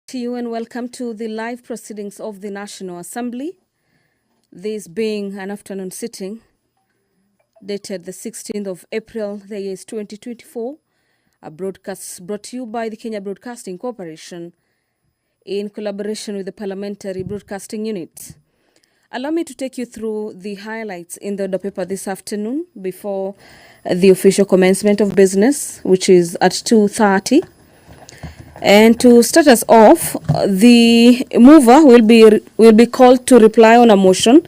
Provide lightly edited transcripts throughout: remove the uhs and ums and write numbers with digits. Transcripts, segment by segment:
To you and welcome to the live proceedings of the National Assembly. This being an afternoon sitting dated the 16th of April, the year is 2024. A broadcast brought to you by the Kenya Broadcasting Corporation in collaboration with the Parliamentary Broadcasting Unit. Allow me to take you through the highlights in the order paper this afternoon before the official commencement of business, which is at 2:30. And to start us off, the mover will be called to reply on a motion.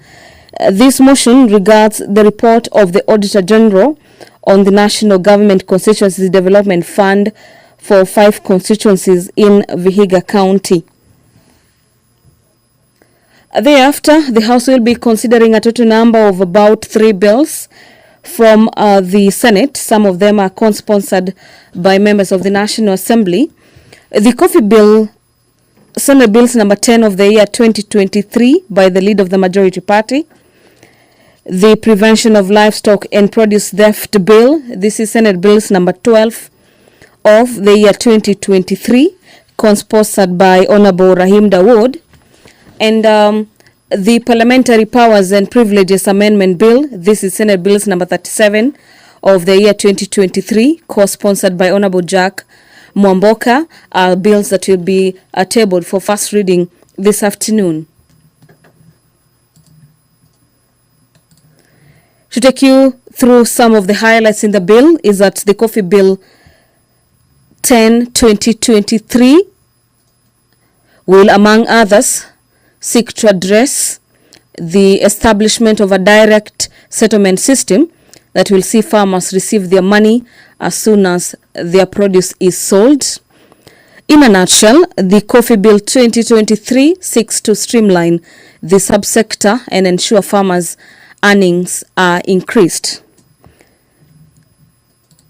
This motion regards the report of the Auditor General on the National Government Constituencies Development Fund for 5 constituencies in Vihiga County. Thereafter, the House will be considering a total number of about 3 bills from the Senate. Some of them are co-sponsored by members of the National Assembly. The Coffee Bill, Senate Bills number 10 of the year 2023 by the lead of the majority party. The Prevention of Livestock and Produce Theft Bill, this is Senate Bills number 12 of the year 2023, co-sponsored by Honorable Rahim Dawood. And the Parliamentary Powers and Privileges Amendment Bill, this is Senate Bills number 37 of the year 2023, co-sponsored by Honorable Jack Mwamboka, are bills that will be tabled for first reading this afternoon. To take you through some of the highlights in the bill is that the Coffee Bill 10/2023 will, among others, seek to address the establishment of a direct settlement system that will see farmers receive their money as soon as their produce is sold. In a nutshell, the Coffee Bill 2023 seeks to streamline the subsector and ensure farmers' earnings are increased.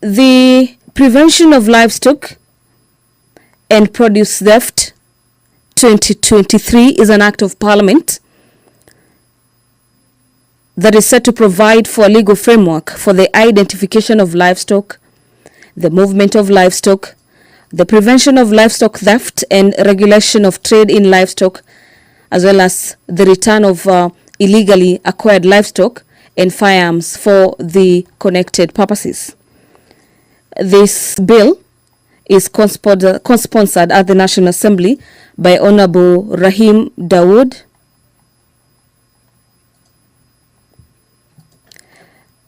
The Prevention of Livestock and Produce Theft 2023 is an act of Parliament that is set to provide for a legal framework for the identification of livestock, the movement of livestock, the prevention of livestock theft and regulation of trade in livestock, as well as the return of illegally acquired livestock and firearms for the connected purposes. This bill is co-sponsored at the National Assembly by Honorable Rahim Dawood.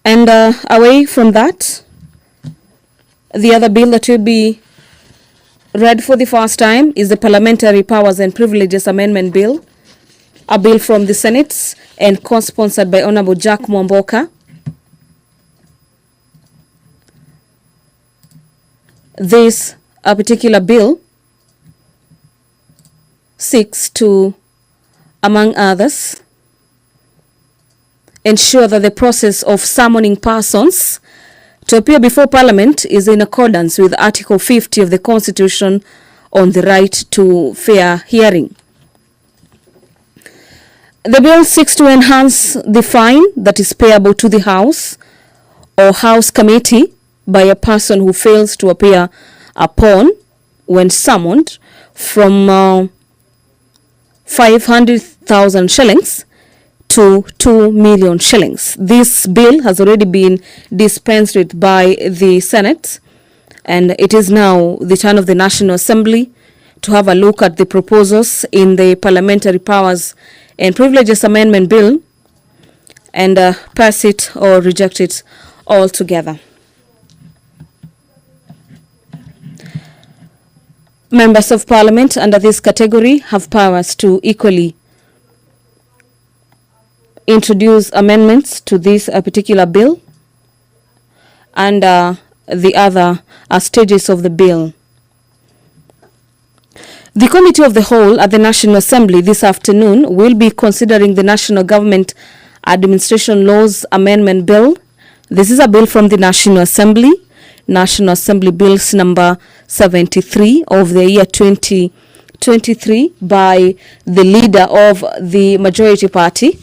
And away from that, the other bill that will be read for the first time is the Parliamentary Powers and Privileges Amendment Bill, a bill from the Senate and co-sponsored by Honorable Jack Mwamboka. This particular bill seeks to, among others, ensure that the process of summoning persons to appear before Parliament is in accordance with Article 50 of the Constitution on the right to fair hearing. The bill seeks to enhance the fine that is payable to the House or House Committee by a person who fails to appear upon when summoned from 500,000 shillings to 2 million shillings. This bill has already been dispensed with by the Senate, and it is now the turn of the National Assembly to have a look at the proposals in the Parliamentary Powers and Privileges Amendment Bill and pass it or reject it altogether. Members of Parliament under this category have powers to equally introduce amendments to this particular bill and the other stages of the bill. The Committee of the Whole at the National Assembly this afternoon will be considering the National Government Administration Laws Amendment Bill. This is a bill from the National Assembly, National Assembly Bills number 73 of the year 2023 by the leader of the majority party.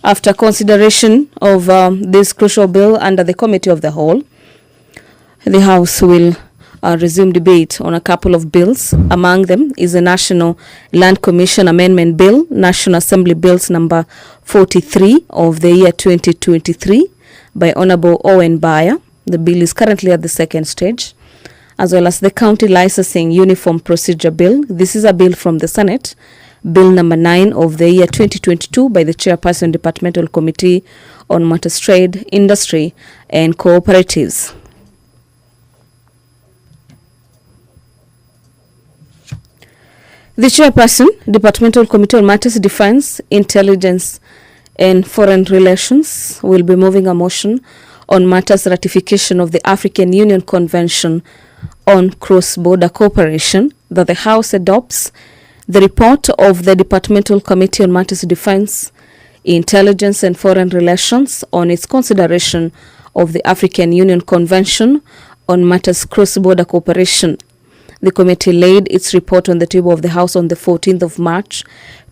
After consideration of this crucial bill under the Committee of the Whole, the House will resume debate on a couple of bills. Among them is the National Land Commission Amendment Bill, National Assembly Bills number 43 of the year 2023 by Honorable Owen Bayer. The bill is currently at the second stage, as well as the County Licensing Uniform Procedure Bill. This is a bill from the Senate, Bill number 9 of the year 2022 by the Chairperson Departmental Committee on Matters Trade, Industry and Cooperatives. The Chairperson, Departmental Committee on Matters Defense, Intelligence and Foreign Relations will be moving a motion on matters ratification of the African Union Convention on Cross-Border Cooperation, that the House adopts the report of the Departmental Committee on Matters Defense, Intelligence and Foreign Relations on its consideration of the African Union Convention on Matters Cross-Border Cooperation. The committee laid its report on the table of the House on the 14th of March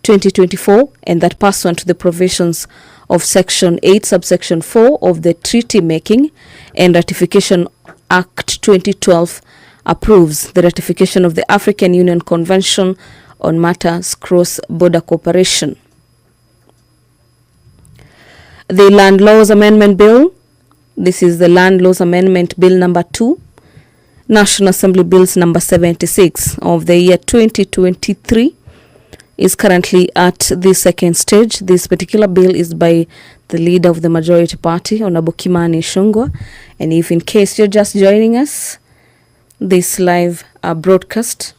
2024, and that pursuant to the provisions of Section 8, Subsection 4 of the Treaty Making and Ratification Act 2012 approves the ratification of the African Union Convention on Matters Cross-Border Cooperation. The Land Laws Amendment Bill, this is the Land Laws Amendment Bill number 2, National Assembly Bills number 76 of the year 2023 is currently at the second stage. This particular bill is by the leader of the majority party, Honorable Kimani Ichung'wah. And if in case you're just joining us, this live broadcast,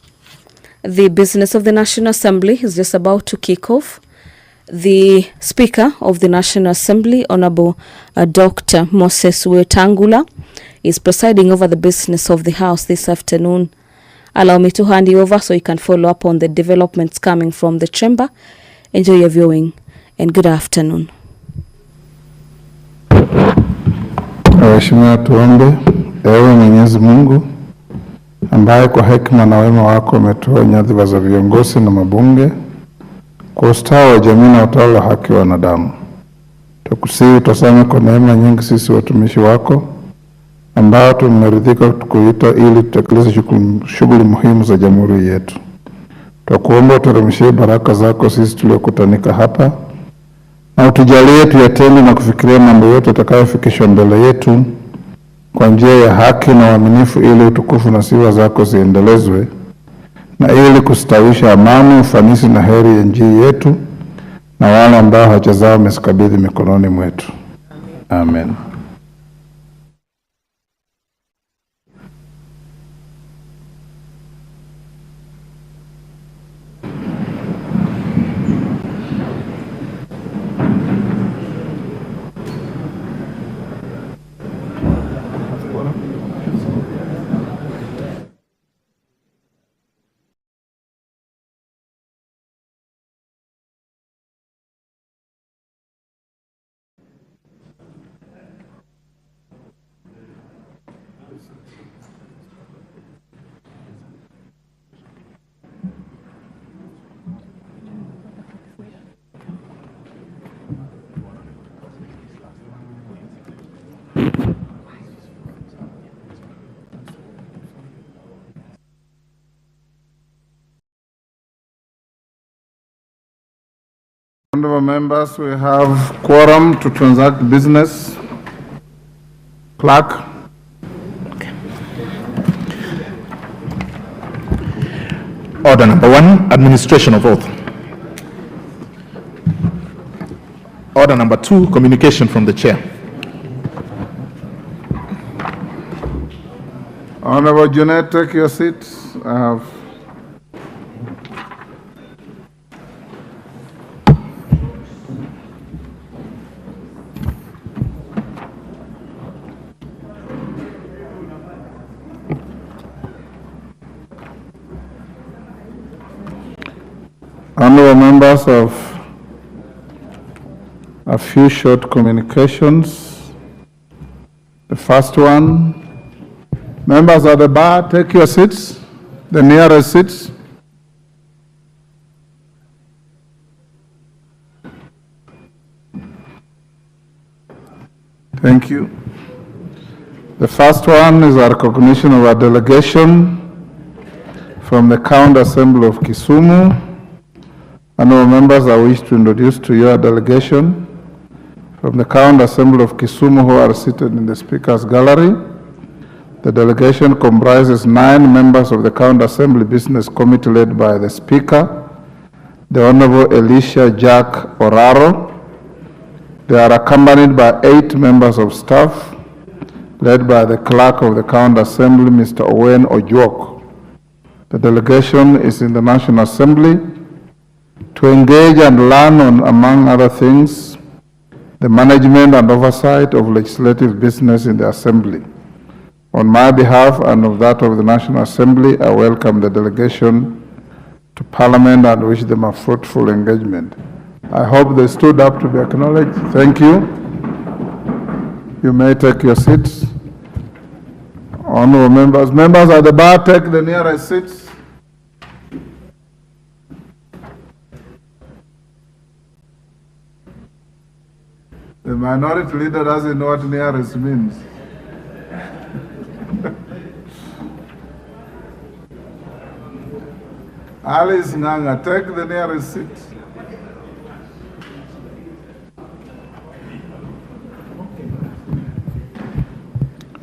the business of the National Assembly is just about to kick off. The Speaker of the National Assembly, Honorable Dr. Moses Wetangula, is presiding over the business of the House this afternoon. Allow me to hand you over so you can follow up on the developments coming from the chamber. Enjoy your viewing and good afternoon. Waheshimiwa, tuombe. Ewe Mwenyezi Mungu ambaye kwa hekima na wema wako umetoa nyadhifa za viongozi na mabunge kwa ustawi wa jamii na utawala wa haki wa wanadamu, tukusihi utazame kwa neema nyingi sisi watumishi wako ambao tumeridhika kukuita ili tutekeleze shughuli muhimu za jamhuri yetu. Tukuomba uteremshie baraka zako sisi tuliokutanika hapa, na utujalie tuyatende na kufikiria mambo yote yatakayofikishwa mbele yetu kwa njia ya haki na uaminifu, ili utukufu na sifa zako ziendelezwe, na ili kustawisha amani, ufanisi na heri ya nchi yetu na wale ambao haja zao umezikabidhi mikononi mwetu. Amen. Honorable members, we have quorum to transact business. Clerk. Okay. Order number 1, administration of oath. Order number 2, communication from the chair. Honorable Junet, take your seat. I have honorable members of a few short communications. The first one, members at the bar, take your seats, the nearest seats. Thank you. The first one is a recognition of a delegation from the County Assembly of Kisumu. Honorable members, I wish to introduce to you a delegation from the County Assembly of Kisumu who are seated in the Speaker's Gallery. The delegation comprises 9 members of the County Assembly Business Committee led by the Speaker, the Honorable Elisha Jack Oraro. They are accompanied by 8 members of staff led by the Clerk of the County Assembly, Mr. Owen Ojuok. The delegation is in the National Assembly to engage and learn on, among other things, the management and oversight of legislative business in the Assembly. On my behalf and of that of the National Assembly, I welcome the delegation to Parliament and wish them a fruitful engagement. I hope they stood up to be acknowledged. Thank you. You may take your seats. Honorable members at the bar, take the nearest seats. The minority leader doesn't know what nearest means. Alice Nganga, take the nearest seat.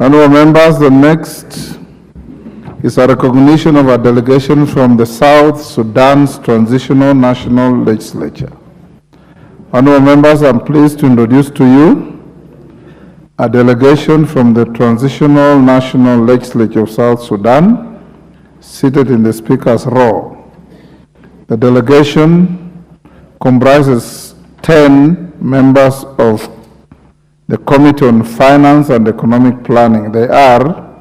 Honorable members, the next is a recognition of a delegation from the South Sudan's Transitional National Legislature. Honorable members, I'm pleased to introduce to you a delegation from the Transitional National Legislature of South Sudan, seated in the Speaker's row. The delegation comprises 10 members of the Committee on Finance and Economic Planning. They are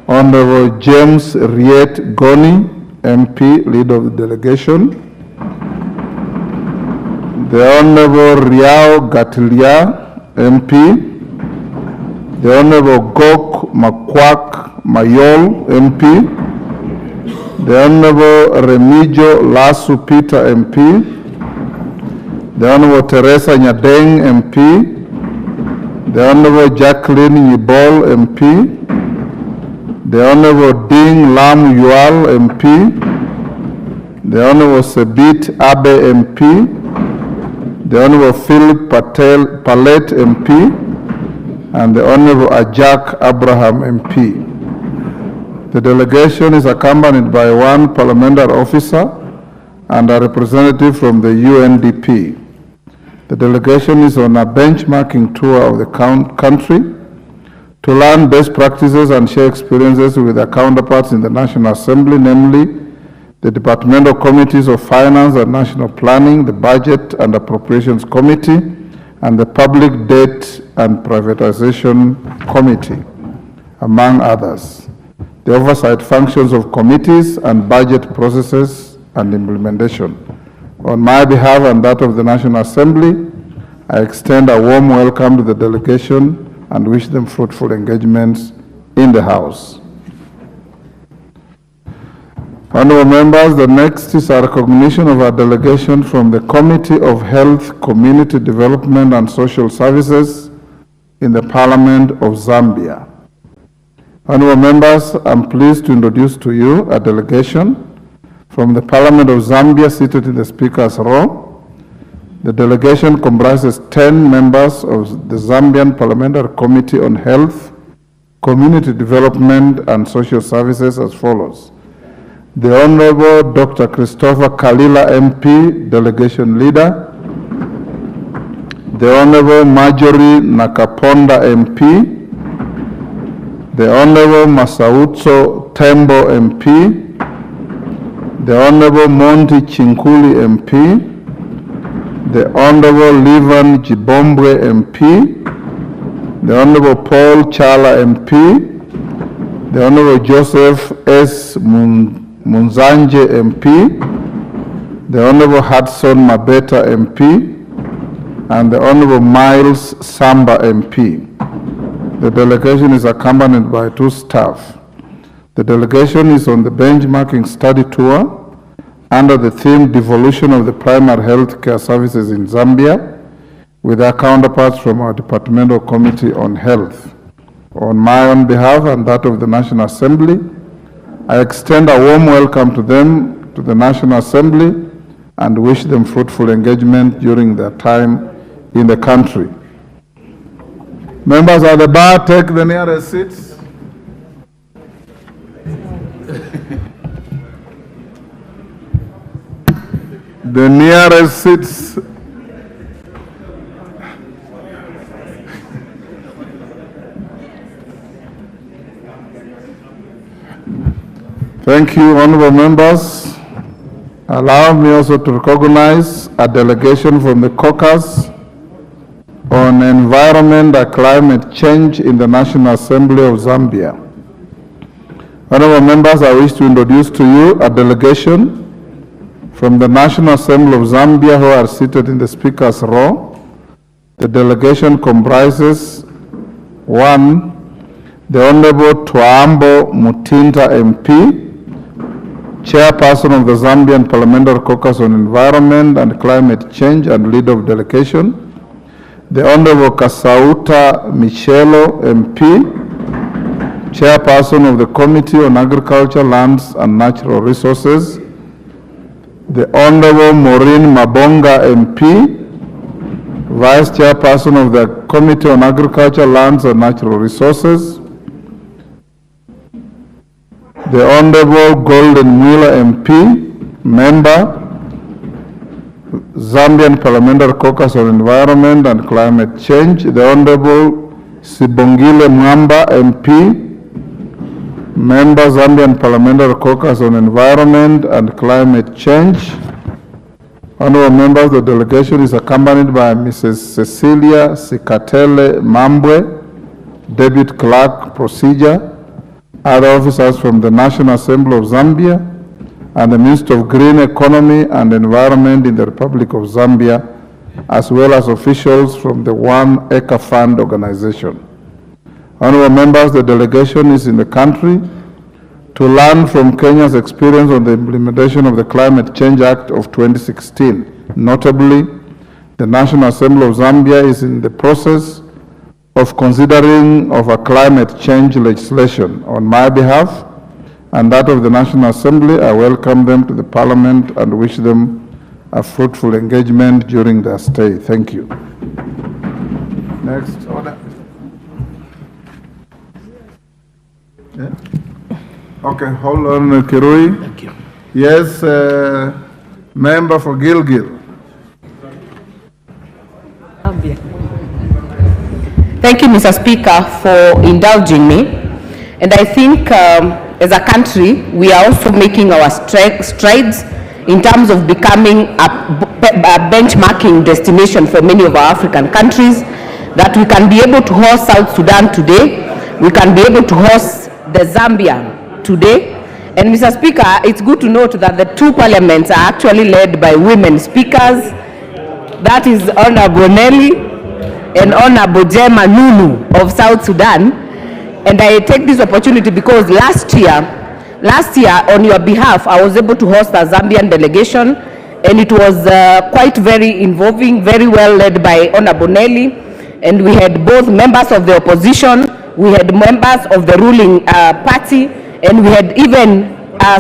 Honorable James Riet Goni, MP, leader of the delegation, the Honorable Riao Gatilia, MP, the Honorable Gok Makwak Mayol, MP, the Honorable Remigio Lasu Peter, MP, the Honorable Teresa Nyadeng, MP, the Honorable Jacqueline Yibol, MP, the Honorable Ding Lam Yual, MP, the Honorable Sebit Abe, MP, the Honorable Philip Palet, MP, and the Honorable Ajak Abraham, MP. The delegation is accompanied by 1 parliamentary officer and a representative from the UNDP. The delegation is on a benchmarking tour of the country to learn best practices and share experiences with their counterparts in the National Assembly, namely the Departmental Committees of Finance and National Planning, the Budget and Appropriations Committee, and the Public Debt and Privatization Committee, among others. The oversight functions of committees and budget processes and implementation. On my behalf and that of the National Assembly, I extend a warm welcome to the delegation and wish them fruitful engagements in the House. Honorable members, the next is a recognition of a delegation from the Committee of Health, Community Development and Social Services in the Parliament of Zambia. Honorable members, I'm pleased to introduce to you a delegation from the Parliament of Zambia seated in the Speaker's row. The delegation comprises 10 members of the Zambian Parliamentary Committee on Health, Community Development and Social Services as follows. The Honorable Dr. Christopher Kalila, MP, Delegation Leader. The Honorable Marjorie Nakaponda, MP. The Honorable Masautso Tembo, MP. The Honorable Monty Chinkuli, MP. The Honorable Livan Jibombwe, MP. The Honorable Paul Chala, MP. The Honorable Joseph S. Munzanje, MP. The Honorable Hudson Mabeta, MP. And the Honorable Miles Samba, MP. The delegation is accompanied by 2 staff. The delegation is on the benchmarking study tour under the theme Devolution of the Primary Health Care Services in Zambia with our counterparts from our Departmental Committee on Health. On my own behalf and that of the National Assembly, I extend a warm welcome to them to the National Assembly and wish them fruitful engagement during their time in the country. Members of the bar, take the nearest seats. The nearest seats. Thank you, honorable members. Allow me also to recognize a delegation from the caucus on environment and climate change in the National Assembly of Zambia. Honorable members, I wish to introduce to you a delegation from the National Assembly of Zambia who are seated in the Speaker's row. The delegation comprises 1, the Honorable Twambo Mutinda MP, Chairperson of the Zambian Parliamentary Caucus on Environment and Climate Change and Leader of Delegation, the Honorable Kasauta Michelo MP, Chairperson of the Committee on Agriculture, Lands and Natural Resources, the Honorable Maureen Mabonga MP, Vice Chairperson of the Committee on Agriculture, Lands and Natural Resources, the Honorable Golden Wheeler MP, Member, Zambian Parliamentary Caucus on Environment and Climate Change, the Honorable Sibongile Mwamba MP, Member, Zambian Parliamentary Caucus on Environment and Climate Change. Honorable members, the delegation is accompanied by Mrs. Cecilia Sikatele Mambwe, Deputy Clerk Procedure, other officers from the National Assembly of Zambia, and the Minister of Green Economy and Environment in the Republic of Zambia, as well as officials from the One Acre Fund organization. Honorable members, the delegation is in the country to learn from Kenya's experience on the implementation of the Climate Change Act of 2016. Notably, the National Assembly of Zambia is in the process of considering of a climate change legislation. On my behalf and that of the National Assembly, I welcome them to the Parliament and wish them a fruitful engagement during their stay. Thank you. Next order. Yeah. Okay, hold on, Kirui. Thank you. Yes, member for Gilgil. Thank you, Mr. Speaker, for indulging me. And I think as a country, we are also making our strides in terms of becoming a benchmarking destination for many of our African countries, that we can be able to host South Sudan today, we can be able to host the Zambia today. And Mr. Speaker, it's good to note that the two parliaments are actually led by women speakers. That is Honorable Nelly and Honorable Jema Nunu of South Sudan. And I take this opportunity because last year on your behalf, I was able to host a Zambian delegation, and it was quite very involving, very well led by Honorable Nelly. And we had both members of the opposition, we had members of the ruling party, and we had even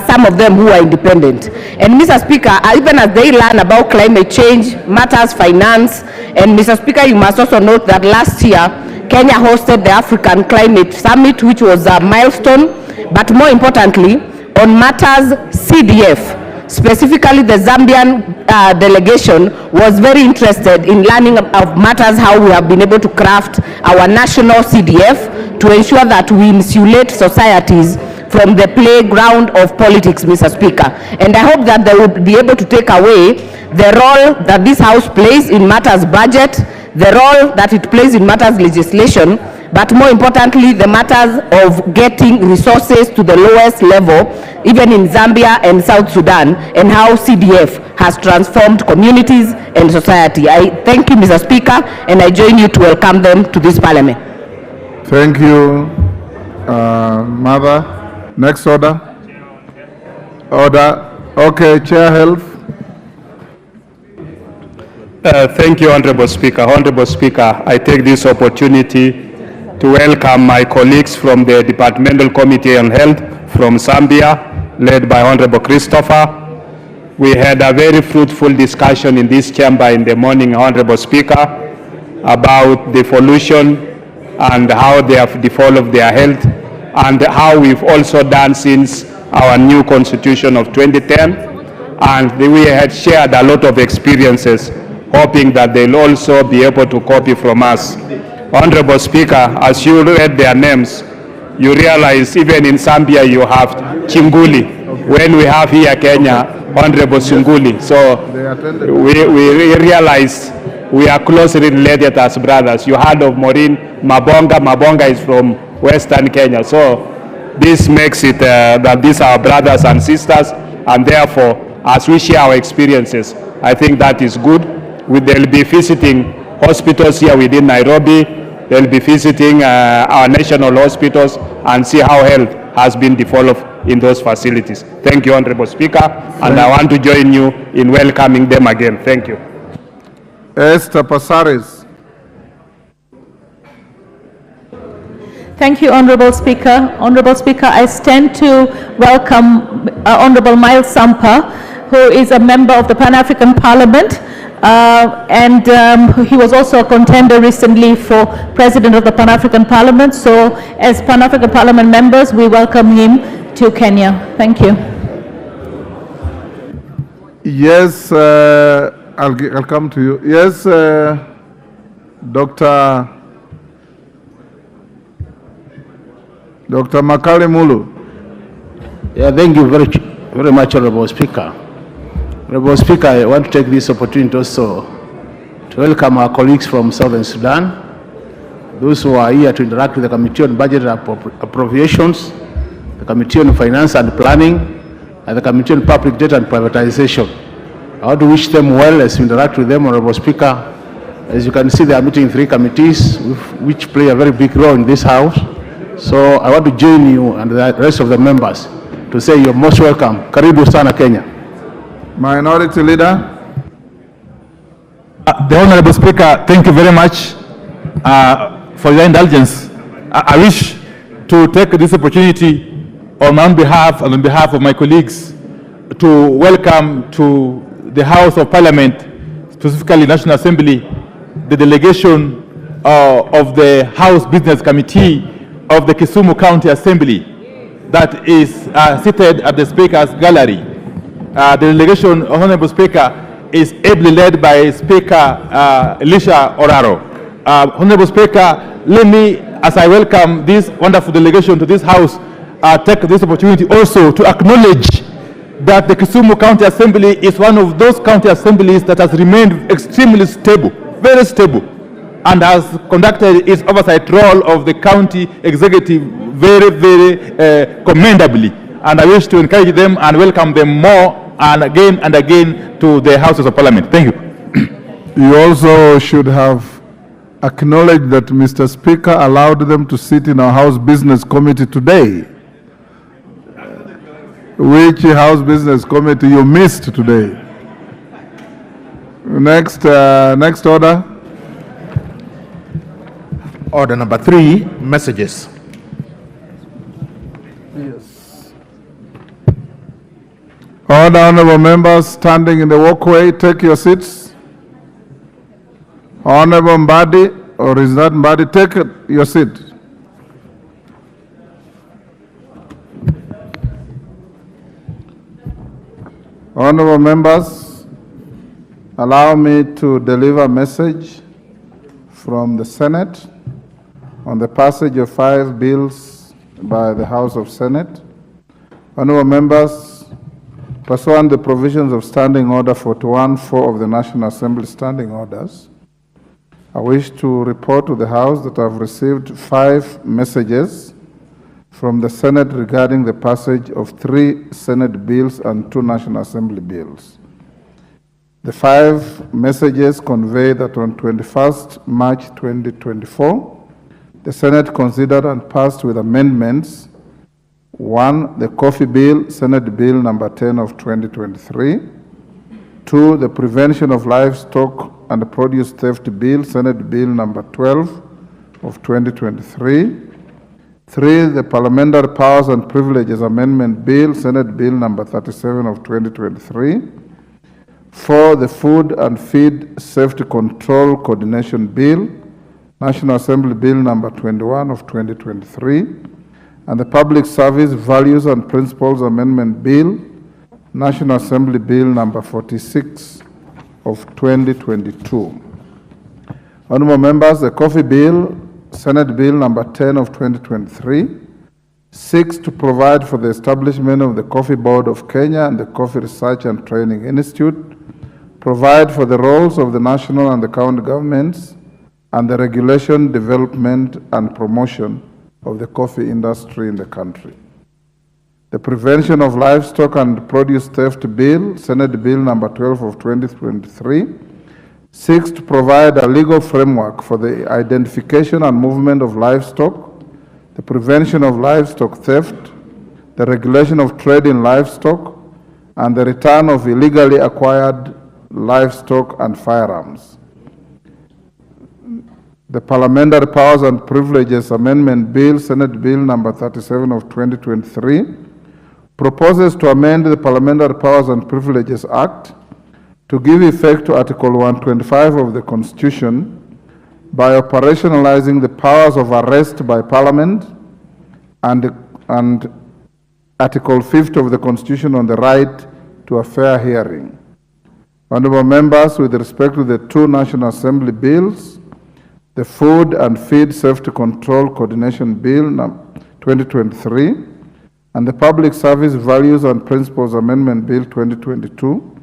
some of them who are independent. And Mr. Speaker, even as they learn about climate change, matters, finance, and Mr. Speaker, you must also note that last year, Kenya hosted the African Climate Summit, which was a milestone, but more importantly, on matters CDF, specifically the Zambian delegation was very interested in learning of matters how we have been able to craft our national CDF to ensure that we insulate societies from the playground of politics, Mr. Speaker. And I hope that they will be able to take away the role that this House plays in matters budget, the role that it plays in matters legislation, but more importantly, the matters of getting resources to the lowest level, even in Zambia and South Sudan, and how CDF has transformed communities and society. I thank you, Mr. Speaker, and I join you to welcome them to this Parliament. Thank you, Mother. Next order. Order. Okay, Chair Health. Thank you, Honorable Speaker. Honorable Speaker, I take this opportunity to welcome my colleagues from the Departmental Committee on Health from Zambia, led by Honorable Christopher. We had a very fruitful discussion in this chamber in the morning, Honorable Speaker, about the evolution and how they have developed their health and how we've also done since our new constitution of 2010. And we had shared a lot of experiences, hoping that they'll also be able to copy from us. Honorable Speaker, as you read their names, you realize even in Zambia you have Chinguli. When we have here Kenya, Honorable Sunguli. So we realize we are closely related as brothers. You heard of Maureen Mabonga. Mabonga is from Western Kenya. So this makes it that these are brothers and sisters, and therefore, as we share our experiences, I think that is good. They'll be visiting hospitals here within Nairobi. They'll be visiting our national hospitals and see how health has been developed in those facilities. Thank you, Honorable Speaker, and I want to join you in welcoming them again. Thank you. Esther Passaris. Thank you, Honorable Speaker. Honorable Speaker, I stand to welcome Honorable Miles Sampa, who is a member of the Pan-African Parliament, and he was also a contender recently for President of the Pan-African Parliament. So as Pan-African Parliament members, we welcome him to Kenya. Thank you. Yes, I'll come to you. Yes, Dr. Makale Mulu. Yeah, thank you very much, Honorable Speaker. Honorable Speaker, I want to take this opportunity also to welcome our colleagues from Southern Sudan, those who are here to interact with the Committee on Budget and Appropriations, the Committee on Finance and Planning, and the Committee on Public Debt and Privatization. I want to wish them well as we interact with them, Honorable Speaker. As you can see, they are meeting 3 committees which play a very big role in this House. So I want to join you and the rest of the members to say you're most welcome. Karibu sana Kenya. Minority Leader. The Honorable Speaker, thank you very much for your indulgence. I wish to take this opportunity on my own behalf and on behalf of my colleagues to welcome to the House of Parliament, specifically National Assembly, the delegation of the House Business Committee of the Kisumu County Assembly that is seated at the Speaker's gallery. The delegation, Honorable Speaker, is ably led by Speaker Elisha Oraro. Honorable Speaker, let me, as I welcome this wonderful delegation to this House, take this opportunity also to acknowledge that the Kisumu County Assembly is one of those county assemblies that has remained extremely stable, very stable, and has conducted its oversight role of the county executive very, very commendably. And I wish to encourage them and welcome them more and again to the Houses of Parliament. Thank you. You also should have acknowledged that Mr. Speaker allowed them to sit in our House Business Committee today. Which House Business Committee you missed today? Next order. Order number 3, messages. Yes. Order, honorable members standing in the walkway, take your seats. Honorable Mbadi, or is that Mbadi? Take your seat. Honorable members, allow me to deliver a message from the Senate on the passage of 5 bills by the House of Senate. Honorable members, pursuant to the provisions of Standing Order 41-4 of the National Assembly Standing Orders, I wish to report to the House that I've received 5 messages from the Senate regarding the passage of 3 Senate bills and 2 National Assembly bills. The 5 messages convey that on 21st March 2024, the Senate considered and passed with amendments 1, the Coffee Bill, Senate Bill number 10 of 2023, 2, the Prevention of Livestock and Produce Theft Bill, Senate Bill number 12 of 2023. 3. The Parliamentary Powers and Privileges Amendment Bill, Senate Bill number 37 of 2023. 4. The Food and Feed Safety Control Coordination Bill, National Assembly Bill number 21 of 2023. And the Public Service Values and Principles Amendment Bill, National Assembly Bill number 46 of 2022. Honorable members, the Coffee Bill, Senate Bill number 10 of 2023, seeks to provide for the establishment of the Coffee Board of Kenya and the Coffee Research and Training Institute, provide for the roles of the national and the county governments, and the regulation, development, and promotion of the coffee industry in the country. The Prevention of Livestock and Produce Theft Bill, Senate Bill number 12 of 2023, seeks to provide a legal framework for the identification and movement of livestock, the prevention of livestock theft, the regulation of trade in livestock, and the return of illegally acquired livestock and firearms. The Parliamentary Powers and Privileges Amendment Bill, Senate Bill number 37 of 2023, proposes to amend the Parliamentary Powers and Privileges Act to give effect to Article 125 of the Constitution by operationalizing the powers of arrest by Parliament and Article 50 of the Constitution on the right to a fair hearing. Honorable members, with respect to the two National Assembly bills, the Food and Feed Safety Control Coordination Bill 2023 and the Public Service Values and Principles Amendment Bill 2022,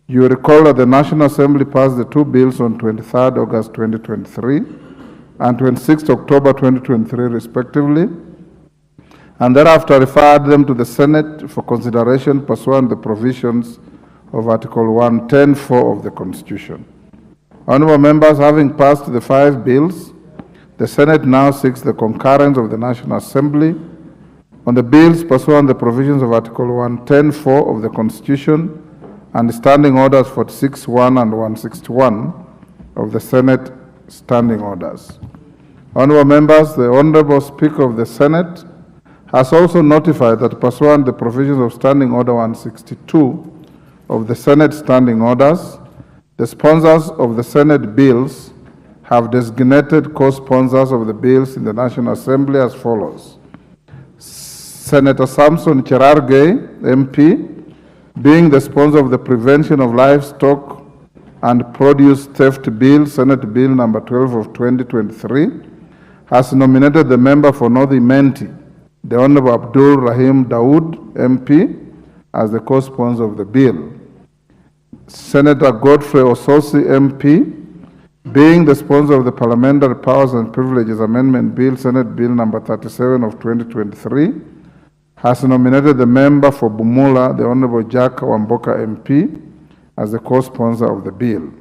you recall that the National Assembly passed the two bills on 23rd August 2023 and 26th October 2023 respectively, and thereafter referred them to the Senate for consideration pursuant to the provisions of Article 110(4) of the Constitution. Honorable members, having passed the five bills, the Senate now seeks the concurrence of the National Assembly on the bills pursuant to the provisions of Article 110(4) of the Constitution and Standing Orders 46(1) and 161 of the Senate Standing Orders. Honorable members, the Honorable Speaker of the Senate has also notified that pursuant to the provisions of Standing Order 162 of the Senate Standing Orders, the sponsors of the Senate bills have designated co-sponsors of the bills in the National Assembly as follows. Senator Samson Cherargei, MP, being the sponsor of the Prevention of Livestock and Produce Theft Bill, Senate Bill number 12 of 2023, has nominated the member for North Imenti, the Honorable Abdul Rahim Dawood, MP, as the co-sponsor of the bill. Senator Godfrey Ososi, MP, being the sponsor of the Parliamentary Powers and Privileges Amendment Bill, Senate Bill number 37 of 2023, has nominated the member for Bumula, the Honorable Jack Wamboka, MP, as the co-sponsor of the bill.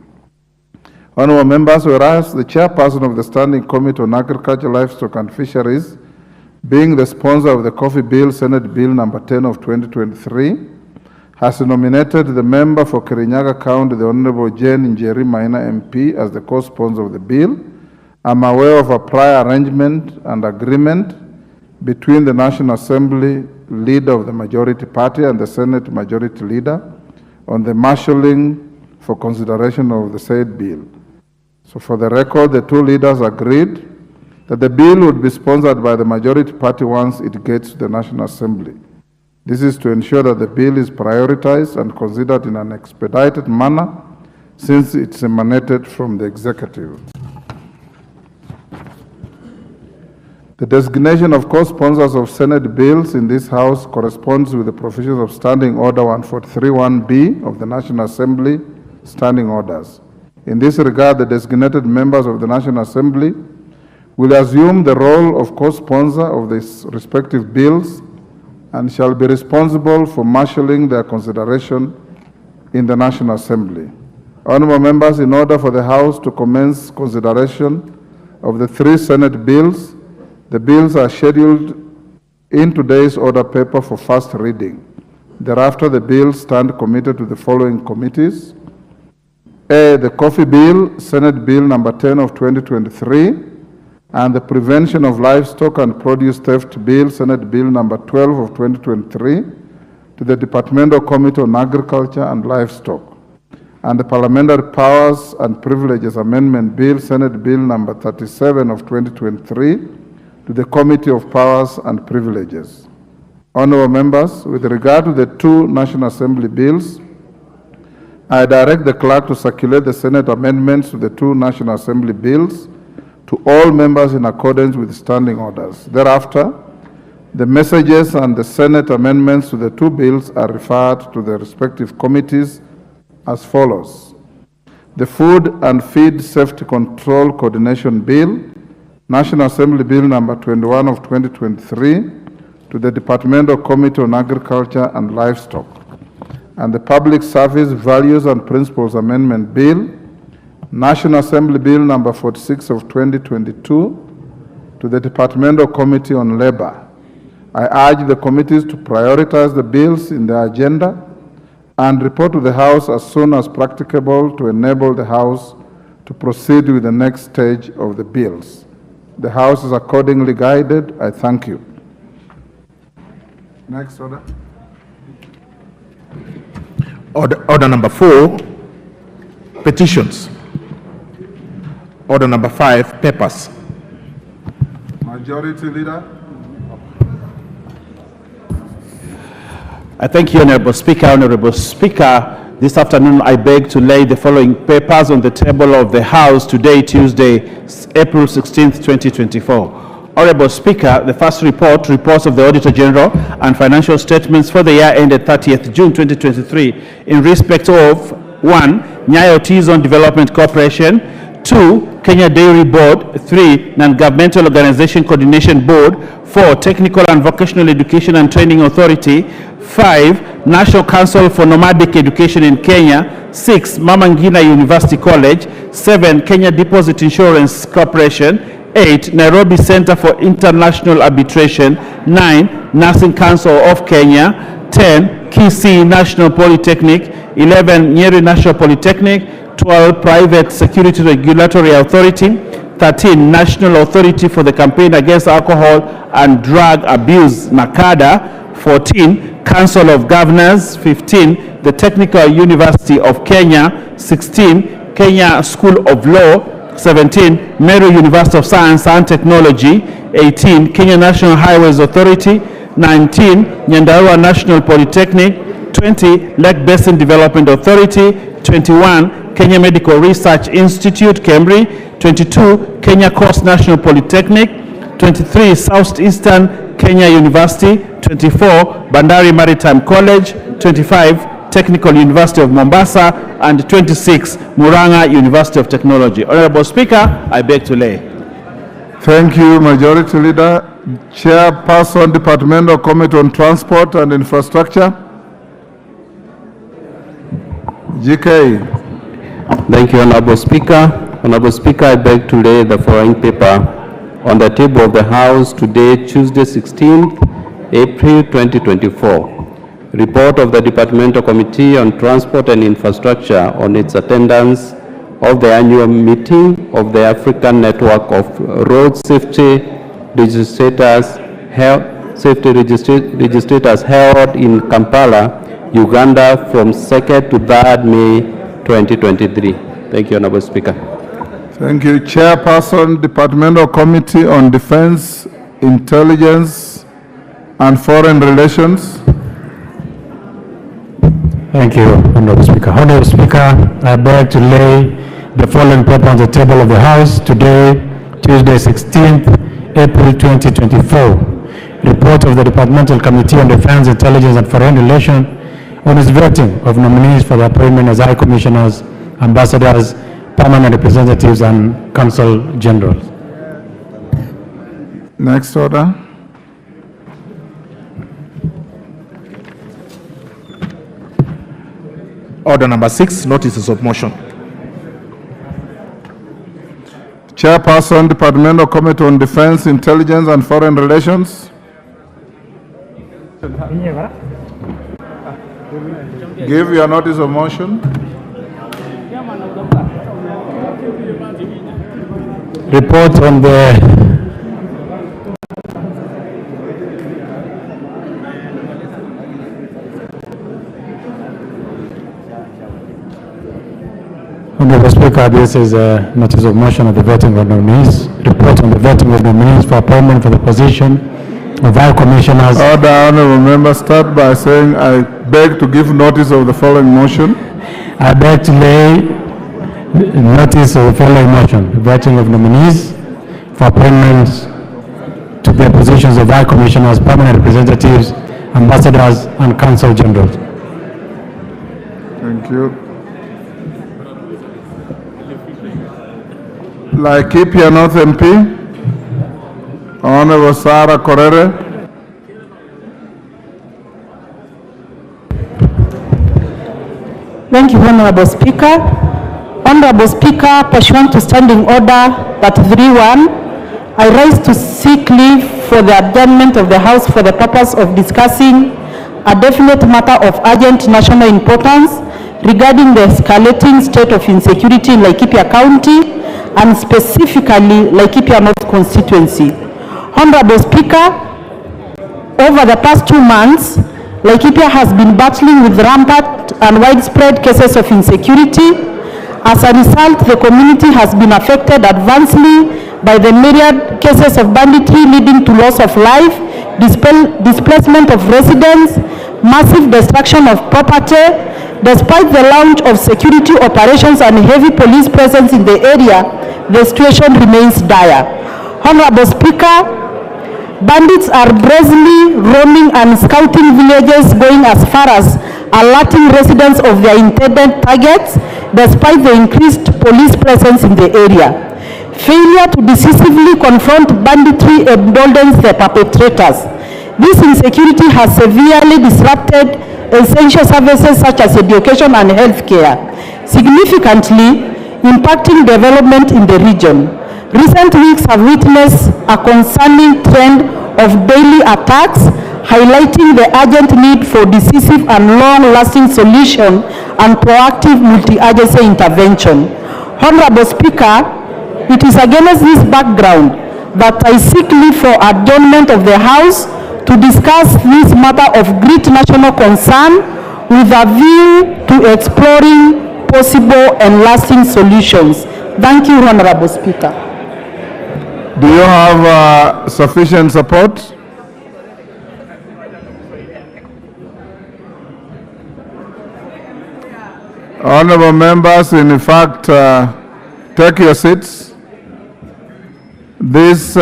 Honorable members, whereas the chairperson of the Standing Committee on Agriculture, Livestock and Fisheries, being the sponsor of the Coffee Bill, Senate Bill number 10 of 2023, has nominated the member for Kirinyaga County, the Honorable Jane Njeri Maina, MP, as the co-sponsor of the bill. I'm aware of a prior arrangement and agreement between the National Assembly leader of the majority party and the Senate majority leader on the marshalling for consideration of the said bill. So for the record, the two leaders agreed that the bill would be sponsored by the majority party once it gets to the National Assembly. This is to ensure that the bill is prioritized and considered in an expedited manner since it's emanated from the executive. The designation of co-sponsors of Senate bills in this House corresponds with the provisions of Standing Order 143(1)B of the National Assembly Standing Orders. In this regard, the designated members of the National Assembly will assume the role of co-sponsor of these respective bills and shall be responsible for marshalling their consideration in the National Assembly. Honorable members, in order for the House to commence consideration of the three Senate bills, the bills are scheduled in today's order paper for first reading. Thereafter, the bills stand committed to the following committees. A, the Coffee Bill, Senate Bill number 10 of 2023, and the Prevention of Livestock and Produce Theft Bill, Senate Bill number 12 of 2023, to the Departmental Committee on Agriculture and Livestock, and the Parliamentary Powers and Privileges Amendment Bill, Senate Bill number 37 of 2023, to the Committee of Powers and Privileges. Honorable members, with regard to the two National Assembly bills, I direct the clerk to circulate the Senate amendments to the two National Assembly bills to all members in accordance with standing orders. Thereafter, the messages and the Senate amendments to the two bills are referred to the respective committees as follows. The Food and Feed Safety Control Coordination Bill, National Assembly Bill number 21 of 2023, to the Departmental Committee on Agriculture and Livestock, and the Public Service Values and Principles Amendment Bill, National Assembly Bill number 46 of 2022, to the Departmental Committee on Labor. I urge the committees to prioritize the bills in their agenda and report to the House as soon as practicable to enable the House to proceed with the next stage of the bills. The House is accordingly guided. I thank you. Next order. Order number 4, petitions. Order number 5, papers. Majority Leader. I thank you, Honorable Speaker. Honorable Speaker, this afternoon I beg to lay the following papers on the table of the House today, Tuesday, April 16th, 2024. Honorable Speaker, the first reports of the Auditor General and financial statements for the year ended 30th June 2023 in respect of 1. Nyayo T-Zone Development Corporation, 2. Kenya Dairy Board, 3. Non-Governmental Organization Coordination Board, 4. Technical and Vocational Education and Training Authority, 5. National Council for Nomadic Education in Kenya, 6. Mama Ngina University College, 7. Kenya Deposit Insurance Corporation, 8. Nairobi Center for International Arbitration, 9. Nursing Council of Kenya, 10. Kisii National Polytechnic, 11. Nyeri National Polytechnic, 12. Private Security Regulatory Authority, 13. National Authority for the Campaign Against Alcohol and Drug Abuse, NACADA, 14. Council of Governors, 15. The Technical University of Kenya, 16. Kenya School of Law, 17. Meru University of Science and Technology, 18. Kenya National Highways Authority, 19. Nyandarua National Polytechnic, 20. Lake Basin Development Authority, 21. Kenya Medical Research Institute, Cambridge, 22. Kenya Coast National Polytechnic, 23. Southeastern Kenya University, 24. Bandari Maritime College, 25. Technical University of Mombasa, and 26. Murang'a University of Technology. Honorable Speaker, I beg to lay. Thank you, Majority Leader. Chairperson, Departmental Committee on Transport and Infrastructure. GK. Thank you, Honorable Speaker. Honorable Speaker, I beg to lay the following paper on the table of the House today, Tuesday, 16th April 2024. Report of the Departmental Committee on Transport and Infrastructure on its attendance of the annual meeting of the African Network of Road Safety Registrators held in Kampala, Uganda from 2nd to 3rd May 2023. Thank you, Honorable Speaker. Thank you. Chairperson, Departmental Committee on Defense, Intelligence and Foreign Relations. Thank you, Honorable Speaker. Honorable Speaker, I beg to lay the following paper on the table of the House today, Tuesday, 16th April 2024. Report of the Departmental Committee on Defense, Intelligence and Foreign Relations on its vetting of nominees for the appointment as High Commissioners, Ambassadors, Permanent Representatives and Consul Generals. Next order. Order number 6, notices of motion. Chairperson, Departmental Committee on Defense, Intelligence and Foreign Relations. Give your notice of motion. Report on the Honorable Speaker, this is a notice of motion of the vetting of nominees. Report on the vetting of nominees for appointment for the position of High Commissioners. Order, honorable member. Start by saying I beg to give notice of the following motion. I beg to lay notice of the following motion: vetting of nominees for appointments to the positions of High Commissioners, permanent representatives, ambassadors, and Consul Generals. Thank you. Laikipia North MP, Honorable Sarah Korere. Thank you, Honorable Speaker. Honorable Speaker, pursuant to Standing Order 331, I rise to seek leave for the adjournment of the House for the purpose of discussing a definite matter of urgent national importance regarding the escalating state of insecurity in Laikipia County and specifically Laikipia North constituency. Honorable Speaker, over the past 2 months, Laikipia has been battling with rampant and widespread cases of insecurity. As a result, the community has been affected adversely by the myriad cases of banditry leading to loss of life, displacement of residents, massive destruction of property. Despite the launch of security operations and heavy police presence in the area, the situation remains dire. Honorable Speaker, bandits are brazenly roaming and scouting villages, going as far as alerting residents of their intended targets, despite the increased police presence in the area. Failure to decisively confront banditry emboldens the perpetrators. This insecurity has severely disrupted essential services such as education and healthcare, significantly impacting development in the region. Recent weeks have witnessed a concerning trend of daily attacks, highlighting the urgent need for decisive and long-lasting solution and proactive multi-agency intervention. Honorable Speaker, it is against this background that I seek leave for adjournment of the House to discuss this matter of great national concern with a view to exploring possible and lasting solutions. Thank you, Honorable Speaker. Do you have sufficient support? Honorable members, in fact, take your seats. This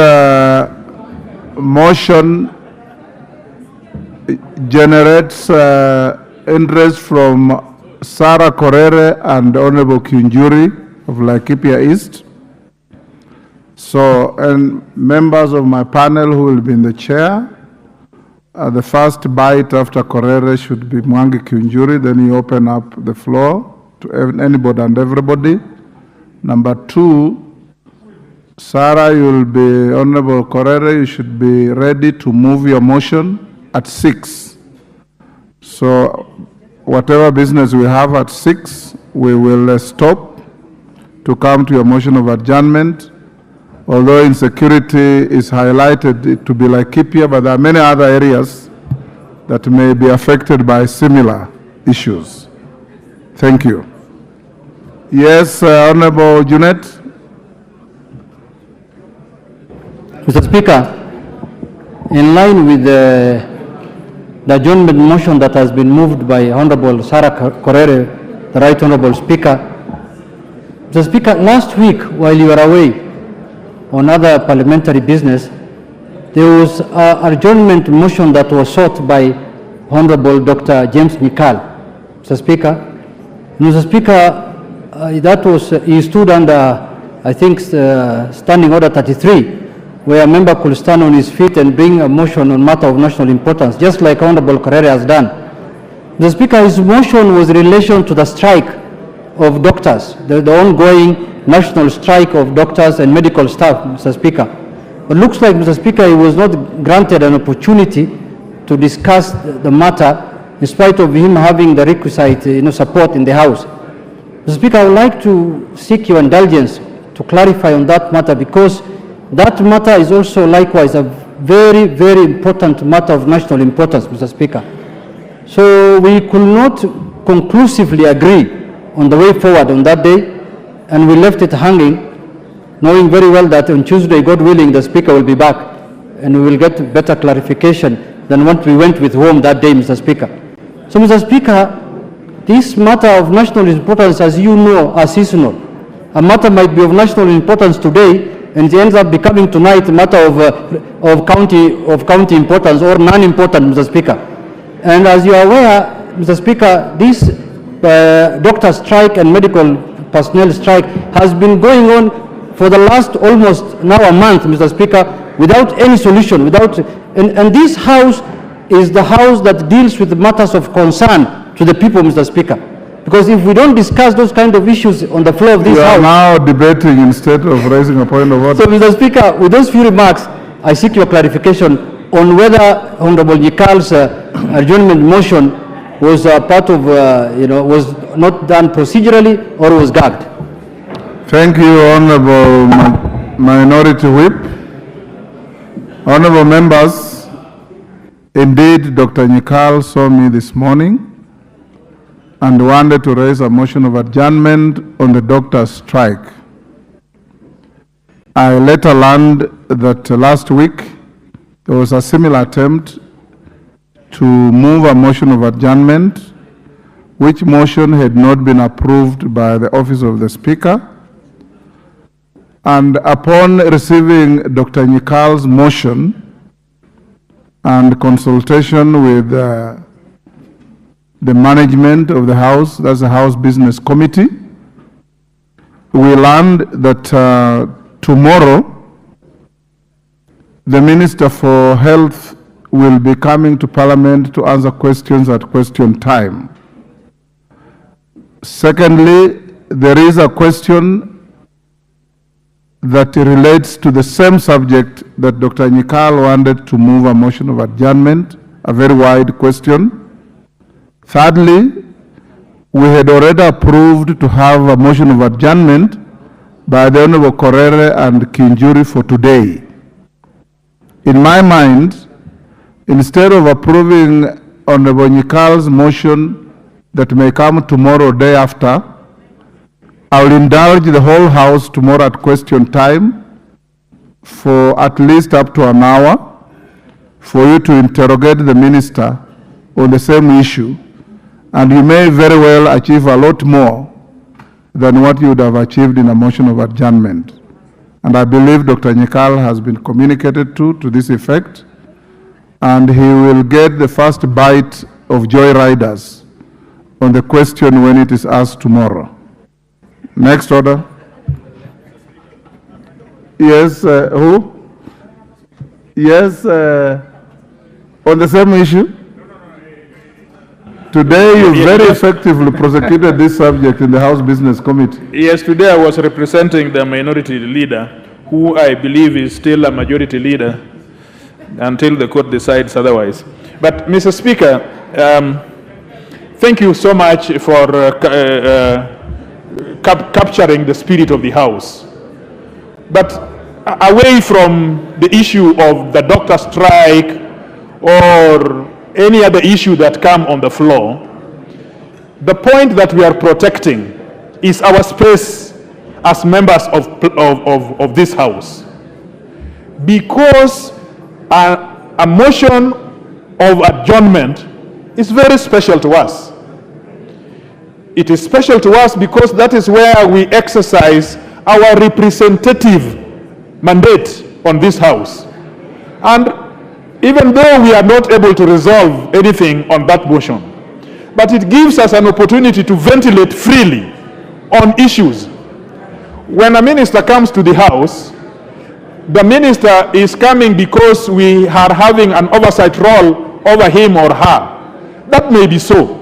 motion generates interest from Sarah Korere and Honorable Kunjuri of Laikipia East. So, and members of my panel who will be in the chair, the first bite after Korere should be Mwangi Kunjuri, then you open up the floor to anybody and everybody. Number 2, Sarah, you'll be, Honorable Korere, you should be ready to move your motion at 6. So whatever business we have at 6, we will stop to come to your motion of adjournment. Although insecurity is highlighted to be Laikipia, but there are many other areas that may be affected by similar issues. Thank you. Yes, Honorable Junet. Mr. Speaker, in line with the adjournment motion that has been moved by Honorable Sarah Korere, the Right Honorable Speaker, Mr. Speaker, last week while you were away on other parliamentary business, there was an adjournment motion that was sought by Honorable Dr. James Nikal. Mr. Speaker, that was, he stood under, I think, Standing Order 33, where a member could stand on his feet and bring a motion on matter of national importance, just like Honorable Korere has done. The Speaker, his motion was in relation to the strike of doctors, the ongoing national strike of doctors and medical staff, Mr. Speaker. But looks like, Mr. Speaker, he was not granted an opportunity to discuss the matter in spite of him having the requisite support in the House. Mr. Speaker, I would like to seek your indulgence to clarify on that matter, because that matter is also likewise a very, very important matter of national importance, Mr. Speaker. So we could not conclusively agree on the way forward on that day, and we left it hanging, knowing very well that on Tuesday, God willing, the Speaker will be back and we will get better clarification than what we went with home that day, Mr. Speaker. So, Mr. Speaker, this matter of national importance, as you know, are seasonal. A matter might be of national importance today, and it ends up becoming tonight a matter of county importance or non-important, Mr. Speaker. And as you are aware, Mr. Speaker, this doctor strike and medical personnel strike has been going on for the last almost now a month, Mr. Speaker, without any solution, and this house is the house that deals with matters of concern to the people, Mr. Speaker. Because if we don't discuss those kind of issues on the floor of this house... You are now debating instead of raising a point of order. So, Mr. Speaker, with those few remarks, I seek your clarification on whether Honorable Nyikal's adjournment motion was part of, was not done procedurally or was gagged. Thank you, Honorable Minority Whip. Honorable members, indeed, Dr. Nyikal saw me this morning and wanted to raise a motion of adjournment on the doctor's strike. I later learned that last week there was a similar attempt to move a motion of adjournment, which motion had not been approved by the office of the Speaker. And upon receiving Dr. Nyikal's motion and consultation with the management of the House, that's the House Business Committee, we learned that tomorrow the Minister for Health will be coming to Parliament to answer questions at question time. Secondly, there is a question that relates to the same subject that Dr. Nyikal wanted to move a motion of adjournment, a very wide question. Thirdly, we had already approved to have a motion of adjournment by the Honorable Korere and Kinjuri for today. In my mind, instead of approving Honorable Nyikal's motion that may come tomorrow or day after, I will indulge the whole House tomorrow at question time for at least up to an hour for you to interrogate the Minister on the same issue, and you may very well achieve a lot more than what you would have achieved in a motion of adjournment. And I believe Dr. Nyikal has been communicated to this effect, and he will get the first bite of joyriders on the question when it is asked tomorrow. Next order. Yes, who? Yes, on the same issue. Today you very effectively prosecuted this subject in the House Business Committee. Yes, today I was representing the minority leader, who I believe is still a majority leader until the court decides otherwise. But, Mr. Speaker, thank you so much for capturing the spirit of the House. But away from the issue of the doctor strike or any other issue that come on the floor, the point that we are protecting is our space as members of this House. Because a motion of adjournment is very special to us. It is special to us because that is where we exercise our representative mandate on this House. And even though we are not able to resolve anything on that motion, but it gives us an opportunity to ventilate freely on issues. When a minister comes to the House, the minister is coming because we are having an oversight role over him or her. That may be so.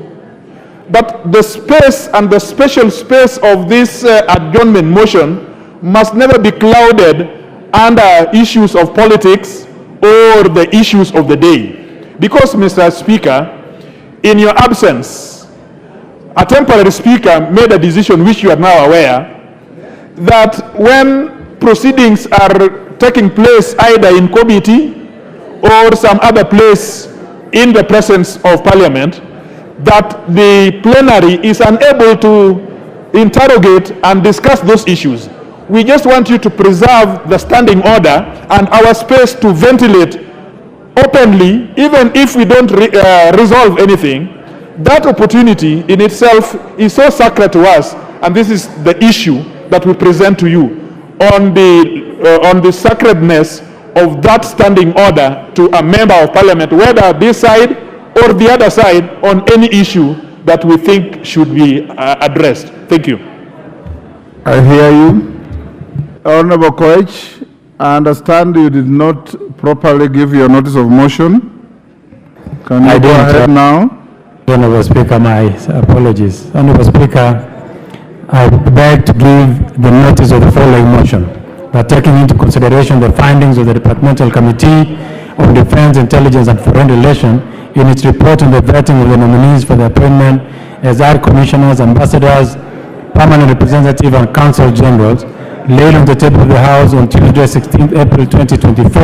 But the space and the special space of this adjournment motion must never be clouded under issues of politics or the issues of the day. Because, Mr. Speaker, in your absence, a temporary speaker made a decision which you are now aware, that when proceedings are taking place either in committee or some other place in the presence of Parliament, that the plenary is unable to interrogate and discuss those issues. We just want you to preserve the standing order and our space to ventilate openly, even if we don't resolve anything. That opportunity in itself is so sacred to us, and this is the issue that we present to you on the sacredness of that standing order to a member of parliament, whether this side or the other side, on any issue that we think should be addressed. Thank you. I hear you. Honorable Koech, I understand you did not properly give your notice of motion. Can you go ahead now? Honorable Speaker, my apologies. Honorable Speaker, I beg to give the notice of the following motion, that taking into consideration the findings of the Departmental Committee on Defense, Intelligence and Foreign Relations in its report on the vetting of the nominees for the appointment as High Commissioners, Ambassadors, Permanent Representative and Consul Generals, laid on the table of the House on Tuesday, 16th April 2024,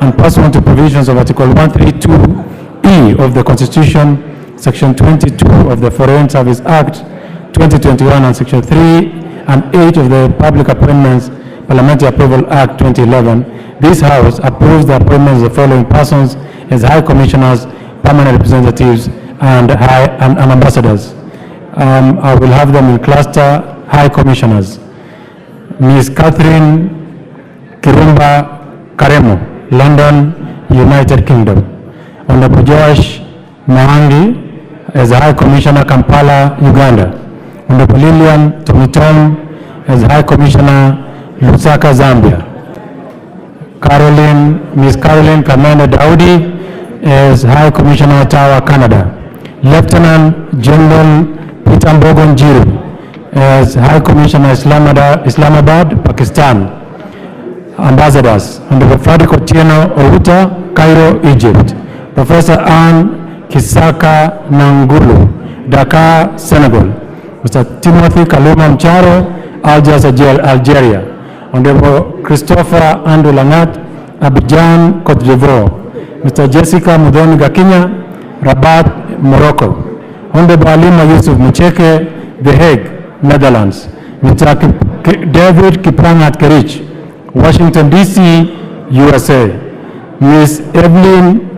and pursuant to provisions of Article 132E of the Constitution, Section 22 of the Foreign Service Act 2021 and Section 3 and 8 of the Public Appointments Parliamentary Approval Act 2011, this House approves the appointments of the following persons as High Commissioners, Permanent Representatives, and Ambassadors. I will have them in cluster. High Commissioners: Ms. Catherine Kirumba Karemo, London, United Kingdom. Honorable Josh Mahangi as High Commissioner, Kampala, Uganda. Honorable Lilian Tomitom as High Commissioner, Lusaka, Zambia. Ms. Caroline Kamene Daudi as High Commissioner, Ottawa, Canada. Lieutenant General Peter Mbogo Njiru as High Commissioner, Islamabad, Pakistan. Ambassadors: Honorable Frederick Otieno Outa, Cairo, Egypt. Professor Anne Kisaka Nangulu, Dakar, Senegal. Mr. Timothy Kaluma Mcharo, Algiers, Algeria. Honorable Christopher Andrew Langat, Abidjan, Cote d'Ivoire. Mr. Jessica Mudhoni Gakinya, Rabat, Morocco. Honorable Alima Yusuf Mucheke, The Hague, Netherlands. Mr. David Kiprangat Kerich, Washington, D.C., USA. Ms. Evelyn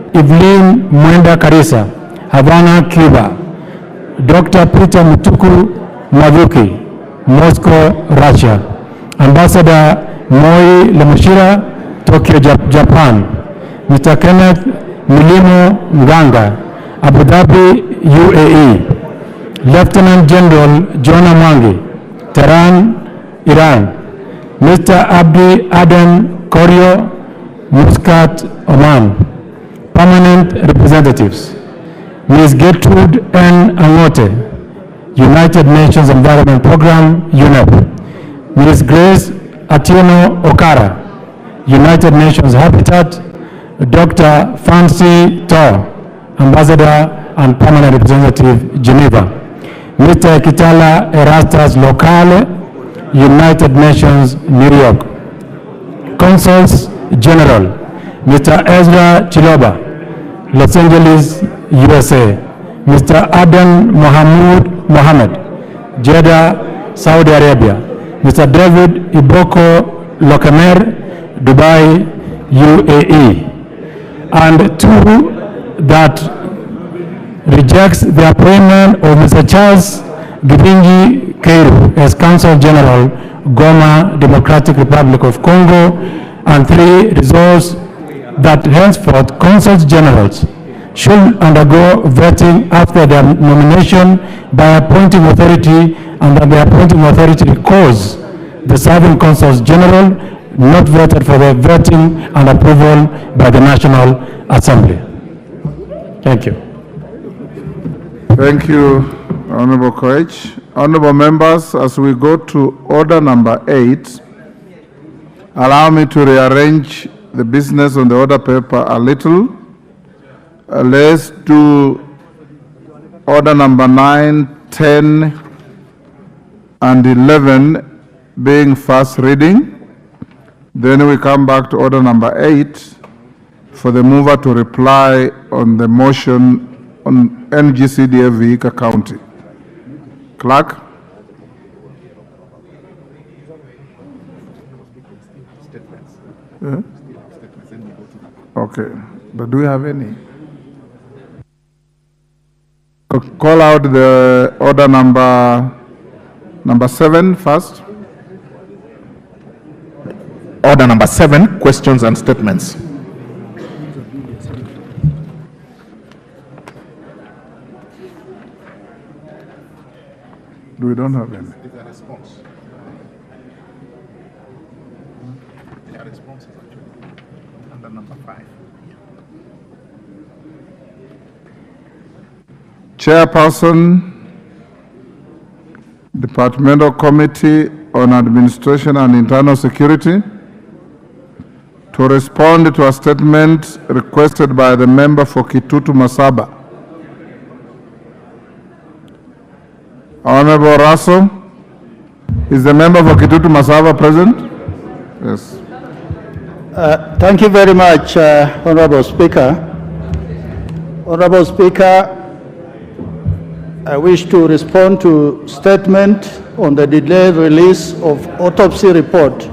Mwenda Karisa, Havana, Cuba. Dr. Peter Mutuku Mavuki, Moscow, Russia. Ambassador Moi Lemushira, Tokyo, Japan. Mr. Kenneth Milimo Nganga, Abu Dhabi, UAE. Lieutenant General John Amangi, Tehran, Iran. Mr. Abdi Aden Korio, Muscat, Oman. Permanent Representatives: Ms. Gertrude N. Angote, United Nations Environment Program, UNEP. Ms. Grace Atieno Okara, United Nations Habitat. Dr. Fancy Tor, Ambassador and Permanent Representative, Geneva. Mr. Kitala Erastus Locale, United Nations, New York. Consuls General: Mr. Ezra Chiloba, Los Angeles, USA. Mr. Adan Mohammed, Jeddah, Saudi Arabia. Mr. David Iboko Lokemer, Dubai, UAE. And two, that rejects the appointment of Mr. Charles Givingi Keiru as Consul General, Goma, Democratic Republic of Congo. And three, resolves that henceforth Consuls Generals should undergo vetting after their nomination by appointing authority, and that the appointing authority recalls the serving Consuls General not voted for the vetting and approval by the National Assembly. Thank you. Thank you, Honorable Koech. Honorable members, as we go to order number 8, allow me to rearrange the business on the order paper a little. Let's do order number 9, 10, and 11 being first reading. Then we come back to order number 8 for the mover to reply on the motion on NGCDF Vihiga County. Clerk. Eh? Okay, but do we have any? Call out the order number 7 first. Order number 7, questions and statements. We don't have any. Chairperson, Departmental Committee on Administration and Internal Security, to respond to a statement requested by the member for Kitutu Masaba. Honorable Russell, is the member for Kitutu Masaba present? Yes. Thank you very much, Honorable Speaker. Honorable Speaker, I wish to respond to statement on the delayed release of autopsy report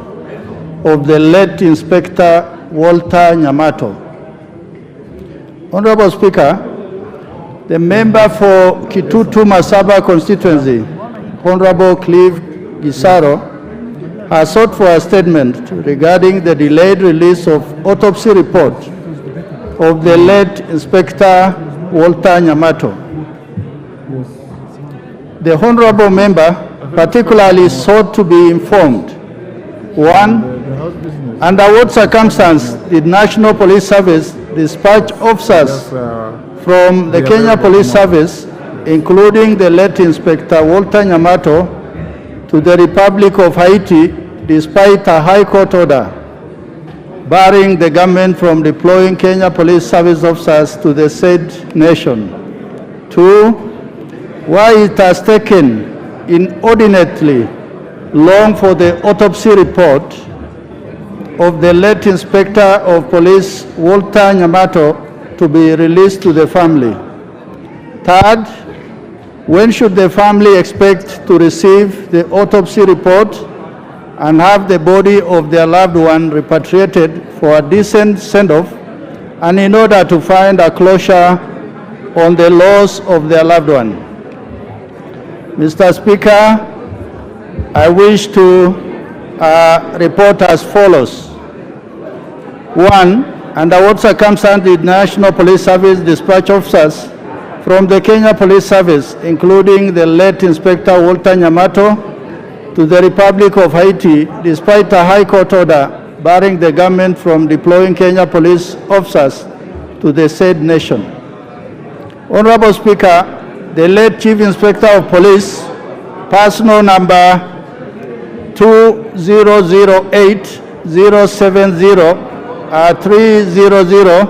of the late Inspector Walter Nyamato. Honorable Speaker, the member for Kitutu Masaba constituency, Honorable Clive Gisaro, has sought for a statement regarding the delayed release of autopsy report of the late Inspector Walter Nyamato. The honorable member particularly sought to be informed, 1, under what circumstance did National Police Service dispatch officers from the Kenya Police Service, including the late Inspector Walter Nyamato, to the Republic of Haiti despite a High Court order barring the government from deploying Kenya Police Service officers to the said nation. 2, why it has taken inordinately long for the autopsy report of the late Inspector of Police Walter Nyamato to be released to the family. 3rd, when should the family expect to receive the autopsy report and have the body of their loved one repatriated for a decent send-off and in order to find a closure on the loss of their loved one? Mr. Speaker, I wish to report as follows. 1, under what circumstance did National Police Service dispatch officers from the Kenya Police Service, including the late Inspector Walter Nyamato, to the Republic of Haiti, despite a High Court order barring the government from deploying Kenya police officers to the said nation? Honorable Speaker, the late Chief Inspector of Police, personal number 2008-070-300,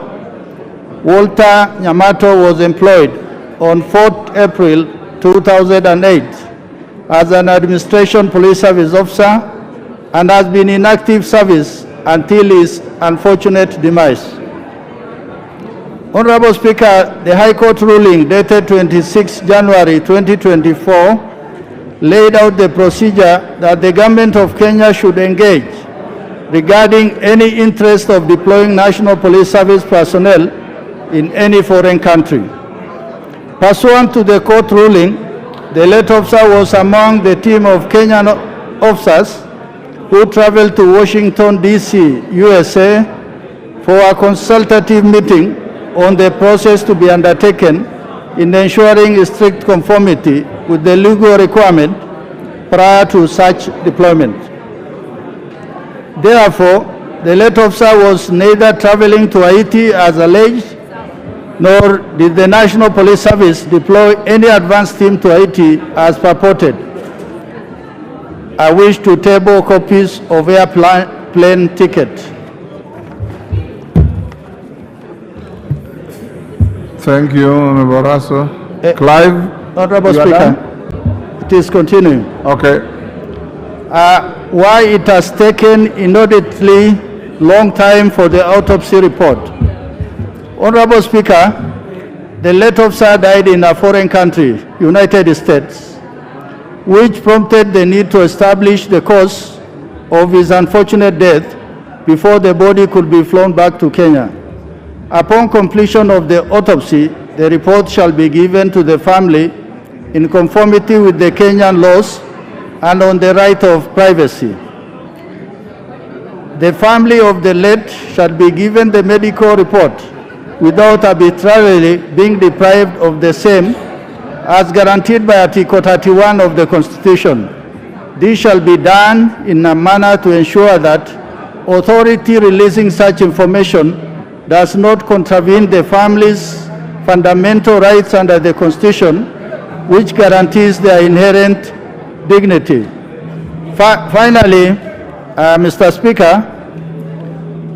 Walter Nyamato, was employed on 4th April 2008 as an administration police service officer and has been in active service until his unfortunate demise. Honorable Speaker, the High Court ruling dated 26 January 2024 laid out the procedure that the government of Kenya should engage regarding any interest of deploying National Police Service personnel in any foreign country. Pursuant to the court ruling, the late officer was among the team of Kenyan officers who traveled to Washington, D.C., USA for a consultative meeting on the process to be undertaken in ensuring strict conformity with the legal requirement prior to such deployment. Therefore, the late officer was neither traveling to Haiti as alleged, nor did the National Police Service deploy any advance team to Haiti as purported. I wish to table copies of airplane ticket. Thank you, Honorable Russell. Clive? Honorable Speaker, it is continuing. Okay. Why it has taken inordinately long time for the autopsy report. Honorable Speaker, the late officer died in a foreign country, United States, which prompted the need to establish the cause of his unfortunate death before the body could be flown back to Kenya. Upon completion of the autopsy, the report shall be given to the family in conformity with the Kenyan laws and on the right of privacy. The family of the late shall be given the medical report without arbitrarily being deprived of the same as guaranteed by Article 31 of the Constitution. This shall be done in a manner to ensure that authority releasing such information does not contravene the family's fundamental rights under the Constitution, which guarantees their inherent dignity. Finally, Mr. Speaker,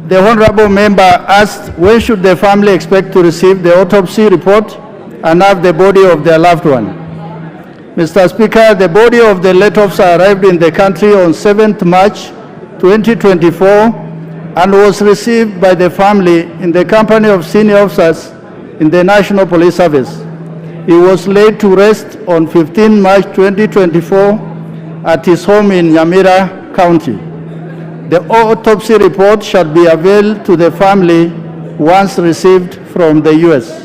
the honorable member asked when should the family expect to receive the autopsy report and have the body of their loved one. Mr. Speaker, the body of the late officer arrived in the country on 7th March 2024 and was received by the family in the company of senior officers in the National Police Service. He was laid to rest on 15 March 2024 at his home in Nyamira County. The autopsy report shall be available to the family once received from the U.S.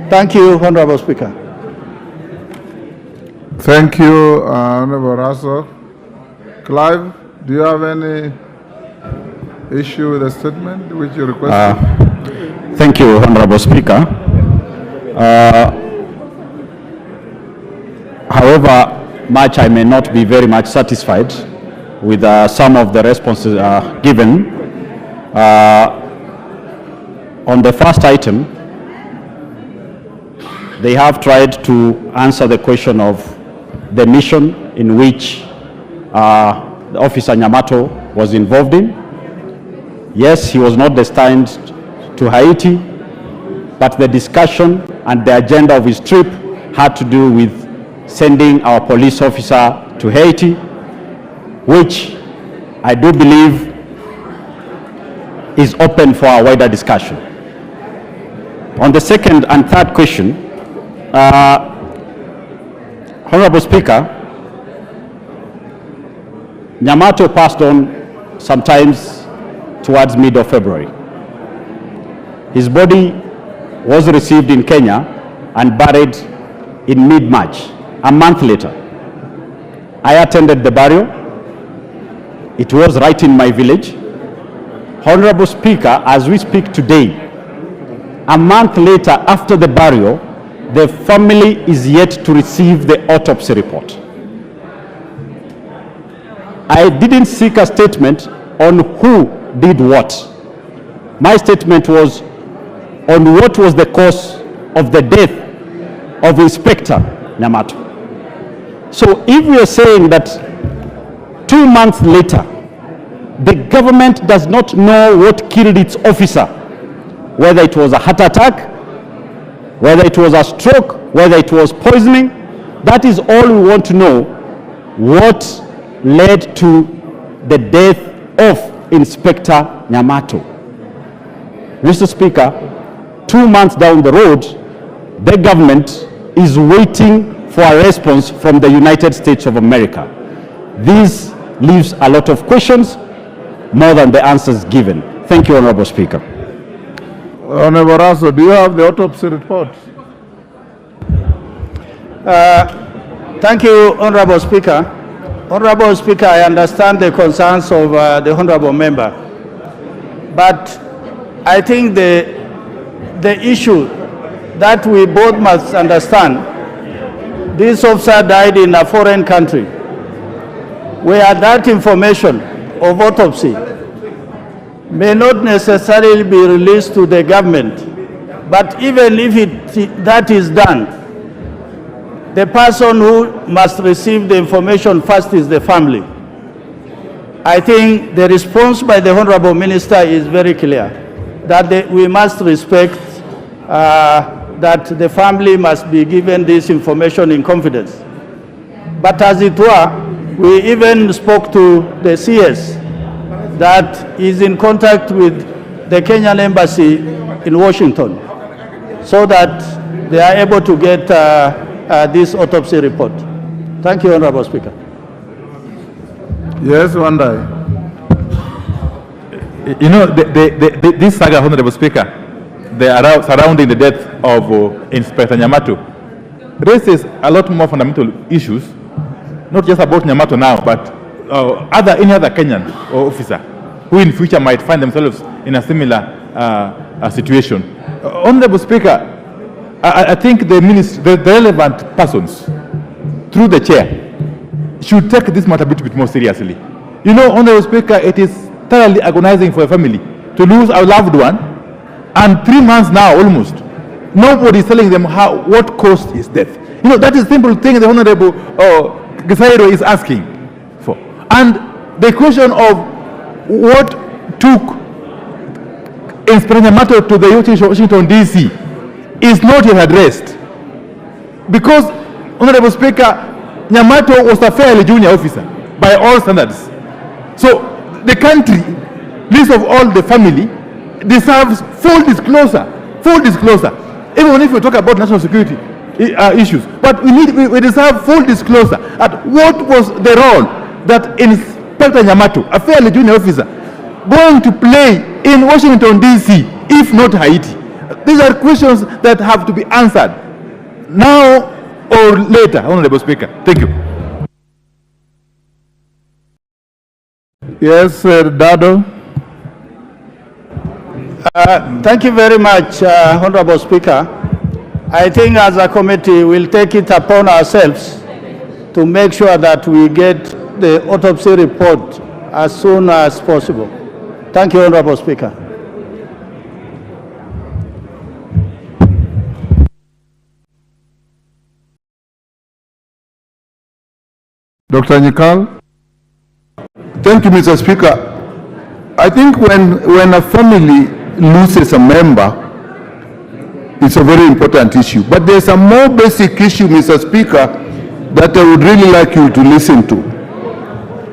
Thank you, Honorable Speaker. Thank you, Honorable Russell. Clive, do you have any issue with the statement which you requested? Thank you, Honorable Speaker. However, much I may not be very much satisfied with some of the responses given. On the first item, they have tried to answer the question of the mission in which the Officer Nyamato was involved in. Yes, he was not destined to Haiti, but the discussion and the agenda of his trip had to do with sending our police officer to Haiti, which I do believe is open for a wider discussion. On the second and third question, Honorable Speaker, Nyamato passed on sometimes towards mid of February. His body was received in Kenya and buried in mid-March, a month later. I attended the burial. It was right in my village. Honorable Speaker, as we speak today, a month later after the burial, the family is yet to receive the autopsy report. I didn't seek a statement on who did what. My statement was on what was the cause of the death of Inspector Nyamato. So if we are saying that 2 months later, the government does not know what killed its officer, whether it was a heart attack, whether it was a stroke, whether it was poisoning, that is all we want to know, what led to the death of Inspector Nyamato. Mr. Speaker, 2 months down the road, the government is waiting for a response from the United States of America. This leaves a lot of questions, more than the answers given. Thank you, Honorable Speaker. Honorable Russell, do you have the autopsy report? Thank you, Honorable Speaker. Honorable Speaker, I understand the concerns of the Honorable Member, but I think the issue that we both must understand, this officer died in a foreign country, where that information of autopsy may not necessarily be released to the government, but even if that is done, the person who must receive the information first is the family. I think the response by the Honorable Minister is very clear, that we must respect that the family must be given this information in confidence. But as it were, we even spoke to the CS that is in contact with the Kenyan Embassy in Washington so that they are able to get this autopsy report. Thank you, Honorable Speaker. Yes, Wandai. You know, this saga, Honorable Speaker, surrounding the death of Inspector Nyamato, raises a lot more fundamental issues, not just about Nyamato now, but any other Kenyan officer who in future might find themselves in a similar situation. Honorable Speaker, I think the relevant persons, through the chair, should take this matter a bit more seriously. You know, Honorable Speaker, it is thoroughly agonizing for a family to lose a loved one, and 3 months now almost, nobody is telling them what caused his death. You know, that is a simple thing the Honorable Gisairo is asking for. And the question of what took Inspector Nyamato to the Washington, D.C. is not yet addressed. Because, Honorable Speaker, Nyamato was a fairly junior officer by all standards. So, the country, least of all the family, deserves full disclosure. Even if we talk about national security issues. But we deserve full disclosure at what was the role that Inspector Nyamato, a fairly junior officer, going to play in Washington, D.C., if not Haiti. These are questions that have to be answered now or later, Honorable Speaker. Thank you. Yes, Dado. Thank you very much, Honorable Speaker. I think as a committee, we'll take it upon ourselves to make sure that we get the autopsy report as soon as possible. Thank you, Honorable Speaker. Dr. Nyikal. Thank you, Mr. Speaker. I think when a family loses a member, it's a very important issue. But there's a more basic issue, Mr. Speaker, that I would really like you to listen to.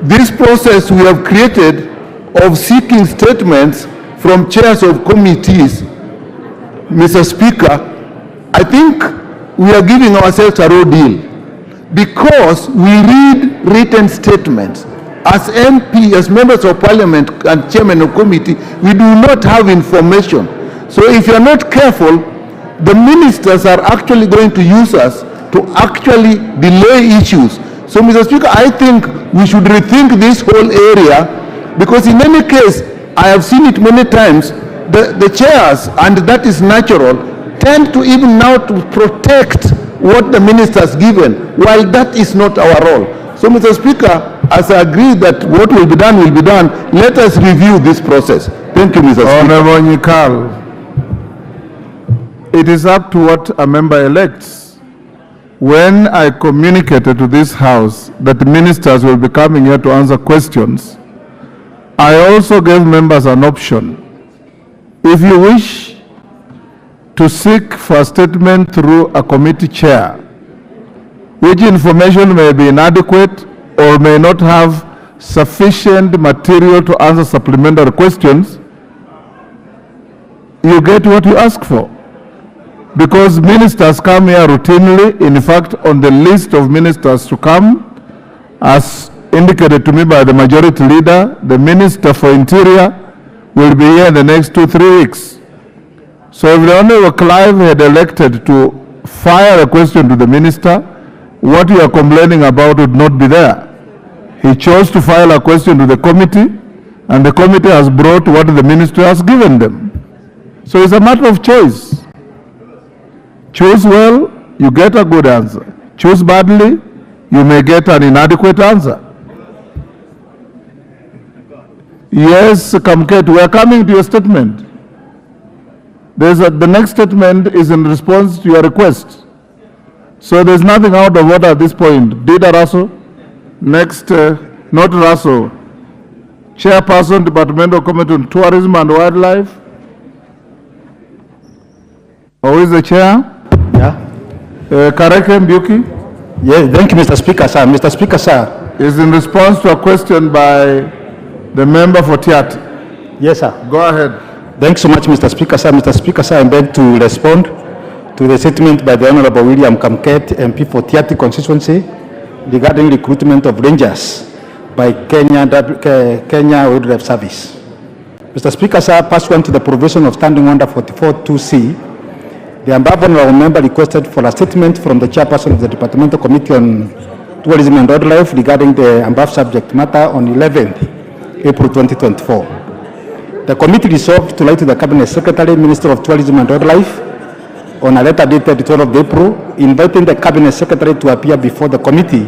This process we have created of seeking statements from chairs of committees, Mr. Speaker, I think we are giving ourselves a raw deal, because we read written statements. As MP, as members of parliament and chairman of committee, we do not have information. So if you are not careful, the ministers are actually going to use us to actually delay issues. So, Mr. Speaker, I think we should rethink this whole area, because in any case, I have seen it many times, the chairs, and that is natural, tend to even now to protect what the ministers given, while that is not our role. So, Mr. Speaker, as I agree that what will be done, let us review this process. Thank you, Mr. Speaker. Honorable Nyikal, it is up to what a member elects. When I communicated to this House that the ministers will be coming here to answer questions, I also gave members an option. If you wish to seek for a statement through a committee chair, which information may be inadequate or may not have sufficient material to answer supplementary questions, you get what you ask for. Because ministers come here routinely. In fact, on the list of ministers to come, as indicated to me by the majority leader, the Minister for Interior will be here in the next 2-3 weeks. So if the Honorable Clive had elected to fire a question to the minister, what you are complaining about would not be there. He chose to file a question to the committee, and the committee has brought what the ministry has given them. So it's a matter of choice. Choose well, you get a good answer. Choose badly, you may get an inadequate answer. Yes, Kamket, we are coming to your statement. The next statement is in response to your request. So there's nothing out of order at this point. Dida Raso. Next, not Raso. Chairperson, Departmental Committee on Tourism and Wildlife. Who is the chair? Yeah. Kareke Mbuki. Yeah, thank you, Mr. Speaker, sir. Mr. Speaker, sir. Is in response to a question by the member for Tiati. Yes, sir. Go ahead. Thanks so much, Mr. Speaker, sir. Mr. Speaker, sir, I beg to respond to the statement by the Honorable William Kamket, MP for Tiati constituency, regarding recruitment of rangers by Kenya Wildlife Service. Mr. Speaker, sir, pursuant to the provision of Standing Order 44.2c, the above honourable member requested for a statement from the chairperson of the Departmental Committee on Tourism and Wildlife regarding the above subject matter on 11th April 2024. The committee resolved to write to the Cabinet Secretary, Minister of Tourism and Wildlife, on a letter dated 12th of April, inviting the Cabinet Secretary to appear before the committee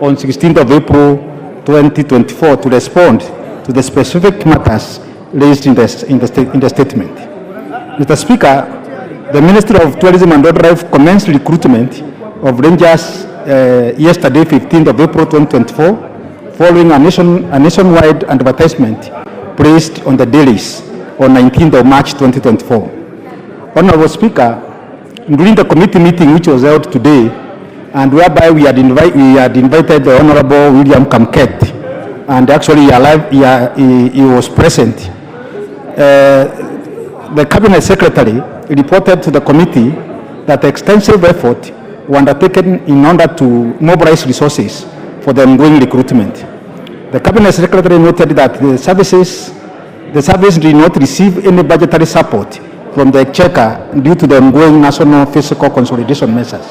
on 16th of April 2024 to respond to the specific matters raised in the statement. Mr. Speaker, the Ministry of Tourism and Wildlife commenced recruitment of rangers yesterday, 15th of April 2024, following a nationwide advertisement placed on the dailies on 19th of March 2024. Honorable Speaker, during the committee meeting which was held today, and whereby we had invited the Honorable William Kamket, and actually he was present, the Cabinet Secretary reported to the committee that extensive effort were undertaken in order to mobilize resources for the ongoing recruitment. The Cabinet Secretary noted that the service did not receive any budgetary support from the Exchequer due to the ongoing national fiscal consolidation measures.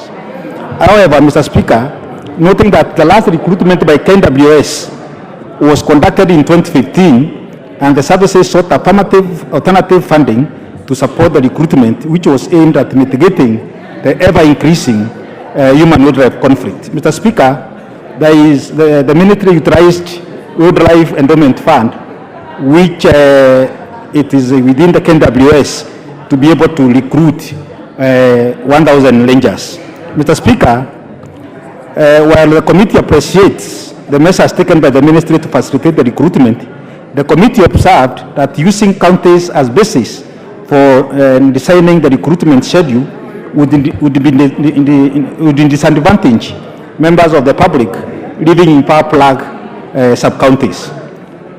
However, Mr. Speaker, noting that the last recruitment by KWS was conducted in 2015, and the services sought alternative funding to support the recruitment, which was aimed at mitigating the ever-increasing human wildlife conflict. Mr. Speaker, there is the military utilized Wildlife Endowment Fund, which it is within the KWS to be able to recruit 1,000 rangers. Mr. Speaker, while the committee appreciates the measures taken by the ministry to facilitate the recruitment, the committee observed that using counties as basis for designing the recruitment schedule would disadvantage members of the public living in power plug sub-counties.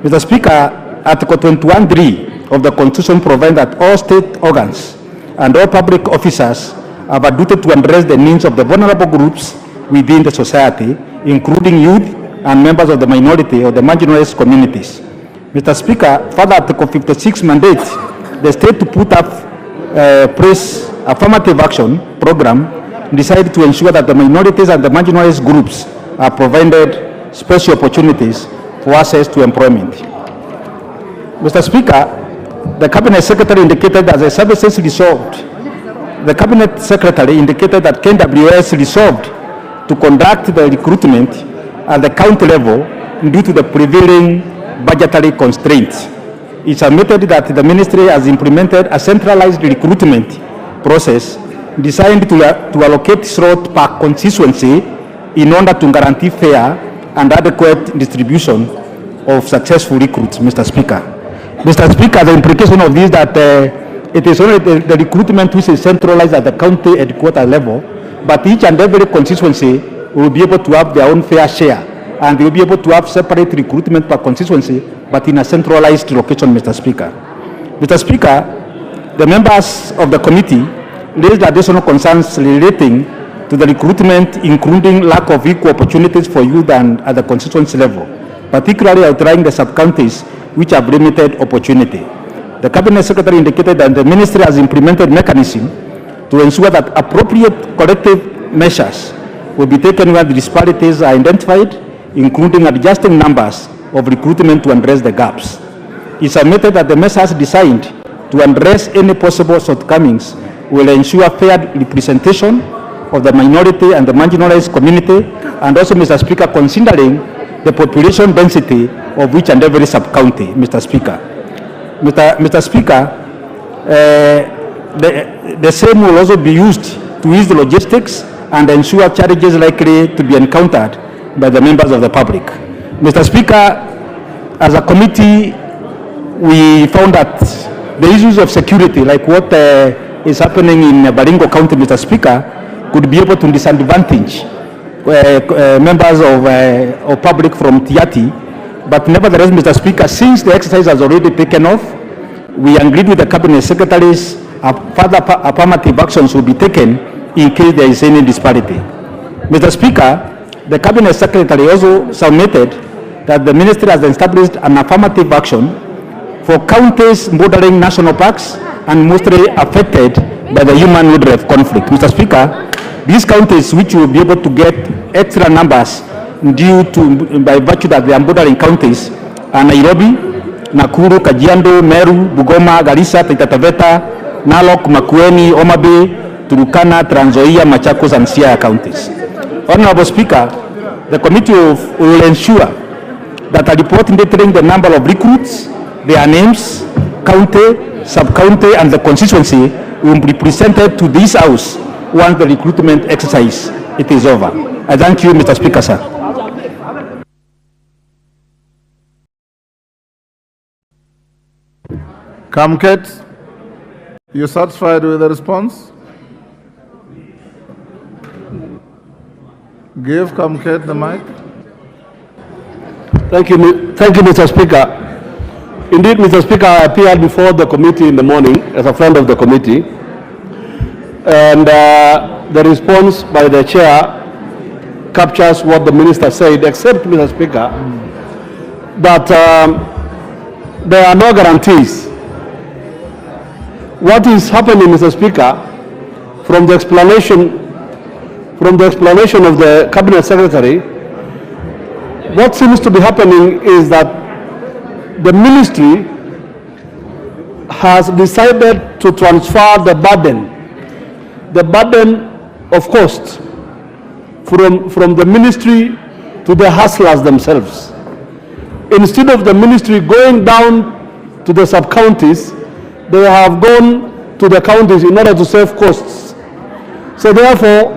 Mr. Speaker, Article 21(3) of the Constitution provides that all state organs and all public officers have a duty to address the needs of the vulnerable groups within the society, including youth and members of the minority or the marginalized communities. Mr. Speaker, further Article 56 mandates the state to put up press affirmative action program designed to ensure that the minorities and the marginalized groups are provided special opportunities for access to employment. Mr. Speaker, the Cabinet Secretary indicated that the services resolved. The Cabinet Secretary indicated that KWS resolved to conduct the recruitment at the county level due to the prevailing budgetary constraints. It submitted that the ministry has implemented a centralized recruitment process designed to allocate slot per constituency in order to guarantee fair and adequate distribution of successful recruits, Mr. Speaker. Mr. Speaker, the implication of this is that it is only the recruitment which is centralized at the county headquarters level, but each and every constituency will be able to have their own fair share, and they will be able to have separate recruitment per constituency, but in a centralized location, Mr. Speaker. Mr. Speaker, the members of the committee raised additional concerns relating to the recruitment, including lack of equal opportunities for youth and at the constituency level, particularly outlining the sub-counties which have limited opportunity. The Cabinet Secretary indicated that the ministry has implemented mechanisms to ensure that appropriate corrective measures will be taken where the disparities are identified, including adjusting numbers of recruitment to address the gaps. He submitted that the measures designed to address any possible shortcomings will ensure fair representation of the minority and the marginalized community, and also, Mr. Speaker, considering the population density of each and every sub-county, Mr. Speaker. Mr. Speaker, the same will also be used to ease the logistics and ensure challenges likely to be encountered by the members of the public. Mr. Speaker, as a committee, we found that the issues of security, like what is happening in Baringo County, Mr. Speaker, could be able to disadvantage members of public from Tiati. But nevertheless, Mr. Speaker, since the exercise has already taken off, we agreed with the Cabinet Secretaries further affirmative actions will be taken in case there is any disparity. Mr. Speaker, the Cabinet Secretary also submitted that the Ministry has established an affirmative action for counties bordering national parks and mostly affected by the human wildlife conflict. Mr. Speaker, these counties which will be able to get extra numbers due to, by virtue that they are bordering counties, are Nairobi, Nakuru, Kajiado, Meru, Bungoma, Garissa, Taita Taveta, Narok, Makueni, Homa Bay, Turkana, Trans Nzoia, Machakos, and Siaya counties. Honorable Speaker, the committee will ensure that a report indicating the number of recruits, their names, county, sub-county, and the constituency will be presented to this House once the recruitment exercise is over. I thank you, Mr. Speaker, sir. Kamket, you satisfied with the response? Give Kamket the mic. Thank you, Mr. Speaker. Indeed, Mr. Speaker, I appeared before the committee in the morning as a friend of the committee, and the response by the chair captures what the minister said, except, Mr. Speaker, that there are no guarantees. What is happening, Mr. Speaker, from the explanation of the Cabinet Secretary, what seems to be happening is that the ministry has decided to transfer the burden of cost from the ministry to the hustlers themselves. Instead of the ministry going down to the sub-counties, they have gone to the counties in order to save costs. So therefore,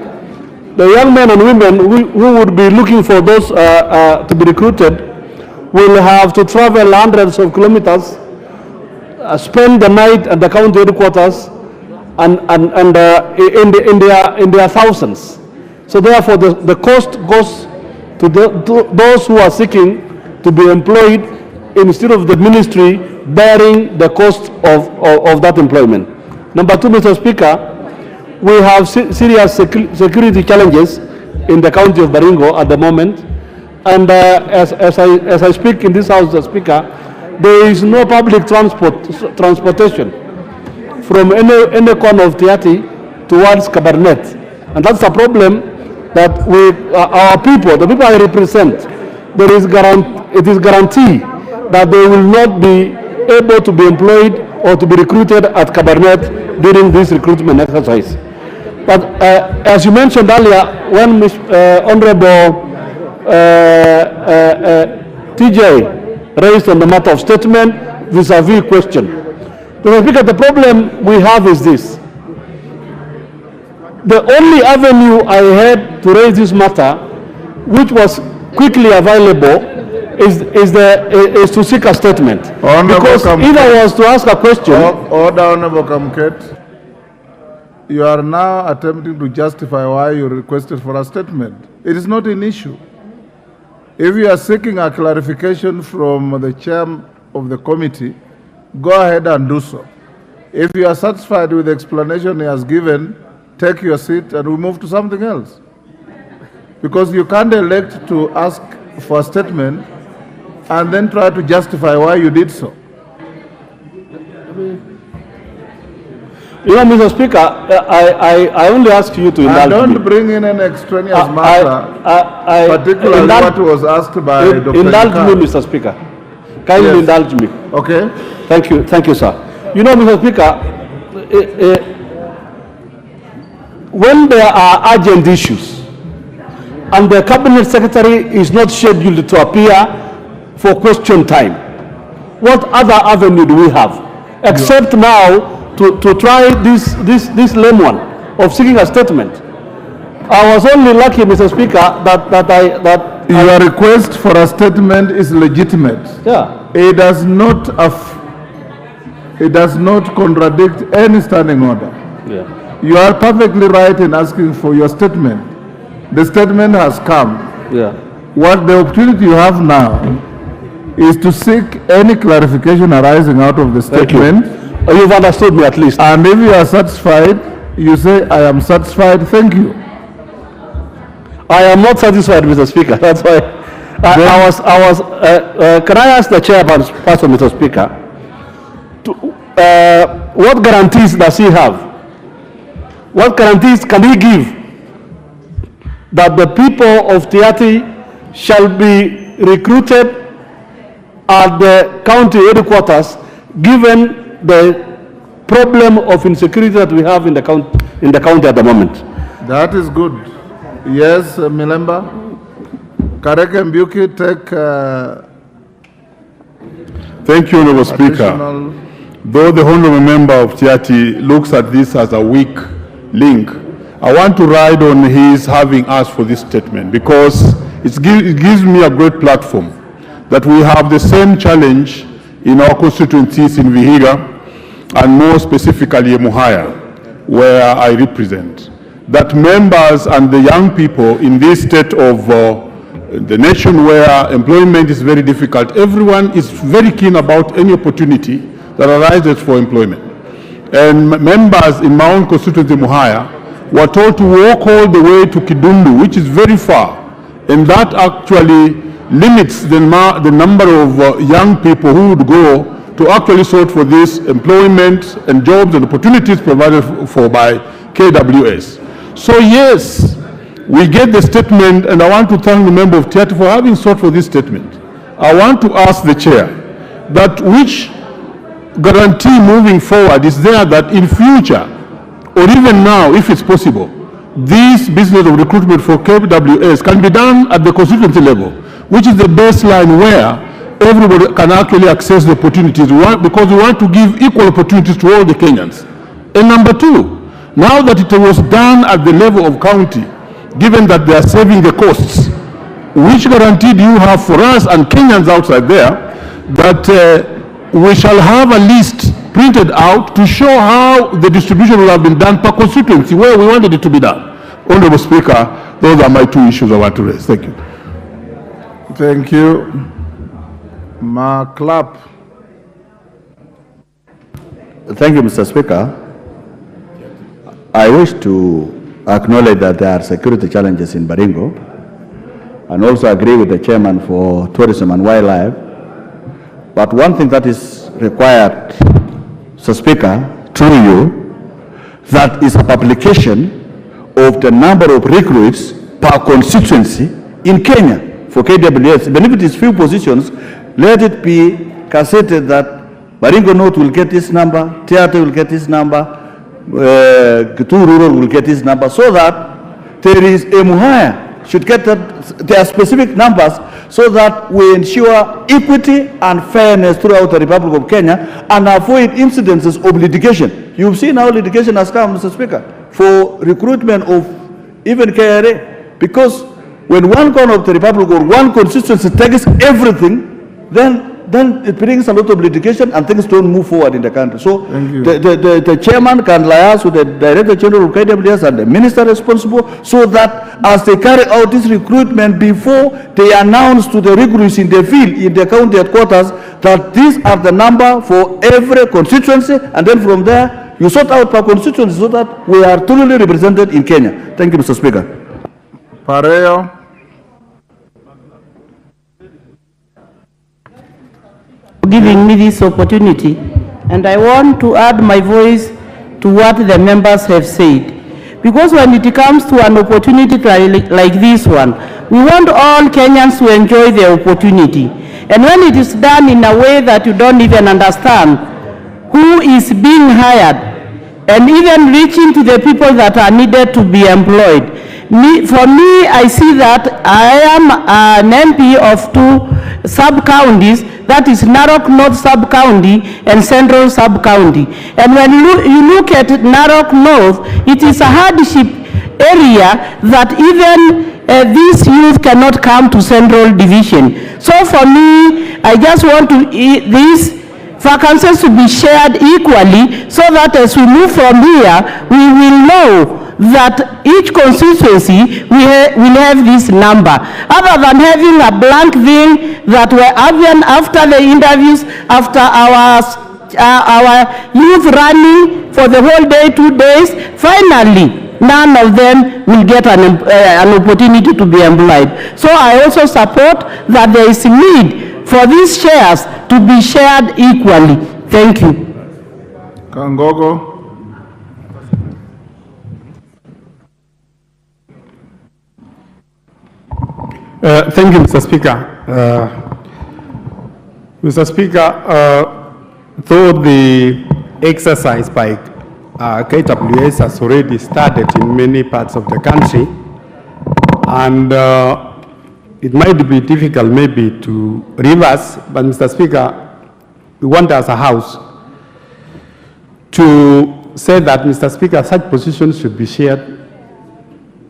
the young men and women who would be looking for those to be recruited will have to travel hundreds of kilometers, spend the night at the county headquarters, and in their thousands. So therefore, the cost goes to those who are seeking to be employed instead of the ministry bearing the cost of that employment. Number two, Mr. Speaker, we have serious security challenges in the county of Baringo at the moment. And as I speak in this House, Mr. Speaker, there is no public transportation from any corner of Tiati towards Kabarnet. And that's a problem that our people, the people I represent, it is guaranteed that they will not be able to be employed or to be recruited at Kabarnet during this recruitment exercise. But as you mentioned earlier, when Honorable TJ raised on the matter of statement vis-a-vis question. Mr. Speaker, the problem we have is this. The only avenue I had to raise this matter, which was quickly available, is to seek a statement. Because if I was to ask a question... Order, Honorable Kamket. You are now attempting to justify why you requested for a statement. It is not an issue. If you are seeking a clarification from the chair of the committee, go ahead and do so. If you are satisfied with the explanation he has given, take your seat and we move to something else. Because you can't elect to ask for a statement and then try to justify why you did so. You know, Mr. Speaker, I only ask you to indulge me. Don't bring in an extraneous matter, particularly what was asked by Dr. Indulge Kickout. me, Mr. Speaker. Kindly indulge me. Okay. Thank you, sir. You know, Mr. Speaker, when there are urgent issues and the Cabinet Secretary is not scheduled to appear for question time, what other avenue do we have? Except now to try this lame one of seeking a statement. I was only lucky, Mr. Speaker, that your request for a statement is legitimate. Yeah. It does not contradict any standing order. Yeah. You are perfectly right in asking for your statement. The statement has come. Yeah. What the opportunity you have now is to seek any clarification arising out of the statement. You've understood me at least. And if you are satisfied, you say, I am satisfied, thank you. I am not satisfied, Mr. Speaker. That's why can I ask the chairperson, Mr. Speaker, what guarantees does he have? What guarantees can he give that the people of Tiaty shall be recruited at the county headquarters, given the problem of insecurity that we have in the county at the moment? That is good. Yes, Milemba. Kareke Mbuki, take... Thank you, Honourable Speaker. Though the Honourable Member of Tiaty looks at this as a weak link, I want to ride on his having asked for this statement, because it gives me a great platform that we have the same challenge in our constituencies in Vihiga and more specifically Muhaya, where I represent. That members and the young people in this state of the nation where employment is very difficult, everyone is very keen about any opportunity that arises for employment. And members in my own constituency, Muhaya, were told to walk all the way to Kidundu, which is very far, and that actually limits the number of young people who would go to actually sort for this employment and jobs and opportunities provided for by KWS. So yes, we get the statement, and I want to thank the member of Tiaty for having sought for this statement. I want to ask the chair that which guarantee moving forward is there that in future, or even now, if it's possible, this business of recruitment for KWS can be done at the constituency level, which is the baseline where everybody can actually access the opportunities, because we want to give equal opportunities to all the Kenyans. And number two, now that it was done at the level of county, given that they are saving the costs, which guarantee do you have for us and Kenyans outside there that we shall have a list printed out to show how the distribution will have been done per constituency where we wanted it to be done? Honourable Speaker, those are my two issues I want to raise. Thank you. Thank you. Clap. Thank you, Mr. Speaker. I wish to acknowledge that there are security challenges in Baringo, and also agree with the chairman for tourism and wildlife. But one thing that is required, Mr. Speaker, through you, that is a publication of the number of recruits per constituency in Kenya for KWS. Even if it is few positions, let it be cassetted that Baringo North will get this number, Tiaty will get this number, Kituru Rural will get this number, so that there is a Muhaya should get their specific numbers, so that we ensure equity and fairness throughout the Republic of Kenya and avoid incidences of litigation. You've seen how litigation has come, Mr. Speaker, for recruitment of even KRA, because when one corner of the Republic or one constituency takes everything, then it brings a lot of litigation and things don't move forward in the country. So the chairman can liaise with the Director General of KWS and the minister responsible, so that as they carry out this recruitment, before they announce to the recruits in the field, in the county headquarters, that these are the number for every constituency, and then from there you sort out per constituency so that we are truly represented in Kenya. Thank you, Mr. Speaker. Pareo. Giving me this opportunity, and I want to add my voice to what the members have said, because when it comes to an opportunity like this one, we want all Kenyans to enjoy the opportunity, and when it is done in a way that you don't even understand who is being hired, and even reaching to the people that are needed to be employed. For me, I see that I am an MP of two sub-counties, that is Narok North sub-county and Central sub-county. And when you look at Narok North, it is a hardship area that even this youth cannot come to Central Division. So for me, I just want to these vacancies to be shared equally, so that as we move from here, we will know that each constituency will have this number, other than having a blank thing that were even after the interviews, after our youth running for the whole day, 2 days, finally none of them will get an opportunity to be employed. So I also support that there is a need for these shares to be shared equally. Thank you. Kangogo. Thank you, Mr. Speaker. Mr. Speaker, though the exercise by KWS has already started in many parts of the country, and it might be difficult maybe to reverse, but Mr. Speaker, we want as a House to say that, Mr. Speaker, such positions should be shared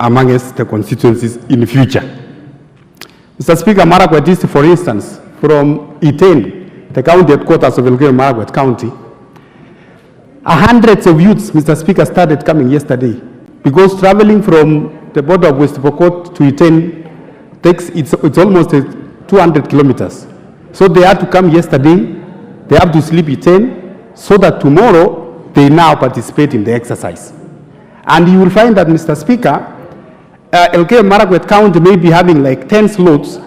amongst the constituencies in the future. Mr. Speaker, Marakwet East, for instance, from Iten, the county headquarters of Elgeyo Marakwet County, hundreds of youths, Mr. Speaker, started coming yesterday, because traveling from the border of West Pokot to Iten takes, it's almost 200 kilometers. So they had to come yesterday, they have to sleep Iten, so that tomorrow they now participate in the exercise. And you will find that, Mr. Speaker, Elgeyo Marakwet County may be having like 10 slots,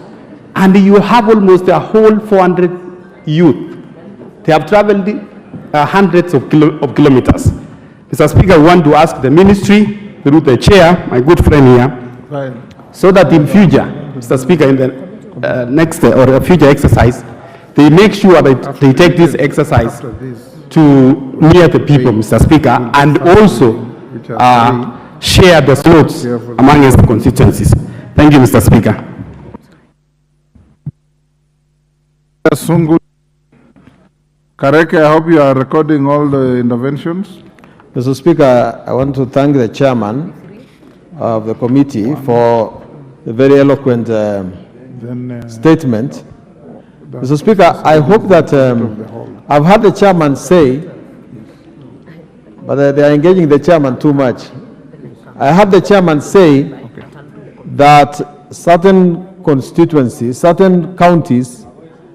and you have almost a whole 400 youth. They have traveled hundreds of kilometers. Mr. Speaker, we want to ask the ministry, through the chair, my good friend here, so that in future, Mr. Speaker, in the next or future exercise, they make sure that they take this exercise to near the people, Mr. Speaker, and also share the slots among the constituencies. Thank you, Mr. Speaker. Kareke, I hope you are recording all the interventions. Mr. Speaker, I want to thank the chairman of the committee for the very eloquent statement. Mr. Speaker, I hope that I've heard the chairman say, but they are engaging the chairman too much. I heard the chairman say that certain constituencies, certain counties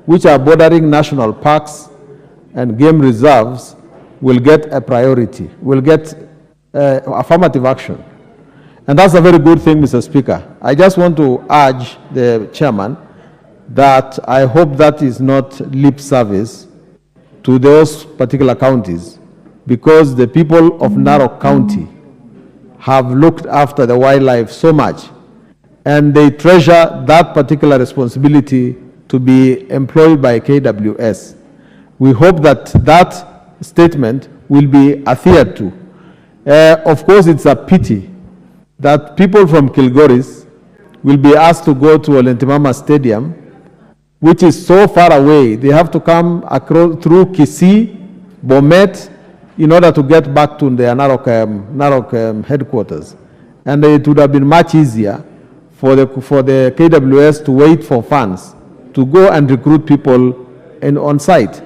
which are bordering national parks and game reserves will get a priority, will get affirmative action. And that's a very good thing, Mr. Speaker. I just want to urge the chairman that I hope that is not lip service to those particular counties, because the people of Narok County have looked after the wildlife so much, and they treasure that particular responsibility to be employed by KWS. We hope that that statement will be adhered to. Of course, it's a pity that people from Kilgoris will be asked to go to Olentimama Stadium, which is so far away. They have to come across through Kisii, Bomet, in order to get back to their Narok headquarters. And it would have been much easier for the KWS to wait for funds to go and recruit people on site.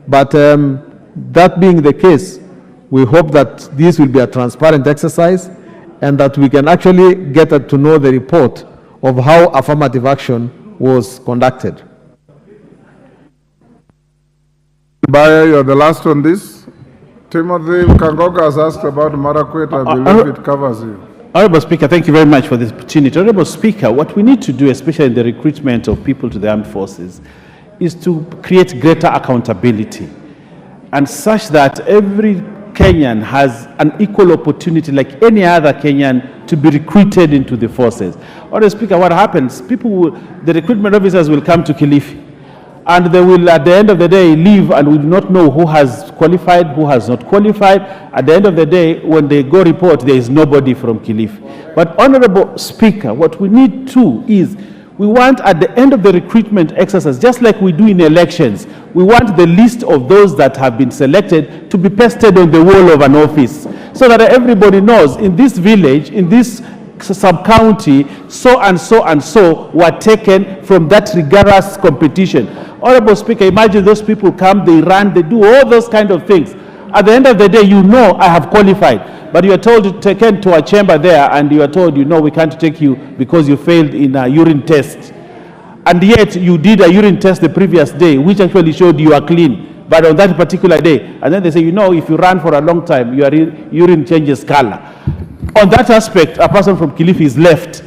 But that being the case, we hope that this will be a transparent exercise and that we can actually get to know the report of how affirmative action was conducted. Baya, you're the last on this. Timothy Kangogo has asked about Marakwet. I believe it covers you. Honorable Speaker, thank you very much for this opportunity. Honorable Speaker, what we need to do, especially in the recruitment of people to the armed forces, is to create greater accountability, and such that every Kenyan has an equal opportunity like any other Kenyan to be recruited into the forces. Honorable Speaker, what happens, the recruitment officers will come to Kilifi, and they will, at the end of the day, leave, and we do not know who has qualified, who has not qualified. At the end of the day, when they go report, there is nobody from Kilifi. But, Honorable Speaker, what we need to is, we want at the end of the recruitment exercise, just like we do in elections, we want the list of those that have been selected to be pasted on the wall of an office, so that everybody knows in this village, in this sub-county, so and so and so were taken from that rigorous competition. Honorable Speaker, imagine those people come, they run, they do all those kind of things. At the end of the day, you know I have qualified, but you are told to taken to a chamber there, and you are told, you know, we can't take you because you failed in a urine test. And yet you did a urine test the previous day, which actually showed you are clean. But on that particular day, and then they say, you know, if you run for a long time, your urine changes color. On that aspect, a person from Kilifi is left,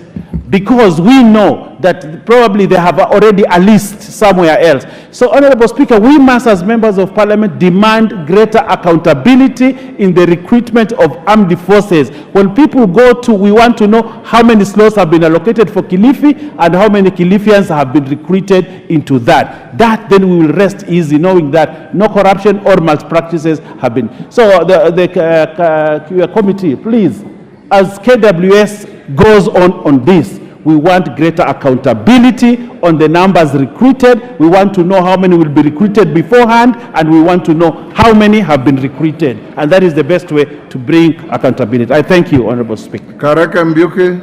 because we know that that probably they have already a list somewhere else. So, Honorable Speaker, we must, as members of Parliament, demand greater accountability in the recruitment of armed forces. When people go to, we want to know how many slots have been allocated for Kilifi and how many Kilifians have been recruited into that. That then we will rest easy knowing that no corruption or malpractices have been. So the committee, please, as KWS goes on this, we want greater accountability on the numbers recruited. We want to know how many will be recruited beforehand, and we want to know how many have been recruited. And that is the best way to bring accountability. I thank you, Honorable Speaker. Karaka Mbuki,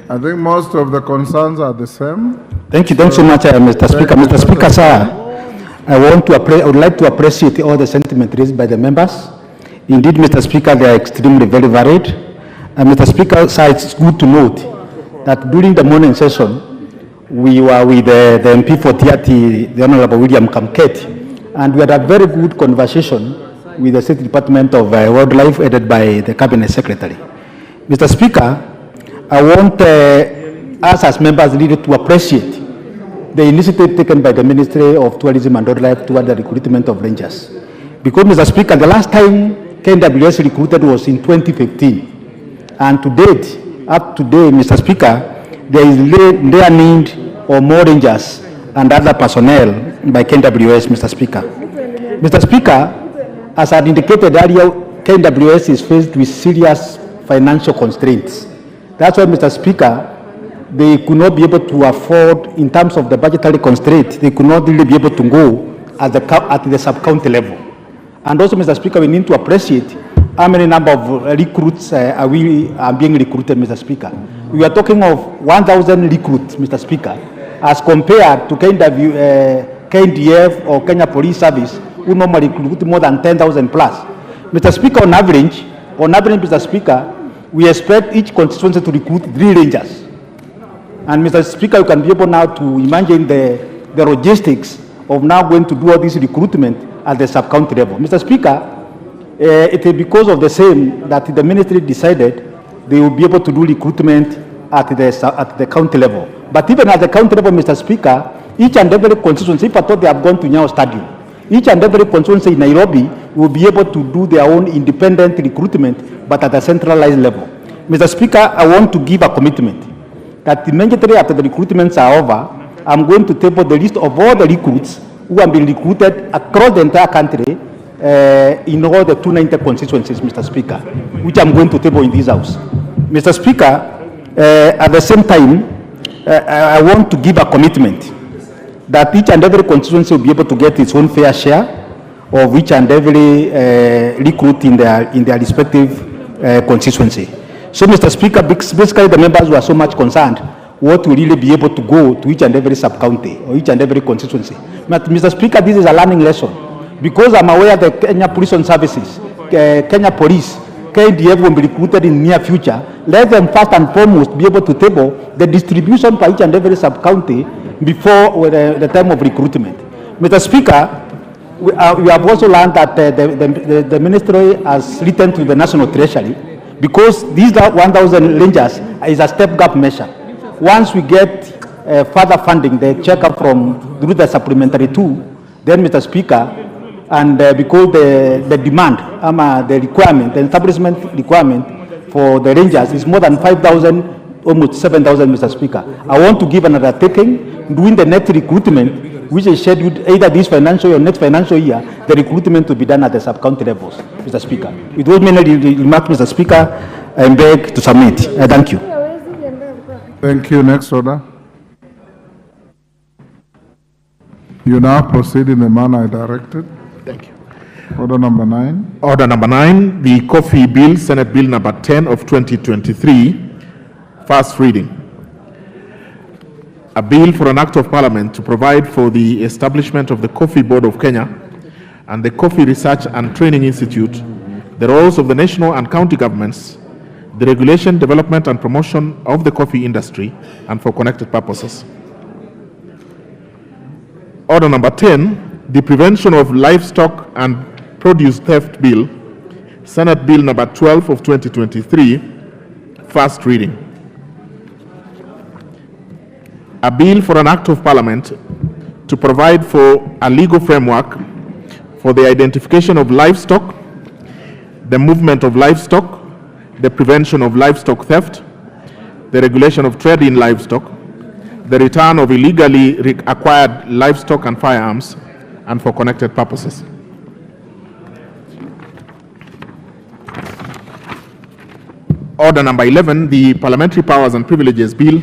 I think most of the concerns are the same. Thank you so much, Mr. Speaker. Mr. Speaker, sir, I would like to appreciate all the sentiment raised by the members. Indeed, Mr. Speaker, they are extremely very varied. And Mr. Speaker, sir, it's good to note that during the morning session, we were with the MP for Tiati, the Honorable William Kamket, and we had a very good conversation with the State Department of Wildlife, headed by the Cabinet Secretary. Mr. Speaker, I want us as members needed to appreciate the initiative taken by the Ministry of Tourism and Wildlife toward the recruitment of rangers. Because, Mr. Speaker, the last time KWS recruited was in 2015, and to date, up to date, Mr. Speaker, there is their need of more rangers and other personnel by KWS, Mr. Speaker. Mr. Speaker, as I indicated earlier, KWS is faced with serious financial constraints. That's why, Mr. Speaker, they could not be able to afford, in terms of the budgetary constraint, they could not really be able to go at the sub-county level. And also, Mr. Speaker, we need to appreciate how many number of recruits are being recruited, Mr. Speaker. We are talking of 1,000 recruits, Mr. Speaker, as compared to KNDF or Kenya Police Service, who normally recruit more than 10,000 plus. Mr. Speaker, on average, Mr. Speaker, we expect each constituency to recruit 3 rangers. And Mr. Speaker, you can be able now to imagine the logistics of now going to do all this recruitment at the sub-county level. Mr. Speaker, it is because of the same that the ministry decided they will be able to do recruitment at the county level. But even at the county level, Mr. Speaker, each and every constituency, if I thought they have gone to Nyayo Stadium, each and every constituency in Nairobi will be able to do their own independent recruitment, but at a centralized level. Mr. Speaker, I want to give a commitment that immediately after the recruitments are over, I'm going to table the list of all the recruits who have been recruited across the entire country in all the 290 constituencies, Mr. Speaker, which I'm going to table in this House. Mr. Speaker, at the same time, I want to give a commitment that each and every constituency will be able to get its own fair share of each and every recruit in their respective constituency. So, Mr. Speaker, basically the members were so much concerned what will really be able to go to each and every sub-county or each and every constituency. But, Mr. Speaker, this is a learning lesson. Because I'm aware that Kenya Police Services, Kenya Police, KDF will be recruited in near future, let them first and foremost be able to table the distribution for each and every sub-county before the time of recruitment. Mr. Speaker, we have also learned that the ministry has written to the National Treasury because these 1,000 rangers is a step-gap measure. Once we get further funding, the check-up through the supplementary tool, then, Mr. Speaker, and because the demand, the requirement, the establishment requirement for the rangers is more than 5,000, almost 7,000, Mr. Speaker. I want to give another taking, doing the next recruitment, which is scheduled either this financial or next financial year, the recruitment to be done at the sub-county levels, Mr. Speaker. With those many remarks, Mr. Speaker, I beg to submit. Thank you. Thank you. Next order. You now proceed in the manner I directed. Thank you. Order number 9. Order number 9, the Coffee Bill, Senate Bill number 10 of 2023, first reading. A bill for an act of parliament to provide for the establishment of the Coffee Board of Kenya and the Coffee Research and Training Institute, the roles of the national and county governments, the regulation, development and promotion of the coffee industry, and for connected purposes. Order number 10, the Prevention of Livestock and Produce Theft Bill, Senate Bill number 12 of 2023, first reading. a bill for an act of parliament to provide for a legal framework for the identification of livestock, the movement of livestock, the prevention of livestock theft, the regulation of trade in livestock, the return of illegally acquired livestock and firearms, and for connected purposes. Order number 11, the Parliamentary Powers and Privileges Bill,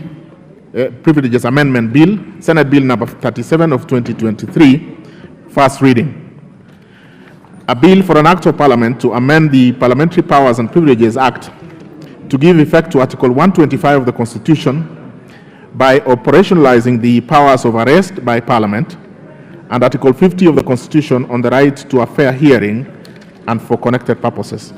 Privileges Amendment Bill, Senate Bill number 37 of 2023, first reading. A bill for an act of parliament to amend the Parliamentary Powers and Privileges Act to give effect to Article 125 of the Constitution by operationalizing the powers of arrest by Parliament and Article 50 of the Constitution on the right to a fair hearing and for connected purposes.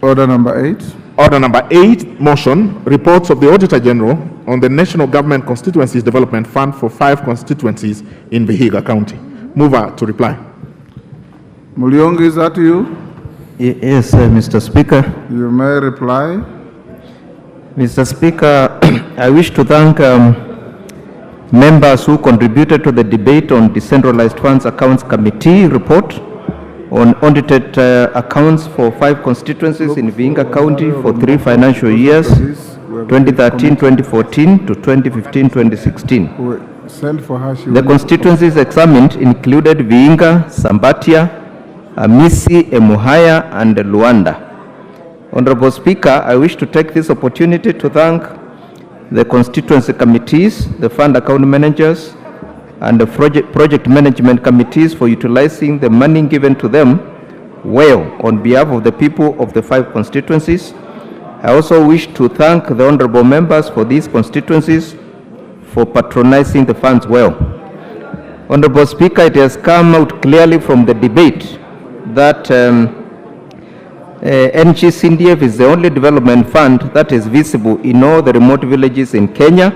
Order number 8. Order number 8, motion, reports of the Auditor General on the National Government Constituencies Development Fund for 5 constituencies in Vihiga County. Mover to reply. Muliongi, is that you? Yes, Mr. Speaker. You may reply. Mr. Speaker, I wish to thank members who contributed to the debate on Decentralized Funds Accounts Committee report on audited accounts for 5 constituencies in Vihiga County for 3 financial years, 2013-2014 to 2015-2016. The constituencies examined included Vihiga, Sambatia, Amisi, Emuhaya, and Luanda. Honorable Speaker, I wish to take this opportunity to thank the constituency committees, the fund account managers, and the project management committees for utilizing the money given to them well on behalf of the people of the 5 constituencies. I also wish to thank the honorable members for these constituencies for patronizing the funds well. Honorable Speaker, it has come out clearly from the debate that NGCDF is the only development fund that is visible in all the remote villages in Kenya.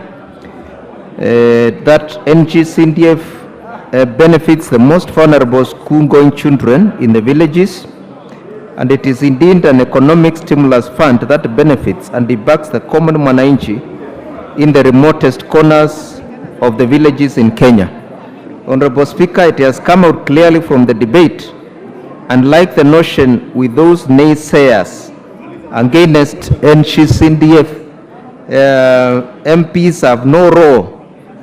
That NGCDF benefits the most vulnerable school-going children in the villages, and it is indeed an economic stimulus fund that benefits and backs the common mwananchi in the remotest corners of the villages in Kenya. Honorable Speaker, it has come out clearly from the debate, and like the notion with those naysayers against NGCDF, MPs have no role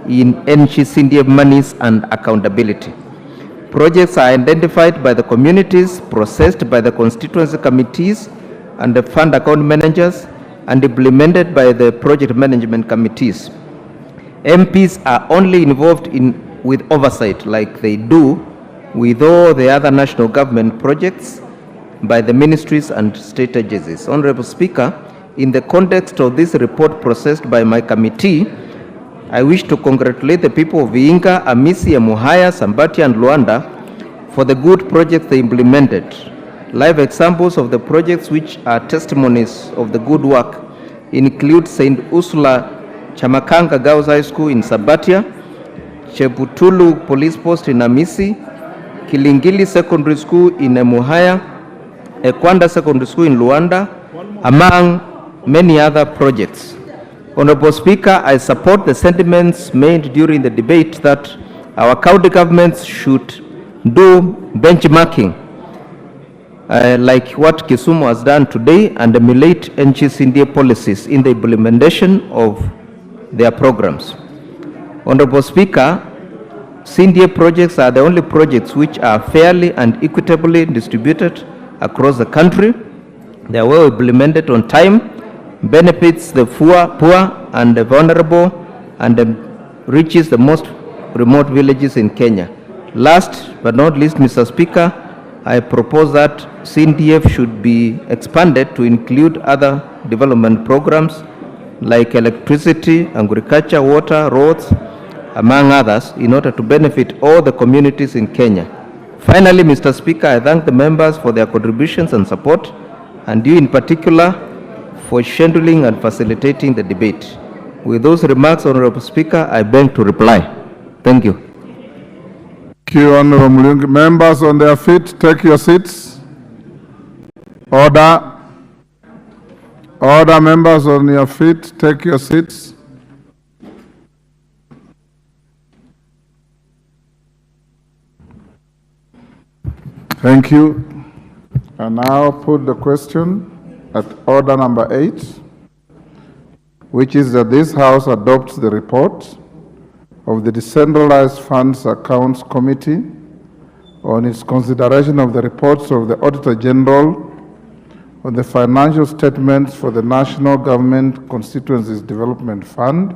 in NGCDF monies and accountability. Projects are identified by the communities, processed by the constituency committees and the fund account managers, and implemented by the project management committees. MPs are only involved with oversight, like they do with all the other national government projects by the ministries and state agencies. Honorable Speaker, in the context of this report processed by my committee, I wish to congratulate the people of Vihiga, Amisi, Emuhaya, Sambatia, and Luanda for the good projects they implemented. Live examples of the projects which are testimonies of the good work include St. Ursula Chamakanga Girls High School in Sambatia, Chebutulu Police Post in Amisi, Kilingili Secondary School in Emuhaya, Ekwanda Secondary School in Luanda, among many other projects. Honorable Speaker, I support the sentiments made during the debate that our county governments should do benchmarking like what Kisumu has done today and emulate NGCDF policies in the implementation of their programs. Honorable Speaker, CDA projects are the only projects which are fairly and equitably distributed across the country. They are well implemented on time, benefits the poor and the vulnerable, and reaches the most remote villages in Kenya. Last but not least, Mr. Speaker, I propose that CDF should be expanded to include other development programs like electricity, agriculture, water, roads, among others, in order to benefit all the communities in Kenya. Finally, Mr. Speaker, I thank the members for their contributions and support, and you in particular for scheduling and facilitating the debate. With those remarks, Honorable Speaker, I beg to reply. Thank you. Thank you, Honorable Mulungi. Members on their feet, take your seats. Order. Order, members on your feet, take your seats. Thank you. I now put the question at order number 8, which is that this House adopts the report of the Decentralized Funds Accounts Committee on its consideration of the reports of the Auditor General on the financial statements for the National Government Constituencies Development Fund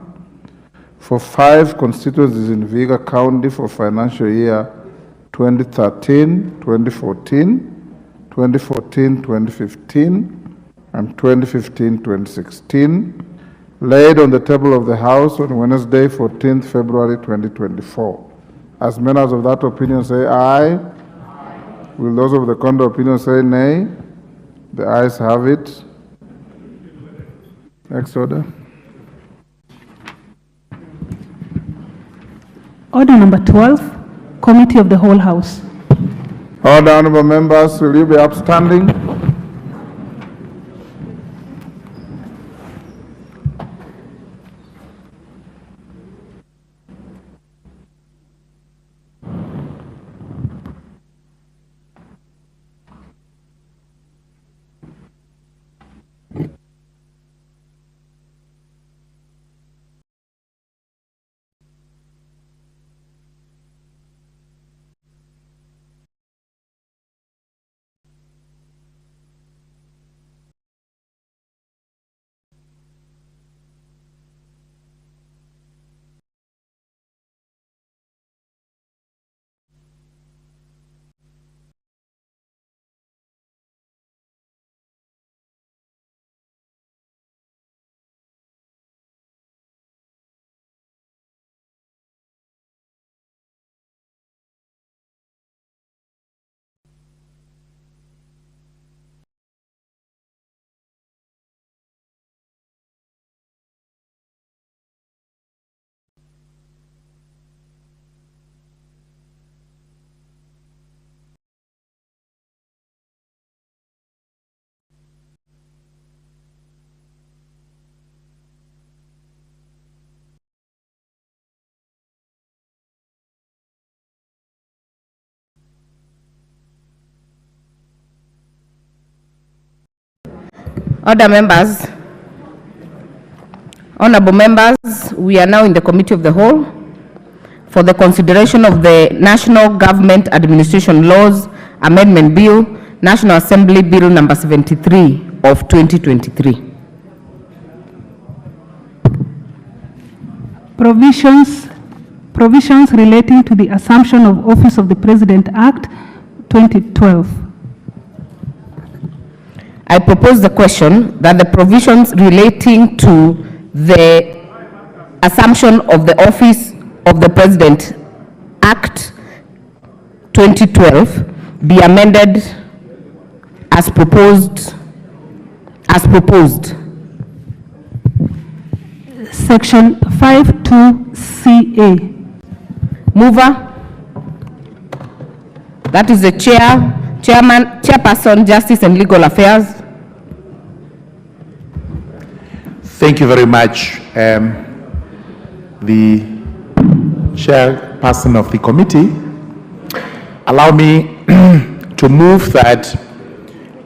for 5 constituencies in Vihiga County for financial year 2013, 2014, 2014-2015, and 2015-2016, laid on the table of the House on Wednesday, 14th February 2024. As members of that opinion say aye. Will those of the contrary opinion say nay? The ayes have it. Next order. Order number 12, Committee of the Whole House. Order, honorable members, will you be upstanding? Order, members. Honorable members, we are now in the Committee of the Whole for the consideration of the National Government Administration Laws Amendment Bill, National Assembly Bill number 73 of 2023. Provisions relating to the Assumption of Office of the President Act 2012. I propose the question that the provisions relating to the Assumption of the Office of the President Act 2012 be amended as proposed. Section 52CA. Mover. That is the Chairperson, Justice and Legal Affairs. Thank you very much. The chairperson of the committee, allow me to move that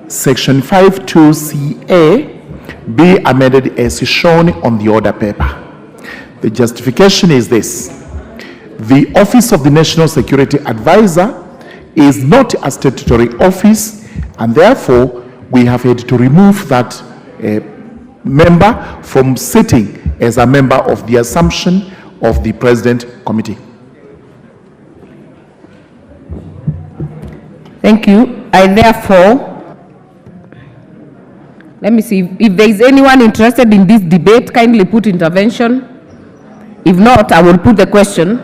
Section 52CA be amended as shown on the order paper. The justification is this: the Office of the National Security Advisor is not a statutory office, and therefore we have had to remove that member from sitting as a member of the Assumption of the President Committee. Thank you. I therefore, let me see if there is anyone interested in this debate, kindly put intervention. If not, I will put the question.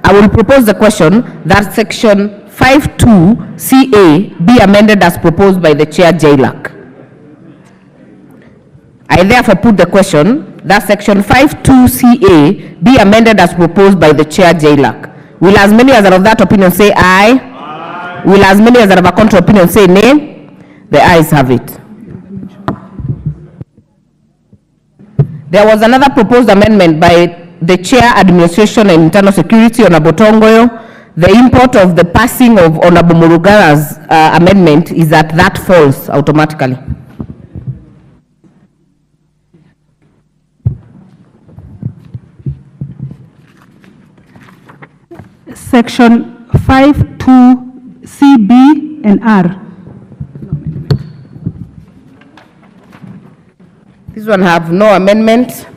I will propose the question that Section 52CA be amended as proposed by the Chair JLAC. I therefore put the question that Section 52CA be amended as proposed by the Chair JLAC. Will as many as are of that opinion say aye? Aye. Will as many as are of a contrary opinion say nay? The ayes have it. There was another proposed amendment by the Chair, Administration and Internal Security, Honorable Tongoyo. The import of the passing of Honorable Murugara's amendment is that falls automatically. Section 5(2)(c)(b) and R. This one have no amendment.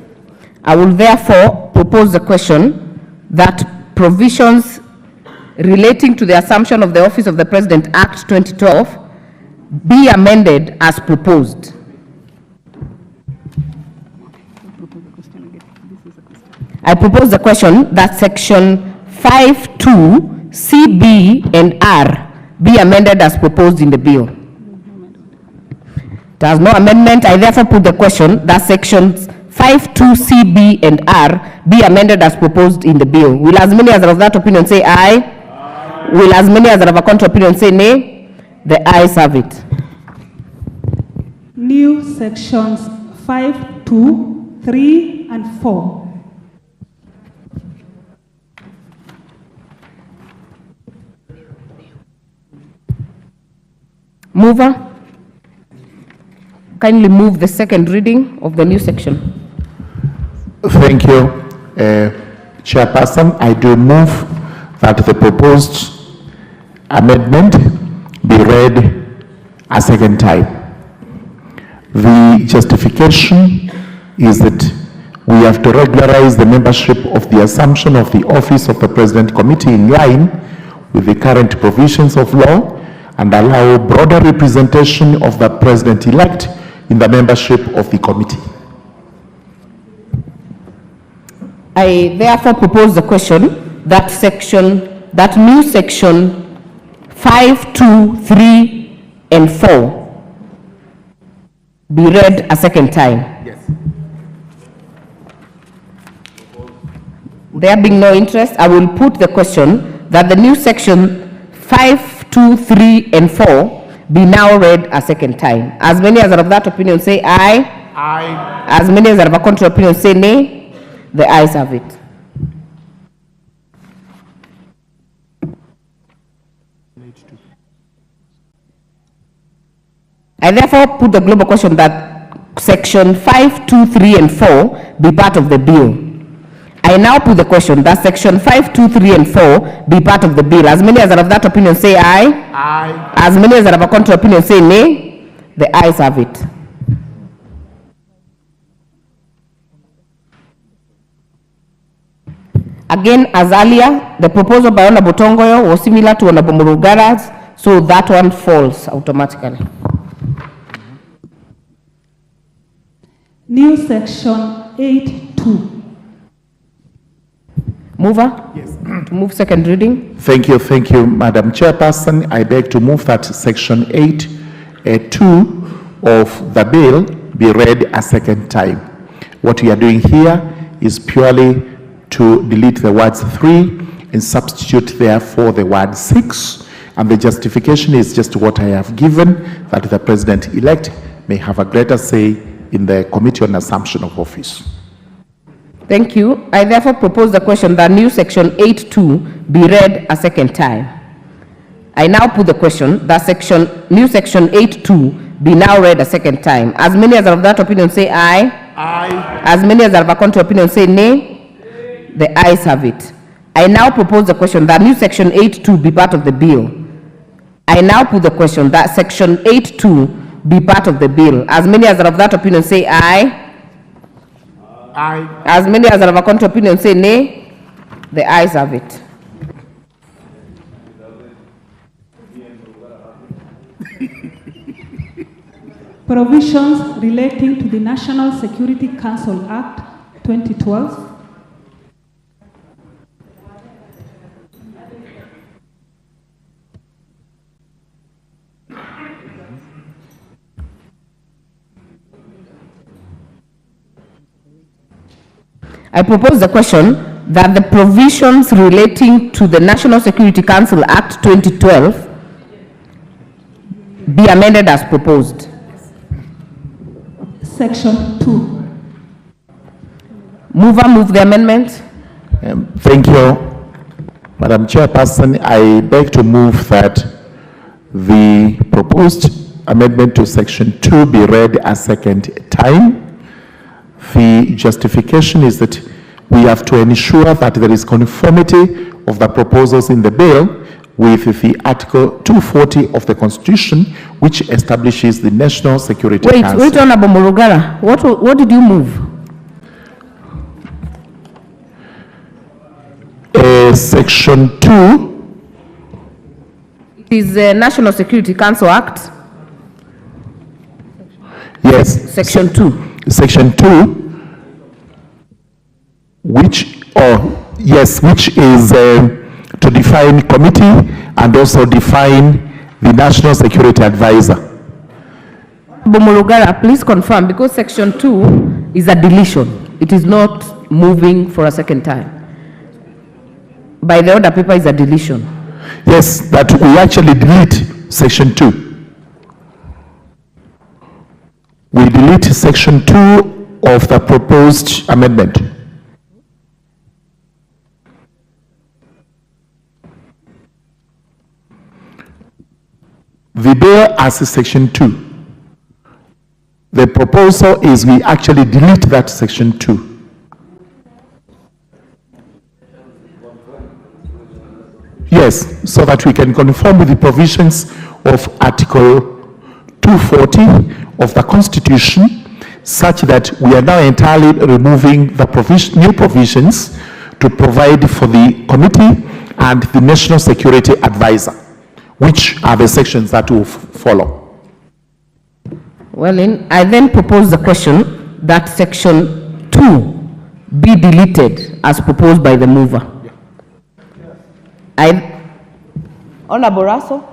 I will therefore propose the question that provisions relating to the assumption of the Office of the President Act 2012 be amended as proposed. I propose the question that section 5(2)(c)(b) and R be amended as proposed in the bill. There is no amendment. I therefore put the question that sections 5(2)(c)(b) and R be amended as proposed in the bill. Will as many as are of that opinion say aye? Aye. Will as many as are of a contrary opinion say nay? The ayes have it. New sections 5(2), 3, and 4. Mover, kindly move the second reading of the new section. Thank you, Chairperson. I do move that the proposed amendment be read a second time. The justification is that we have to regularize the membership of the assumption of the Office of the President Committee in line with the current provisions of law and allow broader representation of the President-elect in the membership of the committee. I therefore propose the question that new section 5(2), 3, and 4 be read a second time. Yes. There being no interest, I will put the question that the new section 5(2), 3, and 4 be now read a second time. As many as are of that opinion say aye. Aye. As many as are of a contrary opinion say nay. The ayes have it. I therefore put the global question that section 5(2), 3, and 4 be part of the bill. I now put the question that section 5(2), 3, and 4 be part of the bill. As many as are of that opinion say aye. Aye. As many as are of a contrary opinion say nay. The ayes have it. Again, as earlier, the proposal by Honorable Tongoyo was similar to Honorable Murugara's, so that one falls automatically. New section 8(2). Mover? Yes. To move second reading. Thank you, Madam Chairperson. I beg to move that section 8(2) of the bill be read a second time. What we are doing here is purely to delete the words 3 and substitute therefore the word 6. And the justification is just what I have given, that the President-elect may have a greater say in the Committee on Assumption of Office. Thank you. I therefore propose the question that new section 8(2) be read a second time. I now put the question that new section 8(2) be now read a second time. As many as are of that opinion say aye. Aye. As many as are of a contrary opinion say nay. The ayes have it. I now propose the question that new section 8(2) be part of the bill. I now put the question that section 8(2) be part of the bill. As many as are of that opinion say aye. Aye. As many as are of a contrary opinion say nay. The ayes have it. Provisions relating to the National Security Council Act 2012. I propose the question that the provisions relating to the National Security Council Act 2012 be amended as proposed. Section 2. Mover, move the amendment. Thank you, Madam Chairperson. I beg to move that the proposed amendment to section 2 be read a second time. The justification is that we have to ensure that there is conformity of the proposals in the bill with the Article 240 of the Constitution, which establishes the National Security Council. Wait, Honorable Mulugala, what did you move? Section 2. It is the National Security Council Act. Yes. Section 2. Section 2, which is to define committee and also define the National Security Advisor. Mulugala, please confirm, because section 2 is a deletion. It is not moving for a second time. By the order paper is a deletion. Yes, that we actually delete section 2. We delete section 2 of the proposed amendment. The bill as a section 2. The proposal is we actually delete that section 2. Yes, so that we can conform with the provisions of Article 240 of the Constitution, such that we are now entirely removing the new provisions to provide for the committee and the National Security Advisor, which are the sections that will follow. Well, I then propose the question that section 2 be deleted as proposed by the mover. Honorable Russell.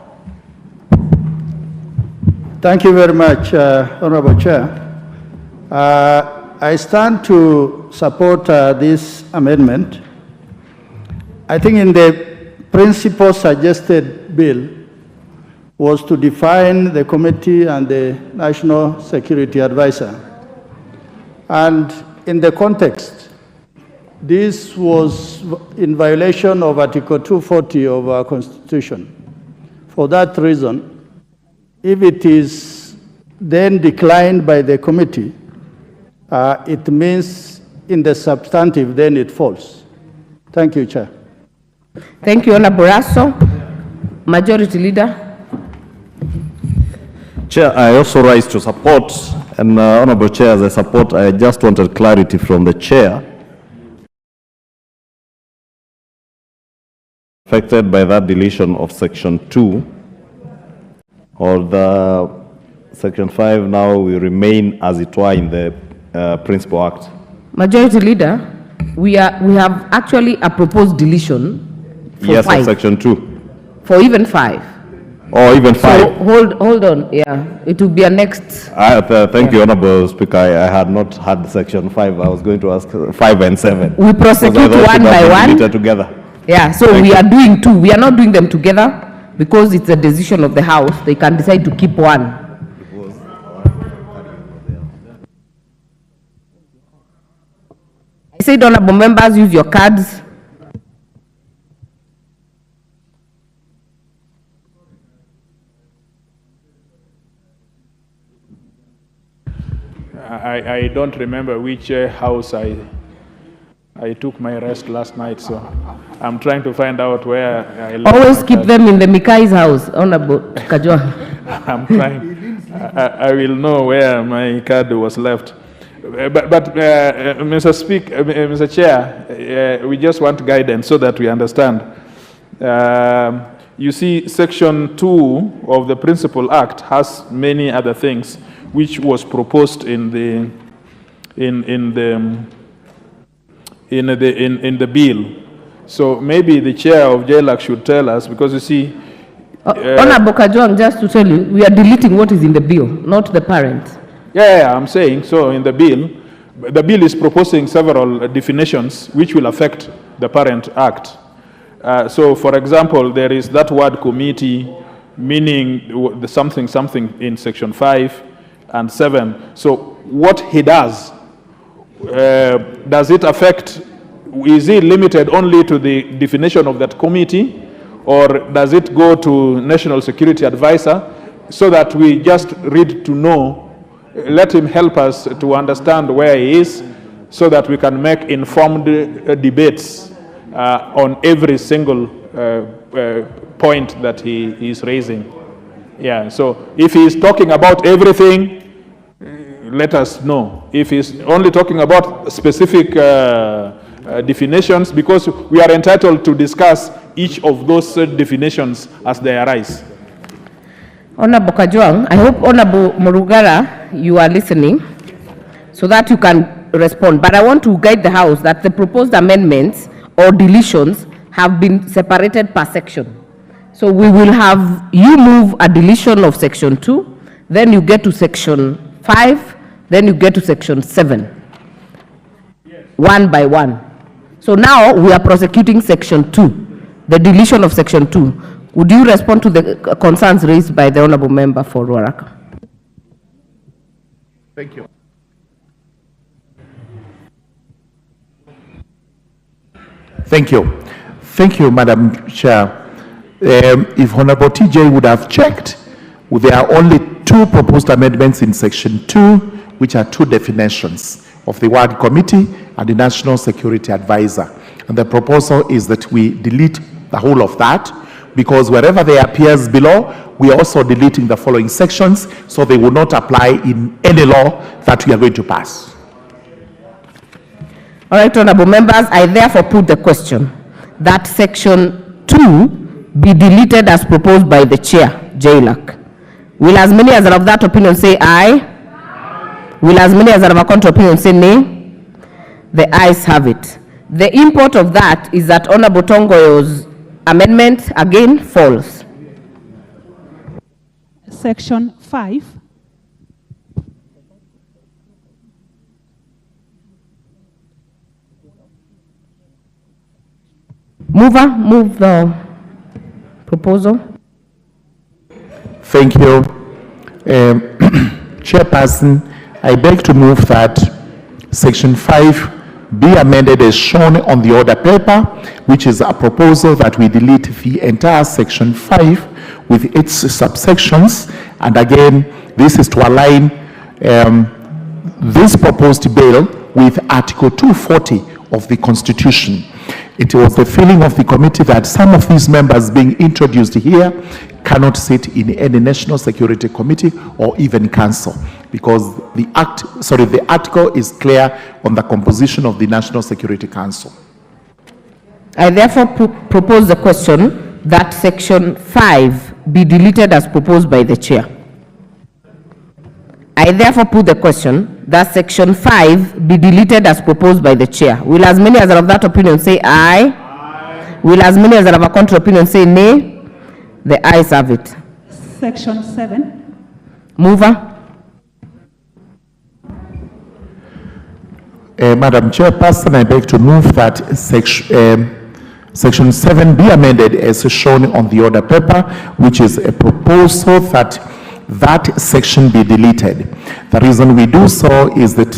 Thank you very much, Honorable Chair. I stand to support this amendment. I think in the principle suggested bill was to define the committee and the National Security Advisor. And in the context, this was in violation of Article 240 of our Constitution. For that reason, if it is then declined by the committee, it means in the substantive, then it falls. Thank you, Chair. Thank you, Honorable Russell. Majority Leader. Chair, I also rise to support, and Honorable Chair, as I support, I just wanted clarity from the Chair. Affected by that deletion of section 2, or the section 5 now will remain as it were in the Principal Act. Majority Leader, we have actually a proposed deletion for yes, 5. of section 2. For even 5. Or even 5. So hold on, yeah, it will be a next. Thank you, Honorable Speaker. I had not had section 5. I was going to ask 5 and 7. We prosecute one by one. Together. Yeah, so we are doing 2. We are not doing them together because it's a decision of the House. They can decide to keep one. I said, honorable members, use your cards. I don't remember which house I took my rest last night, so I'm trying to find out where I left. Always keep them in the Mikai's house, Honorable Kajwa. I'm trying. I will know where my card was left. But Mr. Chair, we just want guidance so that we understand. You see, Section 2 of the Principal Act has many other things which was proposed in the bill. So maybe the chair of JLAC should tell us, because you see. Honorable Kajwang, just to tell you, we are deleting what is in the bill, not the parent. Yeah, I'm saying, so in the bill is proposing several definitions which will affect the parent act. So for example, there is that word committee, meaning the something in section 5 and 7. So what he does does it affect, is it limited only to the definition of that committee, or does it go to National Security Advisor, so that we just read to know, let him help us to understand where he is, so that we can make informed debates on every single point that he is raising. Yeah, so if he is talking about everything, let us know. If he's only talking about specific definitions, because we are entitled to discuss each of those definitions as they arise. Honorable Kajwang, I hope Honorable Murugara, you are listening so that you can respond. But I want to guide the House that the proposed amendments or deletions have been separated per section. So we will have you move a deletion of section 2, then you get to section 5, then you get to section 7, one by one. So now we are prosecuting section 2, the deletion of section 2. Would you respond to the concerns raised by the Honorable Member for Ruaraka? Thank you. Thank you. Thank you, Madam Chair. If Honorable TJ would have checked, there are only 2 proposed amendments in section 2, which are 2 definitions of the word committee and the National Security Advisor. And the proposal is that we delete the whole of that, because wherever they appears below, we are also deleting the following sections, so they will not apply in any law that we are going to pass. All right, honorable members, I therefore put the question that section 2 be deleted as proposed by the chair, JLAC. Will as many as are of that opinion say aye? Will as many as are of a contrary opinion say nay? The ayes have it. The import of that is that Honorable Tongoyo's amendment again falls. Section 5. Mover, move the proposal. Thank you. Chairperson, I beg to move that section 5 be amended as shown on the order paper, which is a proposal that we delete the entire section 5 with its subsections. And again, this is to align this proposed bill with Article 240 of the Constitution. It was the feeling of the committee that some of these members being introduced here cannot sit in any National Security Committee or even council, because the article is clear on the composition of the National Security Council. I therefore propose the question that section 5 be deleted as proposed by the chair. I therefore put the question that section 5 be deleted as proposed by the chair. Will as many as are of that opinion say aye? Aye. Will as many as are of a contrary opinion say nay? The ayes have it. Section 7. Mover. Madam Chairperson, I beg to move that section 7 be amended as shown on the order paper, which is a proposal that that section be deleted. The reason we do so is that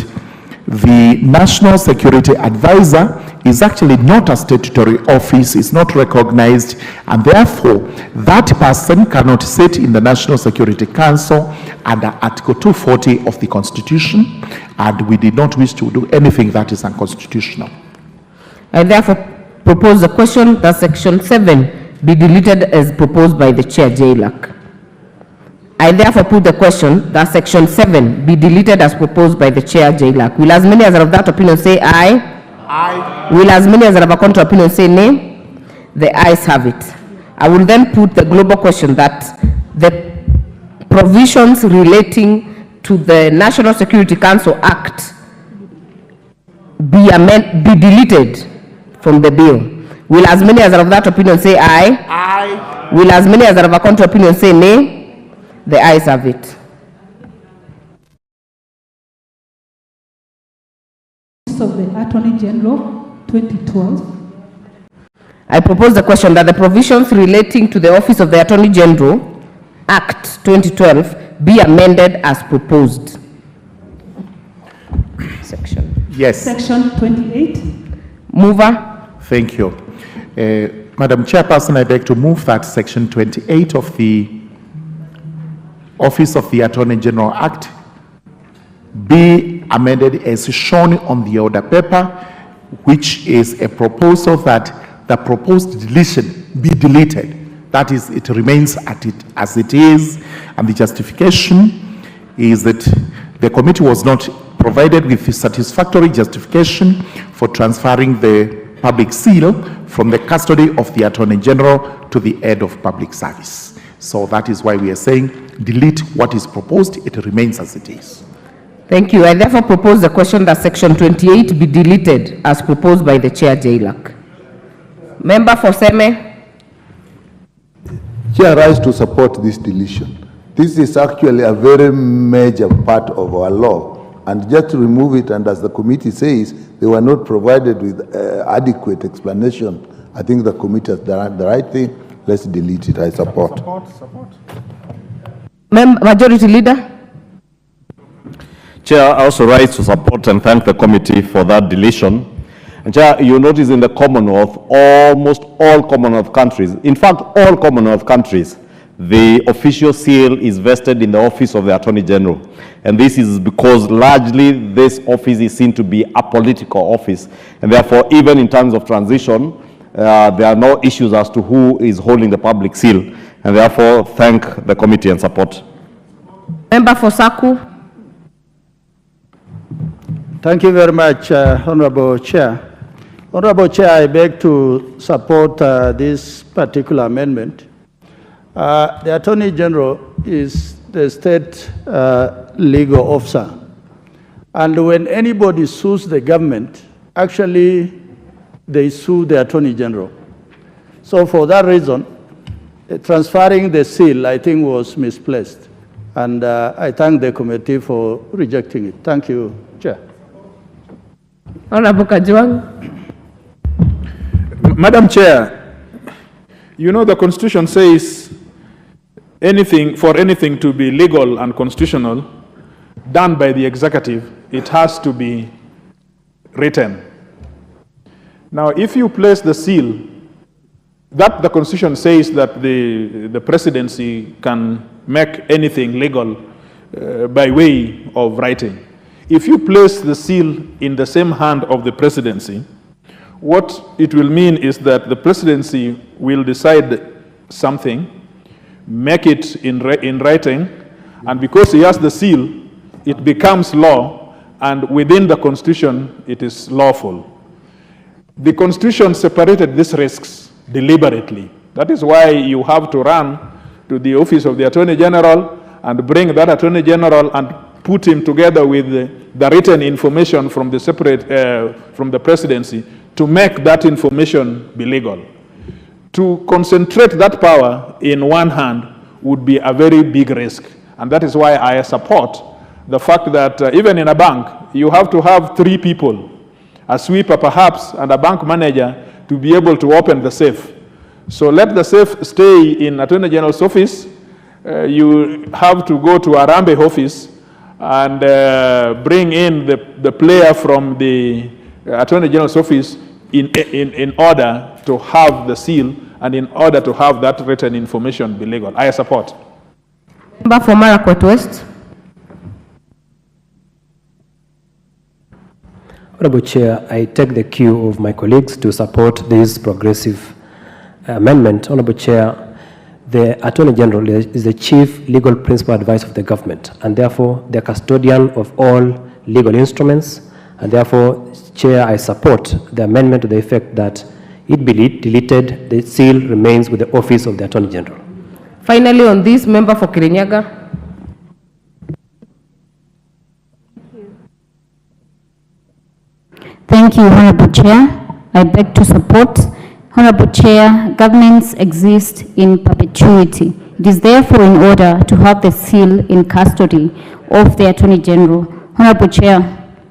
the National Security Advisor is actually not a statutory office, is not recognized, and therefore that person cannot sit in the National Security Council under Article 240 of the Constitution, and we did not wish to do anything that is unconstitutional. I therefore propose the question that section 7 be deleted as proposed by the chair, JLAC. I therefore put the question that section 7 be deleted as proposed by the chair, JLAC. Will as many as are of that opinion say aye? Aye. Will as many as are of a contrary opinion say nay? The ayes have it. I will then put the global question that the provisions relating to the National Security Council Act be deleted from the bill. Will as many as are of that opinion say aye? Aye. Will as many as are of a contrary opinion say nay? The ayes have it. Of the Attorney General 2012. I propose the question that the provisions relating to the Office of the Attorney General Act 2012 be amended as proposed. Section. Yes. Section 28. Mover. Thank you. Madam Chairperson, I beg to move that Section 28 of the Office of the Attorney General Act be amended as shown on the order paper, which is a proposal that the proposed deletion be deleted. That is, it remains as it is, and the justification is that the committee was not provided with a satisfactory justification for transferring the public seal from the custody of the Attorney General to the head of public service. So that is why we are saying delete what is proposed, it remains as it is. Thank you. I therefore propose the question that Section 28 be deleted as proposed by the Chair JLAC. Member for Seme. Chair, I rise to support this deletion. This is actually a very major part of our law, and just to remove it, and as the committee says, they were not provided with adequate explanation. I think the committee has done the right thing. Let's delete it. I support. Support. Majority Leader. Chair, I also rise to support and thank the committee for that deletion. And Chair, you notice in the Commonwealth, almost all Commonwealth countries, in fact, all Commonwealth countries, the official seal is vested in the office of the Attorney General. And this is because largely this office is seen to be a political office. And therefore, even in terms of transition, there are no issues as to who is holding the public seal. And therefore, thank the committee and support. Member for Saku. Thank you very much, Honorable Chair. Honorable Chair, I beg to support this particular amendment. The Attorney General is the state legal officer. And when anybody sues the government, actually they sue the Attorney General. So for that reason, transferring the seal, I think, was misplaced. And I thank the committee for rejecting it. Thank you, Chair. Honorable Kajwang. Madam Chair, you know the Constitution says for anything to be legal and constitutional done by the executive, it has to be written. Now, if you place the seal, that the Constitution says that the presidency can make anything legal by way of writing. If you place the seal in the same hand of the presidency, what it will mean is that the presidency will decide something, make it in writing, and because he has the seal, it becomes law, and within the Constitution, it is lawful. The Constitution separated these risks deliberately. That is why you have to run to the office of the Attorney General and bring that Attorney General and put him together with the written information from the from the presidency to make that information be legal. To concentrate that power in one hand would be a very big risk. And that is why I support the fact that even in a bank, you have to have 3 people, a sweeper perhaps, and a bank manager to be able to open the safe. So let the safe stay in Attorney General's office. You have to go to Arambe office and bring in the player from the Attorney General's office in order to have the seal and in order to have that written information be legal. I support. Member for Marakwet West. Honorable Chair, I take the cue of my colleagues to support this progressive amendment. Honorable Chair, the Attorney General is the chief legal principal advisor of the government and therefore the custodian of all legal instruments, and therefore, Chair, I support the amendment to the effect that it be deleted, the seal remains with the office of the Attorney General. Finally, on this, member for Kirinyaga. Thank you, Honorable Chair. I beg to support. Honorable Chair, governments exist in perpetuity. It is therefore in order to have the seal in custody of the Attorney General. Honorable Chair,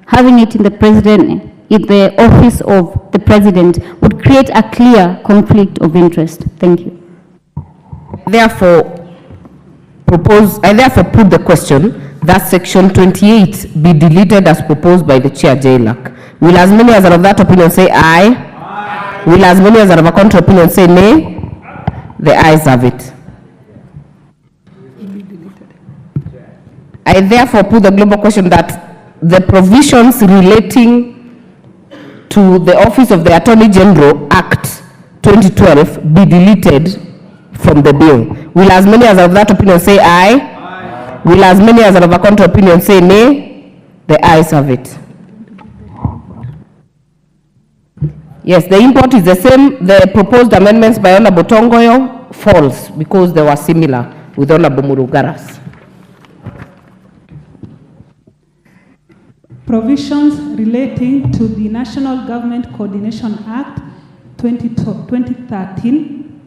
having it in the office of the President would create a clear conflict of interest. Thank you. I therefore put the question that section 28 be deleted as proposed by the chair, JLAC. Will as many as are of that opinion say aye? Aye. Will as many as are of a contrary opinion say nay? The ayes have it. I therefore put the global question that the provisions relating to the Office of the Attorney General Act 2012 be deleted from the bill. Will as many as are of that opinion say aye? Aye. Will as many as are of a contrary opinion say nay? The ayes have it. Yes, the import is the same. The proposed amendments by Honorable Tongoyo falls because they were similar with Honorable Murugaras. Provisions relating to the National Government Coordination Act 2013.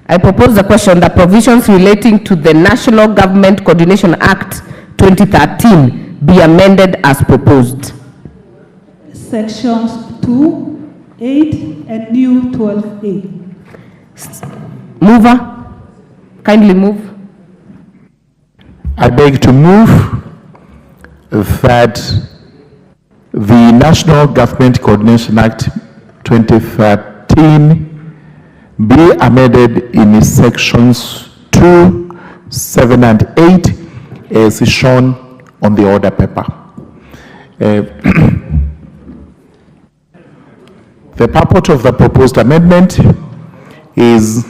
I propose the question that provisions relating to the National Government Coordination Act 2013 be amended as proposed. Sections 2, 8, and new 12A. Mover, kindly move. I beg to move that the National Government Coordination Act 2013 be amended in sections 2, 7, and 8 as shown on the order paper. The purport of the proposed amendment is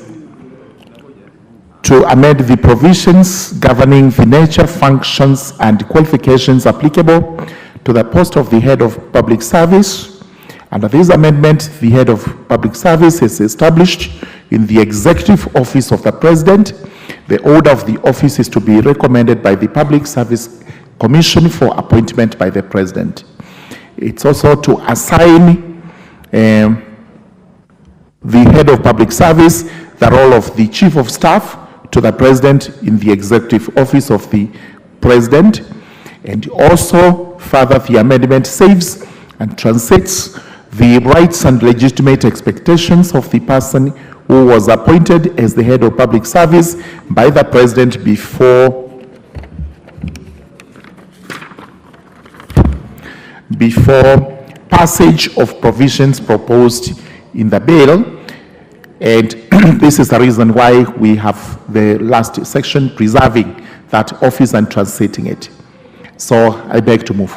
to amend the provisions governing the nature, functions, and qualifications applicable to the post of the head of public service. Under this amendment, the head of public service is established in the executive office of the president. The order of the office is to be recommended by the Public Service Commission for appointment by the president. It's also to assign the head of public service the role of the chief of staff to the president in the executive office of the president. And also further, the amendment saves and translates the rights and legitimate expectations of the person who was appointed as the head of public service by the president before passage of provisions proposed in the bill. And this is the reason why we have the last section preserving that office and translating it. So I beg to move.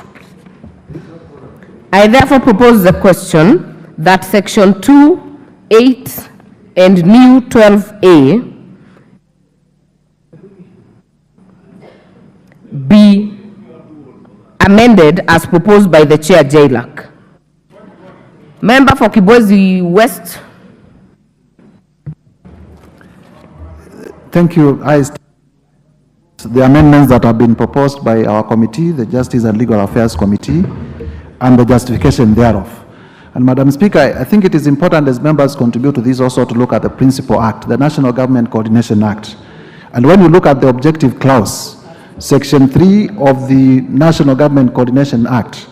I therefore propose the question that section 2, 8, and new 12A be amended as proposed by the chair, JLAC. Member for Kibwezi West. Thank you. The amendments that have been proposed by our committee, the Justice and Legal Affairs Committee, and the justification thereof. And Madam Speaker, I think it is important as members contribute to this also to look at the Principal Act, the National Government Coordination Act. And when you look at the objective clause, Section 3 of the National Government Coordination Act,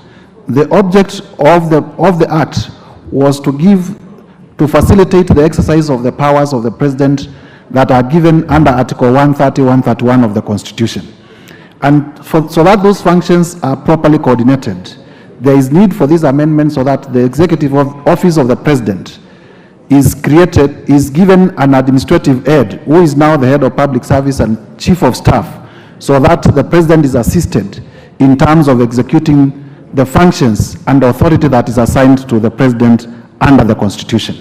the object of the Act was to facilitate the exercise of the powers of the President that are given under Article 130, 131 of the Constitution. And so that those functions are properly coordinated, there is need for this amendment so that the executive office of the President is given an administrative head who is now the head of public service and chief of staff, so that the President is assisted in terms of executing the functions and the authority that is assigned to the President under the Constitution.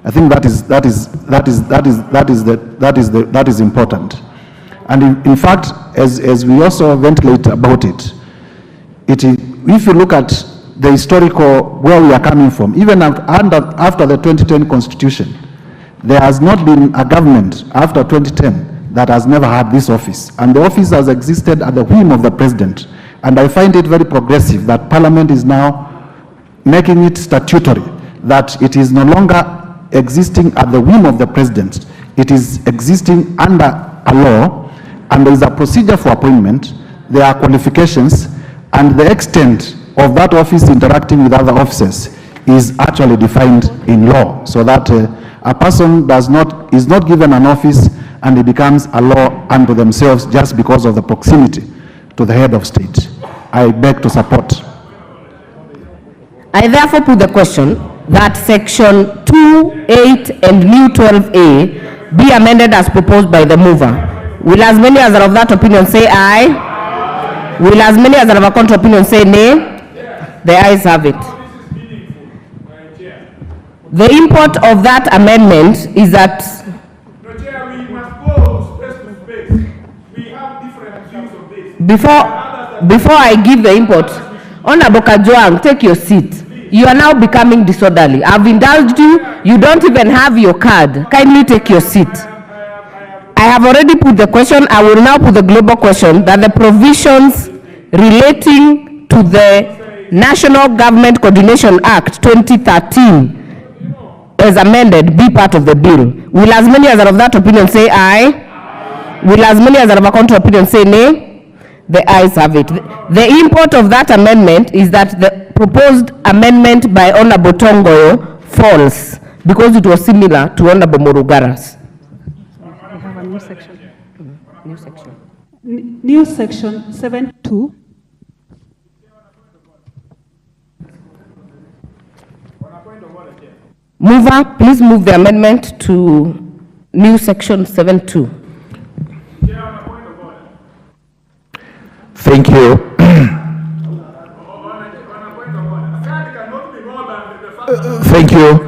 I think that is important. And in fact, as we also ventilate about it, if you look at the historical where we are coming from, even after the 2010 Constitution, there has not been a government after 2010 that has never had this office. And the office has existed at the whim of the President. And I find it very progressive that Parliament is now making it statutory, that it is no longer existing at the whim of the President. It is existing under a law, and there is a procedure for appointment, there are qualifications, and the extent of that office interacting with other offices is actually defined in law, so that a person is not given an office and it becomes a law unto themselves just because of the proximity to the head of state. I beg to support. I therefore put the question that section 2, 8 and new 12A be amended as proposed by the mover. Will as many as are of that opinion say aye? Will as many as are of a contrary opinion say nay? The ayes have it. The import of that amendment is that before I give the import, Honorable Kajwang, take your seat. You are now becoming disorderly. I've indulged you. You don't even have your card. Kindly take your seat. I have already put the question. I will now put the global question that the provisions relating to the National Government Coordination Act 2013 as amended be part of the bill. Will as many as are of that opinion say aye? Will as many as are of a contrary opinion say nay? The ayes have it. The import of that amendment is that the proposed amendment by Honorable Tongoyo falls because it was similar to Honorable Morugara's. We have a new section. New section. New section 7.2. Mover, please move the amendment to new section 7.2. Thank you. Thank you,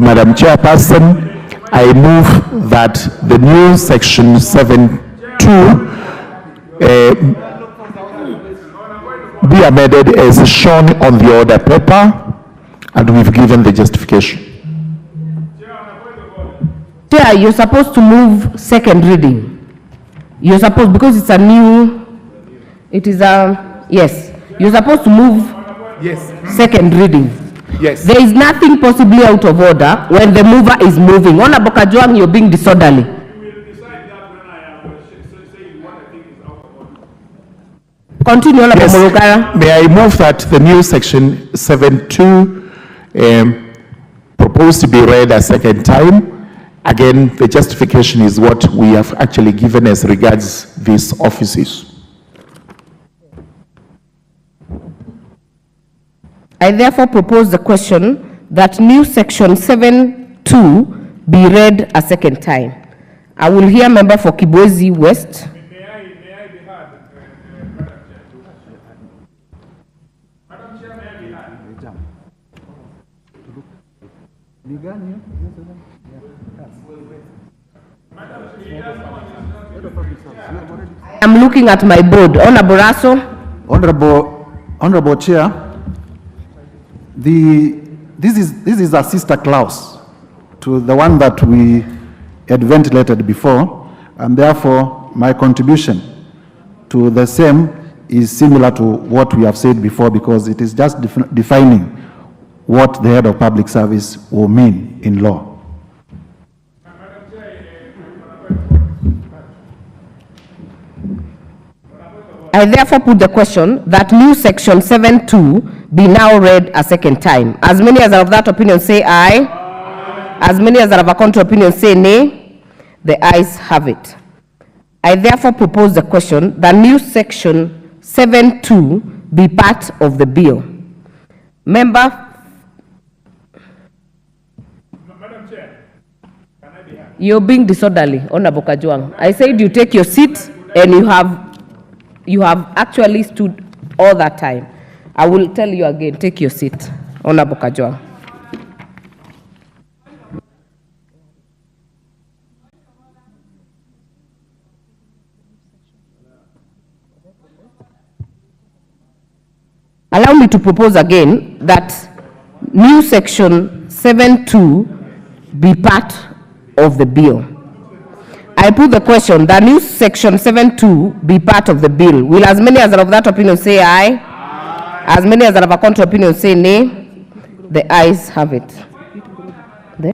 Madam Chairperson. I move that the new section 7.2 be amended as shown on the order paper, and we've given the justification. Chair, you're supposed to move second reading. You're supposed, because it's a new, it is a, yes, you're supposed to move second reading. Yes. There is nothing possibly out of order when the mover is moving. Honorable Kajwang, you're being disorderly. Continue, Honorable Morugara. May I move that the new section 7.2 proposed to be read a second time? Again, the justification is what we have actually given as regards these offices. I therefore propose the question that new section 7.2 be read a second time. I will hear member for Kibwezi West. May I be heard, Madam Chair, may I be heard? I'm looking at my board. Honorable Raso. Honorable Chair, this is a sister clause to the one that we had ventilated before, and therefore my contribution to the same is similar to what we have said before, because it is just defining what the head of public service will mean in law. I therefore put the question that new section 7.2 be now read a second time. As many as are of that opinion say aye. As many as are of a contrary opinion say nay. The ayes have it. I therefore propose the question that new section 7.2 be part of the bill. Member. Madam Chair, can I be heard? You're being disorderly, Honorable Kajwang. I said you take your seat, and you have actually stood all that time. I will tell you again, take your seat, Honorable Kajwang. Allow me to propose again that new section 7.2 be part of the bill. I put the question that new section 7.2 be part of the bill. Will as many as are of that opinion say aye? Aye. As many as are of a contrary opinion say nay? The ayes have it. There.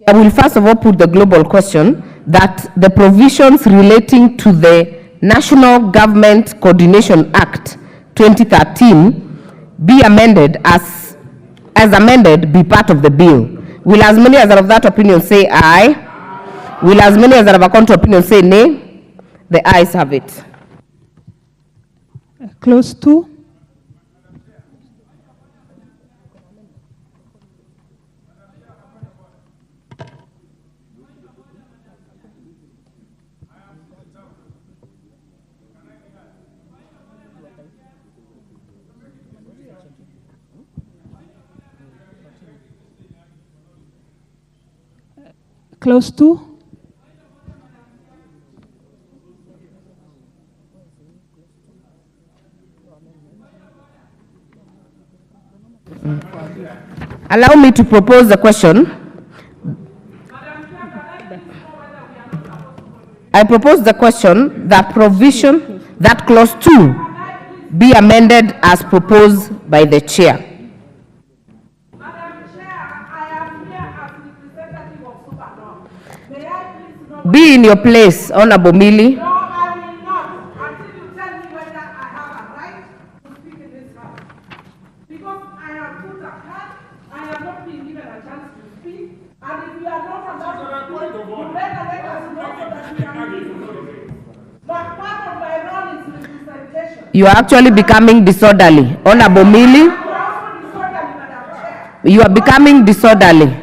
I will first of all put the global question that the provisions relating to the National Government Coordination Act 2013 be amended as amended be part of the bill. Will as many as are of that opinion say aye? Will as many as are of a contrary opinion say nay? The ayes have it. Clause 2. Clause 2. Allow me to propose the question. I propose the question that provision, that clause 2 be amended as proposed by the chair. Be in your place, Honorable Millie. You are actually becoming disorderly. Honorable Millie, you are becoming disorderly.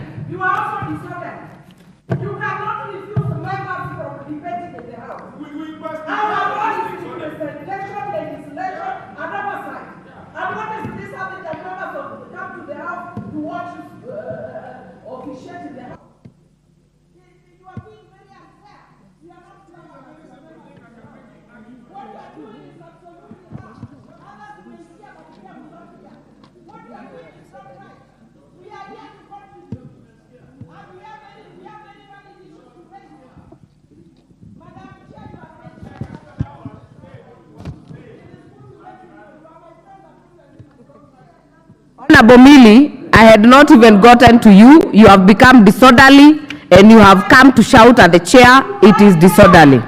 Honorable Millie, I had not even gotten to you. You have become disorderly and you have come to shout at the chair. It is disorderly.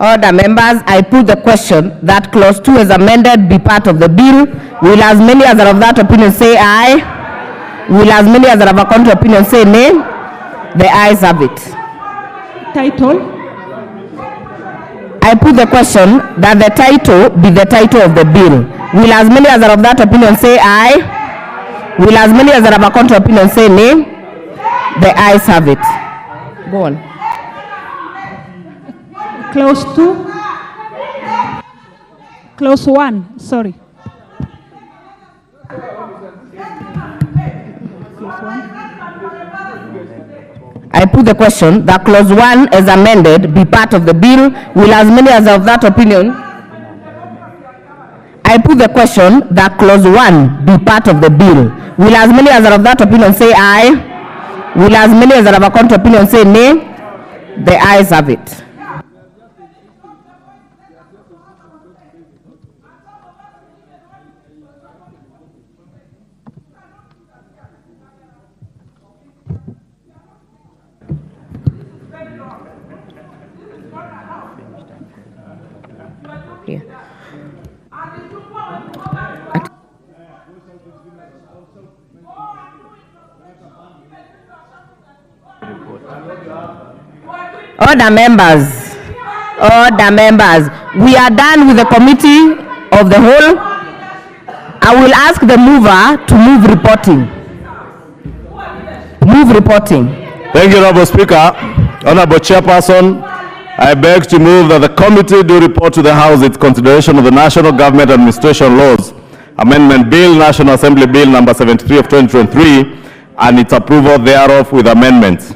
Order, members, I put the question that clause 2 as amended be part of the bill. Will as many as are of that opinion say aye? Will as many as are of a contrary opinion say nay? The ayes have it. Title. I put the question that the title be the title of the bill. Will as many as are of that opinion say aye? Will as many as are of a contrary opinion say nay? The ayes have it. Go on. Clause 2. Clause 1, sorry. I put the question that clause 1 as amended be part of the bill. Will as many as are of that opinion? I put the question that clause 1 be part of the bill. Will as many as are of that opinion say aye? Will as many as are of a contrary opinion say nay? The ayes have it. Order members, we are done with the committee of the whole. I will ask the mover to move reporting. Move reporting. Thank you, Honorable Speaker. Honorable Chairperson, I beg to move that the committee do report to the House its consideration of the National Government Administration Laws Amendment Bill, National Assembly Bill number 73 of 2023, and its approval thereof with amendments.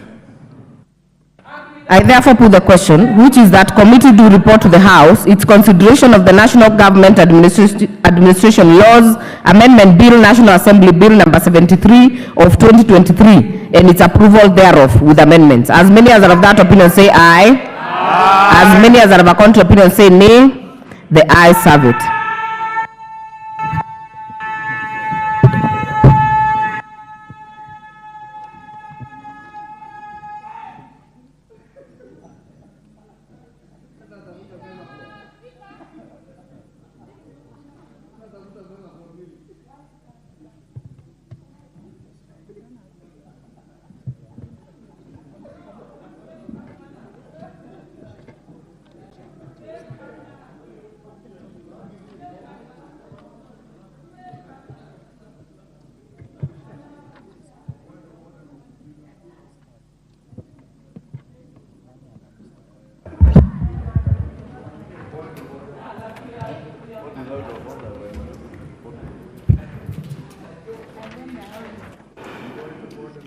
I therefore put the question, which is that committee do report to the House its consideration of the National Government Administration Laws Amendment Bill, National Assembly Bill number 73 of 2023, and its approval thereof with amendments. As many as are of that opinion say aye. Aye. As many as are of a contrary opinion say nay. The ayes have it.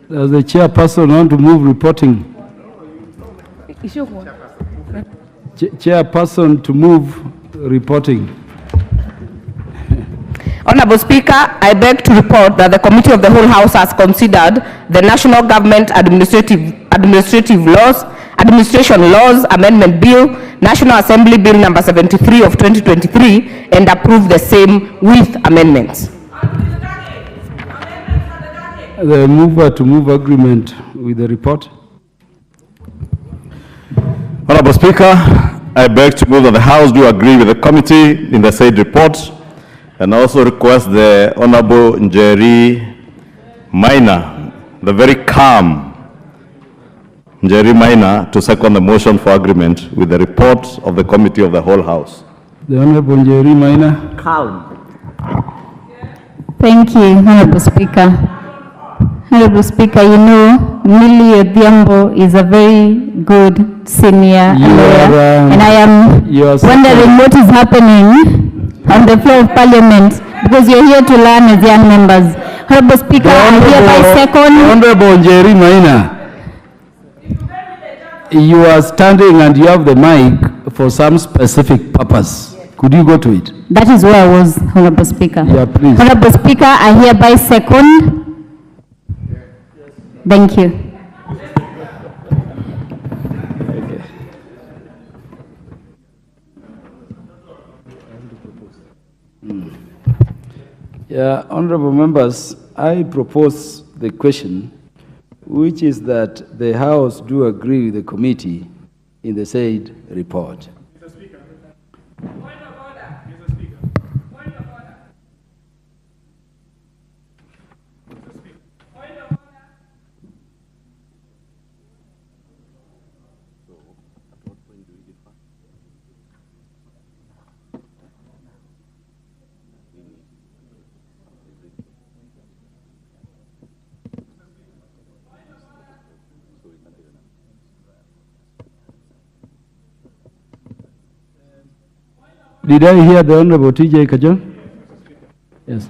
Does the chairperson want to move reporting? Chairperson to move reporting. Honorable Speaker, I beg to report that the Committee of the Whole House has considered the National Government Administration Laws Amendment Bill, National Assembly Bill number 73 of 2023, and approved the same with amendments. The mover to move agreement with the report. Honorable Speaker, I beg to move that the House do agree with the committee in the said report, and also request the Honorable Njeri Maina, the very calm Njeri Maina, to second the motion for agreement with the report of the Committee of the Whole House. The Honorable Njeri Maina. Calm. Thank you, Honorable Speaker. Honorable Speaker, you know, Millie Odhiambo is a very good senior lawyer, and I am wondering what is happening on the floor of Parliament, because you're here to learn as young members. Honorable Speaker, I hereby second. Honorable Njeri Maina, you are standing and you have the mic for some specific purpose. Could you go to it? That is where I was, Honorable Speaker. Yeah, please. Honorable Speaker, I hereby second. Thank you. Yeah, honorable members, I propose the question, which is that the House do agree with the committee in the said report. Mr. Speaker. Did I hear the Honorable TJ Kajon? Yes.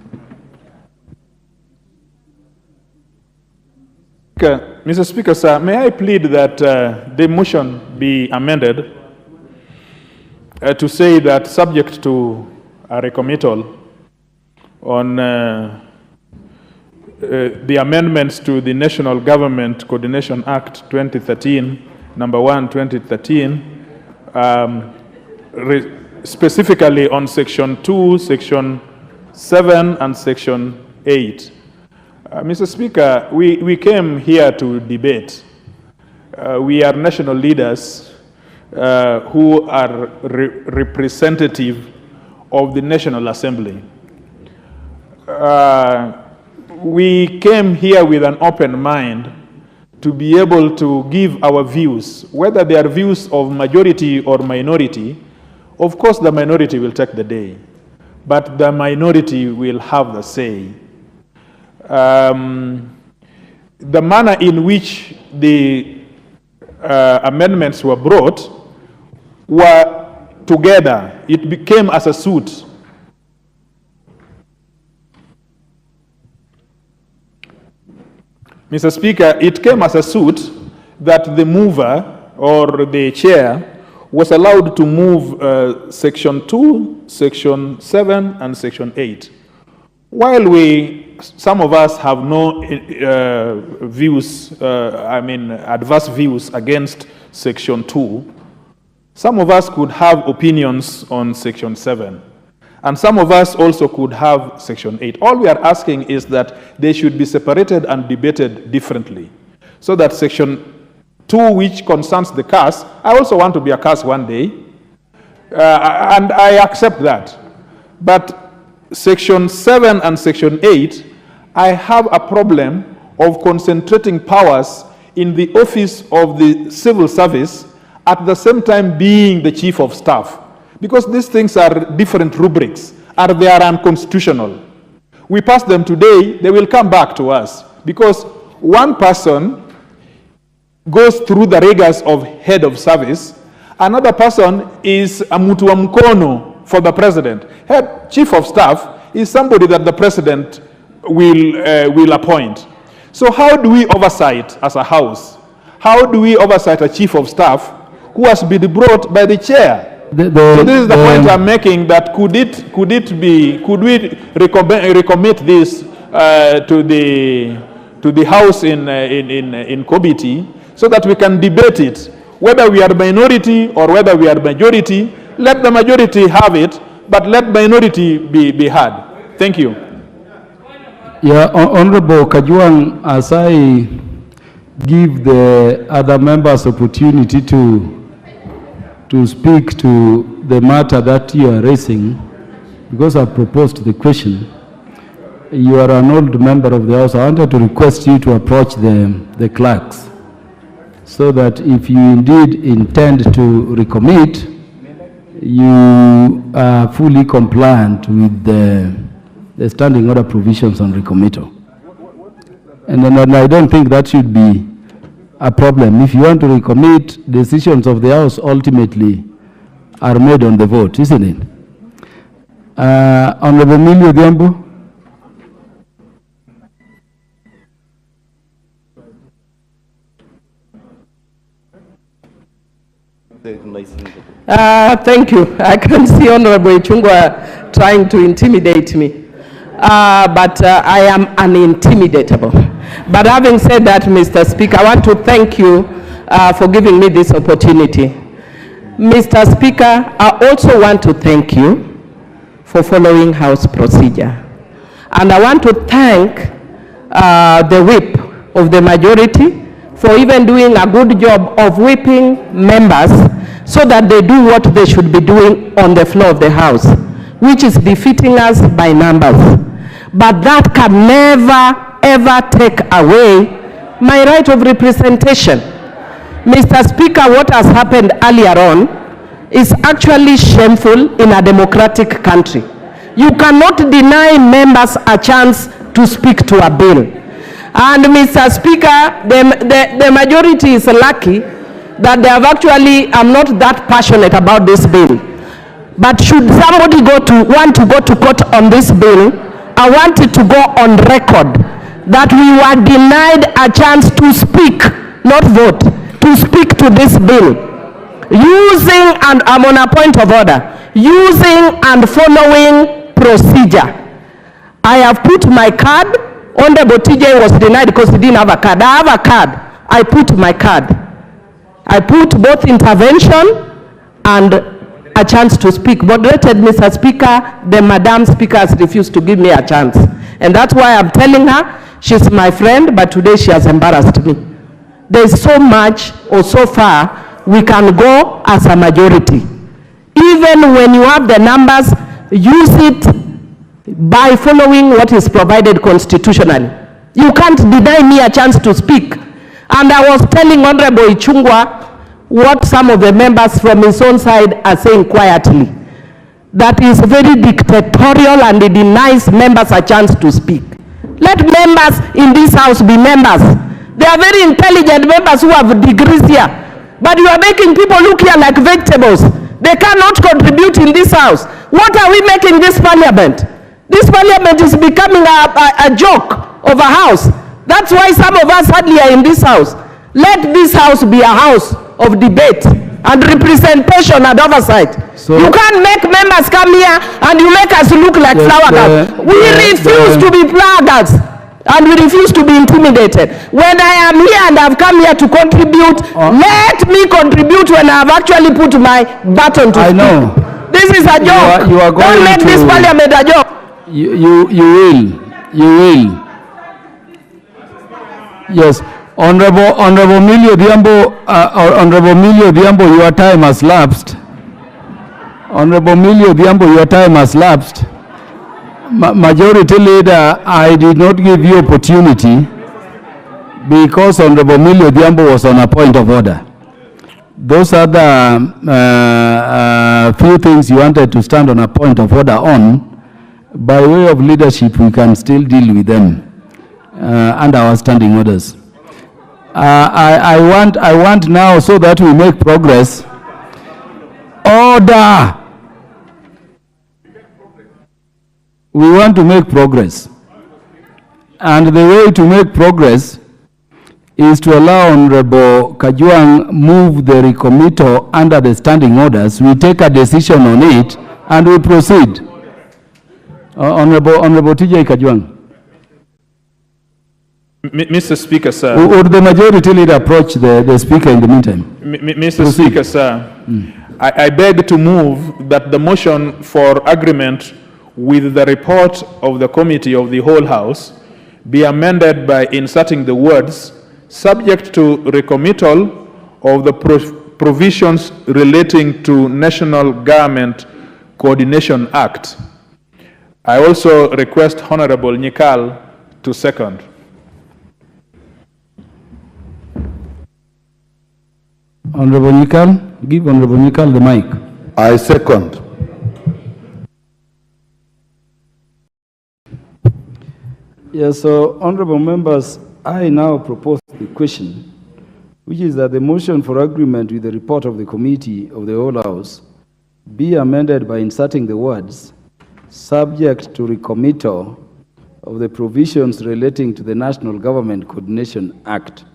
Mr. Speaker, sir, may I plead that the motion be amended to say that subject to a recommittal on the amendments to the National Government Coordination Act 2013, number 1, 2013, specifically on Section 2, Section 7, and Section 8. Mr. Speaker, we came here to debate. We are national leaders who are representative of the National Assembly. We came here with an open mind to be able to give our views, whether they are views of majority or minority. Of course, the minority will take the day, but the minority will have the say. The manner in which the amendments were brought were together. It became as a suit. Mr. Speaker, it came as a suit that the mover or the chair was allowed to move Section 2, Section 7, and Section 8. While some of us have no views, adverse views against Section 2, some of us could have opinions on Section 7. And some of us also could have Section 8. All we are asking is that they should be separated and debated differently. So that Section 2, which concerns the CAS, I also want to be a CAS one day, and I accept that. But Section 7 and Section 8, I have a problem of concentrating powers in the office of the civil service at the same time being the chief of staff. Because these things are different rubrics, and they are unconstitutional. We pass them today, they will come back to us. Because one person goes through the rigors of head of service, another person is a mutu wa mkono for the president. Head chief of staff is somebody that the president will appoint. So how do we oversight as a house? How do we oversight a chief of staff who has been brought by the chair? So this is the point I'm making, that could we recommit this to the house in committee so that we can debate it, whether we are minority or whether we are majority. Let the majority have it, but let minority be heard. Thank you. Yeah, Honorable Kajwang, as I give the other members opportunity to speak to the matter that you are raising, because I proposed the question. You are an old member of the House. I wanted to request you to approach the clerks so that if you indeed intend to recommit, you are fully compliant with the standing order provisions on recommittal. And I don't think that should be a problem. If you want to recommit, decisions of the House ultimately are made on the vote, isn't it? Honorable Millie Odhiambo. Thank you. I can see Honorable Ichung'wah trying to intimidate me. But I am unintimidatable. But having said that, Mr. Speaker, I want to thank you for giving me this opportunity. Mr. Speaker, I also want to thank you for following House procedure. And I want to thank the whip of the majority for even doing a good job of whipping members so that they do what they should be doing on the floor of the House, which is defeating us by numbers. But that can never, ever take away my right of representation. Mr. Speaker, what has happened earlier on is actually shameful in a democratic country. You cannot deny members a chance to speak to a bill. And Mr. Speaker, the majority is lucky that they have actually, I'm not that passionate about this bill. But should somebody want to go to court on this bill, I want it to go on record that we were denied a chance to speak, not vote, to speak to this bill, using, and I'm on a point of order, using and following procedure. I have put my card. Honorable TJ was denied because he didn't have a card. I have a card. I put my card. I put both intervention and a chance to speak. Moderated, Mr. Speaker, the Madam Speaker has refused to give me a chance. And that's why I'm telling her she's my friend, but today she has embarrassed me. There's so much or so far we can go as a majority. Even when you have the numbers, use it by following what is provided constitutionally. You can't deny me a chance to speak. And I was telling Honorable Ichungwa what some of the members from his own side are saying quietly. That is very dictatorial and it denies members a chance to speak. Let members in this house be members. They are very intelligent members who have degrees here. But you are making people look here like vegetables. They cannot contribute in this house. What are we making this parliament? This parliament is becoming a joke of a house. That's why some of us hardly are in this house. Let this house be a house of debate and representation and oversight. So you can't make members come here and you make us look like flower girls. We refuse to be plaggards and we refuse to be intimidated. When I am here and I've come here to contribute, let me contribute when I've actually put my button to speak. I know. This is a joke. You are going Don't make this parliament a joke. You will. Yes. Honorable Millie Odhiambo, your time has lapsed. Honorable Millie Odhiambo, your time has lapsed. Majority Leader, I did not give you opportunity because Honorable Millie Odhiambo was on a point of order. Those are the few things you wanted to stand on a point of order on. By way of leadership, we can still deal with them under our standing orders. I want now, so that we make progress. Order. We want to make progress. And the way to make progress is to allow Honorable Kajwang move the recommittal under the standing orders. We take a decision on it and we proceed. Honorable TJ Kajwang. Mr. Speaker, sir. Would the majority leader approach the Speaker in the meantime? Mr. Speaker, sir. I beg to move that the motion for agreement with the report of the Committee of the Whole House be amended by inserting the words subject to recommittal of the provisions relating to National Government Coordination Act. I also request Honorable Nyikal to second. Honorable Nyikal, give Honorable Nyikal the mic. I second. Yes, so honorable members, I now propose the question, which is that the motion for agreement with the report of the Committee of the Whole House be amended by inserting the words subject to recommittal of the provisions relating to the National Government Coordination Act.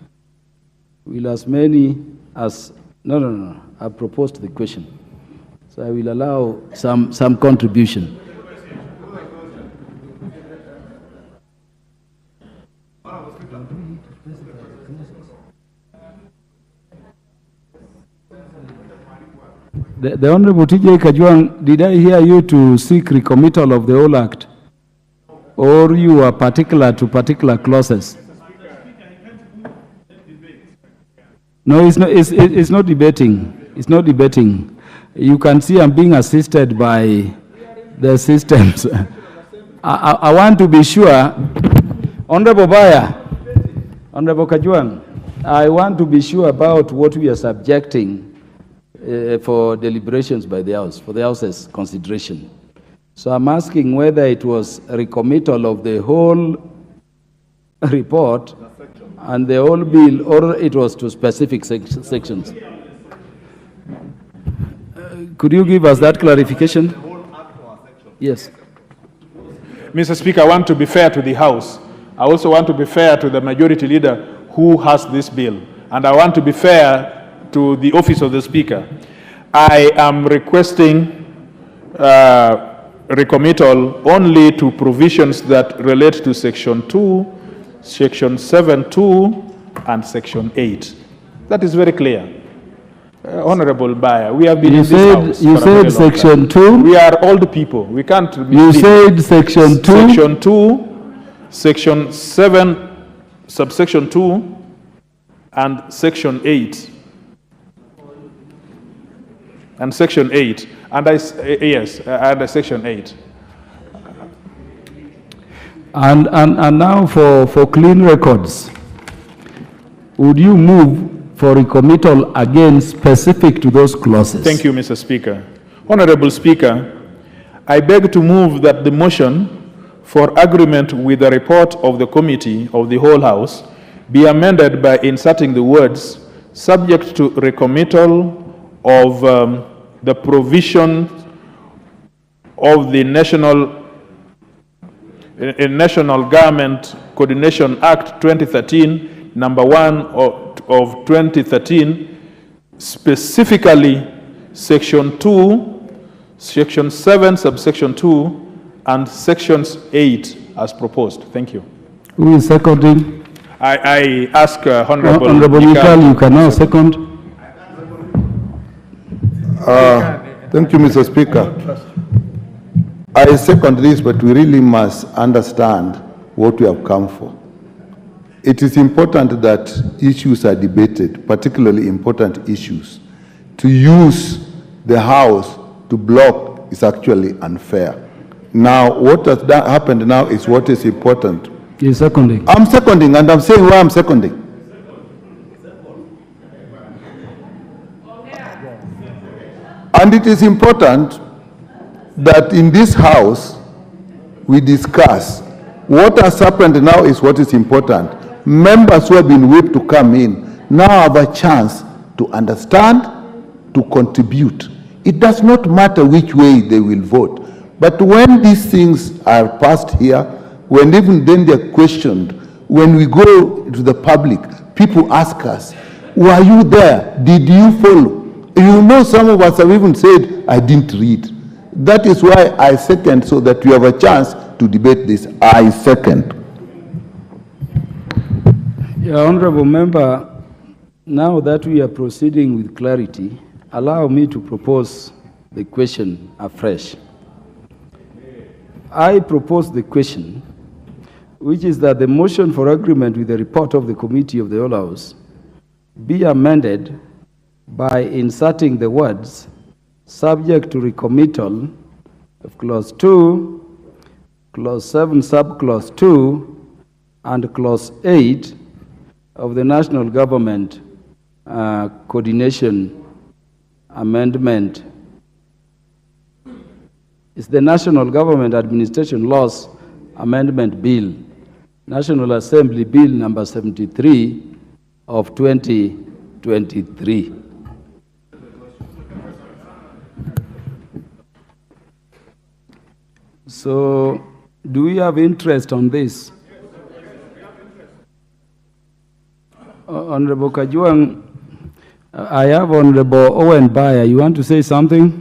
Will as many as, no, I proposed the question. So I will allow some contribution. The Honorable TJ Kajwang, did I hear you to seek recommittal of the whole act? Or you are particular to particular clauses? No, it's not debating. It's not debating. You can see I'm being assisted by the systems. I want to be sure, Honorable Baya, Honorable Kajwang, I want to be sure about what we are subjecting for deliberations by the House, for the House's consideration. So I'm asking whether it was a recommittal of the whole report and the whole bill, or it was to specific sections. Could you give us that clarification? Yes. Mr. Speaker, I want to be fair to the House. I also want to be fair to the majority leader who has this bill. And I want to be fair to the office of the Speaker. I am requesting recommittal only to provisions that relate to Section 2, Section 7.2, and Section 8. That is very clear. Honorable Bayer, we have been in this house You for a very said long Section time. 2? We are old people. We can't be You said Section 2? Section 2, Section 7, subsection 2, and Section 8. And Section 8. And yes, and Section 8. And now for clean records, would you move for recommittal again specific to those clauses? Thank you, Mr. Speaker. Honorable Speaker, I beg to move that the motion for agreement with the report of the committee of the whole House be amended by inserting the words subject to recommittal of the provision of the National Government Coordination Act 2013, number 1 of 2013, specifically Section 2, Section 7, subsection 2, and Sections 8 as proposed. Thank you. Who is seconding? I ask Honorable Mikal, you can now second. Thank you, Mr. Speaker. I second this, but we really must understand what we have come for. It is important that issues are debated, particularly important issues. To use the House to block is actually unfair. Now, what has happened now is what is important. You're seconding. I'm seconding, and I'm saying why I'm seconding. And it is important that in this House, we discuss what has happened now is what is important. Members who have been whipped to come in now have a chance to understand, to contribute. It does not matter which way they will vote. But when these things are passed here, when even then they're questioned, when we go to the public, people ask us, were you there? Did you follow? You know, some of us have even said, I didn't read. That is why I second, so that we have a chance to debate this. I second. Honorable Member, now that we are proceeding with clarity, allow me to propose the question afresh. I propose the question, which is that the motion for agreement with the report of the Committee of the Whole House be amended by inserting the words subject to recommittal of Clause 2, Clause 7, Subclause 2, and Clause 8 of the National Government Coordination Amendment. It's the National Government Administration Laws Amendment Bill, National Assembly Bill number 73 of 2023. So, do we have interest on this? Honorable Kajuang, I have Honorable Owen Bayer. You want to say something?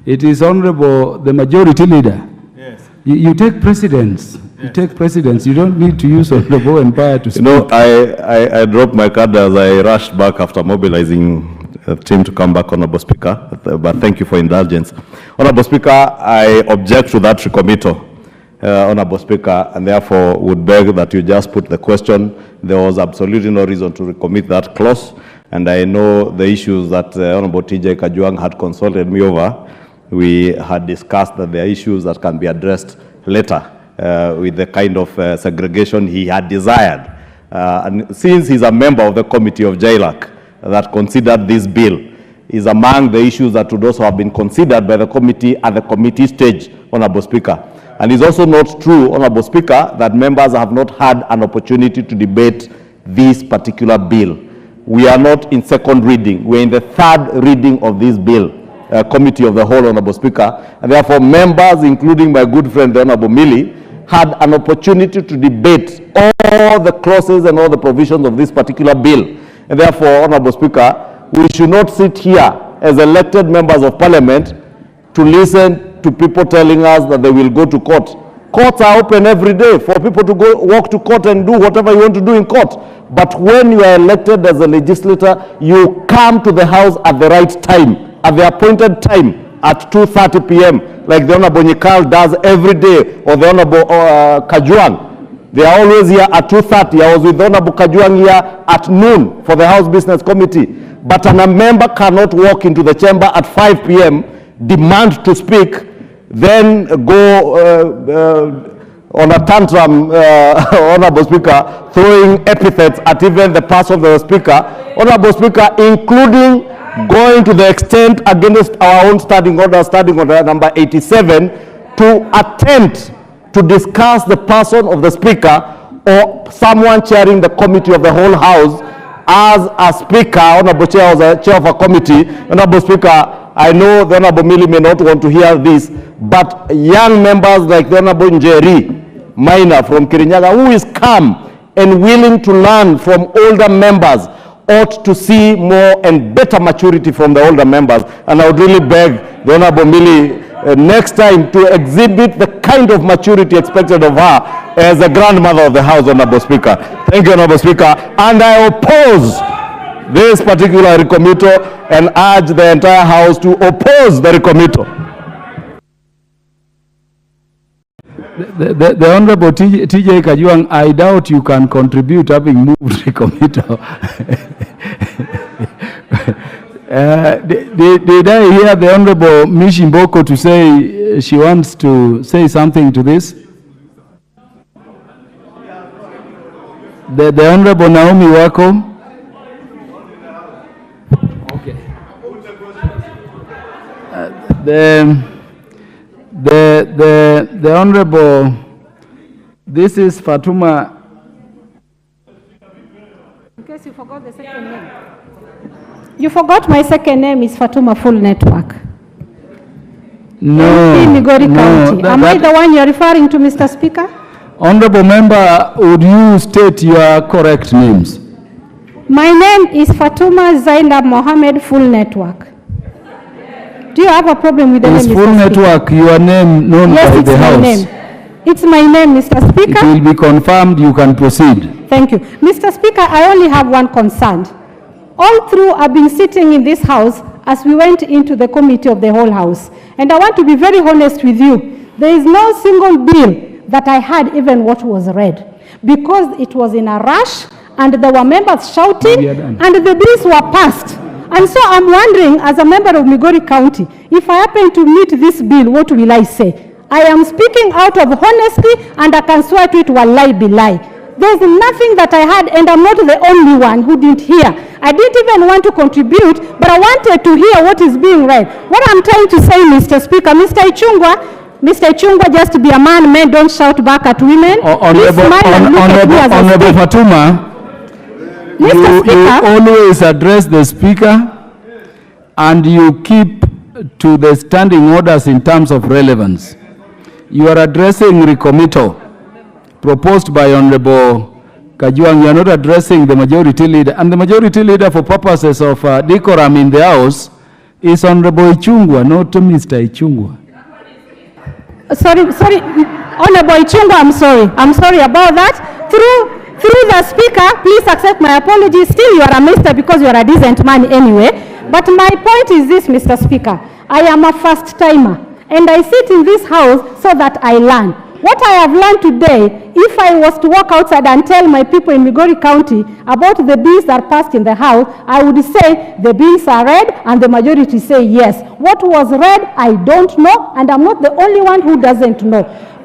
It is Honorable the Majority Leader. Yes. You take precedence. Yes. You take precedence. You don't need to use Honorable Owen Bayer to speak. You know, I dropped my card as I rushed back after mobilizing the team to come back, Honorable Speaker. But thank you for indulgence. Honorable Speaker, I object to that recommittal. Honorable Speaker, and therefore would beg that you just put the question. There was absolutely no reason to recommit that clause, and I know the issues that Honorable TJ Kajuang had consulted me over. We had discussed that there are issues that can be addressed later with the kind of segregation he had desired. And since he's a member of the committee of JLAC that considered this bill, is among the issues that would also have been considered by the committee at the committee stage, Honorable Speaker. And it's also not true, Honorable Speaker, that members have not had an opportunity to debate this particular bill. We are not in second reading. We're in the third reading of this bill. Committee of the Whole, Honorable Speaker, and therefore members, including my good friend, the Honorable Millie, had an opportunity to debate all the clauses and all the provisions of this particular bill. And therefore, Honorable Speaker, we should not sit here as elected members of Parliament to listen to people telling us that they will go to court. Courts are open every day for people to go walk to court and do whatever you want to do in court. But when you are elected as a legislator, you come to the House at the right time, at the appointed time, at 2:30 p.m., like the Honorable Nyikal does every day, or the Honorable Kajuang. They are always here at 2:30. I was with the Honorable Kajuang here at noon for the House Business Committee. But a member cannot walk into the chamber at 5 p.m., demand to speak, then go on a tantrum, Honorable Speaker, throwing epithets at even the person of the Speaker, Honorable Speaker, including going to the extent against our own standing order number 87, to attempt to discuss the person of the Speaker or someone chairing the committee of the whole House as a Speaker, Honorable Chair, as a chair of a committee. Honorable Speaker, I know the Honorable Millie may not want to hear this, but young members like the Honorable Njeri Minor from Kirinyaga, who is calm and willing to learn from older members, ought to see more and better maturity from the older members. And I would really beg the Honorable Millie next time to exhibit the kind of maturity expected of her as a grandmother of the House, Honorable Speaker. Thank you, Honorable Speaker. And I oppose this particular recommittal and urge the entire House to oppose the recommittal. The Honorable TJ Kajuang, I doubt you can contribute having moved recommittal. Did I hear the Honorable Mishimboko to say she wants to say something to this? The Honorable Naomi Wako. Okay. The Honorable, this is Fatuma. In case you forgot the second name. You forgot my second name is Fatuma Full Network. No. In Migori County. Am I the one you're referring to, Mr. Speaker? Honorable Member, would you state your correct names? My name is Fatuma Zainab Mohammed Full Network. Do you have a problem with the name, Mr. Full Network, your name known by the House? Yes, it's my name, Mr. Speaker. It will be confirmed, you can proceed. Thank you. Mr. Speaker, I only have one concern. All through, I've been sitting in this House as we went into the committee of the whole House. And I want to be very honest with you. There is no single bill that I had even what was read, because it was in a rush and there were members shouting and the bills were passed. And so I'm wondering, as a member of Migori County, if I happen to meet this bill, what will I say? I am speaking out of honesty, and I can swear to it, wallahi billahi. There's nothing that I had, and I'm not the only one who didn't hear. I didn't even want to contribute, but I wanted to hear what is being read. What I'm trying to say, Mr. Speaker, Mr. Ichungwa, just to be a man, men don't shout back at women. Honorable Fatuma, you always address the Speaker and you keep to the standing orders in terms of relevance. You are addressing recommittal proposed by Honorable Kajuang. You are not addressing the majority leader. And the majority leader, for purposes of decorum in the House, is Honorable Ichungwa, not Mr. Ichungwa. Sorry, Honorable Ichungwa, I'm sorry about that. Through the Speaker, please accept my apology. Still, you are a minister because you are a decent man anyway. But my point is this, Mr. Speaker. I am a first timer, and I sit in this House so that I learn. What I have learned today, if I was to walk outside and tell my people in Migori County about the bills that are passed in the House, I would say the bills are read and the majority say yes. What was read, I don't know, and I'm not the only one who doesn't know.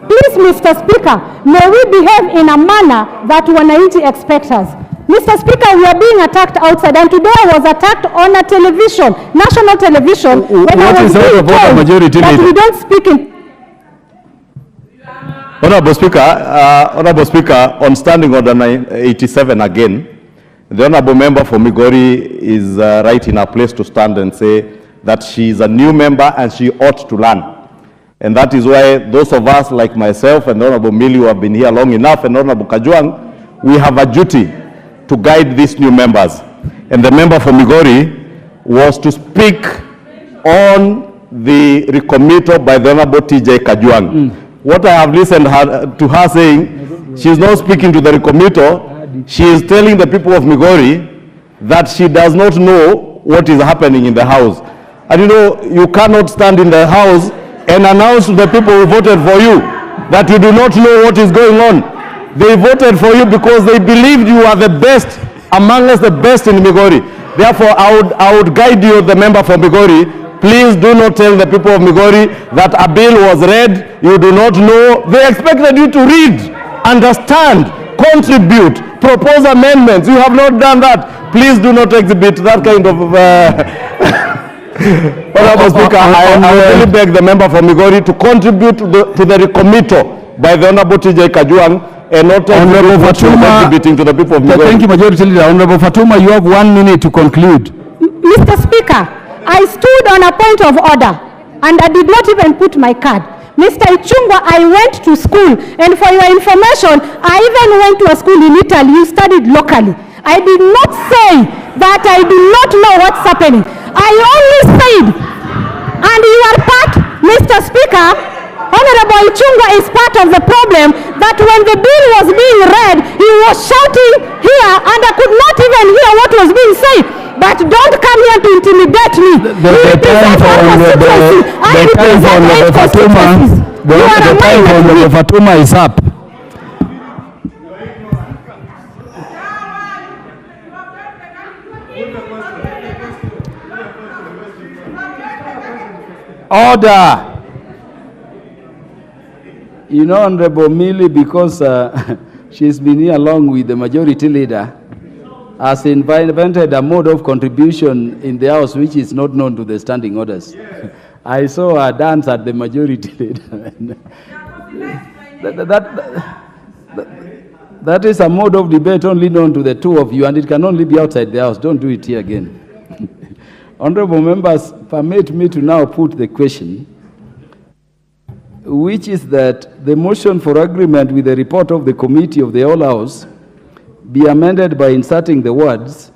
Please, Mr. Speaker, may we behave in a manner that wananchi expect us. Mr. Speaker, we are being attacked outside, and today I was attacked on a television, national television, when I was being told that we don't speak in... Honorable Speaker, on standing order 87 again, the Honorable Member for Migori is right in a place to stand and say that she is a new member and she ought to learn. And that is why those of us like myself and Honorable Millie who have been here long enough and Honorable Kajwang, we have a duty to guide these new members. And the member for Migori was to speak on the recommittal by the Honorable TJ Kajwang. What I have listened to her saying, she is not speaking to the recommittal, she is telling the people of Migori that she does not know what is happening in the house. And you know, you cannot stand in the house and announce to the people who voted for you that you do not know what is going on. They voted for you because they believed you are the best, among us the best in Migori. Therefore, I would guide you, the member for Migori. Please do not tell the people of Migori that a bill was read, you do not know. They expected you to read, understand, contribute, propose amendments. You have not done that. Please do not exhibit that kind of... Honorable Speaker, I really beg the member for Migori to contribute to the recommittal by the Honorable TJ Kajwang and not Honorable Fatuma, contributing to the people of Migori. Thank you, Majority Leader. Honorable Fatuma, you have 1 minute to conclude. Mr. Speaker, I stood on a point of order and I did not even put my card. Mr. Ichungwa, I went to school, and for your information, I even went to a school in Italy. You studied locally. I did not say that I do not know what's happening. I only said, and you are part, Mr. Speaker, Honorable Ichungwa is part of the problem, that when the bill was being read, he was shouting here, and I could not even hear what was being said. But don't come here to intimidate me. The time for Honorable Fatuma is up. Order. You know, Honorable Millie, because she's been here along with the Majority Leader, has invented a mode of contribution in the House which is not known to the standing orders. I saw her dance at the Majority Leader. That is a mode of debate only known to the two of you, and it can only be outside the House. Don't do it here again. Honorable members, permit me to now put the question, which is that the motion for agreement with the report of the Committee of the Whole House be amended by inserting the words,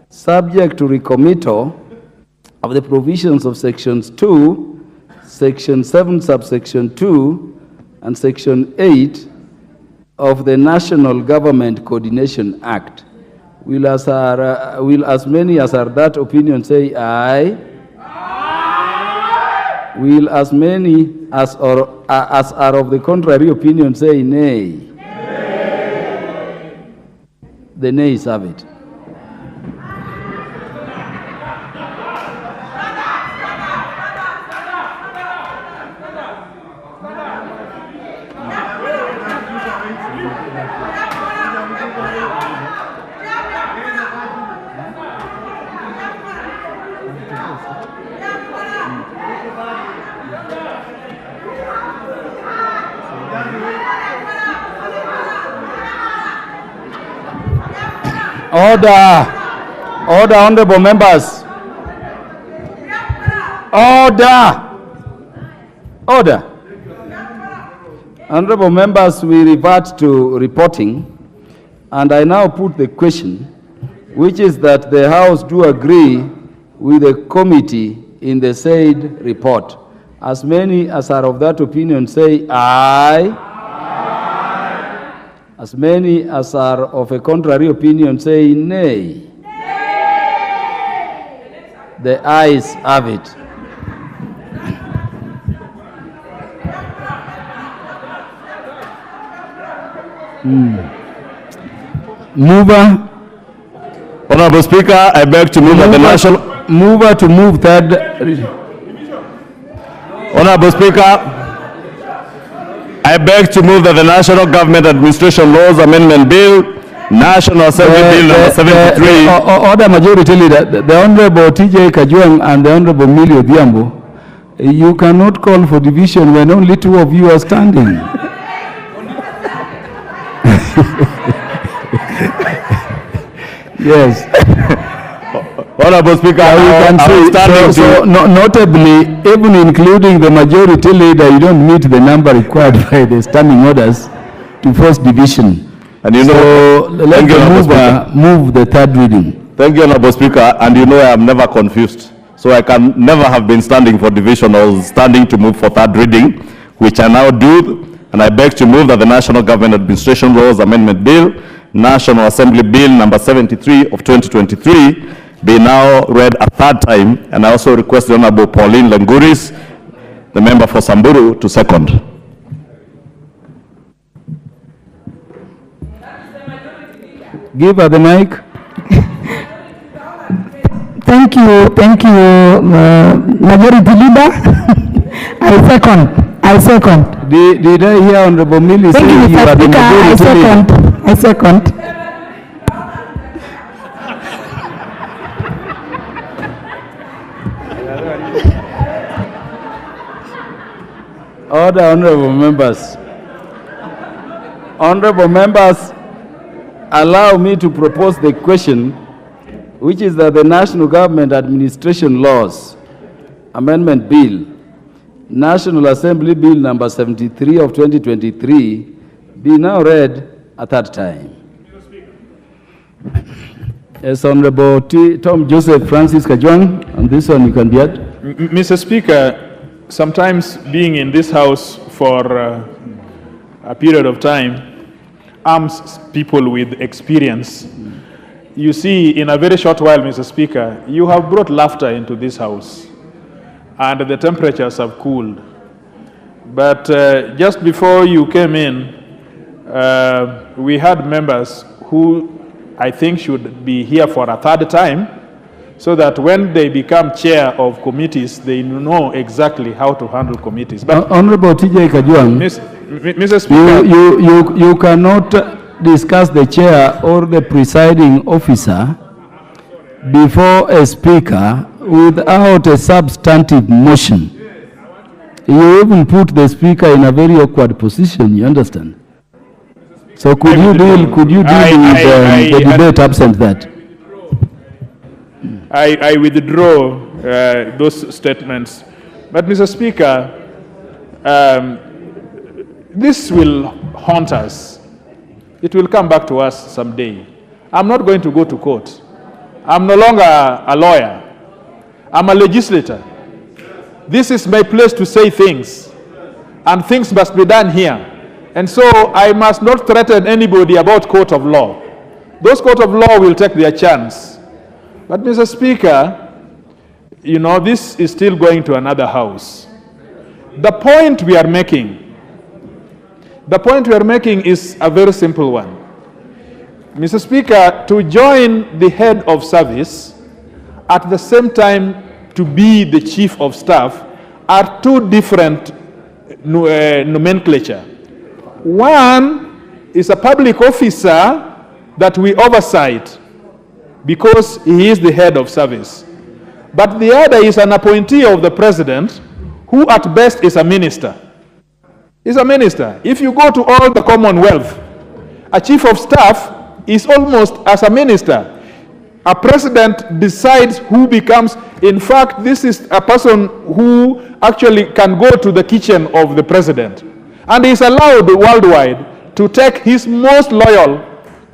subject to recommittal of the provisions of sections 2, section 7, subsection 2, and section 8 of the National Government Coordination Act. Will as many as are that opinion say aye? Aye. Will as many as are of the contrary opinion say nay? The nays have it. Order. Order, honorable members. Order. Order. Honorable members, we revert to reporting, and I now put the question, which is that the House do agree with the committee in the said report. As many as are of that opinion say aye. As many as are of a contrary opinion say nay. Nay. The ayes have it. Mover. Honorable Speaker, I beg to move that the national... Mover to move third. Honorable Speaker, I beg to move that the National Government Administration Laws Amendment Bill, National Assembly Bill number 73. Order, Majority Leader. The Honorable TJ Kajwang and the Honorable Millie Odhiambo, you cannot call for division when only two of you are standing. Yes. Honorable Speaker, notably, even including the majority leader, you don't meet the number required by the standing orders to first division. And you know, let's move the third reading. Thank you, Honorable Speaker. And you know I am never confused. So I can never have been standing for division or standing to move for third reading, which I now do. And I beg to move that the National Government Administration Laws Amendment Bill, National Assembly Bill number 73 of 2023, be now read a third time. And I also request the Honorable Pauline Lenguris, the member for Samburu, to second. Give her the mic. Thank you, Majority Leader. I second. Did I hear Honorable Millie say you are the majority leader? I second. Order, honorable members. Honorable members, allow me to propose the question, which is that the National Government Administration Laws Amendment Bill, National Assembly Bill number 73 of 2023, be now read a third time. Yes, Honorable Tom Joseph Francis Kajwang, and this one you can be at. Mr. Speaker, sometimes being in this house for a period of time arms people with experience. You see, in a very short while, Mr. Speaker, you have brought laughter into this house, and the temperatures have cooled. But just before you came in, we had members who I think should be here for a third time, so that when they become chair of committees, they know exactly how to handle committees. But Honorable TJ Kajwang, Mr. Speaker, you cannot discuss the chair or the presiding officer before a speaker without a substantive motion. You even put the speaker in a very awkward position, you understand? So could you deal with the debate absent that? I withdraw those statements. But Mr. Speaker, this will haunt us. It will come back to us someday. I'm not going to go to court. I'm no longer a lawyer. I'm a legislator. This is my place to say things, and things must be done here. And so I must not threaten anybody about court of law. Those court of law will take their chance. But Mr. Speaker, you know, this is still going to another house. The point we are making is a very simple one. Mr. Speaker, to join the head of service at the same time to be the chief of staff are two different nomenclature. One is a public officer that we oversight because he is the head of service. But the other is an appointee of the president who at best is a minister. Is a minister. If you go to all the Commonwealth, a chief of staff is almost as a minister. A president decides who becomes, in fact, this is a person who actually can go to the kitchen of the president. And is allowed worldwide to take his most loyal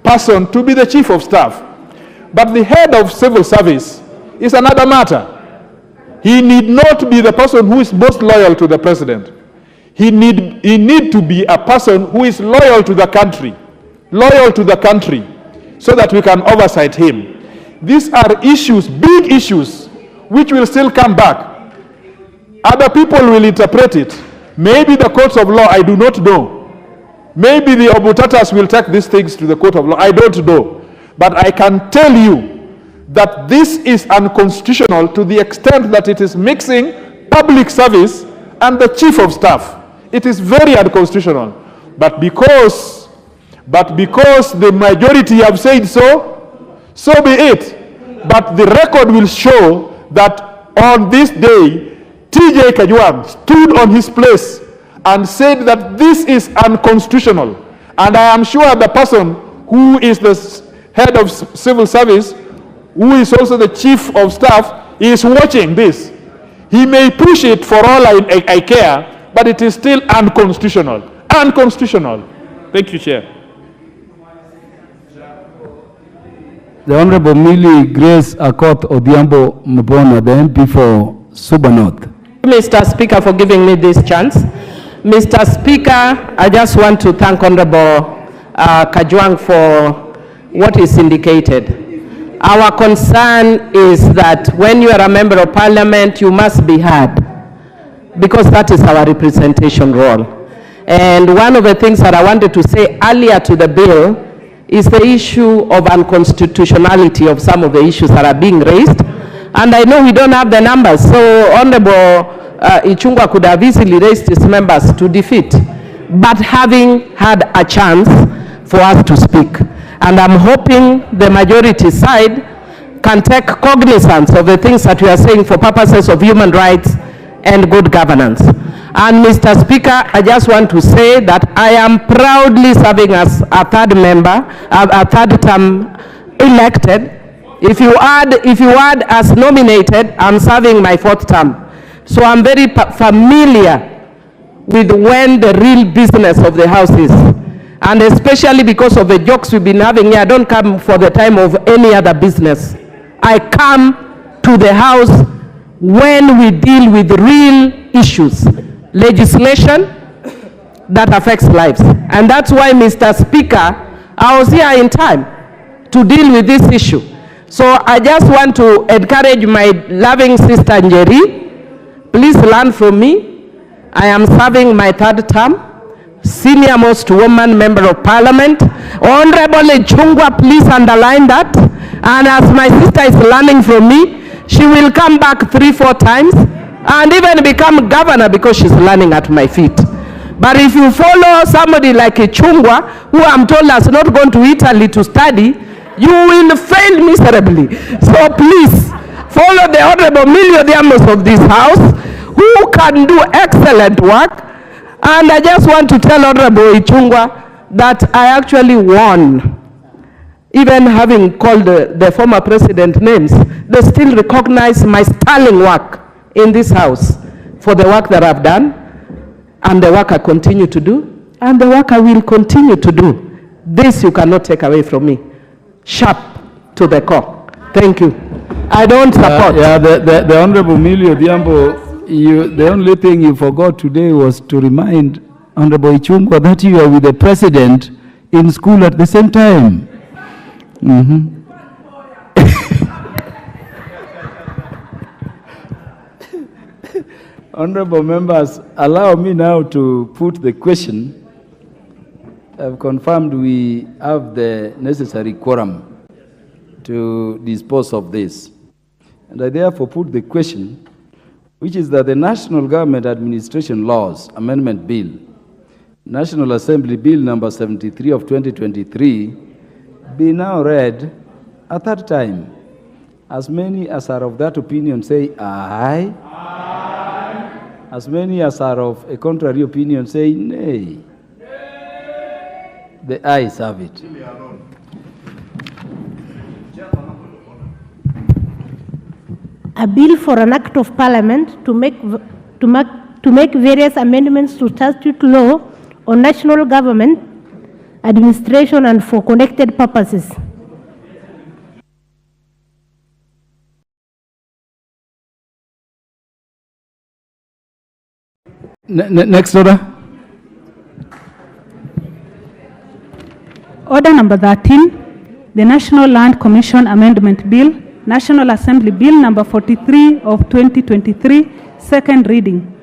person to be the chief of staff. But the head of civil service is another matter. He need not be the person who is most loyal to the president. He need to be a person who is loyal to the country, so that we can oversight him. These are issues, big issues, which will still come back. Other people will interpret it. Maybe the courts of law, I do not know. Maybe the obutatas will take these things to the court of law, I don't know. But I can tell you that this is unconstitutional to the extent that it is mixing public service and the chief of staff. It is very unconstitutional. But because the majority have said so, so be it. But the record will show that on this day, TJ Kajwang stood on his place and said that this is unconstitutional. And I am sure the person who is the head of civil service who is also the chief of staff, is watching this. He may push it for all I care, but it is still unconstitutional. Unconstitutional. Thank you, Chair. The Honorable Millie Grace Akoth Odhiambo Mbona, the MP for Suba North. Mr. Speaker, for giving me this chance. Mr. Speaker, I just want to thank Honorable Kajwang for what is indicated. Our concern is that when you are a member of parliament, you must be heard, because that is our representation role. And one of the things that I wanted to say earlier to the bill is the issue of unconstitutionality of some of the issues that are being raised. And I know we don't have the numbers, so Honorable Ichung'wah could have easily raised his members to defeat, but having had a chance for us to speak. And I'm hoping the majority side can take cognizance of the things that we are saying for purposes of human rights and good governance. And Mr. Speaker, I just want to say that I am proudly serving as a third member, a third term elected. If you add as nominated, I'm serving my fourth term. So I'm very familiar with when the real business of the House is. And especially because of the jokes we've been having here, I don't come for the time of any other business. I come to the House when we deal with real issues, legislation that affects lives. And that's why, Mr. Speaker, I was here in time to deal with this issue. So I just want to encourage my loving sister Njeri, please learn from me. I am serving my third term, senior most woman member of parliament. Honorable Ichung'wah, please underline that. And as my sister is learning from me, she will come back 3-4 times and even become governor because she's learning at my feet. But if you follow somebody like Ichung'wah, who I'm told has not gone to Italy to study, you will fail miserably. So please, follow the Honorable Millie Odhiambo of this House, who can do excellent work. And I just want to tell Honorable Ichung'wah that I actually won. Even having called the former president names, they still recognize my sterling work in this House for the work that I've done, and the work I continue to do, and the work I will continue to do. This you cannot take away from me. Sharp to the core. Thank you. I don't support. The Honorable Millie Odhiambo, the only thing you forgot today was to remind Honorable Ichung'wah that you are with the president in school at the same time. Honorable members, allow me now to put the question. I've confirmed we have the necessary quorum to dispose of this. And I therefore put the question, which is that the National Government Administration Laws Amendment Bill, National Assembly Bill number 73 of 2023, be now read a third time. As many as are of that opinion say aye. Aye. As many as are of a contrary opinion say nay. The ayes have it. A bill for an act of parliament to make various amendments to statute law on national government administration and for connected purposes. Next order. Order number 13, the National Land Commission Amendment Bill, National Assembly Bill number 43 of 2023, second reading.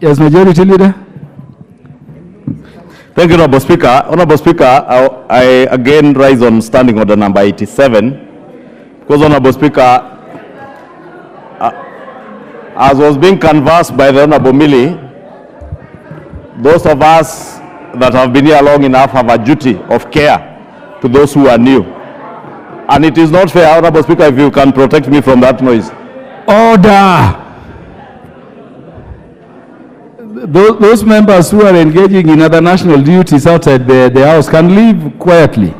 Yes, Majority Leader. Thank you, Honorable Speaker. Honorable Speaker, I again rise on standing order number 87. Because, Honorable Speaker, as was being canvassed by the Honorable Millie, those of us that have been here long enough have a duty of care to those who are new. And it is not fair, Honorable Speaker, if you can protect me from that noise. Order. those members who are engaging in other national duties outside the House can leave quietly.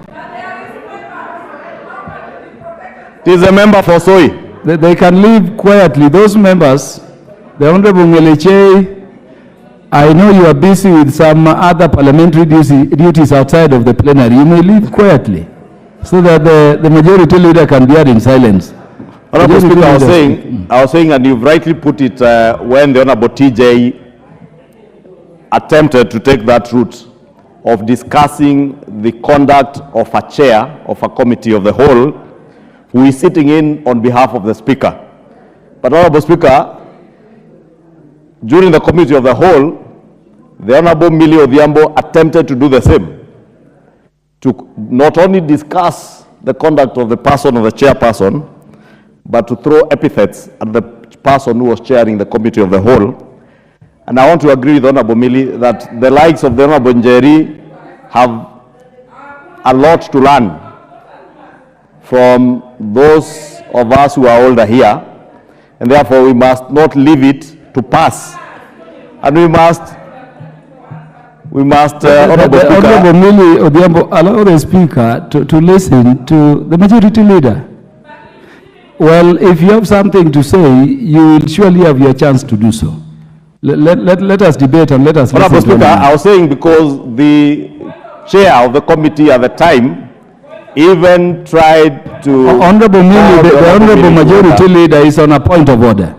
It is a member for Soy. They can leave quietly. Those members, the Honorable Ngeleche, I know you are busy with some other parliamentary duties outside of the plenary. You may leave quietly so that the majority leader can be heard in silence. Honorable Speaker, I was saying, and you've rightly put it, when the Honorable TJ attempted to take that route of discussing the conduct of a chair of a committee of the whole, who is sitting in on behalf of the Speaker. But Honorable Speaker, during the committee of the whole, the Honorable Millie Odhiambo attempted to do the same, to not only discuss the conduct of the person, of the chairperson, but to throw epithets at the person who was chairing the committee of the whole. And I want to agree with Honorable Millie that the likes of the Honorable Njeri have a lot to learn from those of us who are older here, and therefore we must not leave it to pass. And we must Honorable Millie Odhiambo, allow the Speaker to listen to the majority leader. Well, if you have something to say, you will surely have your chance to do so. Let us debate and let us listen. Honorable Speaker, I was saying because the chair of the committee at the time even tried to... Honorable Millie, the Honorable Majority Leader is on a point of order.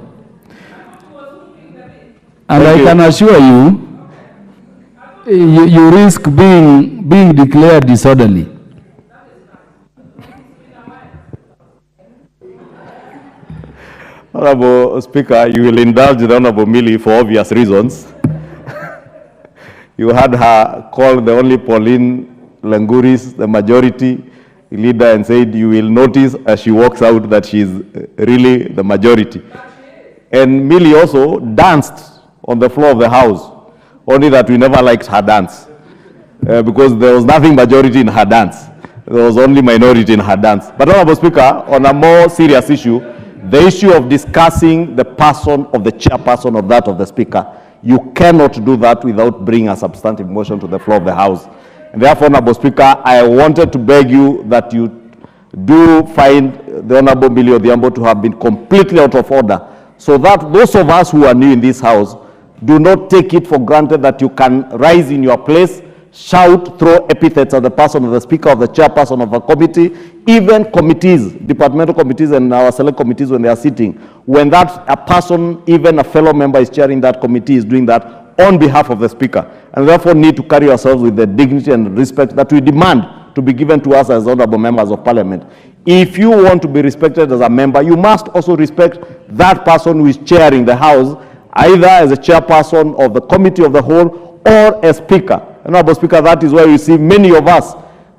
And I can assure you, you risk being declared disorderly. Honorable Speaker, you will indulge the Honorable Millie for obvious reasons. You had her call the only Pauline Lenguris, the majority leader, and said you will notice as she walks out that she is really the majority. And Millie also danced on the floor of the House, only that we never liked her dance because there was nothing majority in her dance. There was only minority in her dance. But Honorable Speaker, on a more serious issue, the issue of discussing the person of the chairperson of that of the Speaker, you cannot do that without bringing a substantive motion to the floor of the House. And therefore, Honorable Speaker, I wanted to beg you that you do find the Honorable Millie Odhiambo to have been completely out of order, so that those of us who are new in this House do not take it for granted that you can rise in your place, shout, throw epithets at the person of the Speaker, of the chairperson of a committee, even committees, departmental committees and our select committees when they are sitting. When that a person, even a fellow member is chairing that committee, is doing that on behalf of the Speaker, and therefore need to carry ourselves with the dignity and respect that we demand to be given to us as honorable members of Parliament. If you want to be respected as a member, you must also respect that person who is chairing the House, either as a chairperson of the committee of the whole or a Speaker. Honorable Speaker, that is why you see many of us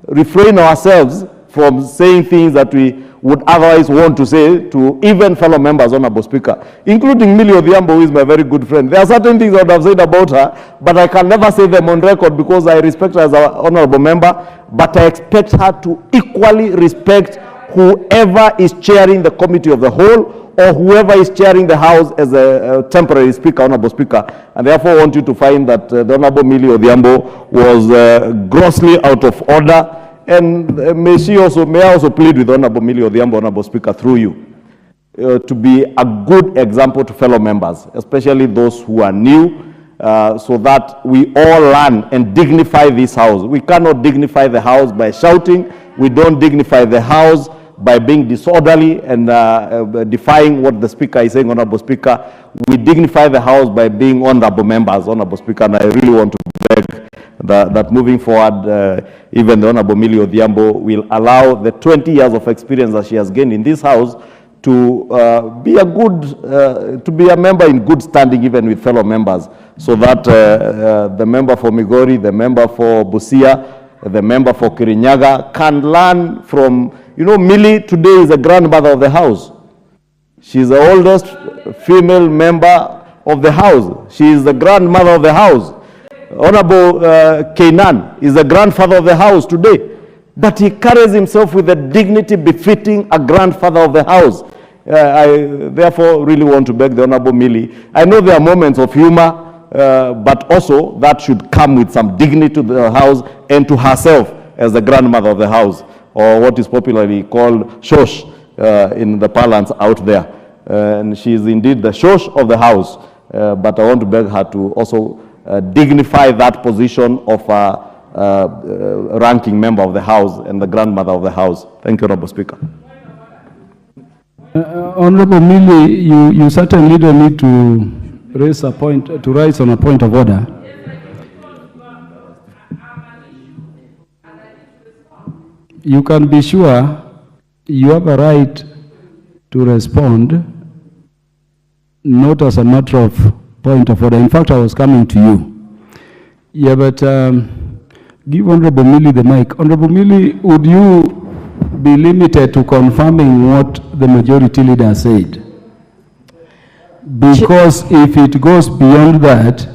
refrain ourselves from saying things that we would otherwise want to say to even fellow members, Honorable Speaker, including Millie Odhiambo, who is my very good friend. There are certain things I would have said about her, but I can never say them on record because I respect her as an honorable member, but I expect her to equally respect whoever is chairing the committee of the whole or whoever is chairing the House as a temporary Speaker, Honorable Speaker. And therefore I want you to find that the Honorable Millie Odhiambo was grossly out of order. And may I also plead with Honorable Millie Odhiambo, Honorable Speaker, through you, to be a good example to fellow members, especially those who are new, so that we all learn and dignify this House. We cannot dignify the House by shouting. We don't dignify the House by being disorderly and defying what the Speaker is saying, Honorable Speaker. We dignify the House by being honorable members, Honorable Speaker, and I really want to beg that moving forward, even the Honorable Millie Odhiambo will allow the 20 years of experience that she has gained in this House to be a member in good standing even with fellow members, so that the member for Migori, the member for Busia, the member for Kirinyaga can learn from, Millie today is the grandmother of the House. She is the oldest female member of the House. She is the grandmother of the House. Honorable Kainan is the grandfather of the House today, but he carries himself with the dignity befitting a grandfather of the House. I therefore really want to beg the Honorable Millie. I know there are moments of humor, but also that should come with some dignity to the house and to herself as the grandmother of the house, or what is popularly called shosh in the parlance out there. And she is indeed the shosh of the house, but I want to beg her to also dignify that position of a ranking member of the house and the grandmother of the house. Thank you, Honorable Speaker. Honorable Millie, you certainly don't need to raise on a point of order. You can be sure you have a right to respond, not as a matter of point of order. In fact, I was coming to you. Yeah, but give Honorable Millie the mic. Honorable Millie, would you be limited to confirming what the majority leader said? Because if it goes beyond that,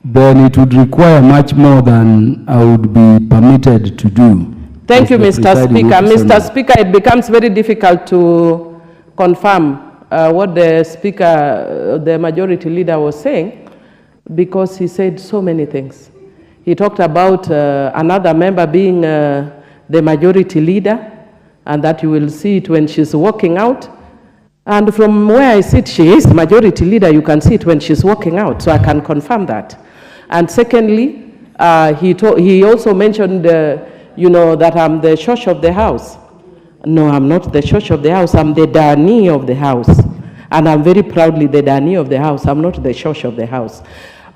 then it would require much more than I would be permitted to do. Thank you, Mr. Speaker. Mr. Speaker, it becomes very difficult to confirm what the Speaker, the majority leader was saying, because he said so many things. He talked about another member being the majority leader, and that you will see it when she's walking out. And from where I sit, she is majority leader. You can see it when she's walking out, so I can confirm that. And secondly, he also mentioned, you know, that I'm the shosh of the house. No, I'm not the shosh of the house. I'm the Dani of the house. And I'm very proudly the Dani of the house. I'm not the shosh of the house.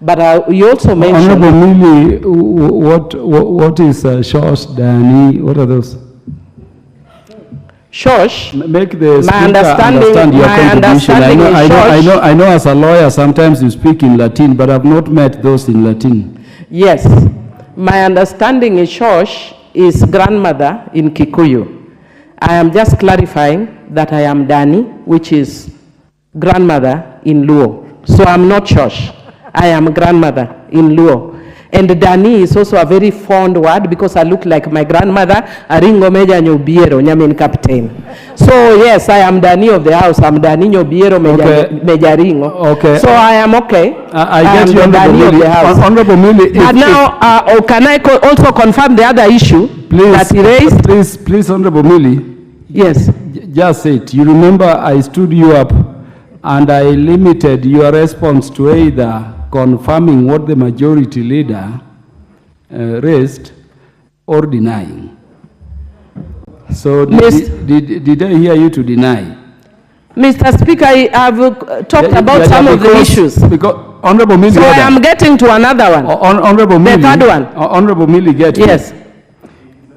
But you also mentioned... Honorable Millie, what is shosh, Dani? What are those? Shosh. Make the speaker understand your contribution. I know as a lawyer sometimes you speak in Latin, but I've not met those in Latin. Yes. My understanding is shosh is grandmother in Kikuyu. I am just clarifying that I am Dani, which is grandmother in Luo. So I'm not shosh. I am grandmother in Luo. And Dani is also a very fond word because I look like my grandmother, Aringo Meja Nyobiero, Nyamin Captain. So yes, I am Dani of the house. I'm Dani Nyobiero Meja Ringo. Okay. So I am okay. I get you, Honorable Millie. Honorable Millie. But now, can I also confirm the other issue that he raised? Please, Honorable Millie. Yes. Just say it. You remember I stood you up and I limited your response to either confirming what the majority leader raised or denying. So did I hear you to deny? Mr. Speaker, I have talked about some of the issues. Because Honorable Millie, so I am getting to another one. Honorable Millie, the third one. Honorable Millie, get yes.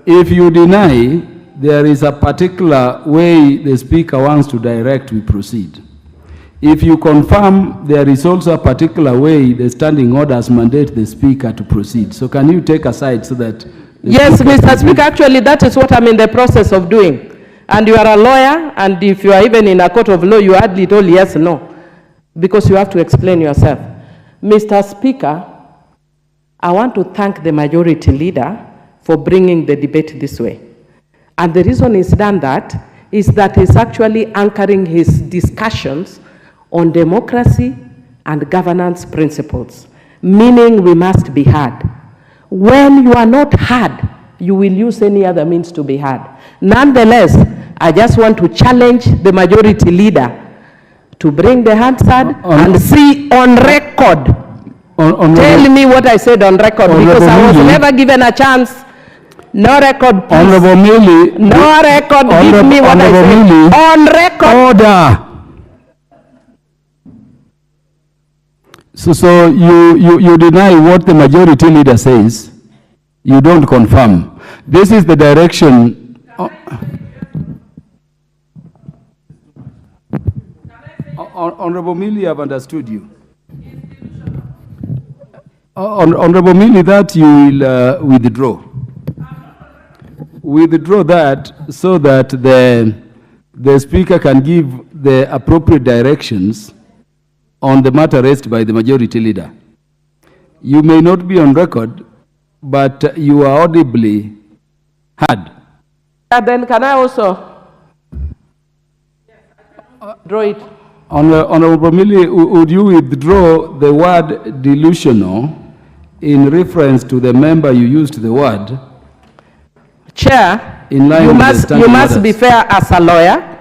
If you deny, there is a particular way the Speaker wants to direct we proceed. If you confirm, there is also a particular way the standing orders mandate the Speaker to proceed. So can you take a side so that... Yes, Mr. Speaker, actually that is what I'm in the process of doing. And you are a lawyer, and if you are even in a court of law, you hardly told yes, no, because you have to explain yourself. Mr. Speaker, I want to thank the majority leader for bringing the debate this way. And the reason he's done that is that he's actually anchoring his discussions on democracy and governance principles, meaning we must be heard. When you are not heard, you will use any other means to be heard. Nonetheless, I just want to challenge the majority leader to bring the Hansard and see on record. Tell me what I said on record, because I was never given a chance. No record, please. Honorable Millie. No record, give me what I said. Millie. On record. Order. So you deny what the majority leader says. You don't confirm. This is the direction. Honorable Millie, I've understood you. Honorable Millie, that you will withdraw. Withdraw that so that the Speaker can give the appropriate directions on the matter raised by the majority leader. You may not be on record, but you are audibly heard. And then can I also draw it? Honorable Millie, would you withdraw the word delusional in reference to the member you used the word? Chair, In line you with the must, standing you must orders. be fair as a lawyer.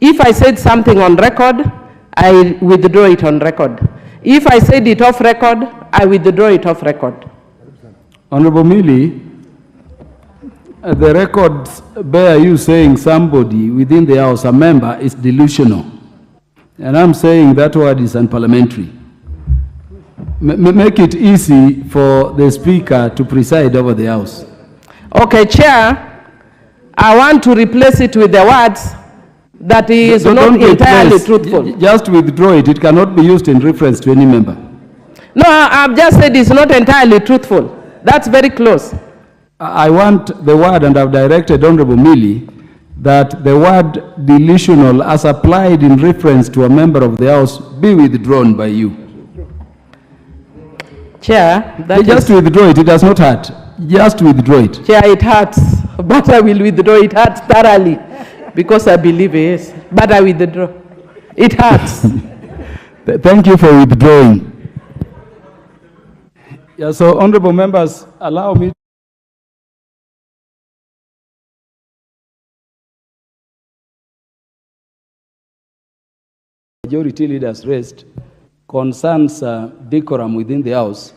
If I said something on record, I withdraw it on record. If I said it off record, I withdraw it off record. Honorable Millie, the records bear you saying somebody within the House, a member, is delusional. And I'm saying that word is unparliamentary. Make it easy for the Speaker to preside over the House. Okay, Chair, I want to replace it with the words that is not entirely truthful. Just withdraw it. It cannot be used in reference to any member. No, I've just said it's not entirely truthful. That's very close. I want the word, and I've directed Honorable Millie, that the word delusional as applied in reference to a member of the House be withdrawn by you. Chair, Just withdraw it. It does not hurt. Just withdraw it. Chair, it hurts, but I will withdraw. It hurts thoroughly because I believe it is, but I withdraw. It hurts. Thank you for withdrawing. Yeah, so honorable members, allow me. Majority leaders raised concerns decorum within the House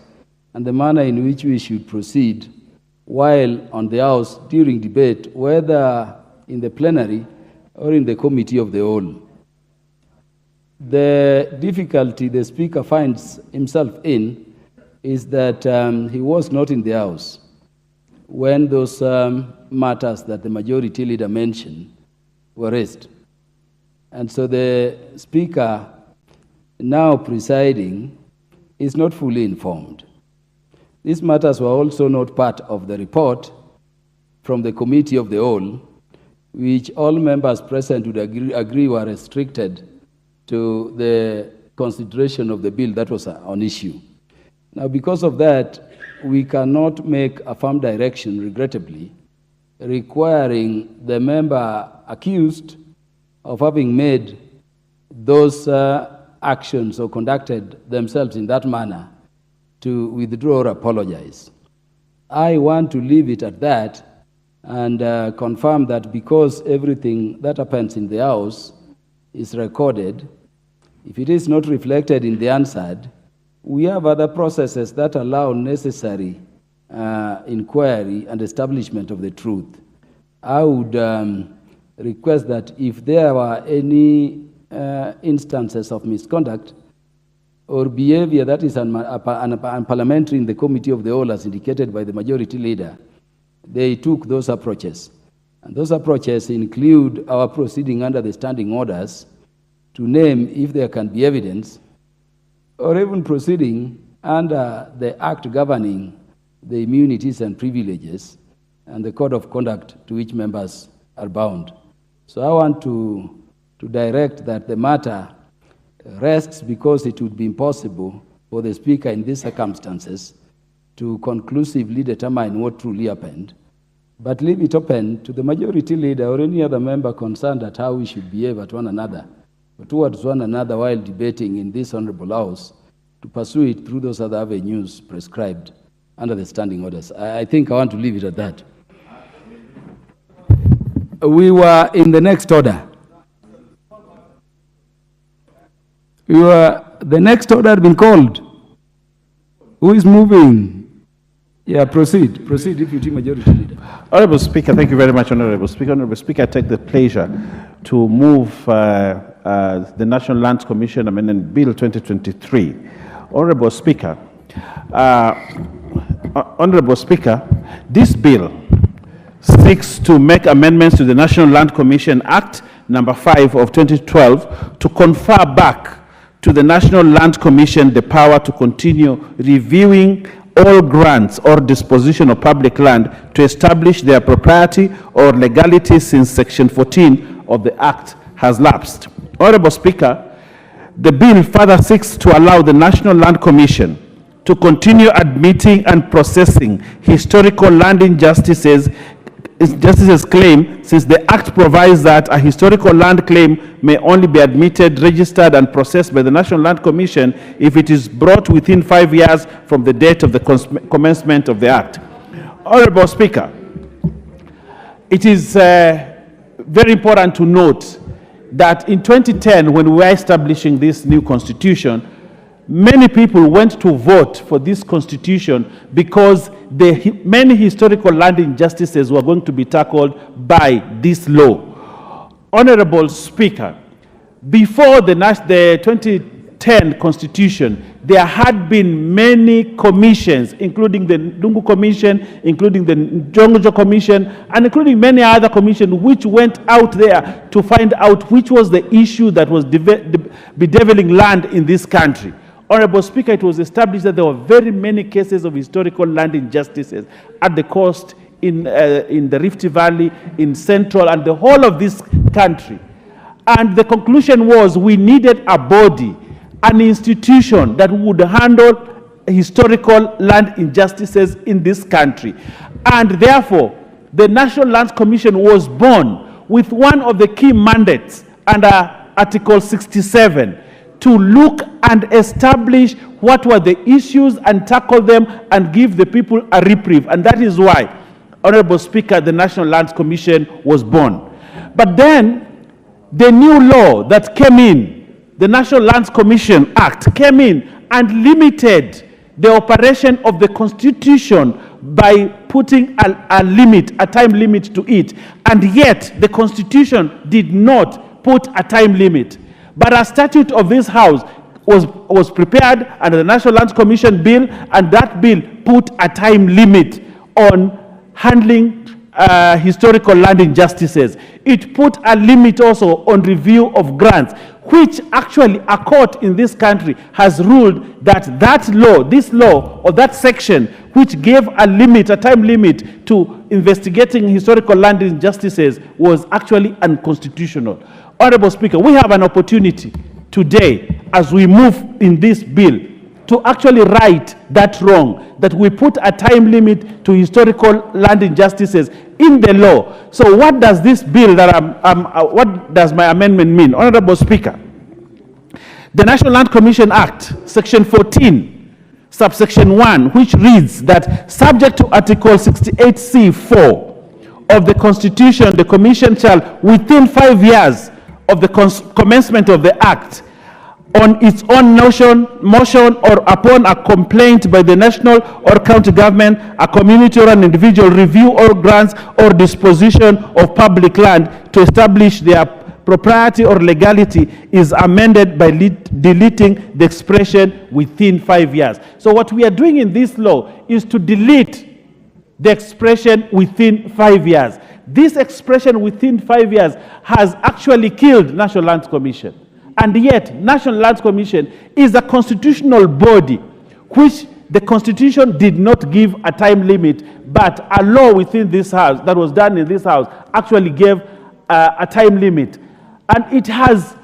and the manner in which we should proceed while on the House during debate, whether in the plenary or in the committee of the whole. The difficulty the Speaker finds himself in is that he was not in the House when those matters that the majority leader mentioned were raised. And so the Speaker, now presiding, is not fully informed. These matters were also not part of the report from the Committee of the Whole, which all members present would agree were restricted to the consideration of the bill that was on issue. Now, because of that, we cannot make a firm direction, regrettably, requiring the member accused of having made those actions or conducted themselves in that manner to withdraw or apologize. I want to leave it at that and confirm that because everything that happens in the House is recorded, if it is not reflected in the answered, we have other processes that allow necessary inquiry and establishment of the truth. I would request that if there were any instances of misconduct or behavior that is unparliamentary in the Committee of the Whole as indicated by the majority leader, they took those approaches. And those approaches include our proceeding under the standing orders to name if there can be evidence, or even proceeding under the act governing the immunities and privileges and the code of conduct to which members are bound. So I want to direct that the matter rests because it would be impossible for the Speaker in these circumstances to conclusively determine what truly happened, but leave it open to the majority leader or any other member concerned at how we should behave at one another, or towards one another while debating in this honorable House, to pursue it through those other avenues prescribed under the standing orders. I think I want to leave it at that. We were in the next order. The next order had been called. Who is moving? Yeah, proceed, Deputy Majority Leader. Honorable Speaker, thank you very much, Honorable Speaker. Honorable Speaker, I take the pleasure to move the National Lands Commission Amendment Bill 2023. Honorable Speaker, this bill seeks to make amendments to the National Land Commission Act number 5 of 2012 to confer back to the National Land Commission the power to continue reviewing all grants or disposition of public land to establish their propriety or legality since Section 14 of the Act has lapsed. Honorable Speaker, the bill further seeks to allow the National Land Commission to continue admitting and processing historical land injustices Justice's claim, since the Act provides that a historical land claim may only be admitted, registered, and processed by the National Land Commission if it is brought within 5 years from the date of the commencement of the Act. Honorable Speaker, it is very important to note that in 2010, when we were establishing this new constitution, many people went to vote for this constitution because many historical land injustices were going to be tackled by this law. Honorable Speaker, before the 2010 constitution, there had been many commissions, including the Dungu Commission, including the Njongojo Commission, and including many other commissions which went out there to find out which was the issue that was bedeviling land in this country. Honorable Speaker, it was established that there were very many cases of historical land injustices at the coast, in the Rift Valley, in Central, and the whole of this country. And the conclusion was we needed a body, an institution that would handle historical land injustices in this country. And therefore, the National Lands Commission was born with one of the key mandates under Article 67 to look and establish what were the issues and tackle them and give the people a reprieve. And that is why, Honorable Speaker, the National Lands Commission was born. But then, the new law that came in, the National Lands Commission Act, came in and limited the operation of the Constitution by putting a limit, a time limit to it. And yet, the Constitution did not put a time limit. But a statute of this House was prepared under the National Lands Commission bill, and that bill put a time limit on handling historical land injustices. It put a limit also on review of grants, which actually a court in this country has ruled that this law or that section which gave a limit, a time limit to investigating historical land injustices was actually unconstitutional. Honorable Speaker, we have an opportunity today as we move in this bill to actually right that wrong, that we put a time limit to historical land injustices in the law. So what does this bill what does my amendment mean? Honorable Speaker, the National Land Commission Act, Section 14, subsection 1, which reads that subject to Article 68C4 of the Constitution, the Commission shall, within 5 years of the commencement of the Act, on its own motion or upon a complaint by the national or county government, a community or an individual, review all grants or disposition of public land to establish their propriety or legality is amended by deleting the expression within 5 years. So what we are doing in this law is to delete the expression within 5 years. This expression within 5 years has actually killed National Lands Commission. And yet, National Lands Commission is a constitutional body which the Constitution did not give a time limit, but a law within this House that was done in this House actually gave a time limit. And it has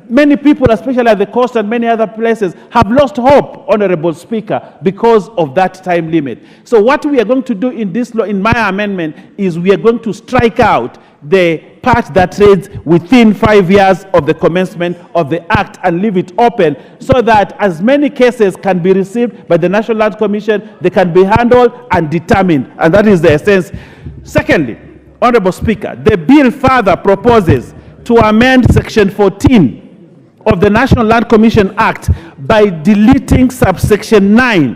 many people, especially at the coast and many other places, have lost hope, Honorable Speaker, because of that time limit. So what we are going to do in this law, in my amendment, is we are going to strike out the part that reads within 5 years of the commencement of the Act and leave it open so that as many cases can be received by the National Lands Commission, they can be handled and determined. And that is the essence. Secondly, Honorable Speaker, the bill further proposes to amend Section 14 of the National Land Commission Act by deleting subsection 9,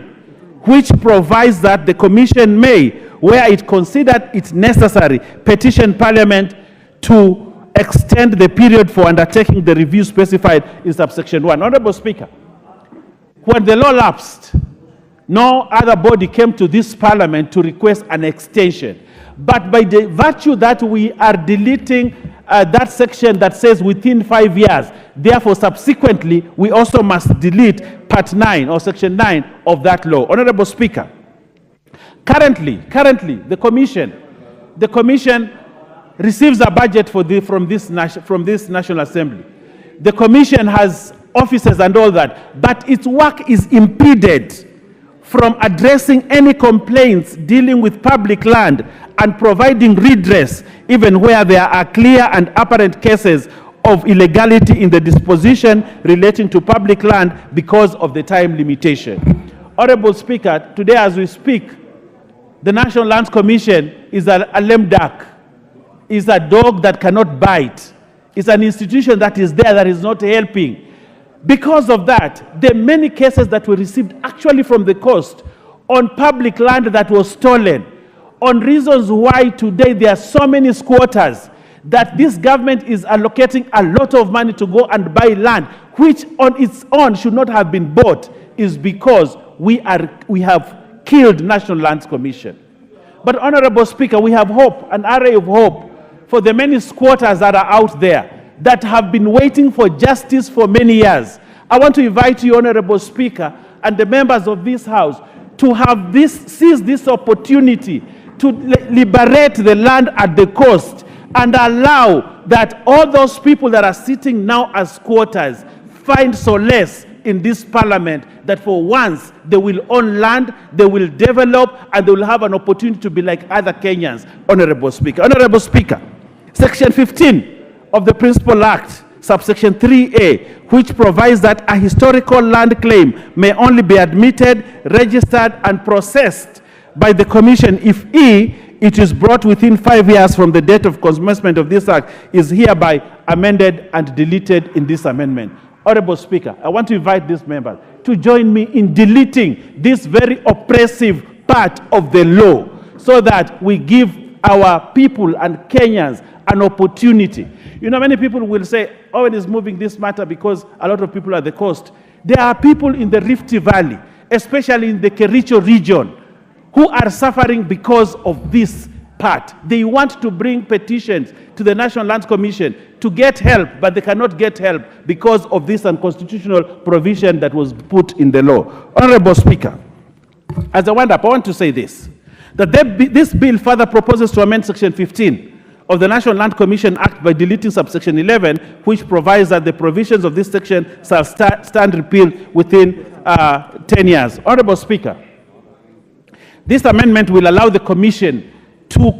which provides that the Commission may, where it considered it necessary, petition Parliament to extend the period for undertaking the review specified in subsection 1. Honorable Speaker, when the law lapsed, no other body came to this Parliament to request an extension. But by the virtue that we are deleting that section that says within 5 years, therefore subsequently we also must delete part 9 or section 9 of that law. Honorable Speaker, currently the Commission receives a budget from this National Assembly. The Commission has officers and all that, but its work is impeded from addressing any complaints dealing with public land and providing redress even where there are clear and apparent cases of illegality in the disposition relating to public land because of the time limitation. Honorable Speaker, today as we speak, the National Lands Commission is a lame duck, is a dog that cannot bite. It's an institution that is there that is not helping. Because of that, the many cases that were received actually from the coast on public land that was stolen, on reasons why today there are so many squatters, that this government is allocating a lot of money to go and buy land, which on its own should not have been bought, is because we have killed National Lands Commission. But Honorable Speaker, we have hope, an array of hope for the many squatters that are out there that have been waiting for justice for many years. I want to invite you, Honorable Speaker, and the members of this House to have seize this opportunity to liberate the land at the coast and allow that all those people that are sitting now as squatters find solace in this parliament, that for once they will own land, they will develop, and they will have an opportunity to be like other Kenyans. Honorable Speaker. Honorable Speaker, Section 15 of the Principal Act, subsection 3A, which provides that a historical land claim may only be admitted, registered, and processed by the Commission if it is brought within 5 years from the date of commencement of this Act, is hereby amended and deleted in this amendment. Honorable Speaker, I want to invite these members to join me in deleting this very oppressive part of the law so that we give our people and Kenyans an opportunity. You know, many people will say, Owen is moving this matter because a lot of people are at the coast. There are people in the Rift Valley, especially in the Kericho region, who are suffering because of this part. They want to bring petitions to the National Lands Commission to get help, but they cannot get help because of this unconstitutional provision that was put in the law. Honorable Speaker, as I wind up, I want to say this, that this bill further proposes to amend Section 15 of the National Land Commission Act by deleting subsection 11, which provides that the provisions of this section shall stand repealed within 10 years. Honorable Speaker, this amendment will allow the Commission to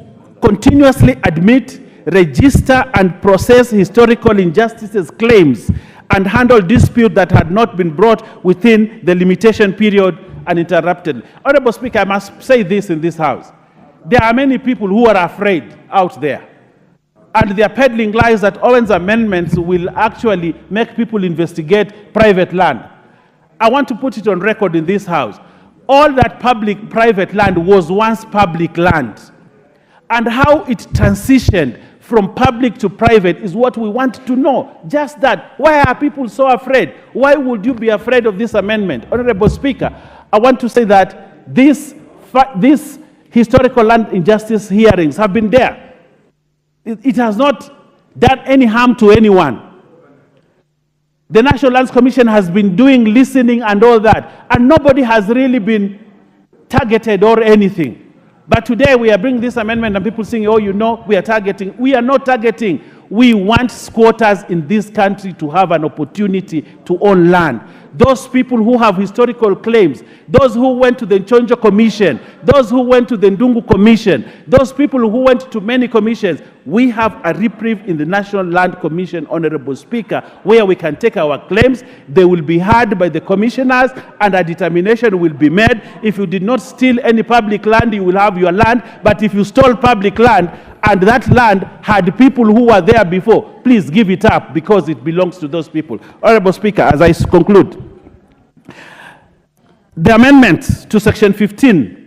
continuously admit, register, and process historical injustices claims and handle disputes that had not been brought within the limitation period uninterrupted. Honorable Speaker, I must say this in this House. There are many people who are afraid out there, and they are peddling lies that Owen's amendments will actually make people investigate private land. I want to put it on record in this House. All that private land was once public land. And how it transitioned from public to private is what we want to know. Just that. Why are people so afraid? Why would you be afraid of this amendment? Honorable Speaker, I want to say that these historical land injustice hearings have been there. It has not done any harm to anyone. The National Lands Commission has been doing listening and all that, and nobody has really been targeted or anything. But today we are bringing this amendment and people saying, oh, you know, we are targeting. We are not targeting. We want squatters in this country to have an opportunity to own land. Those people who have historical claims, those who went to the Nchonjo Commission, those who went to the Ndungu Commission, those people who went to many commissions, we have a reprieve in the National Land Commission, Honorable Speaker, where we can take our claims. They will be heard by the commissioners and a determination will be made. If you did not steal any public land, you will have your land. But if you stole public land and that land had people who were there before, please give it up because it belongs to those people. Honorable Speaker, as I conclude, the amendment to Section 15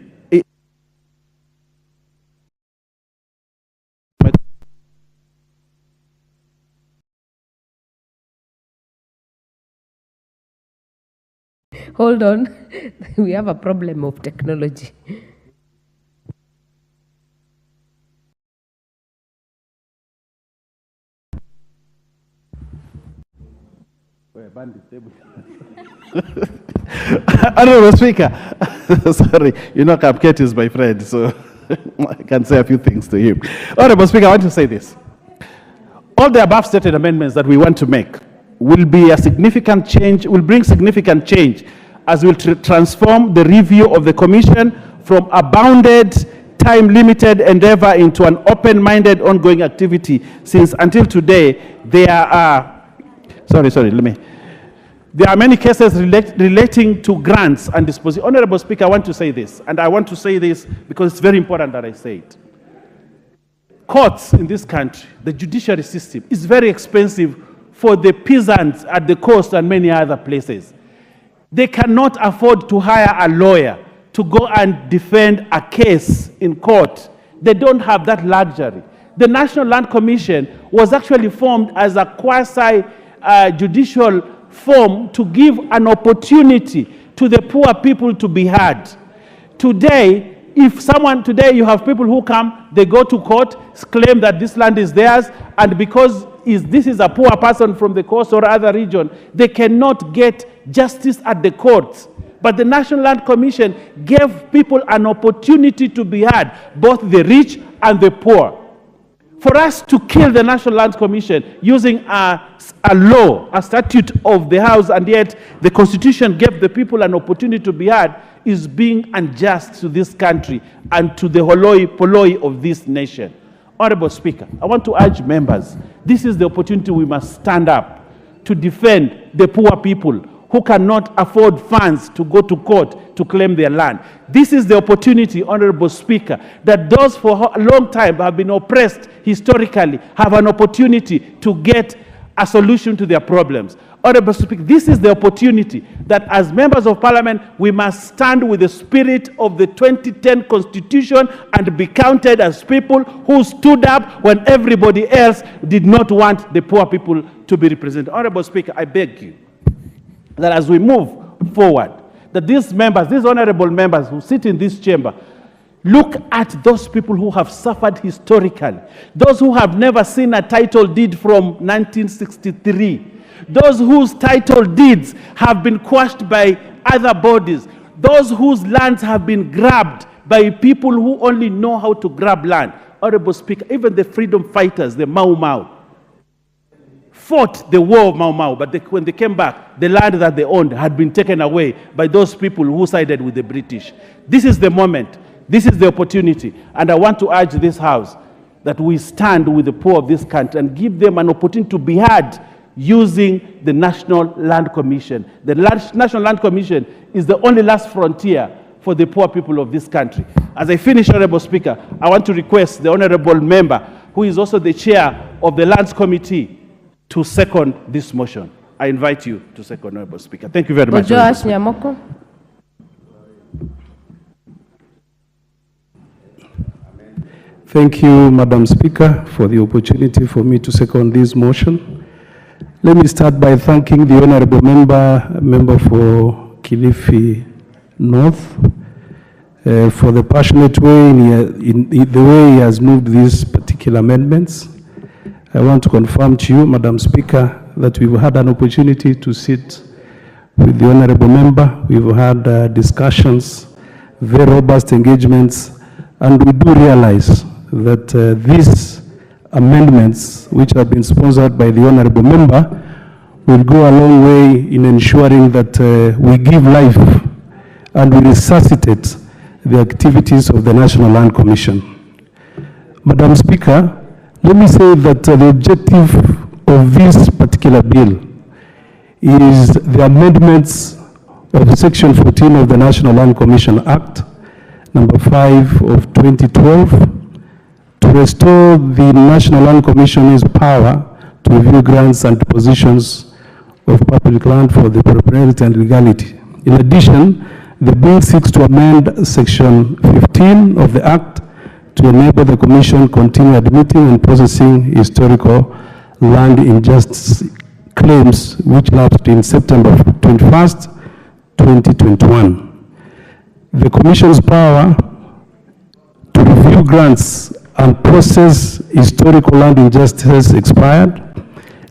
Hold on, we have a problem of technology. Honorable Speaker, sorry, you know Cupcake is my friend, so I can say a few things to him. Honorable Speaker, I want to say this. All the above stated amendments that we want to make will be a significant change, will bring significant change as we'll transform the review of the commission from a bounded, time-limited endeavor into an open-minded, ongoing activity, since until today, there are many cases relating to grants and disposition. Honorable Speaker, I want to say this, and I want to say this because it's very important that I say it. Courts in this country, the judiciary system, is very expensive for the peasants at the coast and many other places. They cannot afford to hire a lawyer to go and defend a case in court. They don't have that luxury. The National Land Commission was actually formed as a quasi-judicial form to give an opportunity to the poor people to be heard. Today, today you have people who come, they go to court, claim that this land is theirs, and because this is a poor person from the coast or other region, they cannot get justice at the courts. But the National Land Commission gave people an opportunity to be heard, both the rich and the poor. For us to kill the National Land Commission using a law, a statute of the House, and yet the Constitution gave the people an opportunity to be heard, is being unjust to this country and to the holoi polloi of this nation. Honorable Speaker, I want to urge members, this is the opportunity we must stand up to defend the poor people who cannot afford funds to go to court to claim their land. This is the opportunity, Honorable Speaker, that those for a long time have been oppressed historically have an opportunity to get a solution to their problems. Honorable Speaker, this is the opportunity that as members of parliament, we must stand with the spirit of the 2010 Constitution and be counted as people who stood up when everybody else did not want the poor people to be represented. Honorable Speaker, I beg you that as we move forward, that these members, these honorable members who sit in this chamber, look at those people who have suffered historically, those who have never seen a title deed from 1963, those whose title deeds have been quashed by other bodies, those whose lands have been grabbed by people who only know how to grab land. Honorable Speaker, even the freedom fighters, the Mau Mau, fought the war of Mau Mau, but when they came back, the land that they owned had been taken away by those people who sided with the British. This is the moment. This is the opportunity. And I want to urge this House that we stand with the poor of this country and give them an opportunity to be heard using the National Land Commission. The National Land Commission is the only last frontier for the poor people of this country. As I finish, Honorable Speaker, I want to request the Honorable Member, who is also the Chair of the Lands Committee, to second this motion. I invite you to second, Honorable Speaker. Thank you very much. Thank you, Madam Speaker, for the opportunity for me to second this motion. Let me start by thanking the Honorable Member for Kilifi North, for the passionate way in the way he has moved these particular amendments. I want to confirm to you, Madam Speaker, that we've had an opportunity to sit with the Honorable Member. We've had discussions, very robust engagements, and we do realize that these amendments, which have been sponsored by the Honorable Member, will go a long way in ensuring that we give life and we resuscitate the activities of the National Land Commission. Madam Speaker, let me say that the objective of this particular bill is the amendments of Section 14 of the National Land Commission Act, number 5 of 2012, to restore the National Land Commission's power to review grants and positions of public land for the propriety and legality. In addition, the bill seeks to amend Section 15 of the Act to enable the Commission continue admitting and processing historical land injustice claims which lapsed in September 21st, 2021. The Commission's power to review grants and process historical land injustices expired,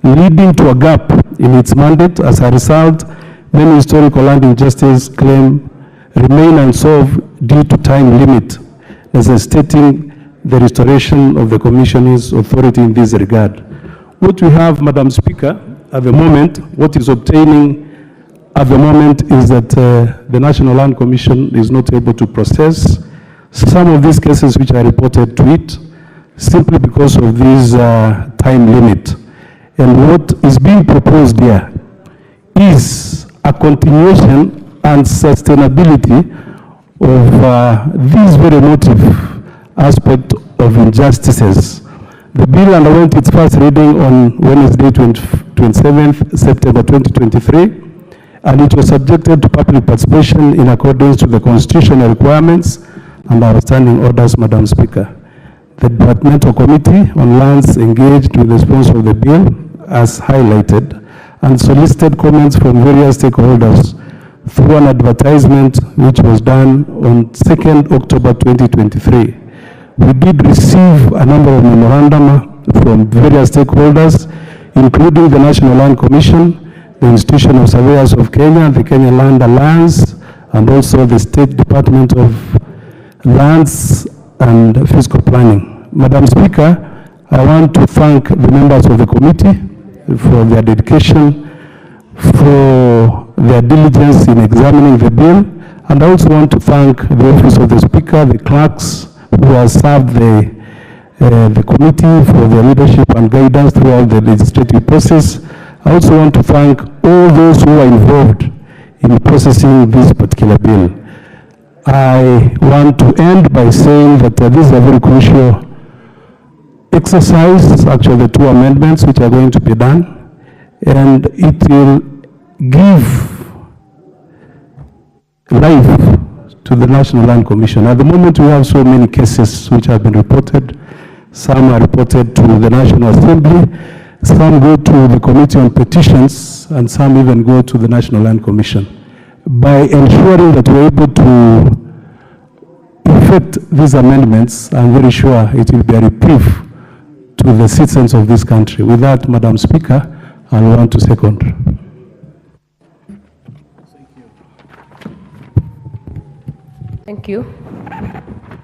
leading to a gap in its mandate. As a result, many historical land injustice claims remain unsolved due to time limit, necessitating the restoration of the Commission's authority in this regard. What we have, Madam Speaker, at the moment, what is obtaining at the moment is that the National Land Commission is not able to process some of these cases which are reported to it simply because of this time limit. And what is being proposed here is a continuation and sustainability of this very motive aspect of injustices. The bill underwent its first reading on Wednesday, 27th September 2023, and it was subjected to public participation in accordance to the constitutional requirements and our standing orders, Madam Speaker. The Departmental Committee on Lands engaged with the sponsor of the bill, as highlighted, and solicited comments from various stakeholders through an advertisement which was done on 2nd October 2023. We did receive a number of memorandum from various stakeholders, including the National Land Commission, the Institution of Surveyors of Kenya, the Kenya Land Alliance, and also the State Department of Lands and Fiscal Planning. Madam Speaker, I want to thank the members of the committee for their dedication, for their diligence in examining the bill, and I also want to thank the Office of the Speaker, the clerks who have served the committee for their leadership and guidance throughout the legislative process. I also want to thank all those who are involved in processing this particular bill. I want to end by saying that this is a very crucial exercise, actually the two amendments which are going to be done, and it will give life to the National Land Commission. At the moment we have so many cases which have been reported. Some are reported to the National Assembly, some go to the Committee on Petitions, and some even go to the National Land Commission. By ensuring that we're able to effect these amendments, I'm very sure it will be a reprieve to the citizens of this country. With that, Madam Speaker, I want to second. Thank you.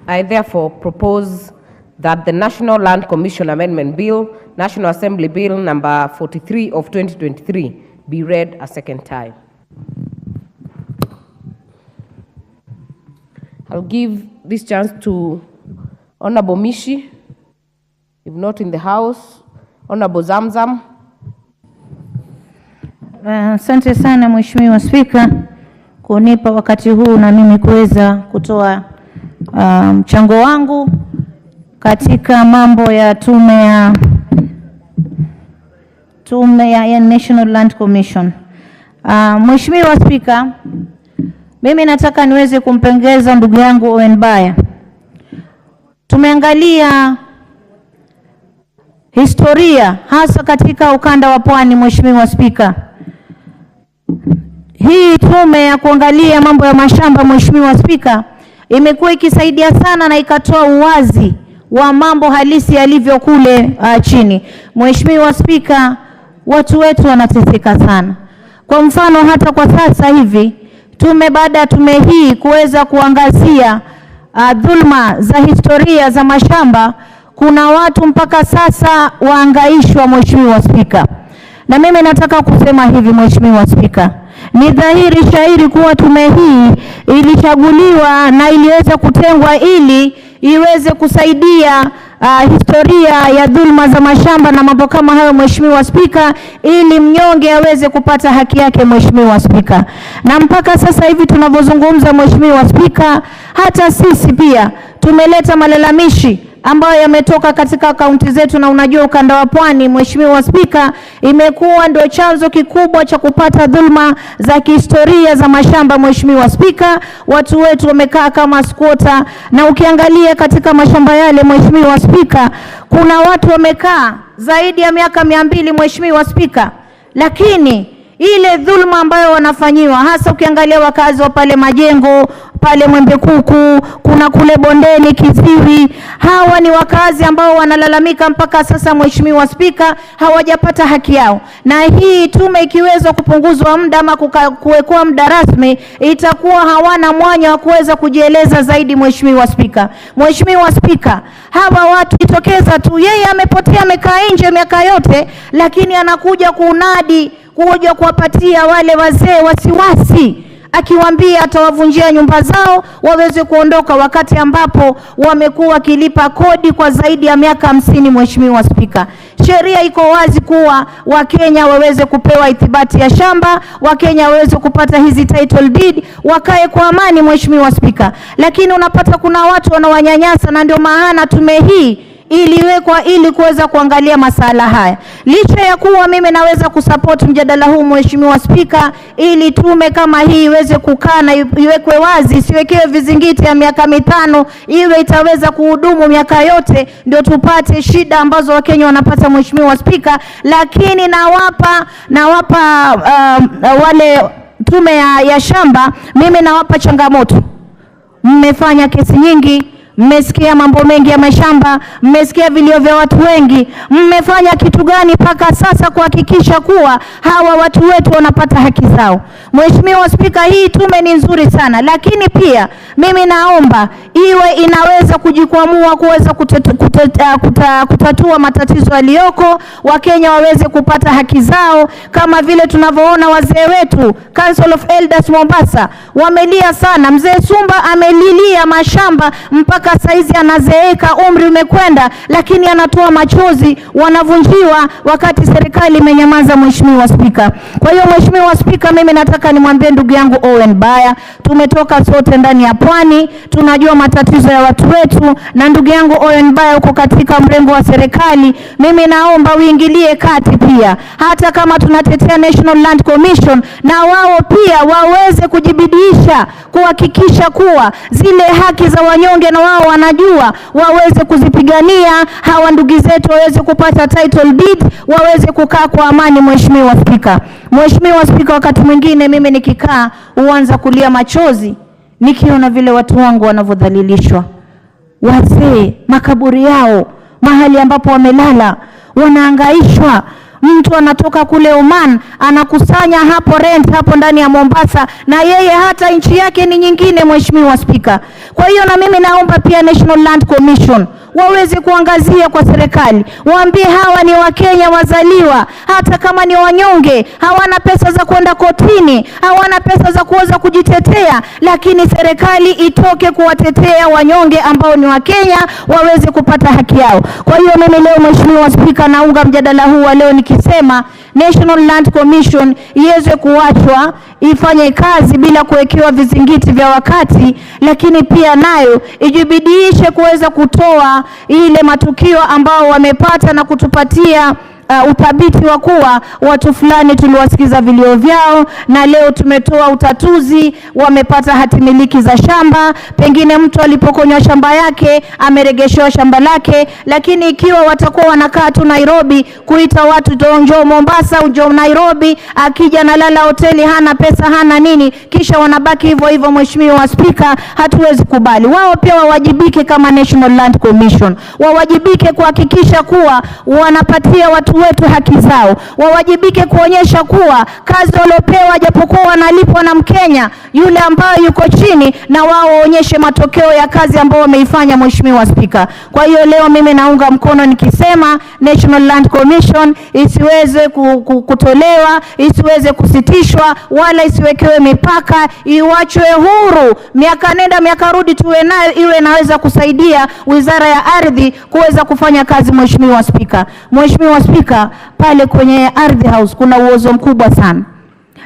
I therefore propose that the National Land Commission Amendment Bill, National Assembly Bill number 43 of 2023, be read a second time. I'll give this chance to Honorable Mishi, if not in the House, Honorable Zamzam. Asante sana Mheshimiwa Spika kunipa wakati huu na mimi kuweza kutoa mchango wangu katika mambo ya tume ya National Land Commission. Mheshimiwa Spika, mimi nataka niweze kumpongeza ndugu yangu Owen Baya. Tumeangalia historia hasa katika ukanda wa Pwani. Mheshimiwa Spika, hii tume ya kuangalia mambo ya mashamba, Mheshimiwa Spika, imekuwa ikisaidia sana na ikatoa uwazi wa mambo halisi yalivyo kule chini. Mheshimiwa Spika, watu wetu wanateseka sana. Kwa mfano hata kwa sasa hivi baada ya tume hii kuweza kuangazia dhulma za historia za mashamba, kuna watu mpaka sasa waangaishwa. Mheshimiwa Spika, na mimi nataka kusema hivi Mheshimiwa Spika, ni dhahiri shahiri kuwa tume hii ilichaguliwa na iliweza kutengwa ili iweze kusaidia historia ya dhulma za mashamba na mambo kama hayo Mheshimiwa Spika, ili mnyonge aweze kupata haki yake Mheshimiwa Spika. Na mpaka sasa hivi tunavyozungumza Mheshimiwa Spika, hata sisi pia tumeleta malalamishi ambayo yametoka katika kaunti zetu, na unajua ukanda wa Pwani Mheshimiwa Spika imekuwa ndio chanzo kikubwa cha kupata dhulma za kihistoria za mashamba Mheshimiwa Spika. Watu wetu wamekaa kama squatter, na ukiangalia katika mashamba yale Mheshimiwa Spika, kuna watu wamekaa zaidi ya miaka 200 Mheshimiwa Spika, lakini ile dhulma ambayo wanafanyiwa, hasa ukiangalia wakazi wa pale Majengo, pale Mwembe Kuku, kuna kule Bondeni, Kiziwi, hawa ni wakazi ambao wanalalamika mpaka sasa Mheshimiwa Spika hawajapata haki yao. Na hii tume ikiweza kupunguzwa muda ama kuwekwa muda rasmi, itakuwa hawana mwanya wa kuweza kujieleza zaidi Mheshimiwa Spika. Mheshimiwa Spika, hawa watu itokeza tu yeye amepotea, amekaa nje miaka yote, lakini anakuja kunadi kuja kuwapatia wale wazee wasiwasi, akiwaambia atawavunjia nyumba zao waweze kuondoka, wakati ambapo wamekuwa wakilipa kodi kwa zaidi ya miaka 50. Mheshimiwa Spika, sheria iko wazi kuwa Wakenya waweze kupewa ithibati ya shamba, Wakenya waweze kupata hizi title deed, wakae kwa amani. Mheshimiwa Spika, lakini unapata kuna watu wanawanyanyasa, na ndio maana tume hii iliwekwa ili kuweza kuangalia masala haya. Licha ya kuwa mimi naweza kusupport mjadala huu Mheshimiwa Spika, ili tume kama hii iweze kukaa na iwekwe wazi, siwekewe vizingiti ya miaka 5, iwe itaweza kuhudumu miaka yote, ndio tupate shida ambazo Wakenya wanapata. Mheshimiwa Spika, lakini nawapa wale tume ya shamba, mimi nawapa changamoto. Mmefanya kesi nyingi, mmesikia mambo mengi ya mashamba, mmesikia vilio vya watu wengi, mmefanya kitu gani mpaka sasa kuhakikisha kuwa hawa watu wetu wanapata haki zao? Mheshimiwa Spika, hii tume ni nzuri sana, lakini pia mimi naomba iwe inaweza kujikwamua kuweza kutatua matatizo yaliyoko, Wakenya waweze kupata haki zao, kama vile tunavyoona wazee wetu Council of Elders Mombasa wamelia sana. Mzee Sumba amelilia mashamba mpaka saizi anazeeka, umri umekwenda, lakini anatoa machozi, wanavunjiwa wakati serikali imenyamaza. Mheshimiwa Spika, kwa hiyo Mheshimiwa Spika, mimi nataka nimwambie ndugu yangu Owen Baya, tumetoka sote ndani ya pwani, tunajua matatizo ya watu wetu, na ndugu yangu Owen Baya uko katika mrengo wa serikali, mimi naomba uingilie kati pia, hata kama tunatetea National Land Commission, na wao pia waweze kujibidiisha kuhakikisha kuwa zile haki za wanyonge na wao wanajua, waweze kuzipigania, hawa ndugu zetu waweze kupata title deed, waweze kukaa kwa amani. Mheshimiwa Spika, Mheshimiwa Spika, wakati mwingine mimi nikikaa huanza kulia machozi nikiona vile watu wangu wanavyodhalilishwa. Wazee, makaburi yao, mahali ambapo wamelala, wanaangaishwa. Mtu anatoka kule Oman anakusanya hapo rent hapo ndani ya Mombasa, na yeye hata nchi yake ni nyingine. Mheshimiwa Spika, kwa hiyo na mimi naomba pia National Land Commission waweze kuangazia kwa serikali, waambie hawa ni Wakenya wazaliwa, hata kama ni wanyonge, hawana pesa za kwenda kotini, hawana pesa za kuweza kujitetea, lakini serikali itoke kuwatetea wanyonge ambao ni Wakenya, waweze kupata haki yao. Kwa hiyo mimi leo Mheshimiwa Spika, naunga mjadala huu wa leo nikisema National Land Commission iweze kuachwa ifanye kazi bila kuwekewa vizingiti vya wakati, lakini pia nayo ijibidiishe kuweza kutoa ile matukio ambao wamepata na kutupatia uthabiti wa kuwa watu fulani tuliwasikiza vilio vyao, na leo tumetoa utatuzi, wamepata hati miliki za shamba. Pengine mtu alipokonywa shamba yake ameregeshewa shamba lake, lakini ikiwa watakuwa wanakaa tu Nairobi, kuita watu njoo Mombasa, njoo Nairobi, akija na lala hoteli, hana pesa, hana nini, kisha wanabaki hivyo hivyo. Mheshimiwa Spika, hatuwezi kubali. Wao pia wawajibike kama National Land Commission, wawajibike kuhakikisha kuwa wanapatia watu wetu haki zao, wawajibike kuonyesha kuwa kazi waliopewa, japokuwa wanalipwa na Mkenya yule ambaye yuko chini, na wao waonyeshe matokeo ya kazi ambao wameifanya. Mheshimiwa Spika, kwa hiyo leo mimi naunga mkono nikisema National Land Commission isiweze kutolewa, isiweze kusitishwa, wala isiwekewe mipaka, iwachwe huru, miaka nenda miaka rudi, tuwe nayo, iwe inaweza kusaidia Wizara ya Ardhi kuweza kufanya kazi. Mheshimiwa Spika, Mheshimiwa Spika, pale kwenye Ardhi House kuna uozo mkubwa sana.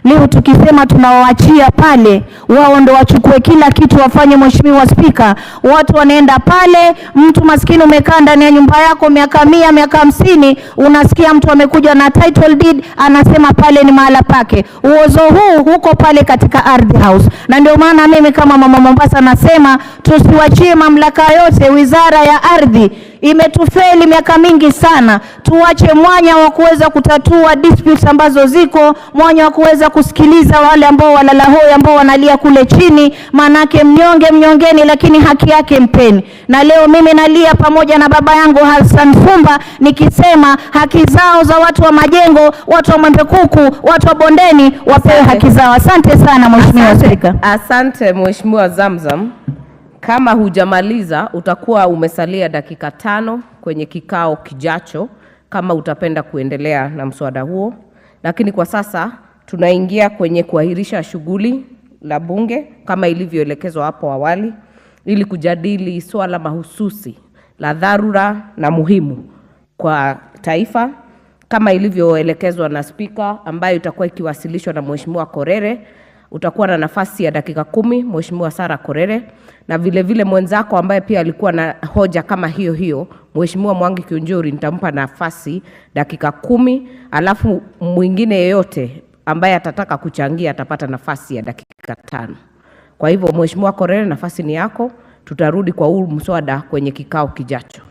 Leo tukisema tunawaachia pale, wao ndo wachukue kila kitu wafanye. Mheshimiwa Spika, watu wanaenda pale, mtu maskini umekaa ndani ya nyumba yako miaka 100, miaka 50, unasikia mtu amekuja na title deed, anasema pale ni mahala pake. Uozo huu huko pale katika Ardhi House, na ndio maana mimi kama mama Mombasa nasema tusiwachie mamlaka yote. Wizara ya Ardhi imetufeli miaka mingi sana, tuache mwanya wa kuweza kutatua disputes ambazo ziko, mwanya wa kuweza kusikiliza wale ambao walala hoi, ambao wanalia kule chini, manake mnyonge mnyongeni, lakini haki yake mpeni. Na leo mimi nalia pamoja na baba yangu Hassan Fumba nikisema haki zao za watu wa Majengo, watu wa Mwembekuku, watu wa Bondeni wapewe haki zao. Asante sana Mheshimiwa Spika. Asante Mheshimiwa Zamzam. Kama hujamaliza utakuwa umesalia dakika 5 kwenye kikao kijacho, kama utapenda kuendelea na mswada huo. lakini kwa sasa tunaingia kwenye kuahirisha shughuli la bunge kama ilivyoelekezwa hapo awali, ili kujadili swala mahususi la dharura na muhimu kwa taifa kama ilivyoelekezwa na spika, ambayo itakuwa ikiwasilishwa na Mheshimiwa Korere. Utakuwa na nafasi ya dakika 10, Mheshimiwa Sara Korere, na vile vile mwenzako ambaye pia alikuwa na hoja kama hiyo, Mheshimiwa Mwangi Kiunjuri, nitampa nafasi dakika 10, alafu mwingine yeyote ambaye atataka kuchangia atapata nafasi ya dakika 5. Kwa hivyo Mheshimiwa Korere, nafasi ni yako. Tutarudi kwa huu mswada kwenye kikao kijacho.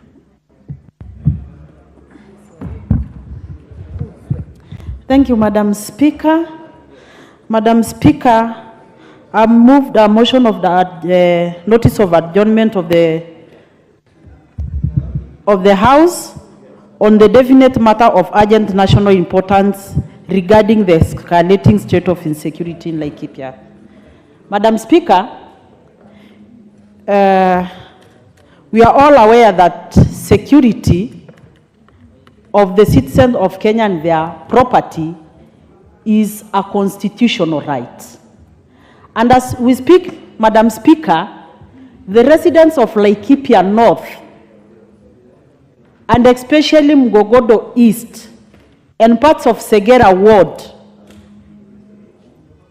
Thank you, Madam Speaker. Madam Speaker, I moved a motion of the notice of adjournment of the House on the definite matter of urgent national importance regarding the escalating state of insecurity in Laikipia. Madam Speaker, we are all aware that security of the citizens of Kenya and their property is a constitutional right. And as we speak, Madam Speaker, the residents of Laikipia North, and especially Mgogodo East and parts of Segera Ward,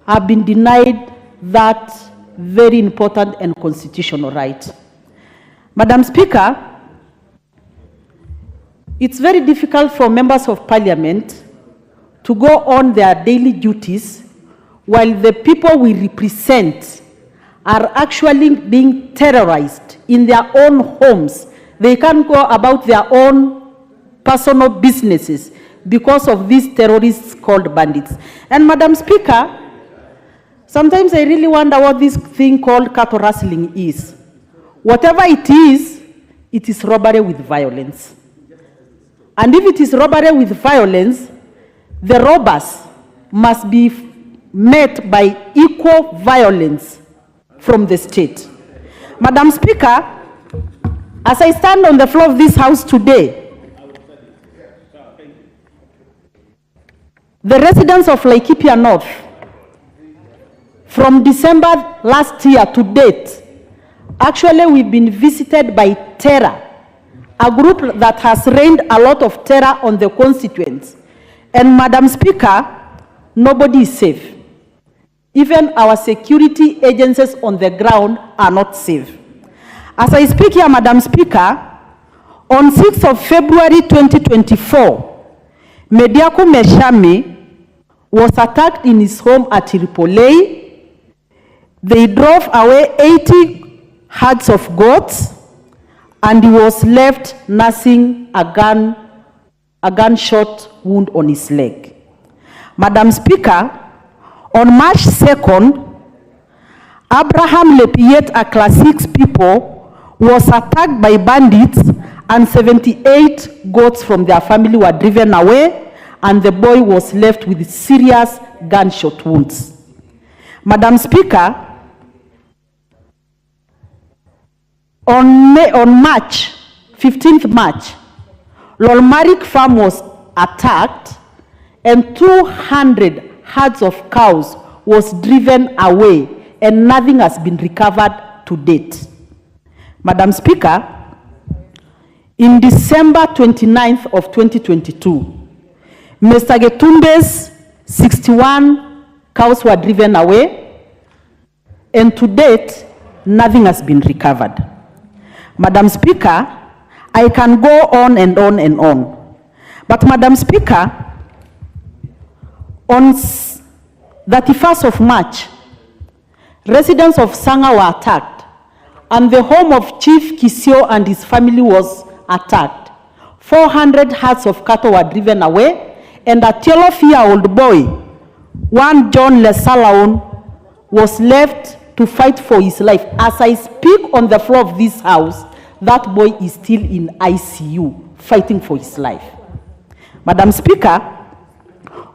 have been denied that very important and constitutional right. Madam Speaker, it's very difficult for members of parliament to go on their daily duties while the people we represent are actually being terrorized in their own homes. They can't go about their own personal businesses because of these terrorists called bandits. And Madam Speaker, sometimes I really wonder what this thing called cattle rustling is. Whatever it is robbery with violence. And if it is robbery with violence, the robbers must be met by equal violence from the state. Madam Speaker, as I stand on the floor of this House today, the residents of Laikipia North, from December last year to date, actually we've been visited by terror, a group that has rained a lot of terror on the constituents. And Madam Speaker, nobody is safe. Even our security agencies on the ground are not safe. As I speak here, Madam Speaker, on 6th of February 2024, Mediako Meshami was attacked in his home at Tripoli. They drove away 80 herds of goats, and he was left nursing a gunshot wound on his leg. Madam Speaker, on March 2nd, Abraham Lepiet, a Class 6 people, was attacked by bandits, and 78 goats from their family were driven away, and the boy was left with serious gunshot wounds. Madam Speaker, on March, 15th March, Lolmarik farm was attacked and 200 herds of cows was driven away, and nothing has been recovered to date. Madam Speaker, in December 29th of 2022, Mr. Getumbe's 61 cows were driven away, and to date, nothing has been recovered. Madam Speaker, I can go on and on and on. But Madam Speaker, on 31st of March, residents of Sanga were attacked, and the home of Chief Kisio and his family was attacked. 400 herds of cattle were driven away, and a 12-year-old boy, one John Lesalaun, was left to fight for his life. As I speak on the floor of this House, that boy is still in ICU, fighting for his life. Madam Speaker,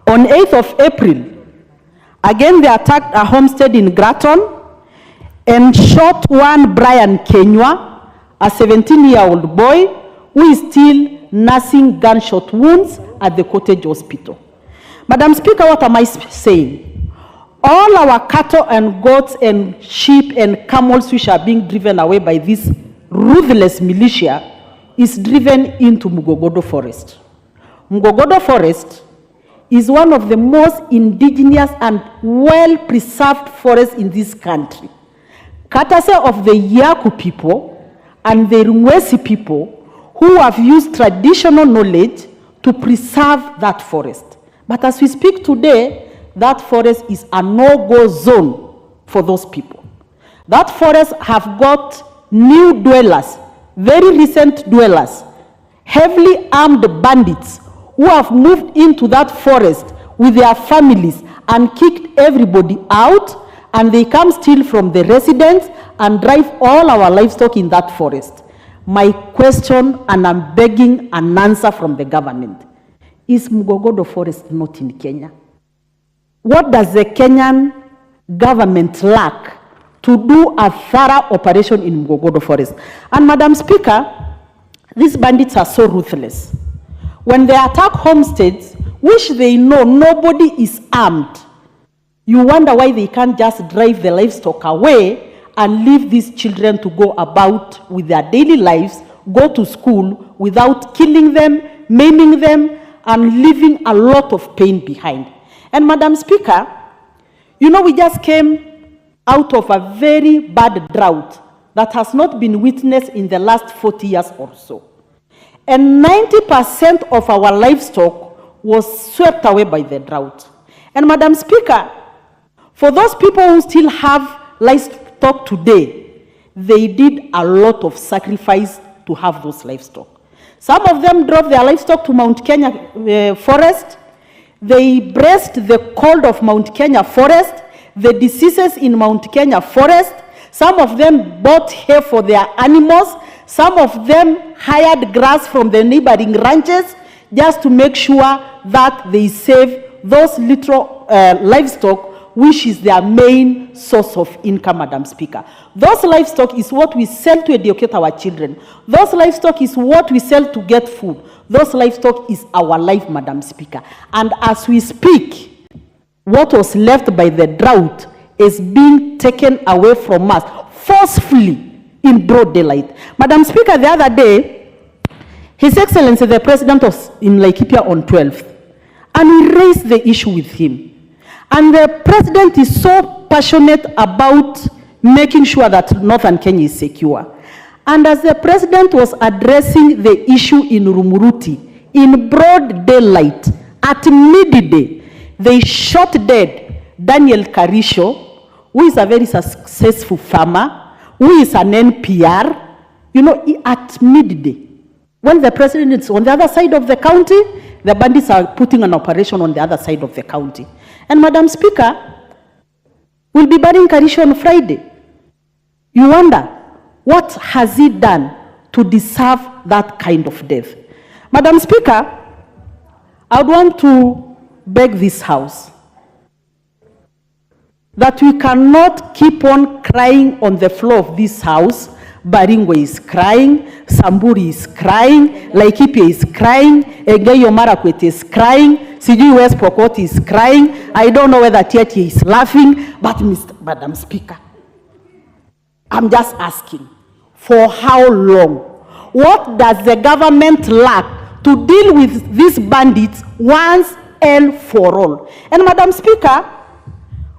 on 8th of April, again they attacked a homestead in Gratton and shot one Brian Kenywa, a 17-year-old boy who is still nursing gunshot wounds at the Cottage Hospital. Madam Speaker, what am I saying? All our cattle and goats and sheep and camels which are being driven away by this ruthless militia is driven into Mugogodo Forest. Mugogodo Forest is one of the most indigenous and well-preserved forests in this country. Courtesy of the Yaku people and the Rungwesi people who have used traditional knowledge to preserve that forest. But as we speak today, that forest is a no-go zone for those people. That forest have got new dwellers, very recent dwellers, heavily armed bandits who have moved into that forest with their families and kicked everybody out, and they come steal from the residents and drive all our livestock in that forest. My question, and I'm begging an answer from the government, is Mugogodo Forest not in Kenya? What does the Kenyan government lack to do a thorough operation in Mugogodo Forest? And Madam Speaker, these bandits are so ruthless. When they attack homesteads, which they know nobody is armed, you wonder why they can't just drive the livestock away and leave these children to go about with their daily lives, go to school without killing them, maiming them, and leaving a lot of pain behind. And Madam Speaker, you know, we just came out of a very bad drought that has not been witnessed in the last 40 years or so. And 90% of our livestock was swept away by the drought. And Madam Speaker, for those people who still have livestock today, they did a lot of sacrifice to have those livestock. Some of them drove their livestock to Mount Kenya forest. They braced the cold of Mount Kenya forest, the diseases in Mount Kenya forest. Some of them bought hay for their animals. Some of them hired grass from the neighboring ranches just to make sure that they save those little livestock, which is their main source of income, Madam Speaker. Those livestock is what we sell to educate our children. Those livestock is what we sell to get food. Those livestock is our life, Madam Speaker. And as we speak, what was left by the drought is being taken away from us forcefully in broad daylight. Madam Speaker, the other day, His Excellency the President was in Laikipia on 12th, and we raised the issue with him. And the President is so passionate about making sure that Northern Kenya is secure. And as the President was addressing the issue in Rumuruti, in broad daylight, at midday, they shot dead Daniel Karisho, who is a very successful farmer, who is an NPR, you know, at midday. When the President is on the other side of the county, the bandits are putting an operation on the other side of the county. And Madam Speaker, we'll be burying Karisho on Friday. You wonder, what has he done to deserve that kind of death? Madam Speaker, I would want to beg this House that we cannot keep on crying on the floor of this House. Baringo is crying, Samburi is crying, Laikipia is crying, Elgeyo Marakwet is crying, Sijui West Pokot is crying. I don't know whether Tietie is laughing, but Madam Speaker, I'm just asking, for how long? What does the government lack to deal with these bandits once and for all? And Madam Speaker,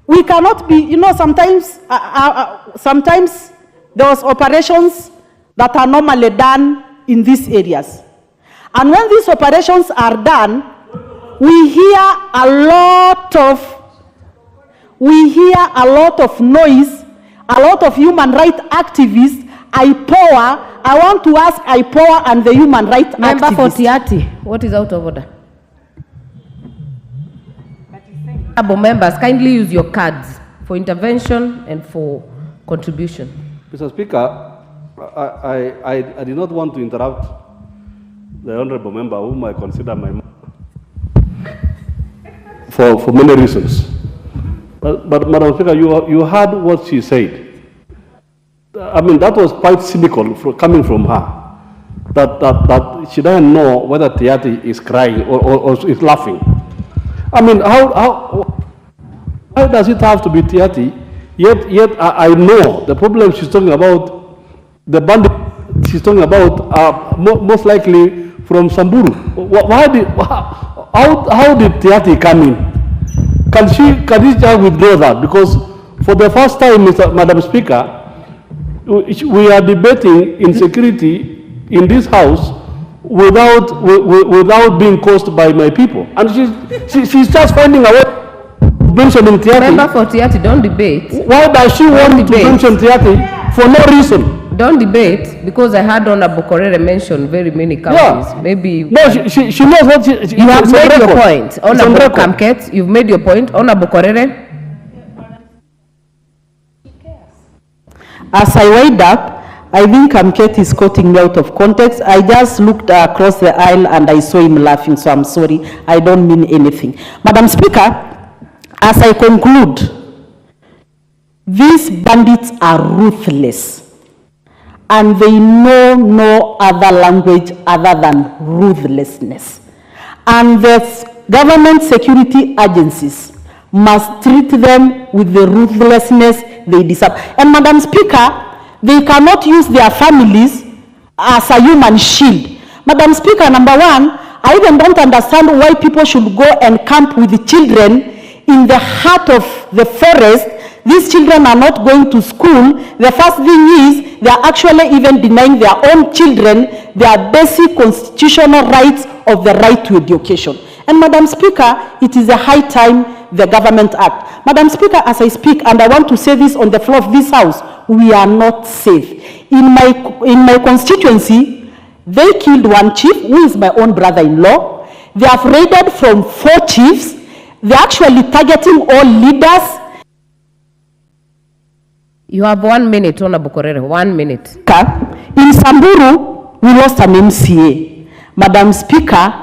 we cannot be, you know, sometimes those operations that are normally done in these areas. And when these operations are done, we hear a lot of noise, a lot of human rights activists. I want to ask IPOA and the human rights Member activists. for Tiati, what is out of order? Members, kindly use your cards for intervention and for contribution. Mr. Speaker, I did not want to interrupt the honorable member whom I consider my mother for many reasons. But Madam Speaker, you heard what she said. I mean, that was quite cynical coming from her, that she doesn't know whether Tiati is crying or is laughing. I mean, why does it have to be Tiati? Yet I know the problem she's talking about, the bandit she's talking about are most likely from Samburu. How did Tiati come in? Can she just withdraw that? Because for the first time, Madam Speaker, we are debating insecurity in this house without being caused by my people. And she's just finding a way to mention Tiati. Member for Tiati, don't debate. Why does she want to mention Tiati for no reason? Don't debate, because I had Honorable Korere mention very many counties. Yeah. Maybe no, she knows what you have made your point. Honorable Kamket, you've made your point. Honorable Korere. As I wind up, I think Kamket is quoting me out of context. I just looked across the aisle and I saw him laughing, so I'm sorry. I don't mean anything. Madam Speaker, as I conclude, these bandits are ruthless. And they know no other language other than ruthlessness. And the government security agencies must treat them with the ruthlessness they deserve. And Madam Speaker, they cannot use their families as a human shield. Madam Speaker, number one, I even don't understand why people should go and camp with the children in the heart of the forest. These children are not going to school. The first thing is they are actually even denying their own children their basic constitutional rights of the right to education. And Madam Speaker, it is a high time the government act. Madam Speaker, as I speak, and I want to say this on the floor of this house, we are not safe. In my constituency, they killed one chief, who is my own brother-in-law. They have raided from 4 chiefs. They're actually targeting all leaders. You have 1 minute, Honorable Korere, 1 minute. In Samburu, we lost an MCA. Madam Speaker,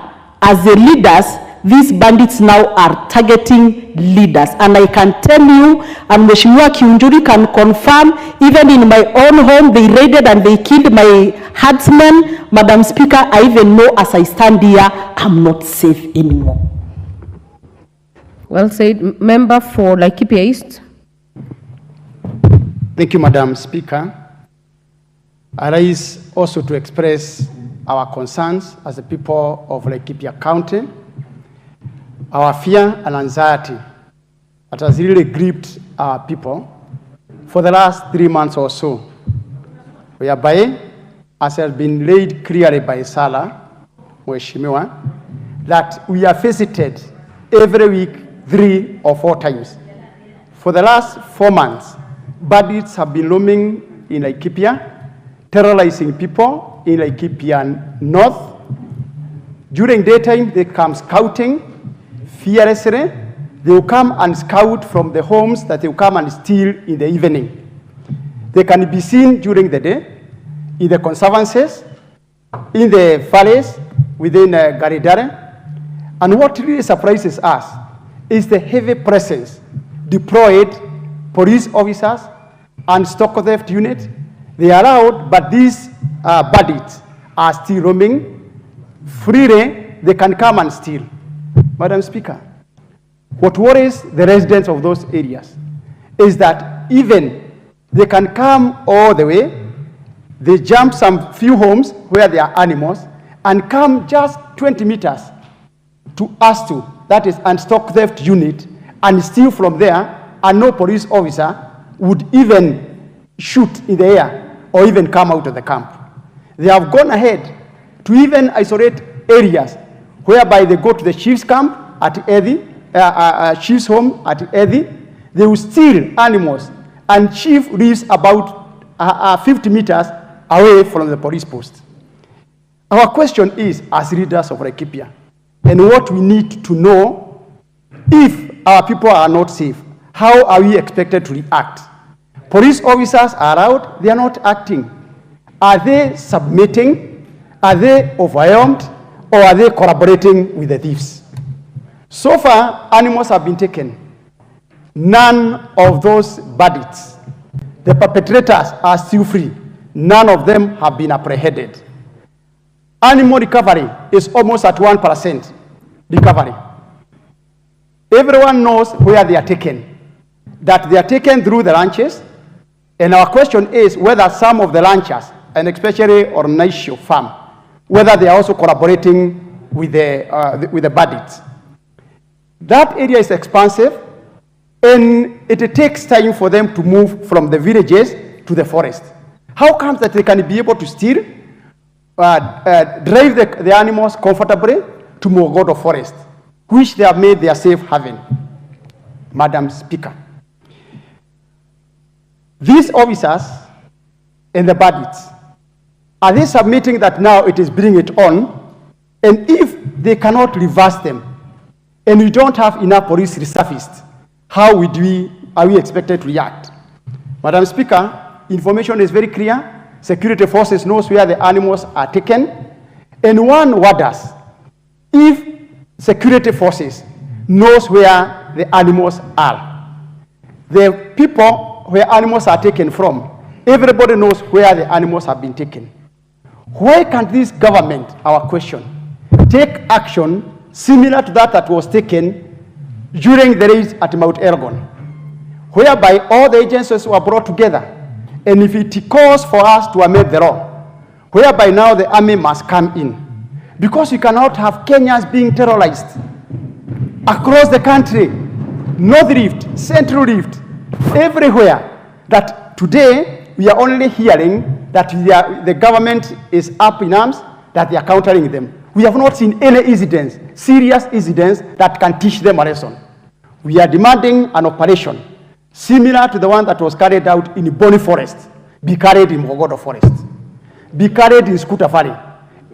as the leaders, these bandits now are targeting leaders. And I can tell you, and Mheshimiwa Kiunjuri can confirm, even in my own home, they raided and they killed my herdsmen. Madam Speaker, I even know as I stand here, I'm not safe anymore. Well said. Member for Laikipia East. Thank you, Madam Speaker. I rise also to express our concerns as the people of Laikipia County, our fear and anxiety that has really gripped our people for the last 3 months or so, whereby, as has been laid clearly by Sala, Mheshimiwa, that we are visited every week 3 or 4 times. For the last 4 months, bandits have been roaming in Laikipia, terrorizing people in Laikipia North. During daytime, they come scouting fearlessly. They will come and scout from the homes that they will come and steal in the evening. They can be seen during the day in the conservancies, in the valleys, within Garidare. And what really surprises us is the heavy presence deployed police officers and stock theft unit. They are out, but these bandits are still roaming freely. They can come and steal. Madam Speaker, what worries the residents of those areas is that even they can come all the way, they jump some few homes where there are animals and come just 20 meters to Astu, that is, and stock theft unit, and steal from there, and no police officer would even shoot in the air or even come out of the camp. They have gone ahead to even isolate areas whereby they go to the chief's camp at Edi, chief's home at Edi. They will steal animals, and chief lives about 50 meters away from the police post. Our question is, as leaders of Laikipia, and what we need to know, if our people are not safe, how are we expected to react? Police officers are out, they are not acting. Are they submitting? Are they overwhelmed? Or are they collaborating with the thieves? So far, animals have been taken. None of those bandits, the perpetrators, are still free. None of them have been apprehended. Animal recovery is almost at 1% recovery. Everyone knows where they are taken, that they are taken through the ranches, and our question is whether some of the ranchers, and especially Ornaisho farm, whether they are also collaborating with the bandits. That area is expansive, and it takes time for them to move from the villages to the forest. How comes that they can be able to steal, drive the animals comfortably to Mogodo forest, which they have made their safe haven? Madam Speaker, these officers and the bandits, are they submitting that now it is bringing it on? And if they cannot reverse them, and we don't have enough police resurfaced, how are we expected to react? Madam Speaker, information is very clear. Security forces knows where the animals are taken. And one wonders, if security forces knows where the animals are, the people where animals are taken from, everybody knows where the animals have been taken. Why can't this government, our question, take action similar to that was taken during the raids at Mount Elgon, whereby all the agencies were brought together, and if it calls for us to amend the law, whereby now the army must come in, because you cannot have Kenyans being terrorized across the country, North Rift, Central Rift, everywhere, that today we are only hearing that the government is up in arms, that they are countering them. We have not seen any incidents, serious incidents that can teach them a lesson. We are demanding an operation similar to the one that was carried out in Boni Forest, be carried in Mogodo Forest, be carried in Skutafari,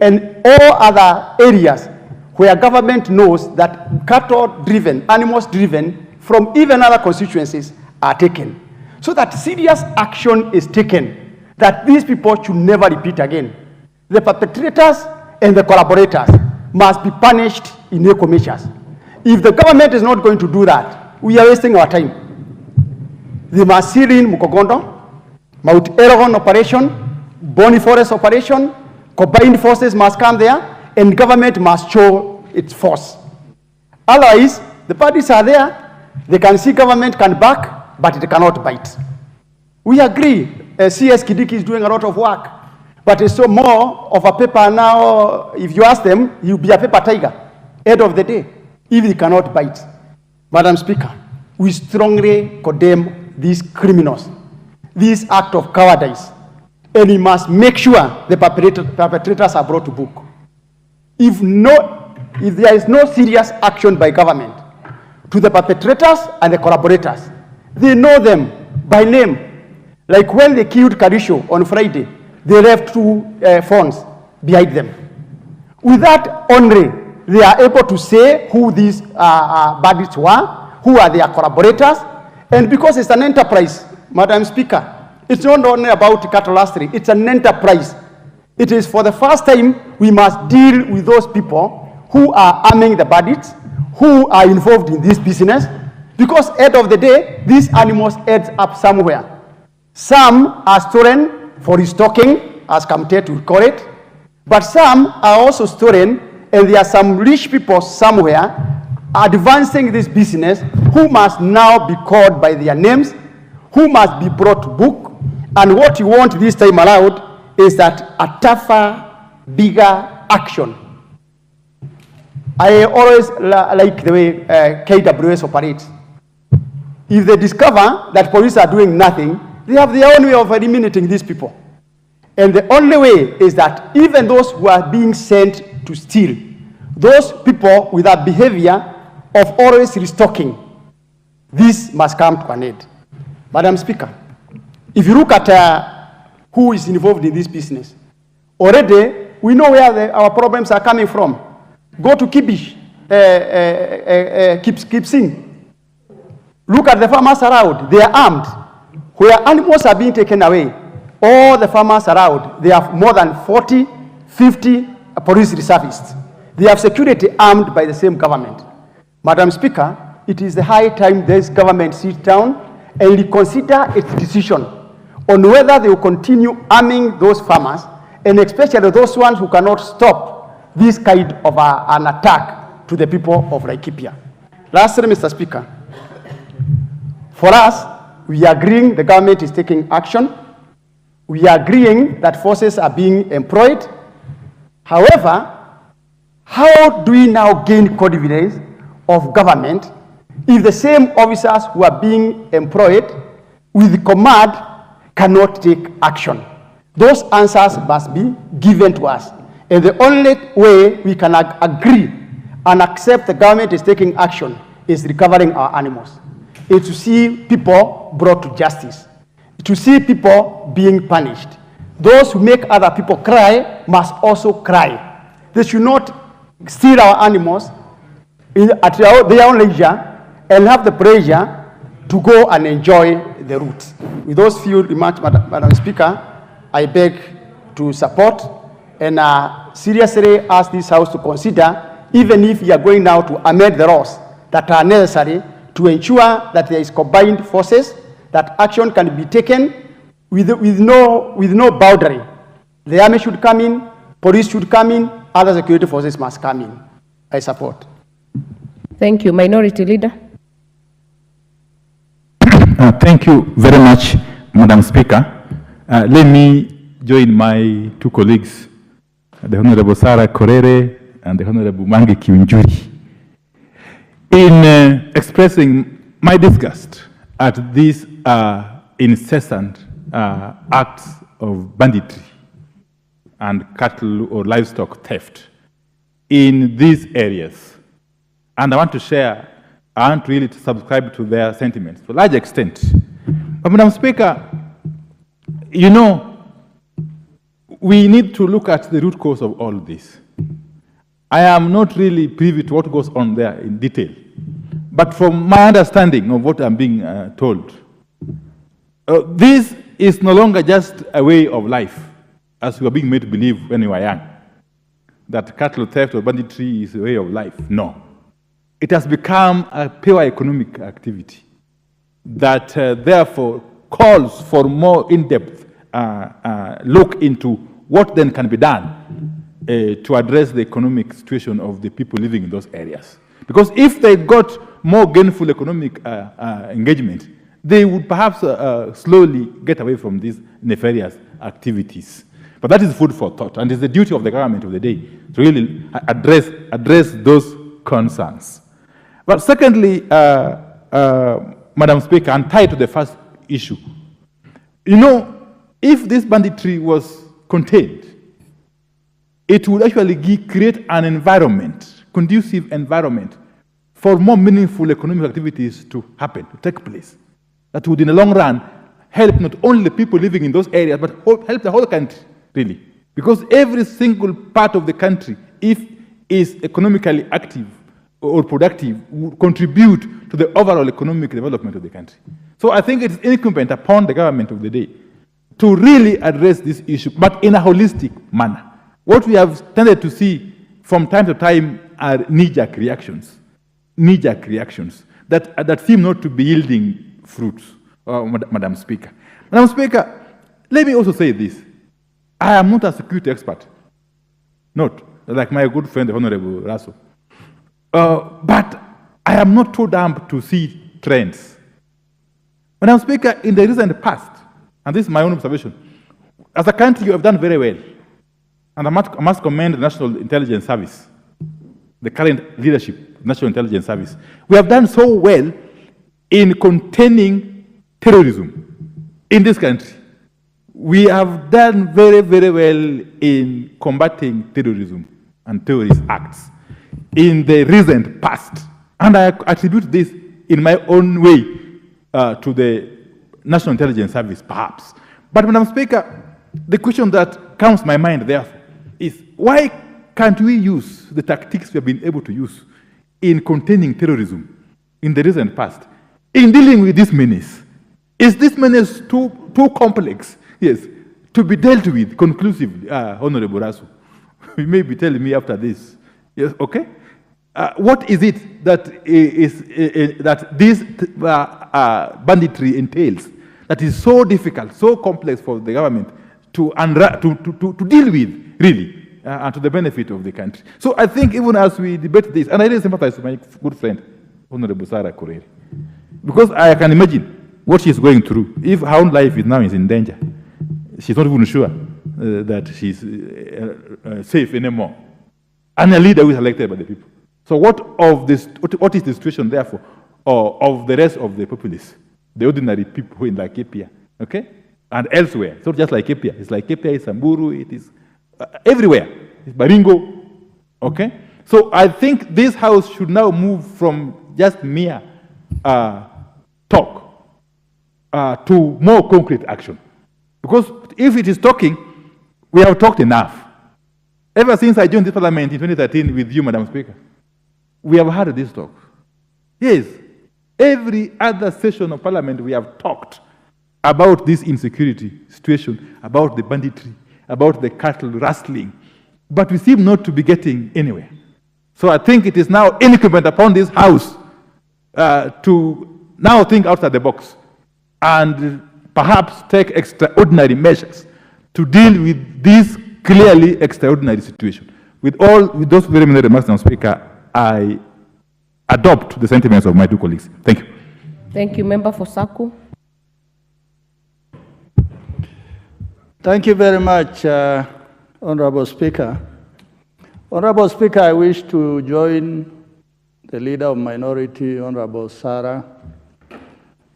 and all other areas where government knows that cattle-driven, animals-driven from even other constituencies are taken, so that serious action is taken, that these people should never repeat again. The perpetrators and the collaborators must be punished in equal measures. If the government is not going to do that, we are wasting our time. They must seal in Mukogondo, Mount Elgon operation, Boni Forest operation, combined forces must come there, and government must show its force. Otherwise, the parties are there, they can see government can back, but it cannot bite. We agree, CS Kidiki is doing a lot of work, but it's so more of a paper now. If you ask them, he'll be a paper tiger, end of the day, if he cannot bite. Madam Speaker, we strongly condemn these criminals, this act of cowardice, and we must make sure the perpetrators are brought to book. If there is no serious action by government to the perpetrators and the collaborators, they know them by name. Like when they killed Karisho on Friday, they left 2 phones behind them. With that only, they are able to say who these bandits were, who are their collaborators, and because it's an enterprise, Madam Speaker, it's not only about cattle lastry, it's an enterprise. It is for the first time we must deal with those people who are arming the bandits, who are involved in this business, because at the end of the day, these animals end up somewhere. Some are stolen for restocking, as Kamte to call it, but some are also stolen, and there are some rich people somewhere advancing this business who must now be called by their names, who must be brought to book. And what you want this time around is that a tougher, bigger action. I always like the way KWS operates. If they discover that police are doing nothing, they have their own way of eliminating these people. And the only way is that even those who are being sent to steal, those people with a behavior of always restocking, this must come to an end. Madam Speaker, if you look at who is involved in this business, already we know where our problems are coming from. Go to Kibish, Kipsing. Look at the farmers around, they are armed. Where animals are being taken away, all the farmers around, they have more than 40, 50 police reservists. They have security armed by the same government. Madam Speaker, it is the high time this government sits down and reconsider its decision on whether they will continue arming those farmers, and especially those ones who cannot stop this kind of an attack to the people of Laikipia. Lastly, Mr. Speaker, for us, we are agreeing the government is taking action. We are agreeing that forces are being employed. However, how do we now gain confidence of government if the same officers who are being employed with command cannot take action? Those answers must be given to us. And the only way we can agree and accept the government is taking action is recovering our animals. It's to see people brought to justice, to see people being punished. Those who make other people cry must also cry. They should not steal our animals at their own leisure and have the pressure to go and enjoy the route. With those few remarks, Madam Speaker, I beg to support and seriously ask this House to consider, even if you are going now to amend the laws that are necessary to ensure that there is combined forces, that action can be taken with no boundary. The army should come in, police should come in, other security forces must come in. I support. Thank you. Minority Leader. Thank you very much, Madam Speaker. Let me join my two colleagues, the Honorable Sarah Korere and the Honorable Mangi Kiunjuri, in expressing my disgust at these incessant acts of banditry and cattle or livestock theft in these areas. And I want really to subscribe to their sentiments to a large extent. But Madam Speaker, you know, we need to look at the root cause of all this. I am not really privy to what goes on there in detail. But from my understanding of what I'm being told, this is no longer just a way of life, as we were being made to believe when we were young, that cattle theft or banditry is a way of life. No. It has become a pure economic activity that therefore calls for more in-depth look into what then can be done to address the economic situation of the people living in those areas. Because if they got more gainful economic engagement, they would perhaps slowly get away from these nefarious activities. But that is food for thought, and it's the duty of the government of the day to really address those concerns. But secondly, Madam Speaker, and tied to the first issue, you know, if this banditry was contained, it would actually create an environment, conducive environment, for more meaningful economic activities to happen, to take place. That would, in the long run, help not only the people living in those areas, but help the whole country, really. Because every single part of the country, if is economically active or productive, would contribute to the overall economic development of the country. So I think it's incumbent upon the government of the day to really address this issue, but in a holistic manner. What we have tended to see from time to time are knee-jerk reactions that seem not to be yielding fruits, Madam Speaker. Madam Speaker, let me also say this. I am not a security expert, not like my good friend, the Honorable Russell. But I am not too dumb to see trends. Madam Speaker, in the recent past, and this is my own observation, as a country, you have done very well. And I must commend the National Intelligence Service, the current leadership of the National Intelligence Service. We have done so well in containing terrorism in this country. We have done very, very well in combating terrorism and terrorist acts in the recent past. And I attribute this in my own way to the National Intelligence Service, perhaps. But, Madam Speaker, the question that comes to my mind, therefore, is why can't we use the tactics we have been able to use in containing terrorism in the recent past, in dealing with this menace? Is this menace too complex, yes, to be dealt with conclusively, Honorable Rasu? You may be telling me after this. Yes, okay? What is it that that this banditry entails that is so difficult, so complex for the government to deal with, really, and to the benefit of the country? So I think even as we debate this, and I really sympathize with my good friend, Honorable Sarah Kureri. Because I can imagine what she's going through. If her own life is now in danger, she's not even sure that she's safe anymore. And a leader who is elected by the people. So what is the situation, therefore, of the rest of the populace, the ordinary people in Laikipia, okay? And elsewhere. It's not just Laikipia. It's Laikipia, it's Samburu, it is everywhere. It's Baringo, okay? So I think this House should now move from just mere talk to more concrete action. Because if it is talking, we have talked enough. Ever since I joined this parliament in 2013 with you, Madam Speaker, we have had this talk. Yes, every other session of parliament we have talked about this insecurity situation, about the banditry, about the cattle rustling, but we seem not to be getting anywhere. So I think it is now incumbent upon this House to now think outside the box and perhaps take extraordinary measures to deal with this clearly extraordinary situation. With those very many remarks, Madam Speaker, I adopt the sentiments of my two colleagues. Thank you. Thank you. Member for Saku. Thank you very much, Honorable Speaker. Honorable Speaker, I wish to join the Leader of Minority, Honorable Sarah,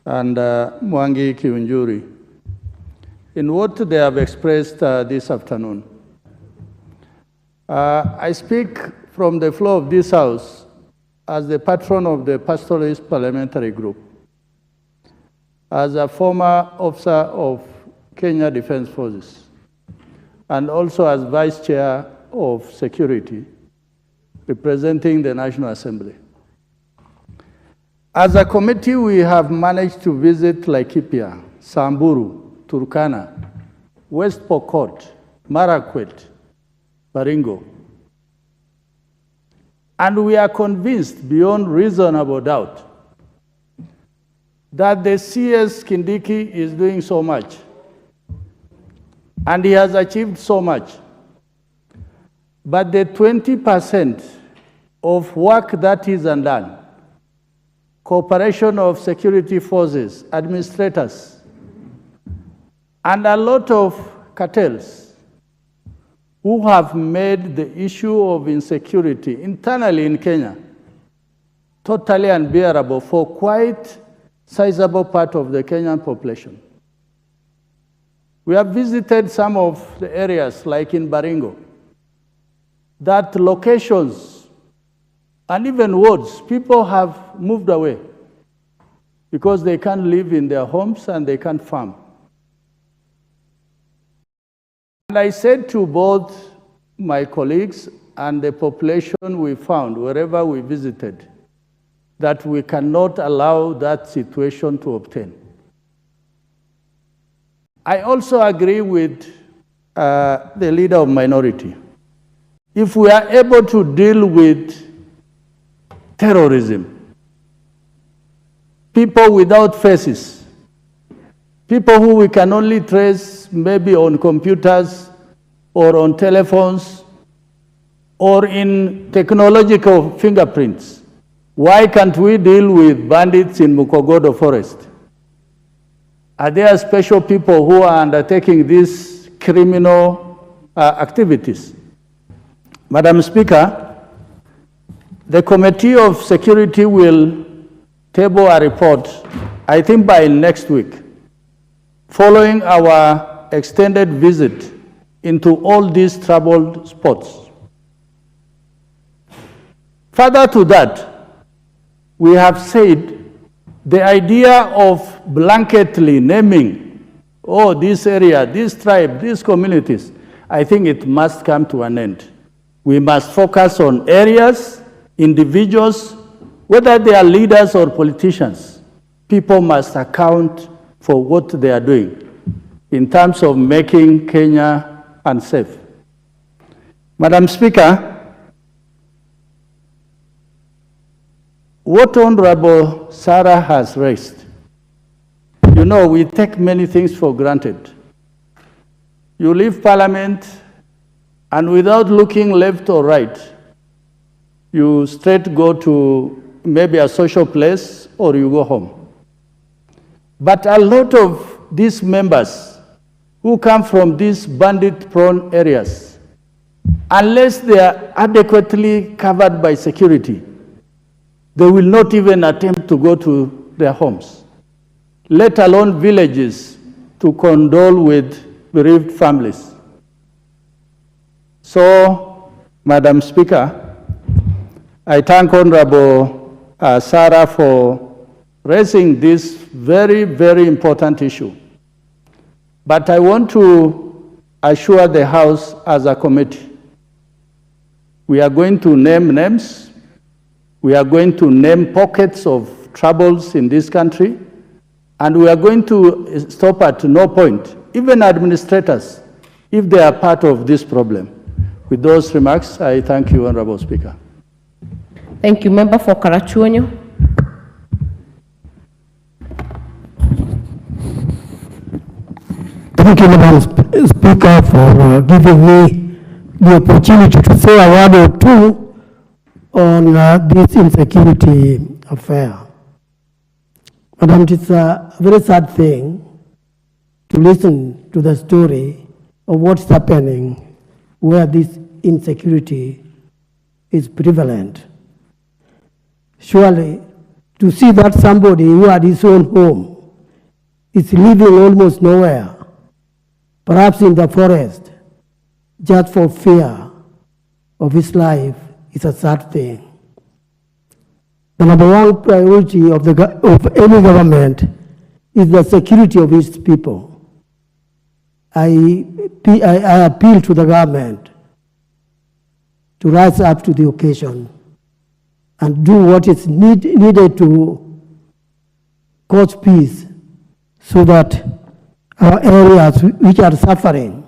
and Mwangi Kiunjuri in what they have expressed this afternoon. I speak from the floor of this House as the patron of the Pastoralist Parliamentary Group, as a former officer of Kenya Defense Forces, and also as Vice Chair of Security, representing the National Assembly. As a committee, we have managed to visit Laikipia, Samburu, Turkana, West Pokot, Marakwet, Baringo. And we are convinced beyond reasonable doubt that the CS Kindiki is doing so much, and he has achieved so much. But the 20% of work that is undone, cooperation of security forces, administrators, and a lot of cartels who have made the issue of insecurity internally in Kenya totally unbearable for quite sizable part of the Kenyan population. We have visited some of the areas like in Baringo, that locations and even wards, people have moved away because they can't live in their homes and they can't farm. And I said to both my colleagues and the population we found wherever we visited that we cannot allow that situation to obtain. I also agree with the Leader of Minority. If we are able to deal with terrorism, people without faces, people who we can only trace maybe on computers or on telephones or in technological fingerprints, why can't we deal with bandits in Mukogodo Forest? Are there special people who are undertaking these criminal activities? Madam Speaker, the Committee of Security will table a report, I think by next week, following our extended visit into all these troubled spots. Further to that, we have said the idea of blanketly naming, oh, this area, this tribe, these communities, I think it must come to an end. We must focus on areas, individuals, whether they are leaders or politicians. People must account for what they are doing in terms of making Kenya unsafe. Madam Speaker, what Honorable Sarah has raised, you know, we take many things for granted. You leave Parliament, and without looking left or right, you straight go to maybe a social place or you go home. But a lot of these members who come from these bandit-prone areas, unless they are adequately covered by security, they will not even attempt to go to their homes, let alone villages to condole with bereaved families. So, Madam Speaker, I thank Honorable Sarah for raising this very, very important issue. But I want to assure the House as a committee, we are going to name names, we are going to name pockets of troubles in this country, and we are going to stop at no point, even administrators, if they are part of this problem. With those remarks, I thank you, Honorable Speaker. Thank you. Member for Karachuonyo. Thank you, Madam Speaker, for giving me the opportunity to say a word or two on this insecurity affair. Madam, it's a very sad thing to listen to the story of what's happening where this insecurity is prevalent. Surely, to see that somebody who had his own home is living almost nowhere, perhaps in the forest, just for fear of his life, is a sad thing. The number one priority of any government is the security of its people. I appeal to the government to rise up to the occasion and do what is needed to cause peace so that our areas which are suffering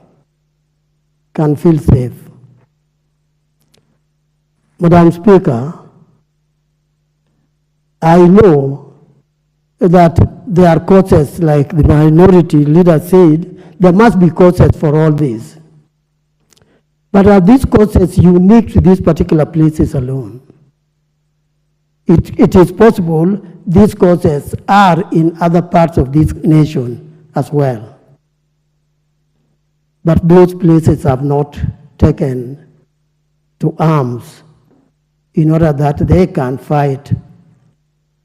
can feel safe. Madam Speaker, I know that there are causes, like the minority leader said, there must be causes for all this. But are these causes unique to these particular places alone? It is possible these causes are in other parts of this nation as well. But those places have not taken to arms in order that they can fight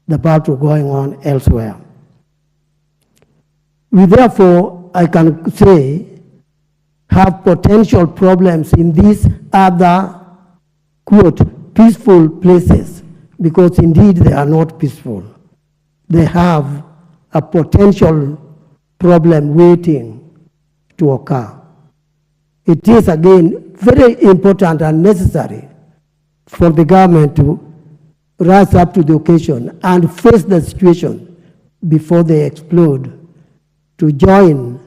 the battle going on elsewhere. We therefore, I can say, have potential problems in these other, quote, peaceful places, because indeed they are not peaceful. They have a potential problem waiting to occur. It is again very important and necessary for the government to rise up to the occasion and face the situation before they explode, to join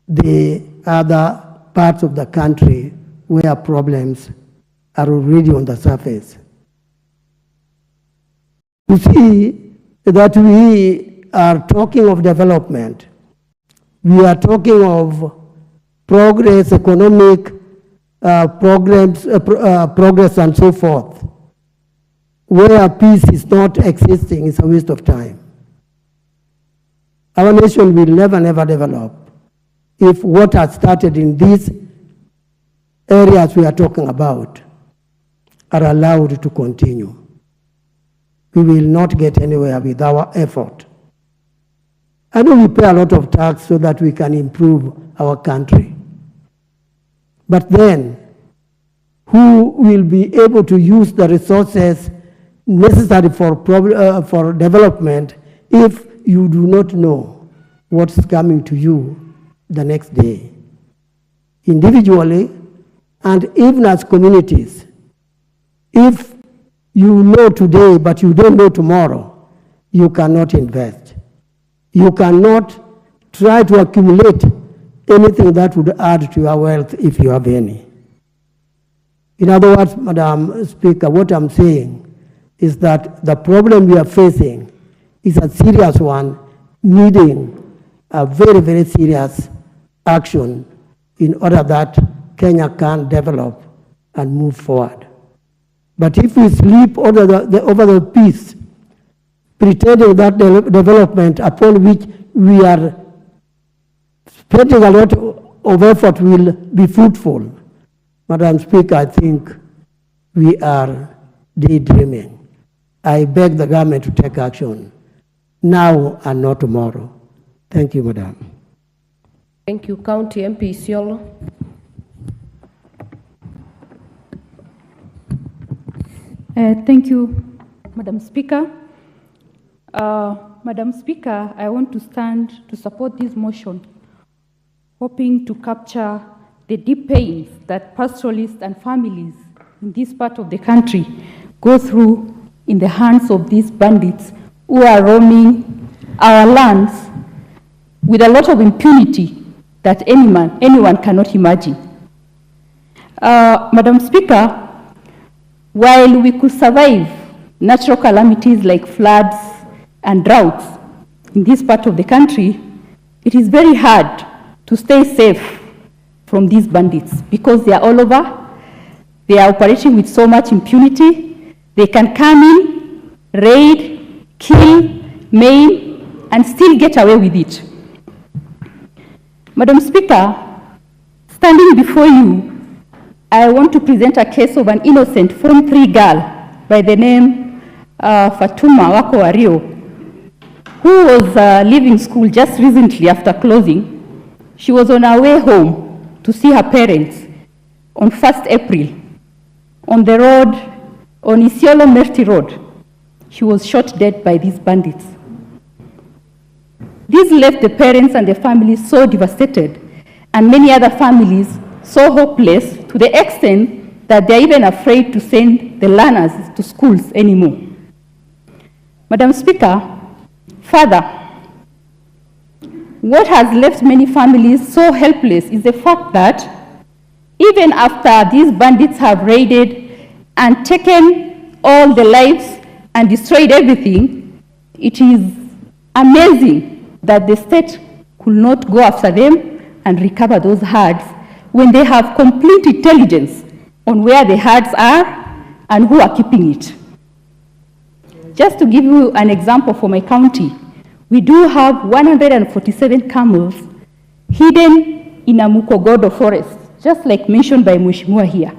the other parts of the country where problems are already on the surface. You see that we are talking of development. We are talking of progress, economic progress and so forth. Where peace is not existing, it's a waste of time. Our nation will never develop if what has started in these areas we are talking about are allowed to continue. We will not get anywhere with our effort. I know we pay a lot of tax so that we can improve our country. But then, who will be able to use the resources necessary for development if you do not know what's coming to you the next day? Individually, and even as communities, if you know today but you don't know tomorrow, you cannot invest. You cannot try to accumulate anything that would add to your wealth if you have any. In other words, Madam Speaker, what I'm saying is that the problem we are facing is a serious one, needing a very serious action in order that Kenya can develop and move forward. But if we sleep over the peace, pretending that development upon which we are spending a lot of effort will be fruitful, Madam Speaker, I think we are daydreaming. I beg the government to take action now and not tomorrow. Thank you, Madam. Thank you. County MP Isiolo. Thank you, Madam Speaker. Madam Speaker, I want to stand to support this motion, hoping to capture the deep pains that pastoralists and families in this part of the country go through in the hands of these bandits who are roaming our lands with a lot of impunity that anyone cannot imagine. Madam Speaker, while we could survive natural calamities like floods and droughts in this part of the country, it is very hard to stay safe from these bandits because they are all over. They are operating with so much impunity. They can come in, raid, kill, maim, and still get away with it. Madam Speaker, standing before you, I want to present a case of an innocent Form 3 girl by the name Fatuma Wako Wario, who was leaving school just recently after closing. She was on her way home to see her parents on 1st April on the road, on Isiolo Merti Road. She was shot dead by these bandits. This left the parents and the families so devastated, and many other families so hopeless to the extent that they're even afraid to send the learners to schools anymore. Madam Speaker, further, what has left many families so helpless is the fact that even after these bandits have raided and taken all the lives and destroyed everything, it is amazing that the state could not go after them and recover those herds when they have complete intelligence on where the herds are and who are keeping it. Just to give you an example for my county, we do have 147 camels hidden in a Mukogodo forest, just like mentioned by Mheshimiwa here.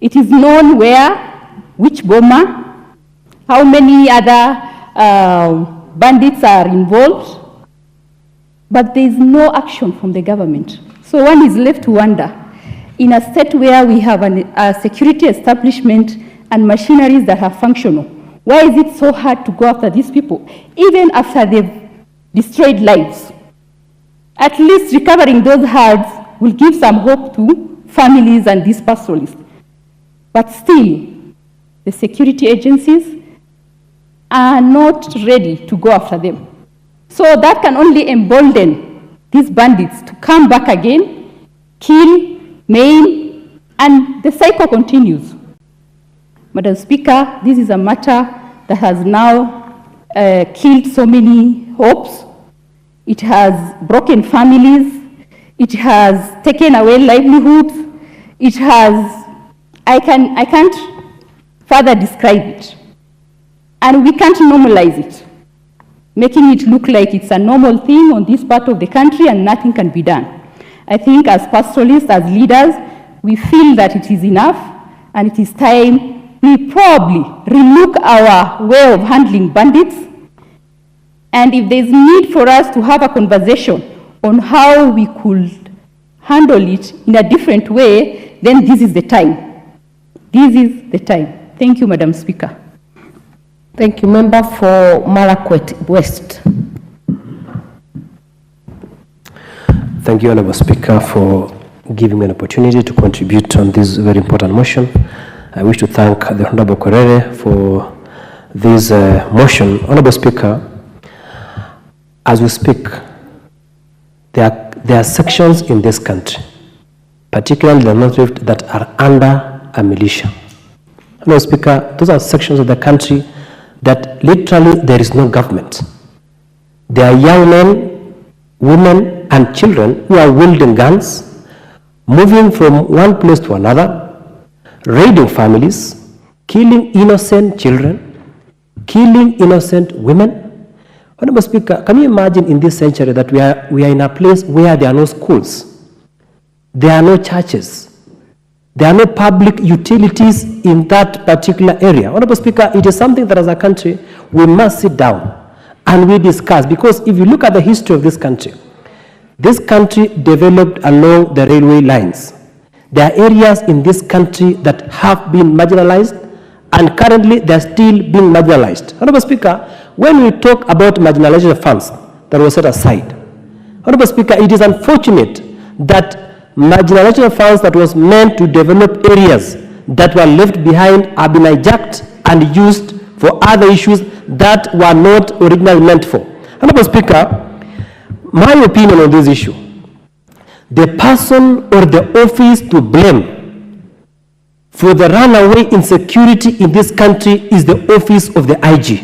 It is known where, which boma, how many other bandits are involved, but there is no action from the government. So one is left to wonder, in a state where we have a security establishment and machineries that are functional, why is it so hard to go after these people, even after they've destroyed lives? At least recovering those herds will give some hope to families and these pastoralists. But still, the security agencies are not ready to go after them. So that can only embolden these bandits to come back again, kill, maim, and the cycle continues. Madam Speaker, this is a matter that has now killed so many hopes. It has broken families. It has taken away livelihoods. It has, I can't further describe it. And we can't normalize it, making it look like it's a normal thing on this part of the country and nothing can be done. I think as pastoralists, as leaders, we feel that it is enough and it is time we probably relook our way of handling bandits. And if there's need for us to have a conversation on how we could handle it in a different way, then this is the time. This is the time. Thank you, Madam Speaker. Thank you. Member for Marakwet West. Thank you, Honourable Speaker, for giving me an opportunity to contribute on this very important motion. I wish to thank the Honourable Korere for this motion. Honourable Speaker, as we speak, there are sections in this country, particularly the North-Rift, that are under a militia. Honourable Speaker, those are sections of the country that literally there is no government. There are young men, women, and children who are wielding guns, moving from one place to another, raiding families, killing innocent children, killing innocent women. Honorable Speaker, can you imagine in this century that we are in a place where there are no schools, there are no churches, there are no public utilities in that particular area? Honorable Speaker, it is something that as a country we must sit down and we discuss, because if you look at the history of this country developed along the railway lines. There are areas in this country that have been marginalized, and currently they are still being marginalized. Honorable Speaker, when we talk about marginalization of funds that was set aside, Honorable Speaker, it is unfortunate that marginalization of funds that was meant to develop areas that were left behind have been hijacked and used for other issues that were not originally meant for. Honorable Speaker, my opinion on this issue, the person or the office to blame for the runaway insecurity in this country is the office of the IG.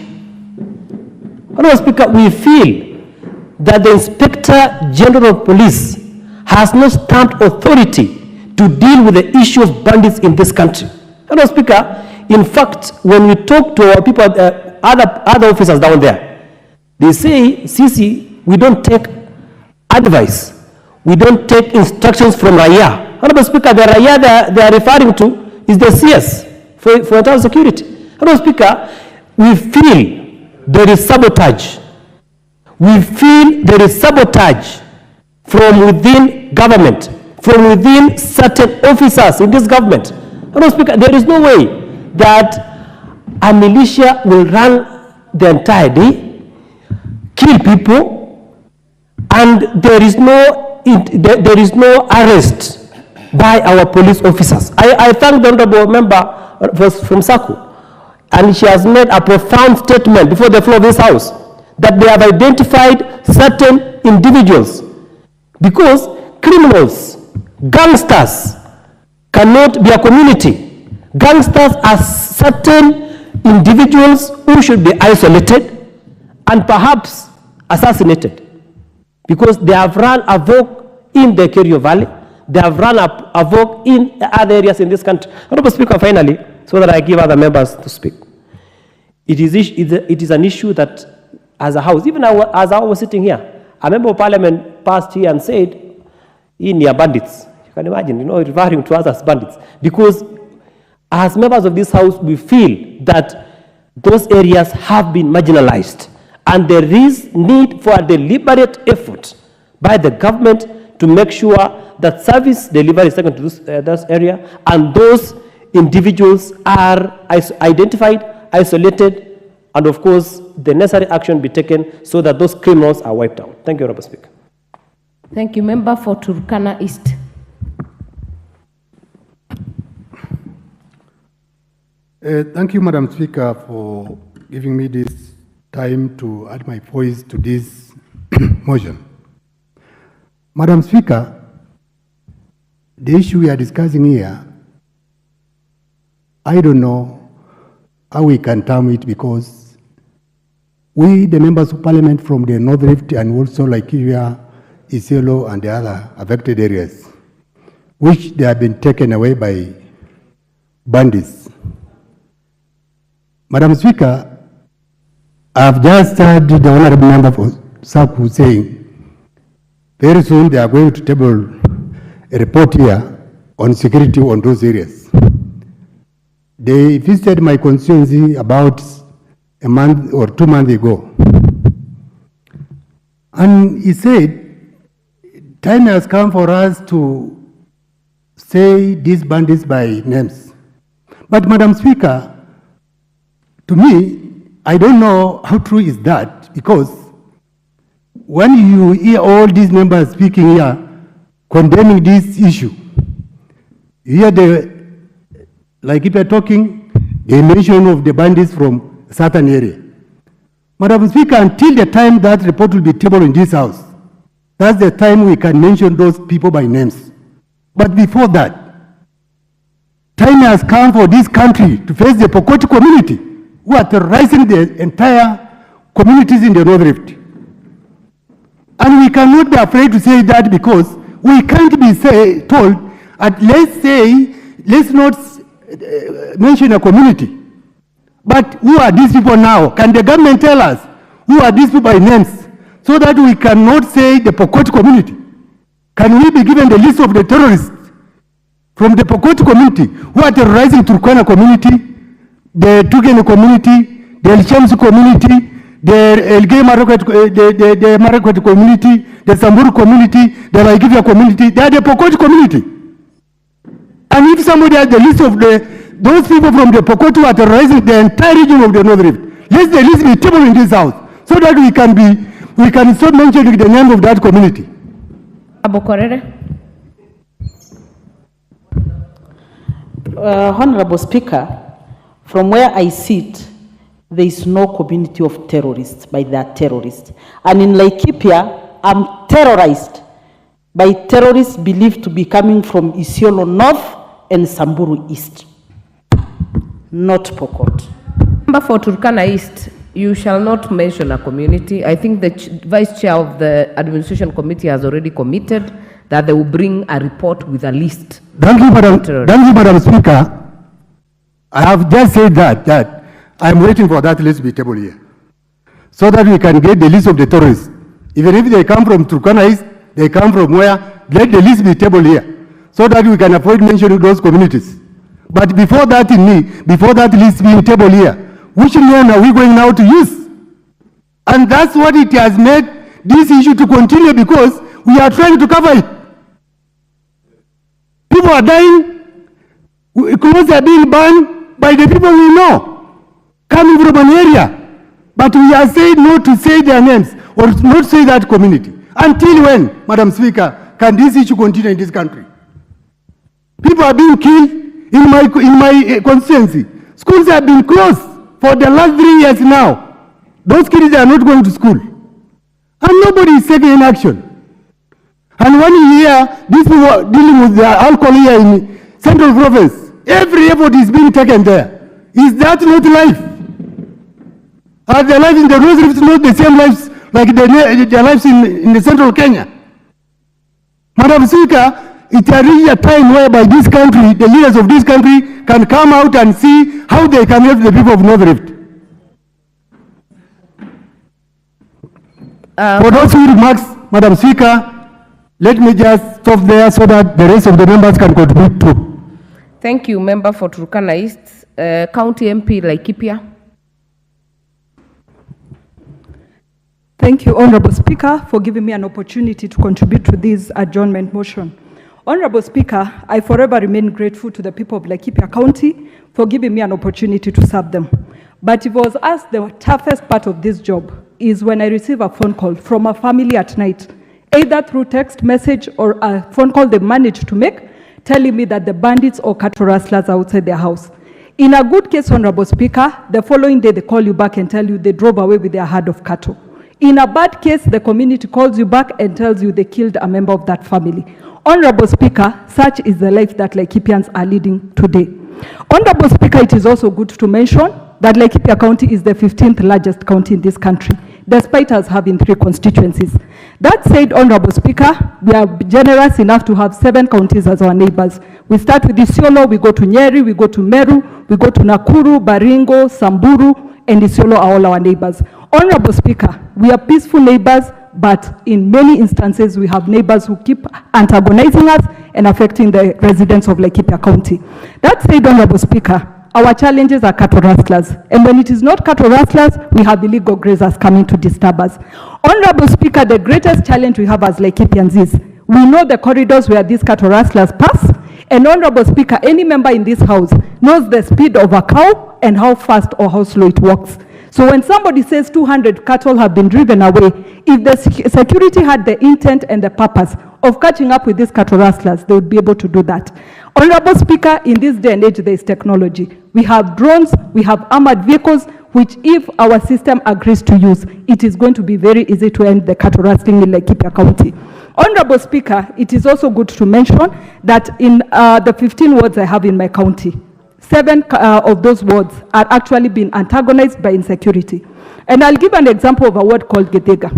Honorable Speaker, we feel that the Inspector General of Police has no stamped authority to deal with the issue of bandits in this country. Honorable Speaker, in fact, when we talk to our people, other officers down there, they say, CC, we don't take advice. We don't take instructions from Raila. Honorable Speaker, the Raila they are referring to is the CS for internal security. Honorable Speaker, we feel there is sabotage. We feel there is sabotage from within government, from within certain officers in this government. Honorable Speaker, there is no way that a militia will run the entire day, kill people, and there is no arrest by our police officers. I thank the honorable member from SACU, and she has made a profound statement before the floor of this house that they have identified certain individuals, because criminals, gangsters cannot be a community. Gangsters are certain individuals who should be isolated and perhaps assassinated, because they have run havoc in the Kerio Valley, they have run havoc in other areas in this country. Honorable Speaker, finally, so that I give other members to speak. It is an issue that, as a house, even as I was sitting here, a member of parliament passed here and said, in near bandits. You can imagine, referring to us as bandits. Because as members of this house, we feel that those areas have been marginalized. And there is need for a deliberate effort by the government to make sure that service delivery is taken to this area, and those individuals are identified, isolated, and of course, the necessary action be taken so that those criminals are wiped out. Thank you, Honorable Speaker. Thank you. Member for Turkana East. Thank you, Madam Speaker, for giving me this time to add my voice to this motion. Madam Speaker, the issue we are discussing here, I don't know how we can term it, because we, the members of parliament from the North Rift and also Laikipia, Isiolo and the other affected areas, which they have been taken away by bandits. Madam Speaker, I have just heard the honorable member for SACU saying very soon they are going to table a report here on security on those areas. They visited my constituency about a month or 2 months ago. And he said, time has come for us to say these bandits by names. But Madam Speaker, to me, I don't know how true is that, because when you hear all these members speaking here, condemning this issue, you hear like if you're talking, the mention of the bandits from a certain area. Madam Speaker, until the time that report will be tabled in this house, that's the time we can mention those people by names. But before that, time has come for this country to face the Pokoti community, who are terrorizing the entire communities in the North Rift. And we cannot be afraid to say that, because we can't be told, let's not mention a community. But who are these people now? Can the government tell us who are these people by names so that we cannot say the Pokot community? Can we be given the list of the terrorists from the Pokot community who are terrorizing Turkana community, the Tugene community, the El Shamsu community, the Elgey the Marakwet community, the Samburu community, the Laikipia community? They are the Pokot community. And if somebody has the list of those people from the Pokot who are terrorizing the entire region of the North Rift, let the list be tabled in this house so that we can stop mentioning the name of that community. Honorable Speaker, from where I sit, there is no community of terrorists by that terrorists. And in Laikipia, I'm terrorized by terrorists believed to be coming from Isiolo North and Samburu East, not Pokot. Member for Turkana East, you shall not mention a community. I think the Vice Chair of the Administration Committee has already committed that they will bring a report with a list. Thank you, Madam Speaker. I have just said that I'm waiting for that list to be tabled here, so that we can get the list of the terrorists. Even if they come from Turkana East, they come from where, let the list be tabled here, so that we can avoid mentioning those communities. But before that list being tabled here, which name are we going now to use? And that's what it has made this issue to continue, because we are trying to cover it. People are dying, clothes are being burned by the people we know, coming from an area. But we are saying no to say their names or not say that community. Until when, Madam Speaker, can this issue continue in this country? People are being killed in my constituency. Schools have been closed for the last 3 years now. Those kids are not going to school. And nobody is taking any action. And when you hear these people dealing with the alcohol here in Central Province, every effort is being taken there. Is that not life? Are the lives in the North Rift not the same lives like their lives in the Central Kenya? Madam Speaker, it has reached a time whereby this country, the leaders of this country, can come out and see how they can help the people of North Rift. For those who remarks, Madam Speaker, let me just stop there so that the rest of the members can contribute too. Thank you, Member for Turkana East. County MP Laikipia. Thank you, Honorable Speaker, for giving me an opportunity to contribute to this adjournment motion. Honorable Speaker, I forever remain grateful to the people of Laikipia County for giving me an opportunity to serve them. But it was as the toughest part of this job is when I receive a phone call from a family at night, either through text message or a phone call they managed to make, telling me that the bandits or cattle rustlers are outside their house. In a good case, Honorable Speaker, the following day they call you back and tell you they drove away with their herd of cattle. In a bad case, the community calls you back and tells you they killed a member of that family. Honorable Speaker, such is the life that Laikipians are leading today. Honorable Speaker, it is also good to mention that Laikipia County is the 15th largest county in this country, despite us having 3 constituencies. That said, Honorable Speaker, we are generous enough to have 7 counties as our neighbors. We start with Isiolo, we go to Nyeri, we go to Meru, we go to Nakuru, Baringo, Samburu, and Isiolo are all our neighbors. Honorable Speaker, we are peaceful neighbors, but in many instances we have neighbors who keep antagonizing us and affecting the residents of Laikipia County. That said, Honorable Speaker, our challenges are cattle rustlers, and when it is not cattle rustlers, we have illegal grazers coming to disturb us. Honorable Speaker, the greatest challenge we have as Laikipians is, we know the corridors where these cattle rustlers pass, and Honorable Speaker, any member in this house knows the speed of a cow and how fast or how slow it walks. So when somebody says 200 cattle have been driven away, if the security had the intent and the purpose of catching up with these cattle rustlers, they would be able to do that. Honorable Speaker, in this day and age, there is technology. We have drones, we have armored vehicles, which if our system agrees to use, it is going to be very easy to end the cattle rustling in Laikipia County. Honorable Speaker, it is also good to mention that in the 15 wards I have in my county, 7 of those wards are actually being antagonized by insecurity. And I'll give an example of a ward called Gedega.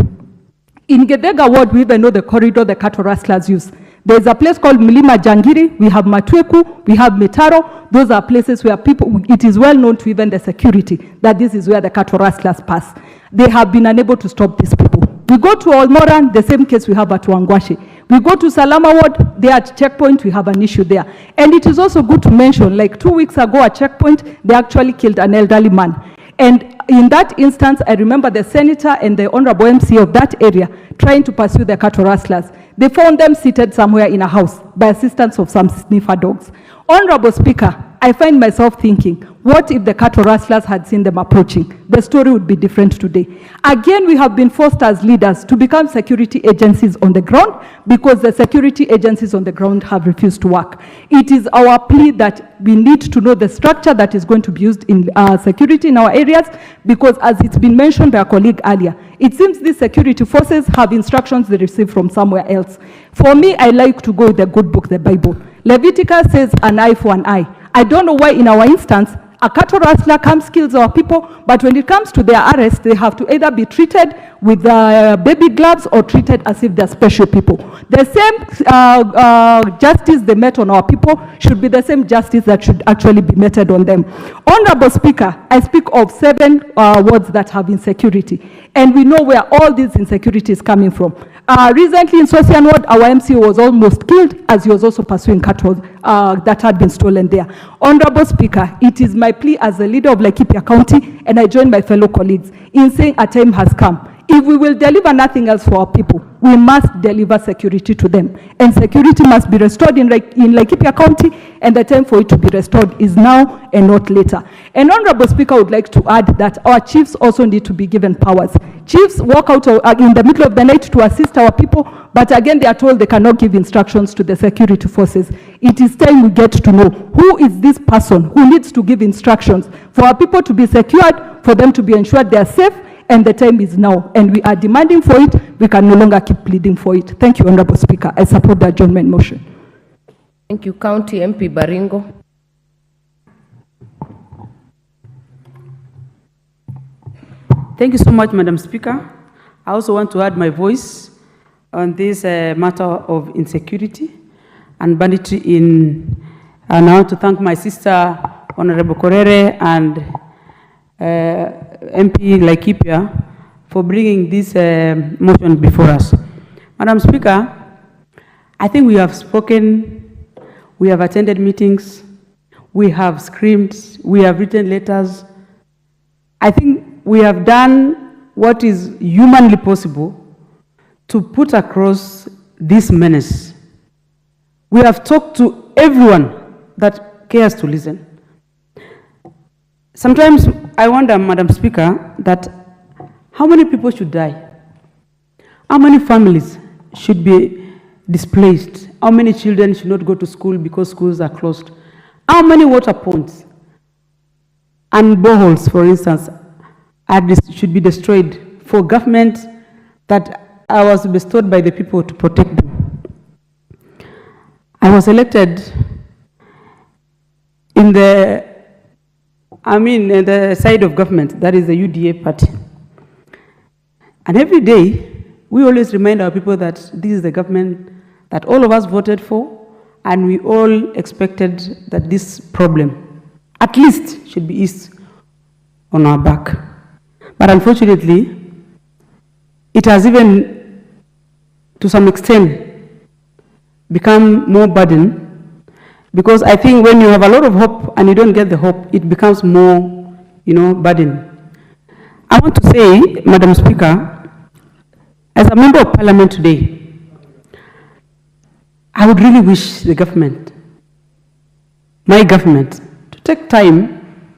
In Gedega ward, we even know the corridor the cattle rustlers use. There's a place called Mlima Jangiri, we have Matweku, we have Metaro. Those are places where people, it is well known to even the security that this is where the cattle rustlers pass. They have been unable to stop these people. We go to Olmoran, the same case we have at Wangwashi. We go to Salama Ward, there at Checkpoint, we have an issue there. And it is also good to mention, like 2 weeks ago at Checkpoint, they actually killed an elderly man. And in that instance, I remember the senator and the honorable MC of that area trying to pursue the cattle rustlers. They found them seated somewhere in a house by assistance of some sniffer dogs. Honorable Speaker, I find myself thinking, what if the cattle rustlers had seen them approaching? The story would be different today. Again, we have been forced as leaders to become security agencies on the ground because the security agencies on the ground have refused to work. It is our plea that we need to know the structure that is going to be used in security in our areas, because as it's been mentioned by a colleague earlier, it seems these security forces have instructions they receive from somewhere else. For me, I like to go with the good book, the Bible. Leviticus says an eye for an eye. I don't know why in our instance, a cattle rustler comes, kills our people, but when it comes to their arrest, they have to either be treated with baby gloves or treated as if they're special people. The same justice they met on our people should be the same justice that should actually be meted on them. Honorable Speaker, I speak of 7 wards that have insecurity, and we know where all this insecurity is coming from. Recently in Sosian Ward, our MCO was almost killed as he was also pursuing cattle that had been stolen there. Honorable Speaker, it is my plea as the leader of Laikipia County, and I join my fellow colleagues in saying a time has come. If we will deliver nothing else for our people, we must deliver security to them. And security must be restored in Laikipia County, and the time for it to be restored is now and not later. And Honorable Speaker, I would like to add that our chiefs also need to be given powers. Chiefs walk out in the middle of the night to assist our people, but again they are told they cannot give instructions to the security forces. It is time we get to know who is this person who needs to give instructions for our people to be secured, for them to be ensured they are safe, and the time is now, and we are demanding for it. We can no longer keep pleading for it. Thank you, Honorable Speaker. I support the adjournment motion. Thank you, County MP Baringo. Thank you so much, Madam Speaker. I also want to add my voice on this matter of insecurity and banditry and I want to thank my sister, Honorable Korere, and MP Laikipia for bringing this motion before us. Madam Speaker, I think we have spoken, we have attended meetings, we have screamed, we have written letters. I think we have done what is humanly possible to put across this menace. We have talked to everyone that cares to listen. Sometimes I wonder, Madam Speaker, that how many people should die? How many families should be displaced? How many children should not go to school because schools are closed? How many water ponds and boreholes, for instance, should be destroyed for government that I was bestowed by the people to protect them? I was elected in the side of government, that is the UDA party. And every day, we always remind our people that this is the government that all of us voted for, and we all expected that this problem, at least, should be eased on our back. But unfortunately, it has even, to some extent, become more burden, because I think when you have a lot of hope and you don't get the hope, it becomes more, burden. I want to say, Madam Speaker, as a member of Parliament today, I would really wish the government, my government, to take time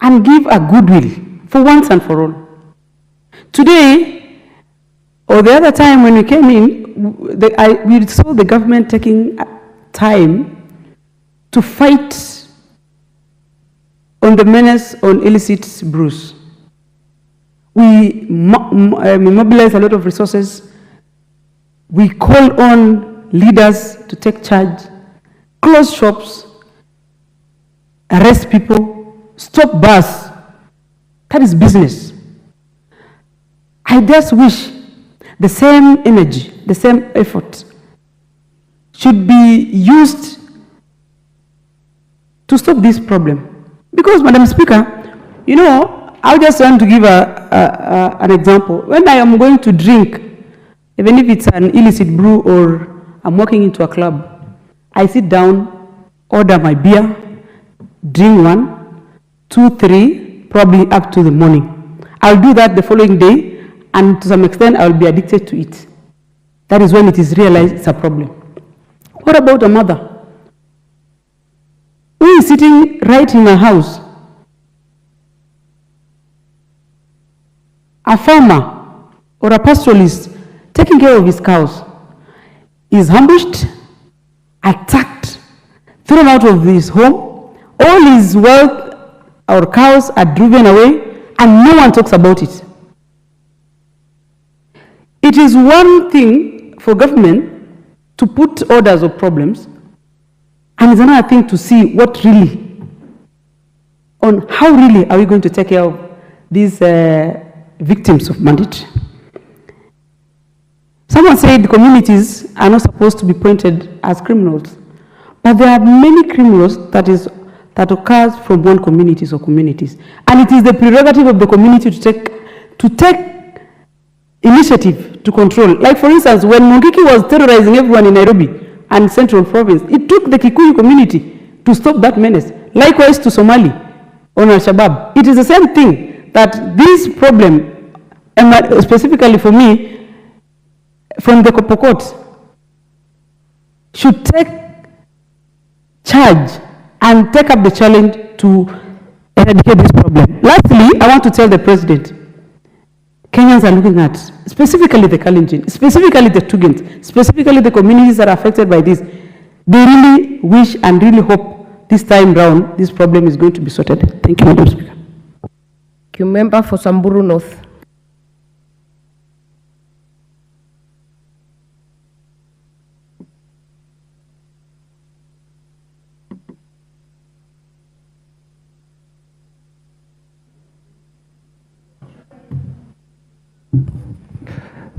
and give a goodwill for once and for all. Today, or the other time when we came in, we saw the government taking time to fight on the menace on illicit brews. We mobilize a lot of resources. We call on leaders to take charge, close shops, arrest people, stop bars. That is business. I just wish the same energy, the same effort should be used to stop this problem. Because, Madam Speaker, you know, I just want to give an example. When I am going to drink, even if it's an illicit brew or I'm walking into a club, I sit down, order my beer, drink 1, 2, 3, probably up to the morning. I'll do that the following day, and to some extent, I'll be addicted to it. That is when it is realized it's a problem. What about a mother who is sitting right in her house? A farmer or a pastoralist taking care of his cows is ambushed, attacked, thrown out of his home, all his wealth or cows are driven away, and no one talks about it. It is one thing for government to put orders of problems, and it's another thing to see what really, on how really are we going to take care of these victims of banditry. Someone said the communities are not supposed to be pointed as criminals, but there are many criminals that occurs from one communities or communities, and it is the prerogative of the community to take initiative to control. Like for instance, when Mungiki was terrorizing everyone in Nairobi and Central Province, it took the Kikuyu community to stop that menace. Likewise to Somali on AJAABU. It is the same thing, that this problem, and specifically for me, from the Pokot, should take charge and take up the challenge to eradicate this problem. Lastly, I want to tell the President, Kenyans are looking at, specifically the Kalenjin, specifically the Tugent, specifically the communities that are affected by this. They really wish and really hope this time round this problem is going to be sorted. Thank you, Madam Speaker. Thank you, Member for Samburu North.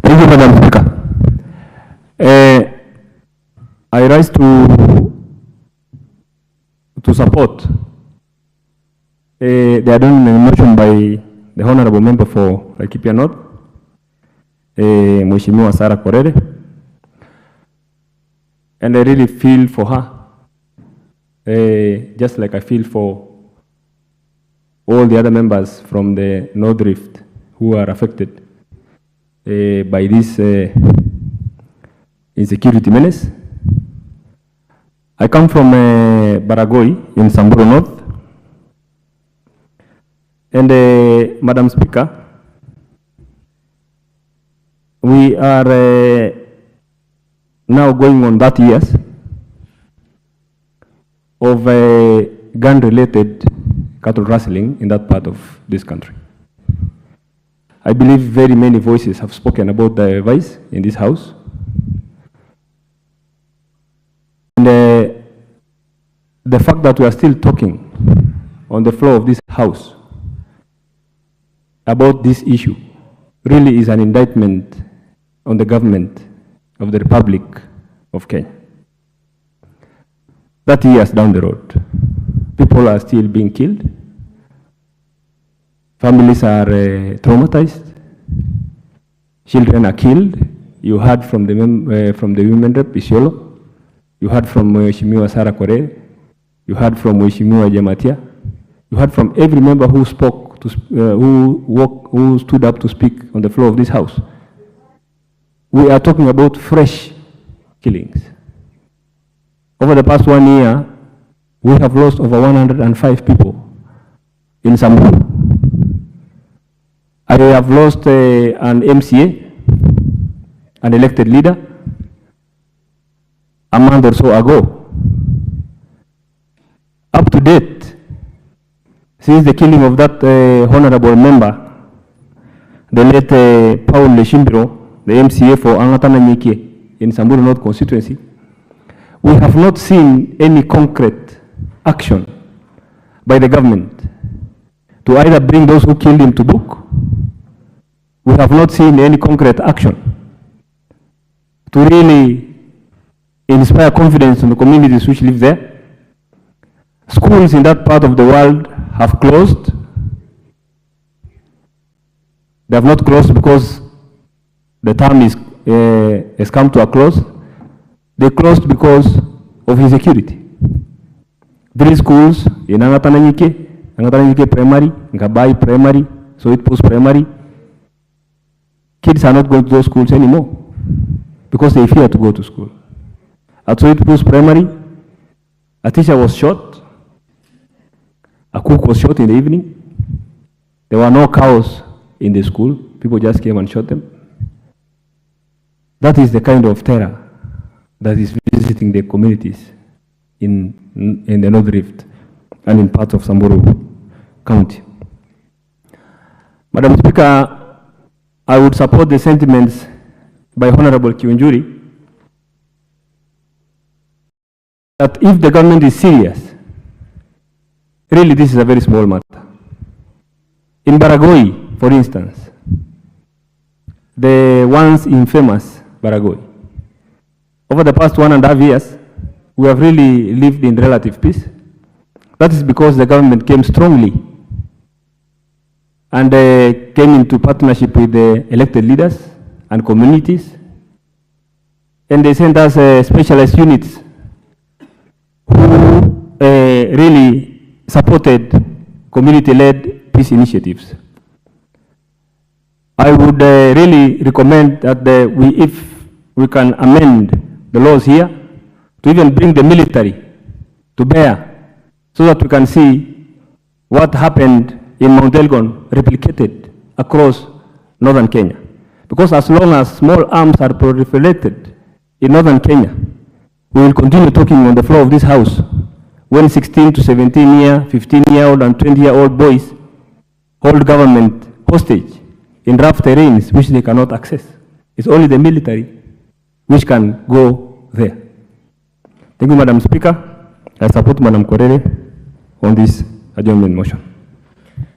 Thank you, Madam Speaker. I rise to support the adjournment motion by the Honorable Member for Laikipia North, Mheshimiwa Sarah Korere, and I really feel for her, just like I feel for all the other members from the North Rift who are affected by this insecurity menace. I come from Baragoi in Samburu North, and Madam Speaker, we are now going on 30 years of gun-related cattle rustling in that part of this country. I believe very many voices have spoken about the vice in this house. And the fact that we are still talking on the floor of this house about this issue really is an indictment on the government of the Republic of Kenya. 30 years down the road, people are still being killed. Families are traumatized. Children are killed. You heard from the women rep, Isiolo. You heard from Mheshimiwa Sarah Korere. You heard from Mheshimiwa Jamatia. You heard from every member who spoke, who stood up to speak on the floor of this house. We are talking about fresh killings. Over the past 1 year, we have lost over 105 people in Samburu. I have lost an MCA, an elected leader, a month or so ago. Up to date, since the killing of that honorable member, the late Paul Leshimbiro, the MCA for Angatana Nyike in Samburu North constituency, we have not seen any concrete action by the government to either bring those who killed him to book. We have not seen any concrete action to really inspire confidence in the communities which live there. Schools in that part of the world have closed. They have not closed because the term has come to a close. They closed because of insecurity. 3 schools in Angatananyike Primary, Ngabai Primary, Soit Post Primary. Kids are not going to those schools anymore because they fear to go to school. At Soit Post Primary, a teacher was shot, a cook was shot in the evening. There were no cows in the school. People just came and shot them. That is the kind of terror that is visiting the communities in the North Rift and in parts of Samburu County. Madam Speaker, I would support the sentiments by Honorable Kiunjuri that if the government is serious, really this is a very small matter. In Baragoi, for instance, the once infamous Baragoi, over the past 1.5 years, we have really lived in relative peace. That is because the government came strongly and came into partnership with the elected leaders and communities, and they sent us specialized units who really supported community-led peace initiatives. I would really recommend that if we can amend the laws here to even bring the military to bear so that we can see what happened in Mount Elgon replicated across northern Kenya. Because as long as small arms are proliferated in northern Kenya, we will continue talking on the floor of this house when 16 to 17-year, 15-year-old and 20-year-old boys hold government hostage in rough terrains which they cannot access. It's only the military which can go there. Thank you, Madam Speaker. I support Madam Korere on this adjournment motion.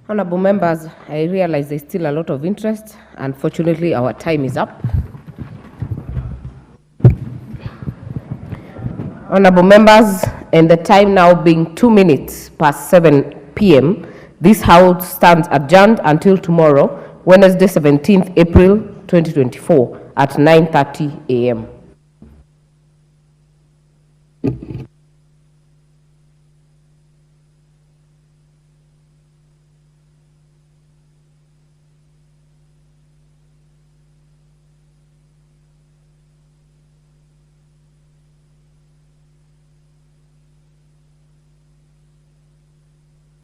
Honorable members, I realize there's still a lot of interest. Unfortunately, our time is up. Honorable members, and the time now being 2 minutes past 7 p.m., this House stands adjourned until tomorrow, Wednesday, 17th April 2024 at 9:30 a.m.